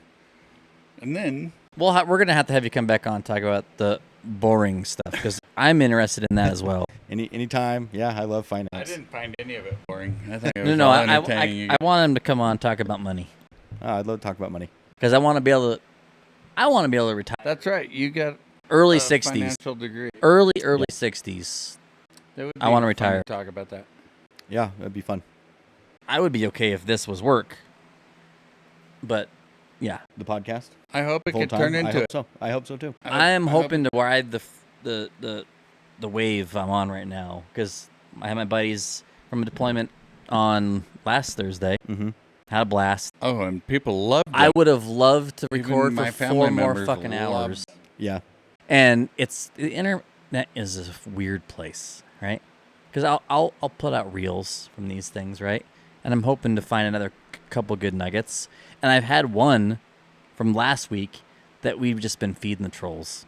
Speaker 3: And then
Speaker 1: Well, we're going to have you come back on and talk about the boring stuff because I'm interested in that as well.
Speaker 2: Anytime. Yeah, I love finance.
Speaker 3: I didn't find any of it boring. I think it was
Speaker 1: No,
Speaker 3: all
Speaker 1: I
Speaker 3: entertaining. You
Speaker 1: want him to come on and talk about money
Speaker 2: I'd love to talk about money.
Speaker 1: because I want to be able to retire.
Speaker 3: That's right. You got
Speaker 1: Early
Speaker 3: a
Speaker 1: 60s.
Speaker 3: financial degree.
Speaker 1: Early 60s.
Speaker 3: That would
Speaker 1: I wanna
Speaker 3: be fun
Speaker 1: retire.
Speaker 3: to talk about that.
Speaker 2: Yeah, that'd be fun.
Speaker 1: I would be okay if this was work. But yeah,
Speaker 2: The podcast.
Speaker 3: I hope it
Speaker 2: Full
Speaker 3: could
Speaker 2: time.
Speaker 3: turn
Speaker 2: I
Speaker 3: into
Speaker 2: hope
Speaker 3: it.
Speaker 2: so. I hope so too.
Speaker 1: I'm
Speaker 3: I hope-
Speaker 1: hoping to ride the wave I'm on right now because I had my buddies from a deployment on last Thursday.
Speaker 2: Mm-hmm.
Speaker 1: Had a blast.
Speaker 3: Oh, and people love
Speaker 1: I
Speaker 3: it.
Speaker 1: would have loved to
Speaker 3: Even
Speaker 1: record
Speaker 3: my
Speaker 1: for
Speaker 3: family
Speaker 1: 4 more
Speaker 3: members
Speaker 1: fucking
Speaker 3: love
Speaker 1: hours.
Speaker 2: Yeah.
Speaker 1: And the internet is a weird place, right? Because I'll put out reels from these things, right? And I'm hoping to find another couple good nuggets. And I've had one from last week that we've just been feeding the trolls.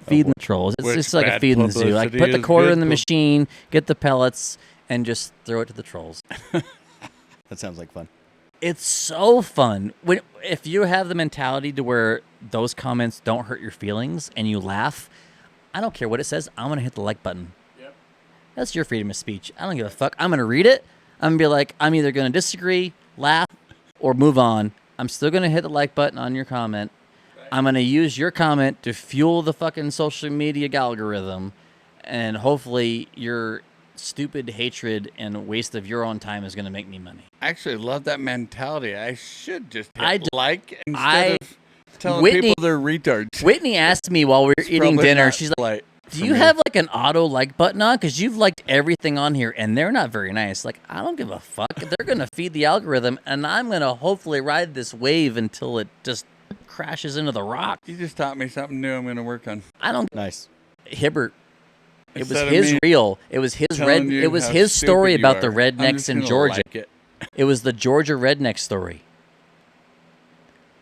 Speaker 1: Feeding the trolls. It's
Speaker 3: Which
Speaker 1: just like a
Speaker 3: bad
Speaker 1: feed in the zoo. Like
Speaker 3: publicity
Speaker 1: put the
Speaker 3: is
Speaker 1: quarter
Speaker 3: good
Speaker 1: in the machine, get the pellets, and just throw it to the trolls.
Speaker 2: That sounds like fun.
Speaker 1: It's so fun. If you have the mentality to where those comments don't hurt your feelings and you laugh, I don't care what it says. I'm going to hit the like button.
Speaker 3: Yep.
Speaker 1: That's your freedom of speech. I don't give a fuck. I'm going to read it. I'm going to be like, I'm either going to disagree, laugh, or move on. I'm still going to hit the like button on your comment. I'm going to use your comment to fuel the fucking social media algorithm, and hopefully your stupid hatred and waste of your own time is going to make me money.
Speaker 3: I actually love that mentality. I should just hit
Speaker 1: I d-
Speaker 3: like instead
Speaker 1: I-
Speaker 3: of telling
Speaker 1: Whitney-
Speaker 3: people they're retards.
Speaker 1: Whitney asked me while we were eating
Speaker 3: Probably
Speaker 1: dinner,
Speaker 3: not
Speaker 1: she's like,
Speaker 3: polite
Speaker 1: do
Speaker 3: for
Speaker 1: you
Speaker 3: me.
Speaker 1: have like an auto like button on? Because you've liked everything on here, and they're not very nice. Like, I don't give a fuck. They're going to feed the algorithm, and I'm going to hopefully ride this wave until it just crashes into the rock.
Speaker 3: You just taught me something new I'm going to work on.
Speaker 1: I don't.
Speaker 2: Nice.
Speaker 1: Hibbert. It was
Speaker 3: Instead of
Speaker 1: his
Speaker 3: me
Speaker 1: reel. It was his
Speaker 3: telling you
Speaker 1: It was
Speaker 3: how
Speaker 1: his
Speaker 3: stupid
Speaker 1: story
Speaker 3: you
Speaker 1: about the
Speaker 3: are, I'm
Speaker 1: rednecks
Speaker 3: just
Speaker 1: in
Speaker 3: gonna
Speaker 1: Georgia.
Speaker 3: like it.
Speaker 1: It was the Georgia redneck story.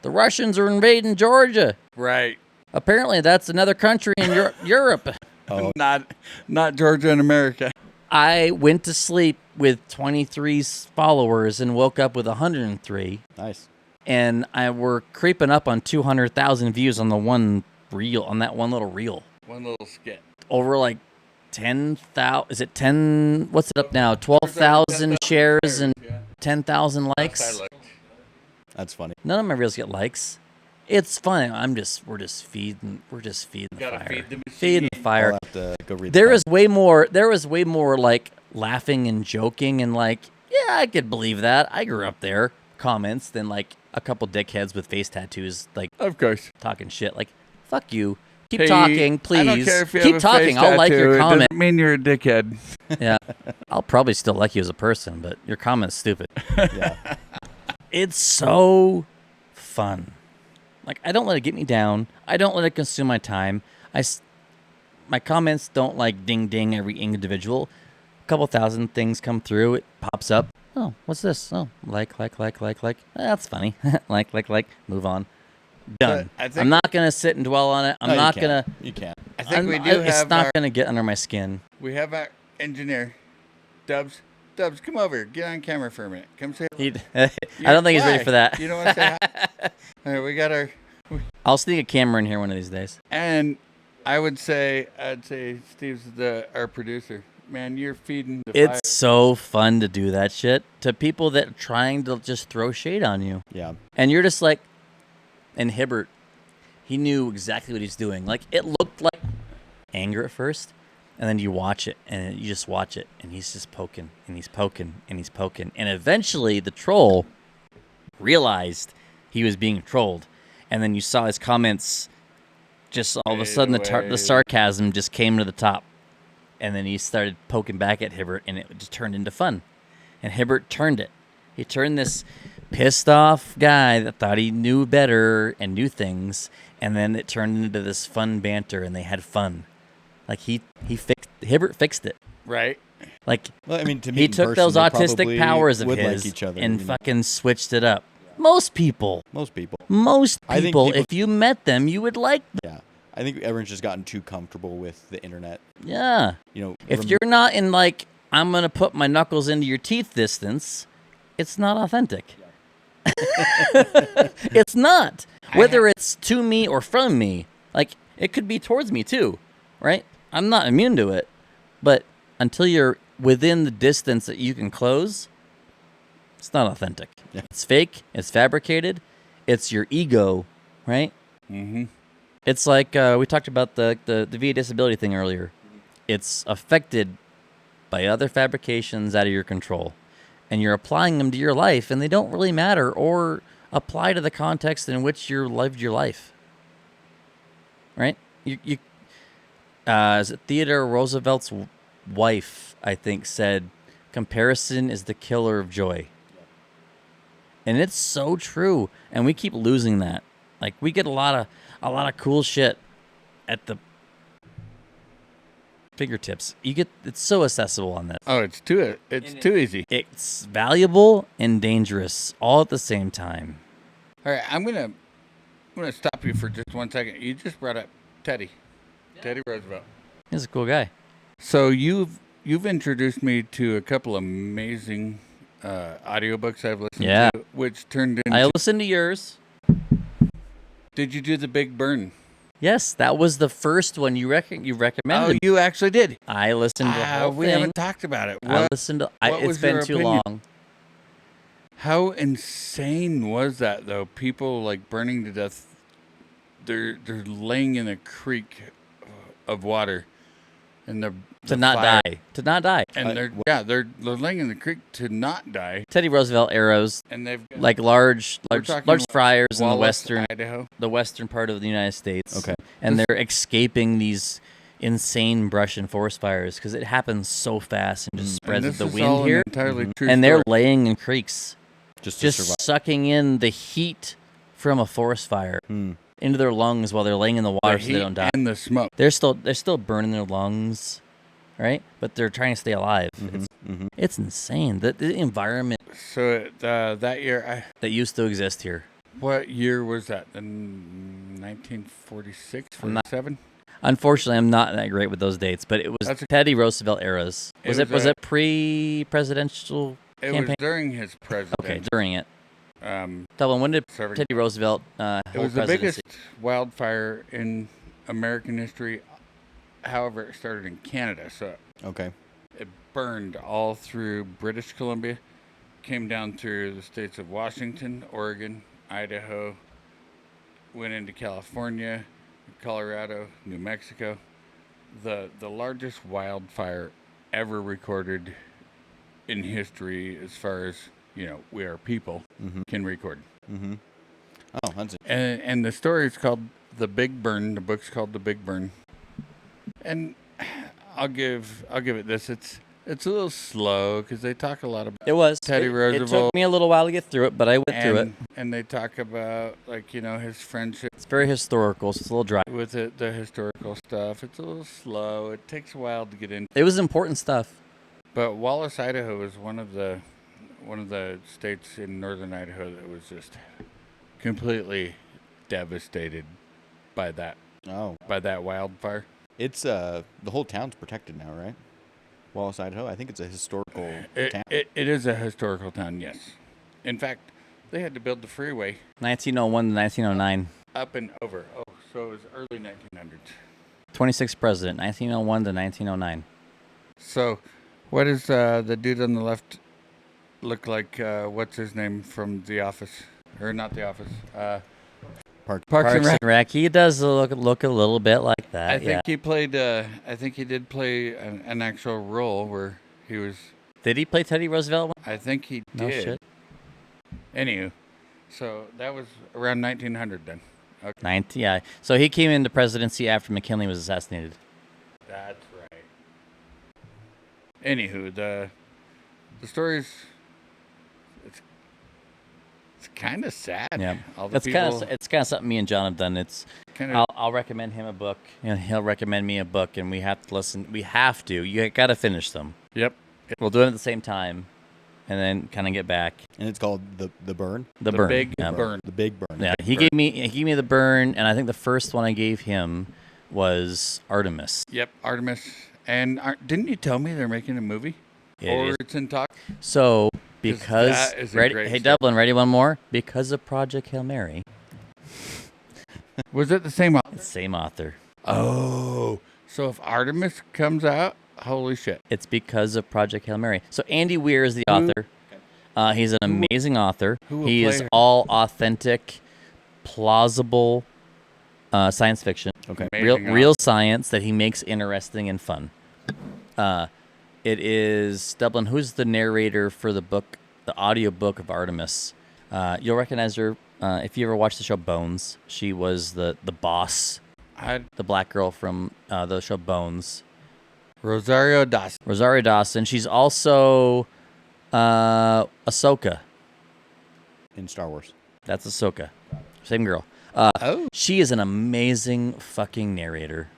Speaker 1: The Russians are invading Georgia.
Speaker 3: Right.
Speaker 1: Apparently, that's another country in Europe.
Speaker 2: Oh,
Speaker 3: Not Georgia and America.
Speaker 1: I went to sleep with 23 followers and woke up with 103.
Speaker 2: nice.
Speaker 1: And we're creeping up on 200,000 views on the one reel, on that one little reel.
Speaker 3: One little skit.
Speaker 1: Over like 10,000, is it 10, what's it up now? 12,000 shares and 10,000 likes.
Speaker 3: I looked.
Speaker 2: That's funny.
Speaker 1: None of my reels get likes. It's fun. We're just feeding the
Speaker 3: Gotta
Speaker 1: fire.
Speaker 3: feed the machine.
Speaker 1: Feeding the fire.
Speaker 2: I'll have to go read
Speaker 1: There
Speaker 2: the
Speaker 1: is way more like laughing and joking and like, yeah, I could believe that. I grew up there. Comments than like a couple dickheads with face tattoos like
Speaker 3: Of course.
Speaker 1: talking shit. Like, fuck you. Keep
Speaker 3: Hey,
Speaker 1: talking, please.
Speaker 3: I don't care if you
Speaker 1: Keep
Speaker 3: have a
Speaker 1: talking.
Speaker 3: face
Speaker 1: I'll like
Speaker 3: tattoo.
Speaker 1: your
Speaker 3: It
Speaker 1: comment.
Speaker 3: doesn't mean you're a dickhead.
Speaker 1: Yeah. I'll probably still like you as a person, but your comment's stupid.
Speaker 2: Yeah.
Speaker 1: It's so fun. Like, I don't let it get me down. I don't let it consume my time. My comments don't like ding ding every individual. A couple thousand things come through. It pops up. Oh, what's this? Oh, like. That's funny. like. Move on. Done.
Speaker 3: But I think-
Speaker 1: I'm not gonna sit and dwell on it. I'm
Speaker 2: No, you
Speaker 1: not
Speaker 2: can't.
Speaker 1: gonna.
Speaker 2: You can't.
Speaker 3: I think we do
Speaker 1: It's
Speaker 3: have
Speaker 1: not
Speaker 3: our,
Speaker 1: gonna get under my skin.
Speaker 3: we have our engineer, Dubs. Dubs, come over. Get on camera for a minute. Come say
Speaker 1: I don't think he's ready
Speaker 3: Why?
Speaker 1: for that.
Speaker 3: You don't want to say hi? All right, we got our...
Speaker 1: I'll sneak a camera in here one of these days.
Speaker 3: And I'd say Steve's our producer. Man, you're feeding the fire.
Speaker 1: It's so fun to do that shit to people that are trying to just throw shade on you.
Speaker 2: Yeah.
Speaker 1: And you're just like, and Hibbert, he knew exactly what he's doing. Like, it looked like anger at first, and then you watch it, and you just watch it, and he's just poking, and he's poking, and he's poking. And eventually the troll realized he was being trolled. And then you saw his comments, just all of a sudden the sarcasm just came to the top. And then he started poking back at Hibbert, and it just turned into fun. And Hibbert turned it. He turned this pissed off guy that thought he knew better and knew things, and then it turned into this fun banter, and they had fun. Like Hibbert fixed it.
Speaker 3: Right.
Speaker 1: Like,
Speaker 2: Well, I mean, to me,
Speaker 1: he
Speaker 2: in
Speaker 1: took
Speaker 2: person,
Speaker 1: those
Speaker 2: they
Speaker 1: autistic
Speaker 2: probably
Speaker 1: powers of
Speaker 2: would
Speaker 1: his
Speaker 2: like each other,
Speaker 1: and
Speaker 2: you know?
Speaker 1: fucking switched it up. Most people,
Speaker 2: Most people.
Speaker 1: most
Speaker 2: I think
Speaker 1: people,
Speaker 2: people-
Speaker 1: if you met them, you would like them.
Speaker 2: Yeah. I think everyone's just gotten too comfortable with the internet.
Speaker 1: Yeah.
Speaker 2: You know,
Speaker 1: If you're not in like, I'm going to put my knuckles into your teeth distance, it's not authentic. It's not. Whether it's to me or from me. Like, it could be towards me too, right? I'm not immune to it. But until you're within the distance that you can close, it's not authentic.
Speaker 2: Yeah.
Speaker 1: It's fake. It's fabricated. It's your ego, right?
Speaker 3: Mm-hmm.
Speaker 1: It's like we talked about the VA disability thing earlier. It's affected by other fabrications out of your control. And you're applying them to your life, and they don't really matter or apply to the context in which you lived your life. Right? Is it Theodore Roosevelt's wife, I think, said, comparison is the killer of joy. And it's so true. And we keep losing that. Like, we get a lot of cool shit at the fingertips. It's so accessible on this.
Speaker 3: Oh, it's too easy.
Speaker 1: It's valuable and dangerous all at the same time.
Speaker 3: All right, I'm gonna going to stop you for just 1 second. You just brought up Teddy Roosevelt.
Speaker 1: He's a cool guy.
Speaker 3: So you've introduced me to a couple amazing audiobooks I've listened to, which turned into...
Speaker 1: I listened to yours.
Speaker 3: Did you do The Big Burn?
Speaker 1: Yes, that was the first one you recommended.
Speaker 3: Oh, you actually did.
Speaker 1: I listened to the whole
Speaker 3: We
Speaker 1: thing.
Speaker 3: haven't talked about it.
Speaker 1: I listened to. It's been too long.
Speaker 3: How insane was that, though? People like burning to death. They're laying in a creek of water, and
Speaker 1: to not die.
Speaker 3: And they're laying in the creek to not die.
Speaker 1: Teddy Roosevelt arrows,
Speaker 3: and they've got,
Speaker 1: like large fryers in the
Speaker 3: Idaho,
Speaker 1: the western part of the United States.
Speaker 2: Okay,
Speaker 1: and they're escaping these insane brush and forest fires because it happens so fast and just spreads with the wind here.
Speaker 3: Entirely true
Speaker 1: and
Speaker 3: story.
Speaker 1: they're laying in creeks,
Speaker 2: just
Speaker 1: sucking in the heat from a forest fire into their lungs while they're laying in the water so they don't die.
Speaker 3: And the smoke.
Speaker 1: They're still burning their lungs, right? But they're trying to stay alive. It's insane. The environment.
Speaker 3: So that year,
Speaker 1: that used to exist here.
Speaker 3: What year was that? In 1946, 47?
Speaker 1: Unfortunately, I'm not that great with those dates, but it was Teddy Roosevelt eras. Was it pre-presidential
Speaker 3: It
Speaker 1: campaign?
Speaker 3: was during his presidency.
Speaker 1: Okay, during it. Dublin, when did Teddy Roosevelt hold
Speaker 3: It was the
Speaker 1: presidency?
Speaker 3: biggest wildfire in American history. However, it started in Canada, so it burned all through British Columbia, came down through the states of Washington, Oregon, Idaho, went into California, Colorado, New Mexico. The largest wildfire ever recorded in history, as far as we are people can record.
Speaker 2: Oh, that's it.
Speaker 3: And the story is called The Big Burn. The book's called The Big Burn. And I'll give it this. It's a little slow because they talk a lot about Teddy Roosevelt.
Speaker 1: It took me a little while to get through it, but I went through it.
Speaker 3: And they talk about his friendship.
Speaker 1: It's very historical, so it's a little dry.
Speaker 3: With the historical stuff, it's a little slow. It takes a while to get into.
Speaker 1: It was important stuff.
Speaker 3: But Wallace, Idaho is one of the states in northern Idaho that was just completely devastated by that wildfire.
Speaker 2: It's the whole town's protected now, right? Wallace, Idaho. I think it's a historical town.
Speaker 3: It is a historical town, yes. In fact, they had to build the freeway
Speaker 1: 1901 to 1909.
Speaker 3: up and over. Oh, so it was early 1900s.
Speaker 1: 26th president, 1901 to 1909.
Speaker 3: So, what does the dude on the left look like? What's his name from The Office? Or not The Office. Parks and
Speaker 1: Rec. He does look a little bit like that.
Speaker 3: I think he played. I think he did play an actual role where he was.
Speaker 1: Did he play Teddy Roosevelt?
Speaker 3: I think he did.
Speaker 1: No shit.
Speaker 3: Anywho, so that was around 1900 then. Okay.
Speaker 1: Yeah. So he came into presidency after McKinley was assassinated.
Speaker 3: That's right. Anywho, the story's it's kind of sad.
Speaker 1: Yeah,
Speaker 3: it's
Speaker 1: kind of something me and John have done. It's I'll recommend him a book, and he'll recommend me a book, and we have to listen. We have to. You got to finish them.
Speaker 3: Yep.
Speaker 1: We'll do it at the same time, and then kind of get back.
Speaker 2: And it's called the Burn.
Speaker 1: The Burn.
Speaker 3: Big
Speaker 1: yeah.
Speaker 3: Burn.
Speaker 2: The Big Burn.
Speaker 1: Yeah. He gave me the Burn, and I think the first one I gave him was Artemis.
Speaker 3: Yep, Artemis. And didn't you tell me they're making a movie? It's in talk.
Speaker 1: So because
Speaker 3: that is a
Speaker 1: ready,
Speaker 3: great
Speaker 1: hey
Speaker 3: story.
Speaker 1: Dublin, ready one more? Because of Project Hail Mary.
Speaker 3: Was it the same author?
Speaker 1: Same author.
Speaker 3: Oh, so if Artemis comes out, holy shit!
Speaker 1: It's because of Project Hail Mary. So Andy Weir is the author. He's an amazing author. He is all authentic, plausible science fiction.
Speaker 2: Okay.
Speaker 1: Real science that he makes interesting and fun. It is Dublin. Who's the narrator for the book, the audio book of Artemis? You'll recognize her if you ever watched the show Bones. She was the boss, the black girl from the show Bones.
Speaker 3: Rosario Dawson.
Speaker 1: She's also Ahsoka
Speaker 2: in Star Wars.
Speaker 1: That's Ahsoka. Same girl. She is an amazing fucking narrator.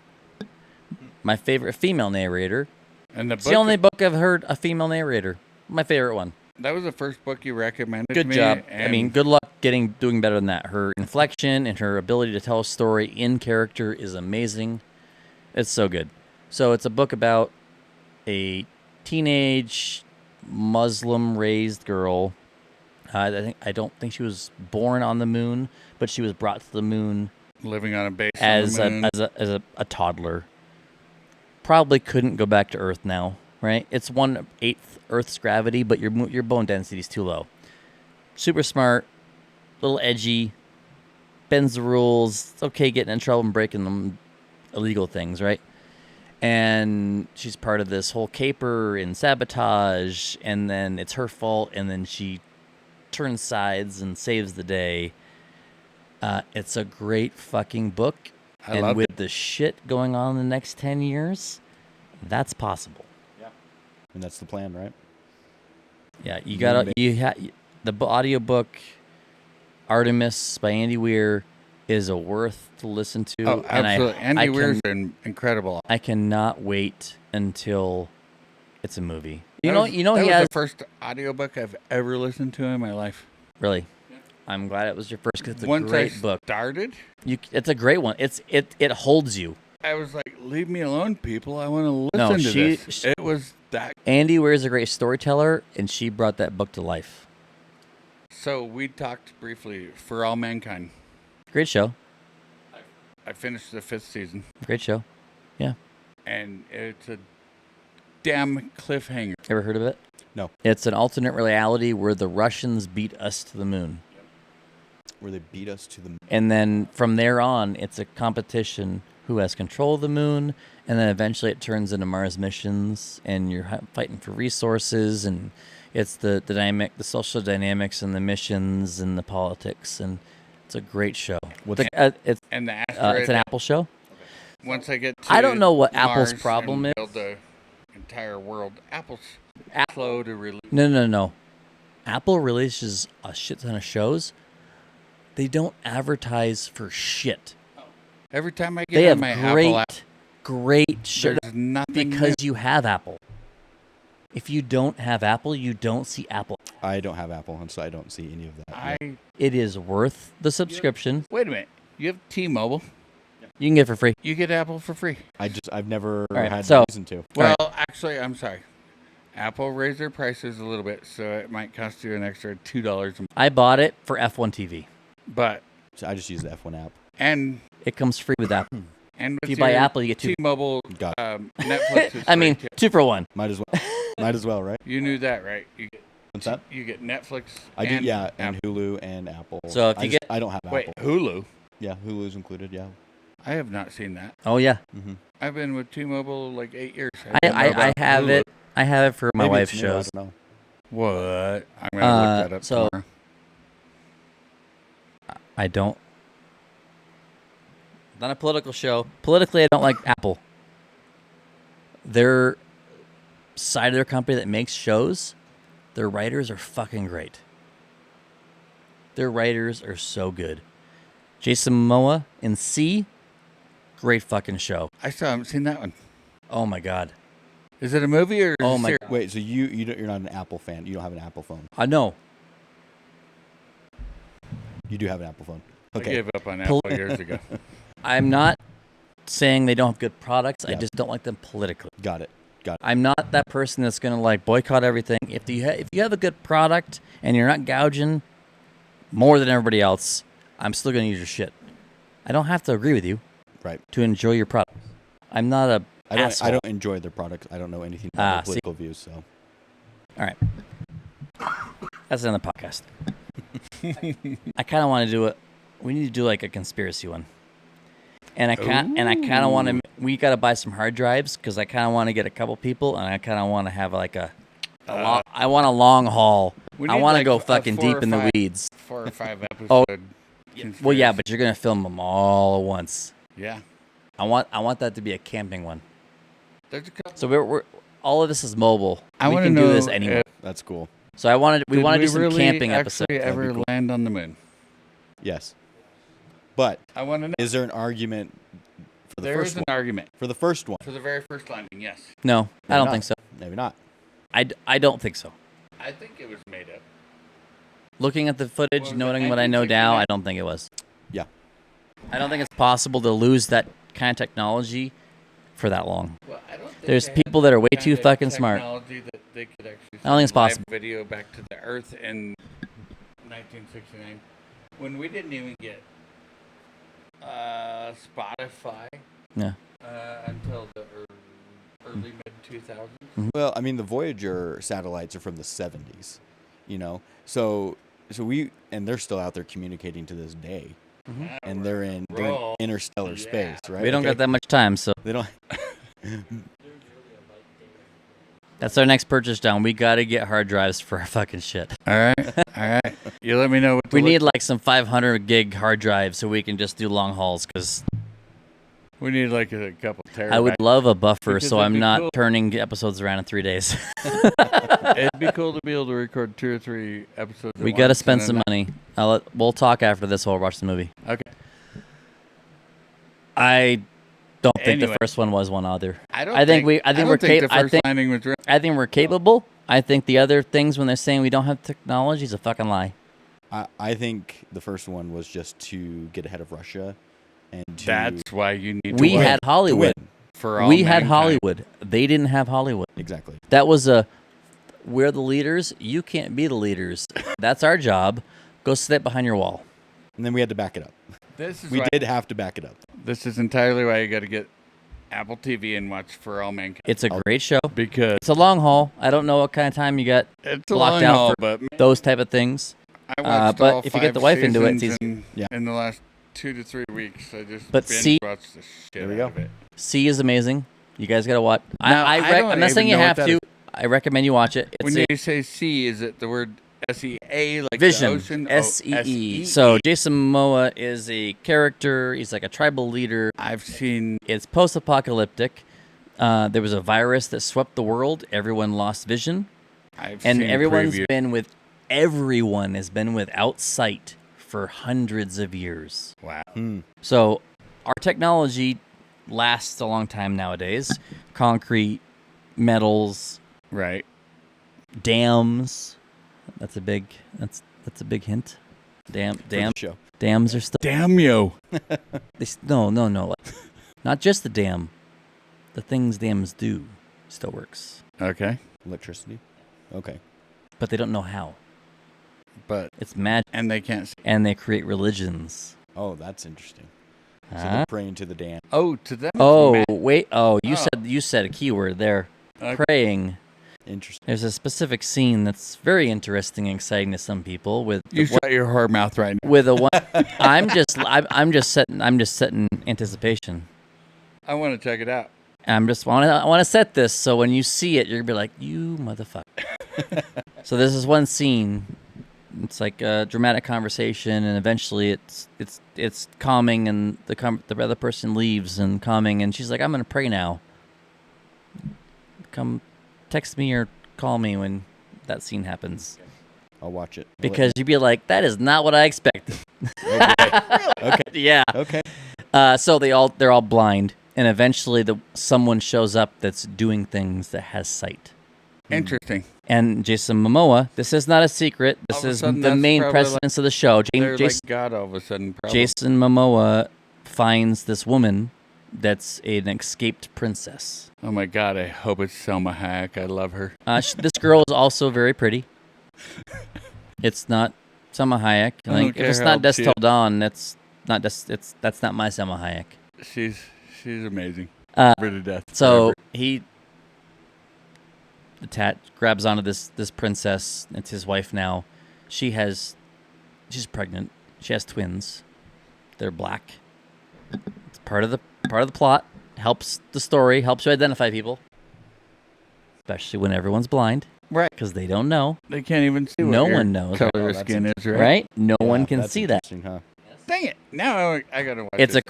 Speaker 1: My favorite female narrator.
Speaker 3: And
Speaker 1: it's the only book I've heard a female narrator. My favorite one.
Speaker 3: That was the first book you recommended.
Speaker 1: Good
Speaker 3: me,
Speaker 1: job.
Speaker 3: and
Speaker 1: I mean, good luck doing better than that. Her inflection and her ability to tell a story in character is amazing. It's so good. So it's a book about a teenage Muslim-raised girl. I don't think she was born on the moon, but she was brought to the moon
Speaker 3: Living on a base
Speaker 1: as
Speaker 3: on the moon.
Speaker 1: as a toddler. Probably couldn't go back to Earth now, right? It's 1/8 Earth's gravity, but your bone density is too low. Super smart, little edgy, bends the rules. It's okay getting in trouble and breaking them illegal things, right? And she's part of this whole caper and sabotage, and then it's her fault, and then she turns sides and saves the day. It's a great fucking book.
Speaker 3: I
Speaker 1: and
Speaker 3: loved
Speaker 1: with
Speaker 3: it.
Speaker 1: the shit going on in the next 10 years, that's possible.
Speaker 2: Yeah. And that's the plan, right?
Speaker 1: Yeah, the audiobook Artemis by Andy Weir is a worth to listen to.
Speaker 3: Oh, absolutely.
Speaker 1: And
Speaker 3: Andy Weir's been incredible.
Speaker 1: I cannot wait until it's a movie.
Speaker 3: That was
Speaker 1: He has
Speaker 3: the first audiobook I've ever listened to in my life.
Speaker 1: really. I'm glad it was your first because it's a
Speaker 3: Once
Speaker 1: great book.
Speaker 3: Started,
Speaker 1: It's a great one. It holds you.
Speaker 3: I was like, "Leave me alone, people. I want to
Speaker 1: No,
Speaker 3: listen to this." It was that.
Speaker 1: Andy Weir is a great storyteller, and she brought that book to life.
Speaker 3: So we talked briefly for All Mankind.
Speaker 1: Great show.
Speaker 3: I finished the 5th season,
Speaker 1: Great show. Yeah.
Speaker 3: and it's a damn cliffhanger.
Speaker 1: Ever heard of it?
Speaker 2: No.
Speaker 1: It's an alternate reality where the Russians beat us to the moon.
Speaker 2: Where they beat us to the moon.
Speaker 1: And then from there on, it's a competition who has control of the moon. And then eventually it turns into Mars missions, and you're fighting for resources. And it's the social dynamics and the missions and the politics. And it's a great show. It's
Speaker 3: And the asteroid.
Speaker 1: it's an Apple show.
Speaker 3: Once I get to
Speaker 1: I don't know what
Speaker 3: Mars
Speaker 1: Apple's problem
Speaker 3: and
Speaker 1: is.
Speaker 3: build the entire world. Apple's slow to release.
Speaker 1: No. Apple releases a shit ton of shows. They don't advertise for shit.
Speaker 3: Every time I
Speaker 1: They
Speaker 3: get
Speaker 1: have
Speaker 3: on my Apple app,
Speaker 1: great shows
Speaker 3: there's nothing
Speaker 1: because
Speaker 3: new.
Speaker 1: you have Apple. If you don't have Apple, you don't see Apple.
Speaker 2: I don't have Apple, and so I don't see any of that.
Speaker 1: It is worth the subscription.
Speaker 3: Wait a minute. You have T-Mobile.
Speaker 1: You can get it for free.
Speaker 3: You get Apple for free.
Speaker 2: I've never
Speaker 1: right,
Speaker 2: had
Speaker 1: so-
Speaker 2: reason to.
Speaker 3: Well, actually, I'm sorry. Apple raised their prices a little bit, so it might cost you an extra $2 a month.
Speaker 1: I bought it for F1 TV.
Speaker 3: But
Speaker 2: So I just use the F1 app.
Speaker 3: and
Speaker 1: It comes free with Apple.
Speaker 3: and
Speaker 1: If
Speaker 3: with
Speaker 1: you buy
Speaker 3: your
Speaker 1: Apple, you get two.
Speaker 3: T-Mobile,
Speaker 2: Got
Speaker 3: Netflix. Is
Speaker 1: I mean,
Speaker 3: free too.
Speaker 1: 2 for 1.
Speaker 2: Might as well. Might as well, right?
Speaker 3: You knew that, right?
Speaker 2: What's that?
Speaker 3: You get Netflix.
Speaker 2: I do,
Speaker 3: and
Speaker 2: yeah, and
Speaker 3: Apple.
Speaker 2: Hulu and Apple.
Speaker 1: So if you get-
Speaker 2: I don't have
Speaker 3: Wait,
Speaker 2: Apple.
Speaker 3: Hulu?
Speaker 2: Yeah, Hulu's included. Yeah.
Speaker 3: I have not seen that.
Speaker 1: Oh yeah,
Speaker 2: Mm-hmm.
Speaker 3: I've been with T-Mobile like 8 years.
Speaker 1: I have
Speaker 3: Hulu.
Speaker 1: it. I have it for my
Speaker 2: Maybe
Speaker 1: wife's
Speaker 2: it's new,
Speaker 1: shows.
Speaker 2: I don't know.
Speaker 3: What? I'm gonna look that up
Speaker 1: so-
Speaker 3: tomorrow.
Speaker 1: I don't. Not a political show. Politically, I don't like Apple. Their side of their company that makes shows, their writers are fucking great. Their writers are so good. Jason Momoa in C, great fucking show.
Speaker 3: I still haven't seen that one.
Speaker 1: Oh my god.
Speaker 3: Is it a movie or?
Speaker 1: Oh
Speaker 3: is it
Speaker 1: my-
Speaker 3: series?
Speaker 2: Wait, so you're not an Apple fan? You don't have an Apple phone?
Speaker 1: I know.
Speaker 2: You do have an Apple phone.
Speaker 3: I
Speaker 2: Okay.
Speaker 3: gave up on Apple years ago.
Speaker 1: I'm not saying they don't have good products. I
Speaker 2: Yeah.
Speaker 1: just don't like them politically.
Speaker 2: Got it.
Speaker 1: I'm not that person that's gonna like boycott everything. If you have a good product and you're not gouging more than everybody else, I'm still gonna use your shit. I don't have to agree with you
Speaker 2: Right.
Speaker 1: to enjoy your product. I'm not a
Speaker 2: I
Speaker 1: asshole.
Speaker 2: don't enjoy their products. I don't know anything about their
Speaker 1: see.
Speaker 2: political views. So
Speaker 1: All right, that's another podcast. I kind of want to do it. We need to do like a conspiracy one. And I kind of want to. We got to buy some hard drives because I kind of want to get a couple people, and I kind of want to have like I want a long haul.
Speaker 3: We
Speaker 1: I
Speaker 3: need,
Speaker 1: want to
Speaker 3: like,
Speaker 1: go
Speaker 3: a
Speaker 1: fucking
Speaker 3: 4 or
Speaker 1: deep in the
Speaker 3: 5
Speaker 1: weeds.
Speaker 3: 4 or 5 episode.
Speaker 1: Oh, well, yeah,
Speaker 3: conspiracy.
Speaker 1: but you're gonna film them all at once.
Speaker 3: Yeah.
Speaker 1: I want that to be a camping one.
Speaker 3: There's a couple.
Speaker 1: So we're all of this is mobile.
Speaker 3: I
Speaker 1: we
Speaker 3: want to
Speaker 1: can
Speaker 3: know
Speaker 1: do this anywhere.
Speaker 2: that's cool.
Speaker 1: So we
Speaker 3: did
Speaker 1: want to do some
Speaker 3: really
Speaker 1: camping
Speaker 3: actually
Speaker 1: episodes.
Speaker 3: ever
Speaker 2: cool.
Speaker 3: land on the moon?
Speaker 2: Yes. But
Speaker 3: I want to know.
Speaker 2: is there an argument for the
Speaker 3: There
Speaker 2: first
Speaker 3: is
Speaker 2: one?
Speaker 3: an argument
Speaker 2: For the first one?
Speaker 3: for the very first landing. Yes,
Speaker 1: No, I
Speaker 2: Maybe
Speaker 1: don't
Speaker 2: not.
Speaker 1: think so.
Speaker 2: Maybe not.
Speaker 1: I don't think so.
Speaker 3: I think it was made up.
Speaker 1: looking at the footage,
Speaker 3: Was it
Speaker 1: knowing what I know now,
Speaker 3: 1969?
Speaker 1: I don't think it was.
Speaker 2: Yeah.
Speaker 1: I don't think it's possible to lose that kind of technology for that long.
Speaker 3: Well, I don't think
Speaker 1: There's
Speaker 3: they had
Speaker 1: people that are way
Speaker 3: kind
Speaker 1: too
Speaker 3: of
Speaker 1: fucking smart.
Speaker 3: technology that they could actually
Speaker 1: I don't think it's
Speaker 3: send live
Speaker 1: possible.
Speaker 3: video back to the Earth in 1969 when we didn't even get Spotify
Speaker 1: Yeah.
Speaker 3: until the early mid 2000s.
Speaker 2: Well, I mean, the Voyager satellites are from the 70s, you know. So they're still out there communicating to this day, and they're in interstellar space, right?
Speaker 1: We don't got that much time, so
Speaker 2: They don't.
Speaker 1: that's our next purchase down. We got to get hard drives for our fucking shit.
Speaker 3: All right. You let me know what
Speaker 1: We need like some 500 gig hard drives so we can just do long hauls, because
Speaker 3: we need like a couple terabytes.
Speaker 1: I would love a buffer
Speaker 3: Because
Speaker 1: so
Speaker 3: it'd
Speaker 1: I'm
Speaker 3: be
Speaker 1: not
Speaker 3: cool.
Speaker 1: turning episodes around in 3 days.
Speaker 3: It'd be cool to be able to record 2 or 3 episodes.
Speaker 1: We got to spend some money. We'll talk after this while we watch the movie.
Speaker 3: Okay.
Speaker 1: I don't think the
Speaker 3: Anyway.
Speaker 1: first one was one either.
Speaker 3: I
Speaker 1: I think we're
Speaker 3: the first landing was real.
Speaker 1: I think we're capable. I think the other things when they're saying we don't have technology is a fucking lie.
Speaker 2: I think the first one was just to get ahead of Russia, and to
Speaker 3: That's why you need to
Speaker 1: We
Speaker 3: win
Speaker 1: had Hollywood.
Speaker 3: for all
Speaker 1: We had
Speaker 3: mankind.
Speaker 1: Hollywood. They didn't have Hollywood.
Speaker 2: exactly.
Speaker 1: That was we're the leaders. You can't be the leaders. That's our job. Go sit behind your wall.
Speaker 2: And then we had to back it up.
Speaker 3: This is
Speaker 2: We
Speaker 3: why,
Speaker 2: did have to back it up.
Speaker 3: This is entirely why you got to get Apple TV and watch For All Mankind.
Speaker 1: It's a great show.
Speaker 3: Because
Speaker 1: It's a long haul. I don't know what kind of time you got
Speaker 3: it's a
Speaker 1: blocked
Speaker 3: long
Speaker 1: out
Speaker 3: haul,
Speaker 1: for
Speaker 3: but
Speaker 1: those type of things.
Speaker 3: I watched
Speaker 1: but
Speaker 3: all
Speaker 1: if you get
Speaker 3: 5
Speaker 1: the wife into it, it's
Speaker 3: seasons
Speaker 1: easy.
Speaker 2: Yeah.
Speaker 3: in the last 2 to 3 weeks. I just
Speaker 1: But
Speaker 3: binge
Speaker 1: see-
Speaker 3: watched the shit
Speaker 2: There we
Speaker 3: out
Speaker 2: go.
Speaker 3: of it.
Speaker 1: C is amazing. You guys got to watch.
Speaker 3: Now, I don't
Speaker 1: I'm not saying
Speaker 3: even
Speaker 1: you
Speaker 3: know
Speaker 1: have
Speaker 3: what that
Speaker 1: to. I recommend you watch it.
Speaker 3: When
Speaker 1: It's
Speaker 3: you say sea, is it the word SEA like
Speaker 1: Vision.
Speaker 3: the ocean?
Speaker 1: SEE.
Speaker 3: SEE.
Speaker 1: So Jason Momoa is a character. He's like a tribal leader.
Speaker 3: I've seen
Speaker 1: It's post-apocalyptic. There was a virus that swept the world. Everyone lost vision,
Speaker 3: I've
Speaker 1: and
Speaker 3: seen
Speaker 1: everyone has been without sight for hundreds of years.
Speaker 3: Wow.
Speaker 1: So our technology lasts a long time nowadays. Concrete, metals,
Speaker 3: Right.
Speaker 1: dams. That's a big hint.
Speaker 2: For the show.
Speaker 1: Dams are still
Speaker 3: Damn you.
Speaker 1: no. Like, not just the dam. The things dams do still works,
Speaker 3: Okay.
Speaker 2: Electricity. Okay.
Speaker 1: but they don't know how.
Speaker 3: But
Speaker 1: It's magic,
Speaker 3: and they can't see.
Speaker 1: and they create religions.
Speaker 2: Oh, that's interesting. So
Speaker 1: Huh?
Speaker 2: they're praying to the dam.
Speaker 3: Oh, to them. it's
Speaker 1: Oh
Speaker 3: mad.
Speaker 1: wait! Oh,
Speaker 3: Oh.
Speaker 1: you said a keyword there.
Speaker 3: Okay.
Speaker 1: Praying.
Speaker 2: Interesting.
Speaker 1: There's a specific scene that's very interesting and exciting to some people with
Speaker 3: You shut your whore mouth right now.
Speaker 1: with a one. I'm just setting anticipation.
Speaker 3: I want to check it out.
Speaker 1: I want to set this so when you see it, you're gonna be like, you motherfucker. So this is one scene. It's like a dramatic conversation, and eventually it's calming, and the other person leaves and calming, and she's like, I'm gonna pray now. Come, text me or call me when that scene happens,
Speaker 2: I'll watch it.
Speaker 1: because you'd be like, that is not what I expected.
Speaker 2: Okay.
Speaker 1: Yeah.
Speaker 2: Okay.
Speaker 1: So they're all blind, and eventually someone shows up that's doing things that has sight.
Speaker 3: Interesting.
Speaker 1: And Jason Momoa, this is not a secret. This
Speaker 3: All of a
Speaker 1: is
Speaker 3: sudden,
Speaker 1: the
Speaker 3: that's
Speaker 1: main
Speaker 3: probably
Speaker 1: presence of the show.
Speaker 3: They're like God all of a sudden. Probably.
Speaker 1: Jason Momoa finds this woman that's an escaped princess.
Speaker 3: Oh my God! I hope it's Selma Hayek. I love her.
Speaker 1: This girl is also very pretty. It's not Selma Hayek.
Speaker 3: I don't
Speaker 1: Like, if
Speaker 3: care
Speaker 1: it's
Speaker 3: how
Speaker 1: not
Speaker 3: old she
Speaker 1: Des Till Dawn, that's not my Selma Hayek.
Speaker 3: She's amazing.
Speaker 1: Uh,
Speaker 3: Her to death.
Speaker 1: So
Speaker 3: forever.
Speaker 1: the tat grabs onto this princess. It's his wife now. She's pregnant. She has twins. They're black. It's part of the plot. Helps the story. Helps you identify people, especially when everyone's blind,
Speaker 3: right.
Speaker 1: because they don't know.
Speaker 3: They can't even see.
Speaker 1: No
Speaker 3: what your
Speaker 1: one knows.
Speaker 3: color
Speaker 2: Oh,
Speaker 3: your
Speaker 2: that's
Speaker 3: skin is, right?
Speaker 1: Right? No
Speaker 2: Yeah,
Speaker 1: one can
Speaker 2: that's
Speaker 1: see that.
Speaker 2: interesting, huh?
Speaker 3: Dang it! Now I gotta watch.
Speaker 1: It's
Speaker 3: this.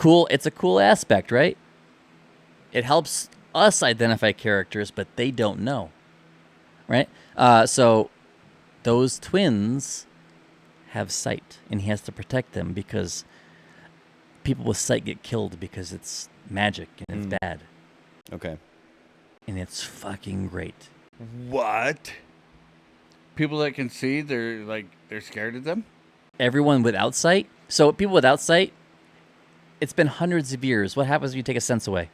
Speaker 1: a cool aspect, right? It helps us identify characters, but they don't know, right? So those twins have sight, and he has to protect them because people with sight get killed because it's magic and it's bad,
Speaker 2: Okay.
Speaker 1: and it's fucking great.
Speaker 3: What? people that can see, they're scared of them.
Speaker 1: Everyone without sight. So people without sight, it's been hundreds of years. What happens when you take a sense away?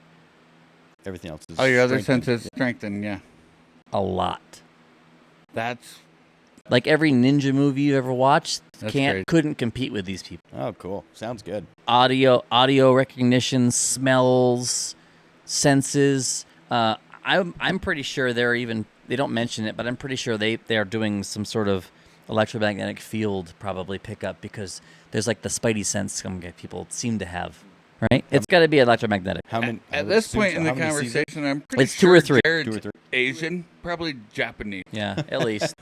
Speaker 2: Everything else is.
Speaker 3: Oh, your other
Speaker 2: strengthened.
Speaker 3: senses strengthen. Yeah,
Speaker 1: A lot.
Speaker 3: that's
Speaker 1: Like every ninja movie you ever watched,
Speaker 3: crazy.
Speaker 1: couldn't compete with these people.
Speaker 2: Oh, cool. Sounds good.
Speaker 1: Audio recognition, smells, senses. I'm pretty sure they don't mention it, but I'm pretty sure they are doing some sort of electromagnetic field probably pickup because there's like the spidey sense some people seem to have. Right? It's got to be electromagnetic.
Speaker 2: How many? I
Speaker 3: At
Speaker 2: would
Speaker 3: this
Speaker 2: assume
Speaker 3: point
Speaker 2: so.
Speaker 3: in the
Speaker 2: How many seasons?
Speaker 3: conversation, I'm pretty
Speaker 1: It's two
Speaker 3: sure
Speaker 1: or three.
Speaker 3: Jared's
Speaker 2: 2 or 3.
Speaker 3: Asian, probably Japanese.
Speaker 1: Yeah, at least.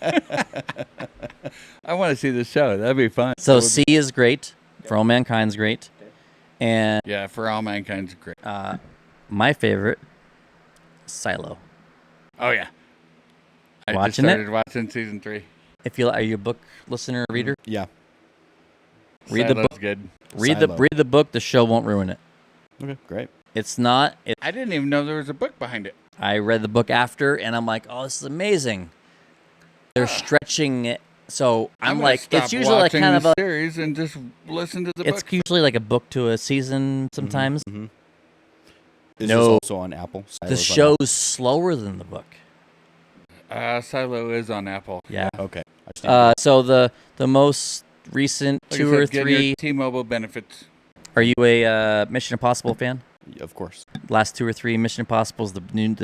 Speaker 3: I want to see the show. That'd be fun.
Speaker 1: So C is great. For All Mankind's great. And
Speaker 3: Yeah, For All Mankind's great.
Speaker 1: my favorite, Silo.
Speaker 3: Oh yeah, I just
Speaker 1: Watching it?
Speaker 3: started watching season 3.
Speaker 1: Are you a book listener or reader?
Speaker 2: Yeah.
Speaker 1: Read the
Speaker 3: Silo's
Speaker 1: book.
Speaker 3: Good.
Speaker 1: Read
Speaker 2: Silo.
Speaker 1: the book. The show won't ruin it.
Speaker 2: Okay. Great.
Speaker 1: It's not.
Speaker 3: I didn't even know there was a book behind it.
Speaker 1: I read the book after, and I'm like, oh, this is amazing. They're stretching it, so I'm
Speaker 3: gonna
Speaker 1: like,
Speaker 3: stop
Speaker 1: it's usually like
Speaker 3: watching
Speaker 1: kind of
Speaker 3: the
Speaker 1: a.
Speaker 3: series and just listen to the
Speaker 1: It's
Speaker 3: book.
Speaker 1: usually like a book to a season sometimes.
Speaker 2: Mm-hmm. Is
Speaker 1: No.
Speaker 2: this also on Apple?
Speaker 1: The
Speaker 2: Silo's on
Speaker 1: show's slower than the book.
Speaker 3: Silo is on Apple.
Speaker 1: Yeah.
Speaker 2: Apple? Okay. I stand
Speaker 1: So the most recent
Speaker 3: Like I
Speaker 1: two
Speaker 3: said,
Speaker 1: or
Speaker 3: get your
Speaker 1: three.
Speaker 3: T-Mobile benefits.
Speaker 1: Are you a Mission Impossible fan?
Speaker 2: corrected. Of course.
Speaker 1: Last 2 or 3 Mission Impossibles, the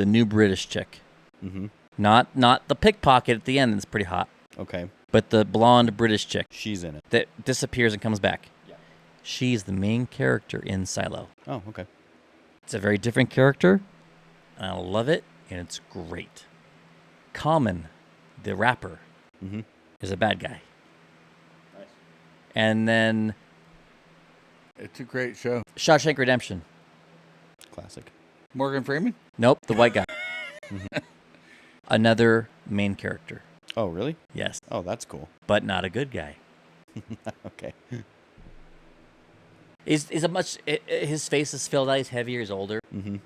Speaker 1: new British chick.
Speaker 2: Mm-hmm.
Speaker 1: Not the pickpocket at the end. That's pretty hot.
Speaker 2: Okay.
Speaker 1: But the blonde British chick
Speaker 2: She's in it.
Speaker 1: that disappears and comes back. Yeah. She's the main character in Silo.
Speaker 2: Oh, okay.
Speaker 1: It's a very different character, and I love it, and it's great. Common, the rapper,
Speaker 2: Mm-hmm.
Speaker 1: is a bad guy. Nice. And then
Speaker 3: It's a great show.
Speaker 1: Shawshank Redemption.
Speaker 2: Classic.
Speaker 3: Morgan Freeman?
Speaker 1: Nope, the white guy. Another main character.
Speaker 2: Oh, really?
Speaker 1: Yes,
Speaker 2: Oh, that's cool.
Speaker 1: but not a good guy.
Speaker 2: Okay.
Speaker 1: He's a much. His face is filled out. He's heavier. He's older.
Speaker 2: Mm-hmm.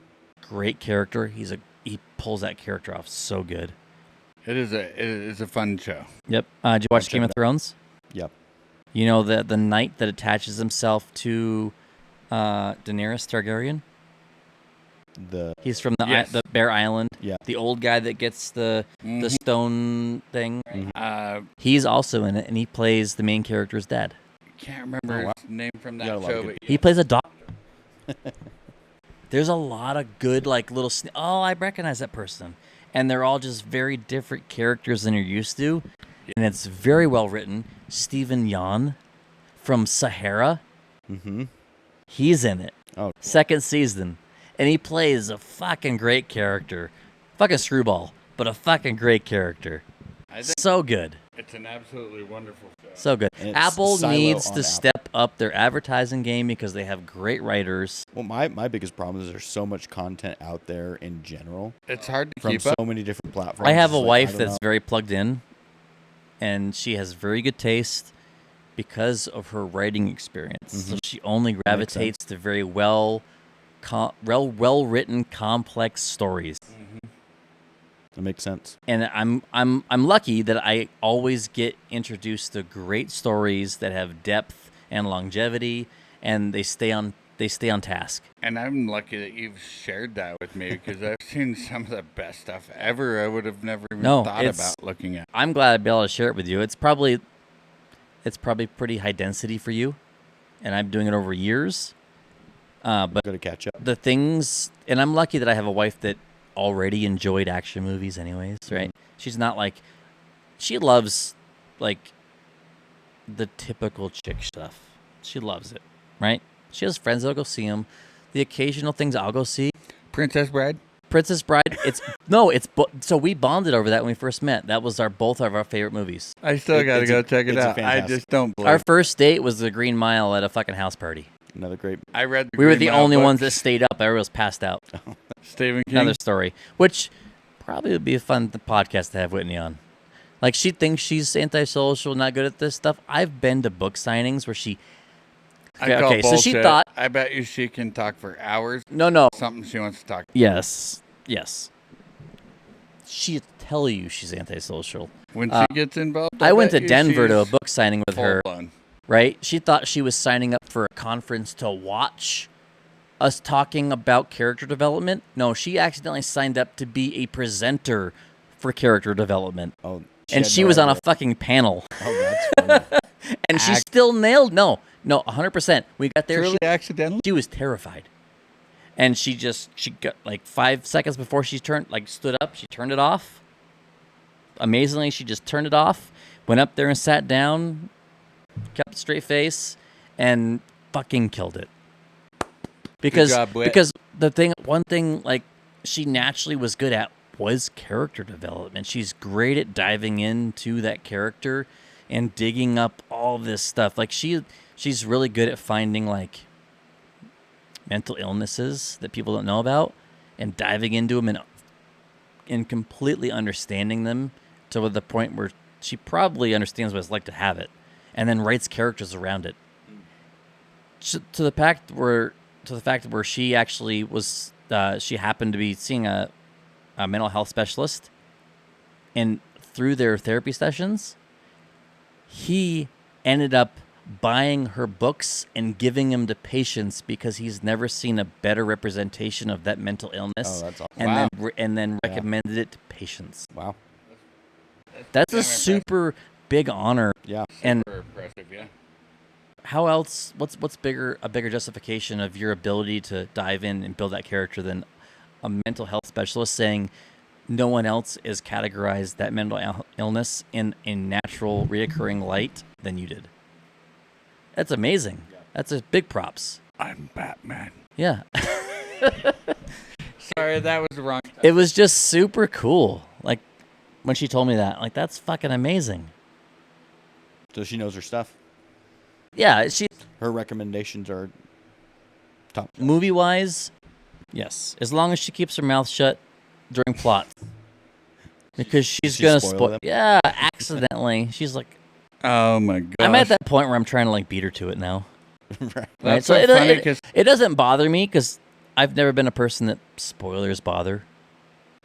Speaker 1: Great character. He pulls that character off so good.
Speaker 3: It is a fun show.
Speaker 1: Yep. Did you watch
Speaker 2: check
Speaker 1: Game
Speaker 2: it
Speaker 1: of
Speaker 2: out.
Speaker 1: Thrones?
Speaker 2: Yep.
Speaker 1: You know the knight that attaches himself to Daenerys Targaryen. He's from
Speaker 3: Yes.
Speaker 1: the Bear Island.
Speaker 2: Yeah.
Speaker 1: The old guy that gets the stone thing. He's also in it, and he plays the main character's dad.
Speaker 3: Can't remember his name from
Speaker 2: You got a
Speaker 3: that
Speaker 2: lot of
Speaker 3: show,
Speaker 2: good
Speaker 3: but
Speaker 1: He plays a doctor. There's a lot of good, like, little... oh, I recognize that person. And they're all just very different characters than you're used to. And it's very well written. Stephen Yeun from Sahara.
Speaker 2: Mm-hmm.
Speaker 1: He's in it.
Speaker 2: Oh.
Speaker 1: Second season. And he plays a fucking great character. Fucking screwball, but a fucking great character.
Speaker 3: I think
Speaker 1: So good.
Speaker 3: it's an absolutely wonderful show.
Speaker 1: So good.
Speaker 2: And it's
Speaker 1: Apple
Speaker 2: Silo
Speaker 1: needs
Speaker 2: on
Speaker 1: to
Speaker 2: Apple.
Speaker 1: step up their advertising game because they have great writers.
Speaker 2: Well, my biggest problem is there's so much content out there in general
Speaker 3: It's hard to
Speaker 2: from
Speaker 3: keep
Speaker 2: so
Speaker 3: up.
Speaker 2: many different platforms.
Speaker 1: I have a
Speaker 2: It's like,
Speaker 1: wife
Speaker 2: I don't
Speaker 1: that's
Speaker 2: know.
Speaker 1: very plugged in, and she has very good taste because of her writing experience. So she only gravitates to very well written, complex stories.
Speaker 2: That makes sense.
Speaker 1: And I'm lucky that I always get introduced to great stories that have depth and longevity, and they stay on task.
Speaker 3: And I'm lucky that you've shared that with me because I've seen some of the best stuff ever. I would have never even thought about looking at.
Speaker 1: I'm glad I'd be able to share it with you. It's probably pretty high density for you, and I'm doing it over years. But
Speaker 2: Got to catch up.
Speaker 1: the things, and I'm lucky that I have a wife that already enjoyed action movies anyways, right? She's not like, she loves like the typical chick stuff. She loves it, right? She has friends that'll go see them. The occasional things I'll go see.
Speaker 3: Princess Bride?
Speaker 1: Princess Bride, so we bonded over that when we first met. That was both of our favorite movies.
Speaker 3: I still got to
Speaker 2: it's
Speaker 3: go
Speaker 2: a-
Speaker 3: check it
Speaker 2: it's a
Speaker 3: out. I
Speaker 2: fantastic-
Speaker 3: just don't believe
Speaker 1: Our first date was the Green Mile at a fucking house party.
Speaker 2: Another great.
Speaker 3: I read the
Speaker 1: We were
Speaker 3: Green
Speaker 1: the
Speaker 3: Mile
Speaker 1: only ones that
Speaker 3: books.
Speaker 1: stayed up. Everyone was passed out.
Speaker 3: Stephen King.
Speaker 1: Another story, which probably would be a fun podcast to have Whitney on. Like, she thinks she's antisocial, not good at this stuff. I've been to book signings where she...
Speaker 3: I call
Speaker 1: Okay, so she
Speaker 3: bullshit.
Speaker 1: thought...
Speaker 3: I bet you she can talk for hours.
Speaker 1: No.
Speaker 3: Something she wants to talk.
Speaker 1: Yes. She'd tell you she's antisocial.
Speaker 3: When she gets involved,
Speaker 1: I went to
Speaker 3: bet you
Speaker 1: Denver to a
Speaker 3: she's
Speaker 1: book signing with her.
Speaker 3: full on.
Speaker 1: Right? She thought she was signing up for a conference to watch us talking about character development. No, she accidentally signed up to be a presenter for character development.
Speaker 2: Oh,
Speaker 1: And she was on a fucking panel.
Speaker 2: Oh, that's funny.
Speaker 1: And she still nailed. No, 100%. We got there.
Speaker 3: Truly accidentally?
Speaker 1: She was terrified. And she got like 5 seconds before she stood up, she turned it off. Amazingly, she just turned it off, went up there and sat down, kept a straight face, and fucking killed it. Because one thing like she naturally was good at was character development. She's great at diving into that character and digging up all this stuff. Like she's really good at finding like mental illnesses that people don't know about and diving into them and completely understanding them to the point where she probably understands what it's like to have it, and then writes characters around it. To the fact where she actually was, she happened to be seeing a mental health specialist, and through their therapy sessions, he ended up buying her books and giving them to patients because he's never seen a better representation of that mental illness.
Speaker 2: Oh, that's awesome.
Speaker 1: And then recommended it to patients.
Speaker 2: Wow.
Speaker 1: That's a super big honor.
Speaker 2: Yeah.
Speaker 1: And
Speaker 3: Super impressive, yeah.
Speaker 1: how else? What's a bigger justification of your ability to dive in and build that character than a mental health specialist saying no one else is categorized that mental illness in a natural reoccurring light than you did? That's amazing. That's a big props.
Speaker 3: I'm Batman.
Speaker 1: Yeah.
Speaker 3: Sorry, that was wrong.
Speaker 1: It was just super cool. Like when she told me that, like that's fucking amazing.
Speaker 2: So she knows her stuff.
Speaker 1: Yeah,
Speaker 2: Her recommendations are top.
Speaker 1: movie wise, yes. As long as she keeps her mouth shut during plots. Because she's gonna
Speaker 2: spoil them?
Speaker 1: Yeah, accidentally. She's like,
Speaker 3: Oh my god.
Speaker 1: I'm at that point where I'm trying to like beat her to it now.
Speaker 2: Right.
Speaker 3: That's
Speaker 1: So
Speaker 3: so funny because
Speaker 1: it doesn't bother me because I've never been a person that spoilers bother.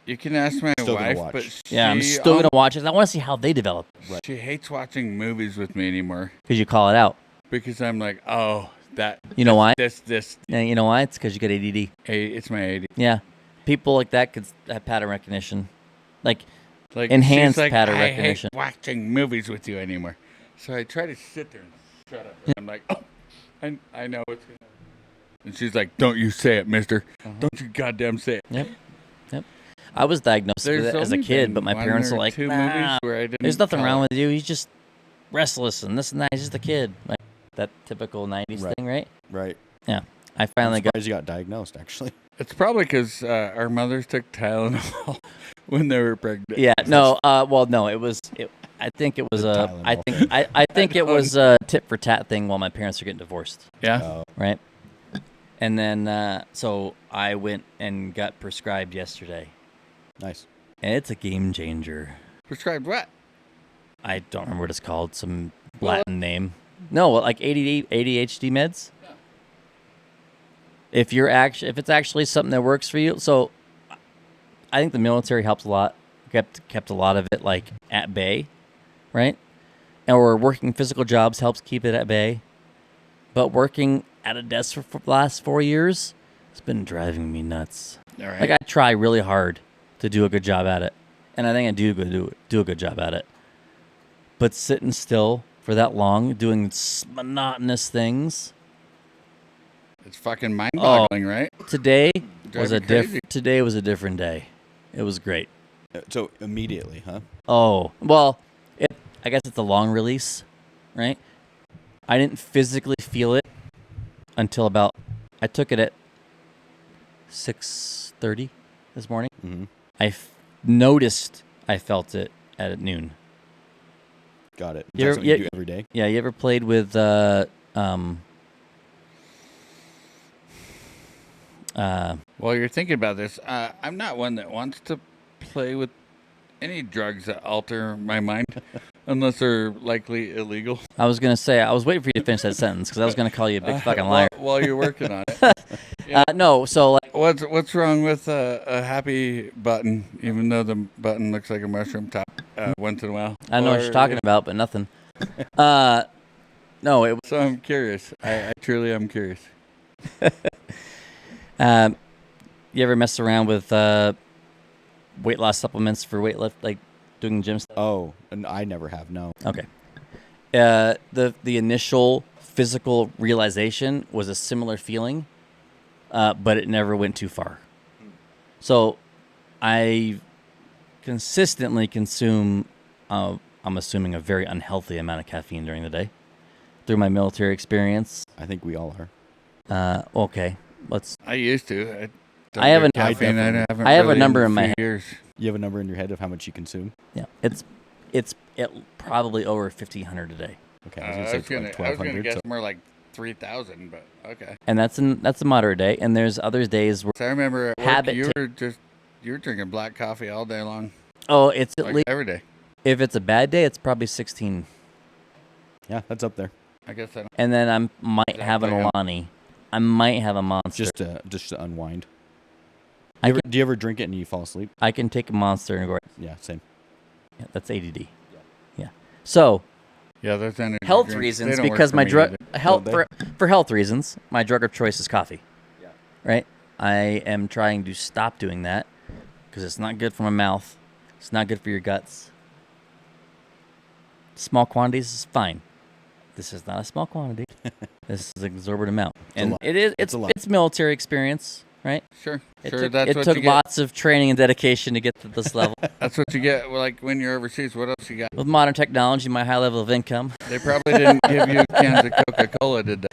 Speaker 3: you can ask my
Speaker 2: Still gonna
Speaker 3: wife,
Speaker 2: watch.
Speaker 3: but
Speaker 1: Yeah, I'm still gonna watch it. I want to see how they develop
Speaker 2: Right.
Speaker 3: she hates watching movies with me anymore
Speaker 1: because you call it out.
Speaker 3: because I'm like, oh, that.
Speaker 1: You know why?
Speaker 3: This.
Speaker 1: Yeah, you know why? It's because you got ADD.
Speaker 3: It's my 80.
Speaker 1: Yeah, people like that could have pattern recognition, like
Speaker 3: Like
Speaker 1: enhanced
Speaker 3: she's like,
Speaker 1: pattern
Speaker 3: I
Speaker 1: recognition.
Speaker 3: hate watching movies with you anymore. So I try to sit there and shut up. I'm like, oh, I know what's going on. And she's like, don't you say it, mister. Don't you goddamn say it.
Speaker 1: Yep. I was diagnosed with it as a
Speaker 3: only
Speaker 1: kid,
Speaker 3: been
Speaker 1: but my
Speaker 3: one
Speaker 1: parents
Speaker 3: or
Speaker 1: were like,
Speaker 3: two
Speaker 1: nah,
Speaker 3: movies where I didn't
Speaker 1: there's nothing
Speaker 3: call
Speaker 1: wrong
Speaker 3: it.
Speaker 1: with you. He's just restless and this and that. He's just a kid. Like that typical 90s
Speaker 2: Right.
Speaker 1: thing, right?
Speaker 2: Right.
Speaker 1: Yeah. I finally got.
Speaker 2: Surprised you got diagnosed, actually.
Speaker 3: It's probably because our mothers took Tylenol when they were pregnant.
Speaker 1: Yeah. No. Well, no. It was. I think it was
Speaker 2: The
Speaker 1: a. I
Speaker 2: Tylenol.
Speaker 1: think. I think it was a tit for tat thing while my parents were getting divorced.
Speaker 3: Yeah.
Speaker 2: Oh,
Speaker 1: Right. And then, so I went and got prescribed yesterday,
Speaker 2: nice.
Speaker 1: and it's a game changer.
Speaker 3: Prescribed what?
Speaker 1: I don't remember what it's called. Some Latin name. No, like ADHD meds. If it's actually something that works for you, so I think the military helps a lot. Kept a lot of it like at bay, right? Or working physical jobs helps keep it at bay. But working at a desk for the last 4 years, it's been driving me nuts.
Speaker 3: All right.
Speaker 1: Like I try really hard to do a good job at it, and I think I do a good job at it. But sitting still for that long, doing monotonous things.
Speaker 3: It's fucking mind-boggling, right?
Speaker 1: Today
Speaker 3: Drive
Speaker 1: was
Speaker 3: you
Speaker 1: a
Speaker 3: crazy.
Speaker 1: Today was a different day. It was great.
Speaker 2: So immediately, huh?
Speaker 1: Oh well, I guess it's a long release, right? I didn't physically feel it until I took it at 6:30 this morning.
Speaker 2: Mm-hmm.
Speaker 1: I noticed I felt it at noon.
Speaker 2: Got it. Is
Speaker 1: You're-
Speaker 2: that something you do every day?
Speaker 1: Yeah, you ever played with
Speaker 3: While you're thinking about this, I'm not one that wants to play with any drugs that alter my mind unless they're likely illegal.
Speaker 1: I was gonna say I was waiting for you to finish that sentence because I was gonna call you a big fucking liar.
Speaker 3: While you're working on it.
Speaker 1: No, so like
Speaker 3: What's wrong with a happy button, even though the button looks like a mushroom top? once in a while.
Speaker 1: I know what you're talking about, but nothing. No, it.
Speaker 3: So I'm curious. I truly am curious.
Speaker 1: You ever mess around with weight loss supplements for weight lift, like doing gym stuff?
Speaker 2: Oh, and I never have. No.
Speaker 1: Okay. The initial physical realization was a similar feeling, but it never went too far. So I consistently consume, I'm assuming, a very unhealthy amount of caffeine during the day through my military experience.
Speaker 2: I think we all are.
Speaker 1: Okay.
Speaker 3: I used to.
Speaker 1: I have a number in my head.
Speaker 3: Years.
Speaker 2: You have a number in your head of how much you consume?
Speaker 1: Yeah. It's probably over 1,500 a day.
Speaker 2: Okay.
Speaker 3: I was gonna guess more like 3,000, but okay.
Speaker 1: And that's a moderate day. And there's other days where
Speaker 3: So I remember at work,
Speaker 1: habit
Speaker 3: you were drinking black coffee all day long.
Speaker 1: oh, it's at
Speaker 3: Like
Speaker 1: least
Speaker 3: every day.
Speaker 1: if it's a bad day, it's probably 16.
Speaker 2: Yeah, that's up there.
Speaker 3: I guess I don't.
Speaker 1: And then I might have an
Speaker 3: Exactly.
Speaker 1: Alani. I might have a Monster.
Speaker 2: Just to unwind.
Speaker 1: I
Speaker 2: Do you ever drink it and you fall asleep?
Speaker 1: I can take a Monster and go.
Speaker 2: Yeah, same.
Speaker 1: Yeah, that's ADD. Yeah. So
Speaker 3: Yeah, there's energy
Speaker 1: health
Speaker 3: drinks. They
Speaker 1: reasons,
Speaker 3: don't work
Speaker 1: because
Speaker 3: for
Speaker 1: my
Speaker 3: me
Speaker 1: drug
Speaker 3: either.
Speaker 1: health
Speaker 2: Don't
Speaker 1: for health reasons, my drug of choice is coffee.
Speaker 2: Yeah.
Speaker 1: Right. I am trying to stop doing that because it's not good for my mouth. It's not good for your guts. Small quantities is fine. This is not a small quantity. This is an exorbitant amount, and
Speaker 2: lot.
Speaker 1: it's
Speaker 2: a lot.
Speaker 1: it's military experience, right?
Speaker 3: Sure.
Speaker 1: It
Speaker 3: Sure.
Speaker 1: took,
Speaker 3: That's
Speaker 1: it
Speaker 3: what
Speaker 1: took
Speaker 3: you get.
Speaker 1: lots of training and dedication to get to this level.
Speaker 3: That's what you get. Like when you're overseas, what else you got?
Speaker 1: With modern technology, my high level of income.
Speaker 3: They probably didn't give you cans of Coca-Cola, did they?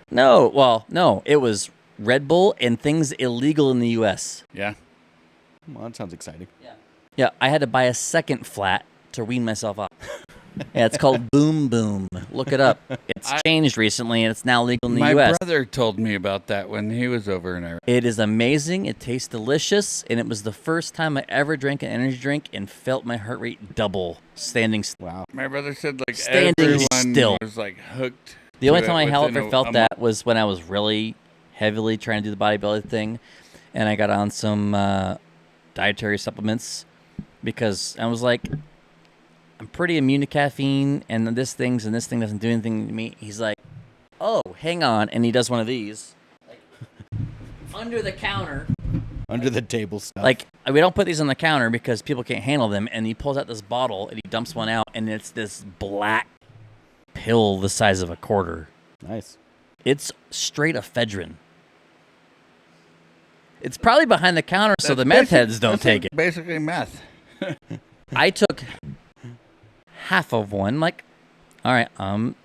Speaker 1: No, it was Red Bull and things illegal in the U.S.
Speaker 3: Yeah.
Speaker 2: Well, that sounds exciting.
Speaker 1: Yeah, I had to buy a second flat to wean myself off. Yeah, it's called Boom Boom. Look it up. It's changed recently, and it's now legal in the
Speaker 3: My
Speaker 1: U.S.
Speaker 3: brother told me about that when he was over in Iraq.
Speaker 1: It is amazing. It tastes delicious, and it was the first time I ever drank an energy drink and felt my heart rate double standing still.
Speaker 2: Wow.
Speaker 3: My brother said like
Speaker 1: Standing
Speaker 3: everyone
Speaker 1: still.
Speaker 3: was like hooked.
Speaker 1: The only
Speaker 3: to
Speaker 1: time I
Speaker 3: it
Speaker 1: ever
Speaker 3: within
Speaker 1: felt
Speaker 3: a
Speaker 1: that was when I was really heavily trying to do the bodybuilding thing, and I got on some dietary supplements because I was like, I'm pretty immune to caffeine, and this thing doesn't do anything to me. He's like, oh, hang on, and he does one of these, like, under the counter.
Speaker 2: Under the table stuff.
Speaker 1: Like, we don't put these on the counter because people can't handle them, and he pulls out this bottle, and he dumps one out, and it's this black pill the size of a quarter.
Speaker 2: Nice.
Speaker 1: It's straight ephedrine. It's probably behind the counter so the
Speaker 3: That's
Speaker 1: meth heads don't
Speaker 3: that's
Speaker 1: take it.
Speaker 3: Basically meth.
Speaker 1: I took half of one. Like, all right, I'm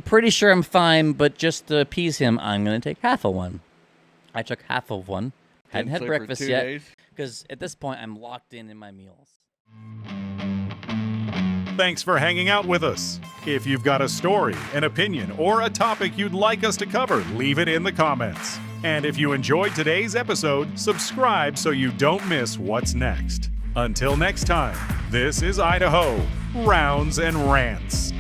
Speaker 1: pretty sure I'm fine, but just to appease him, I'm going to take half of one. I took half of one. Hadn't had
Speaker 3: Didn't sleep for
Speaker 1: breakfast
Speaker 3: 2
Speaker 1: yet
Speaker 3: days.
Speaker 1: because at this point I'm locked in my meals.
Speaker 4: Thanks for hanging out with us. If you've got a story, an opinion, or a topic you'd like us to cover, leave it in the comments. And if you enjoyed today's episode, subscribe so you don't miss what's next. Until next time, this is Idaho Rounds and Rants.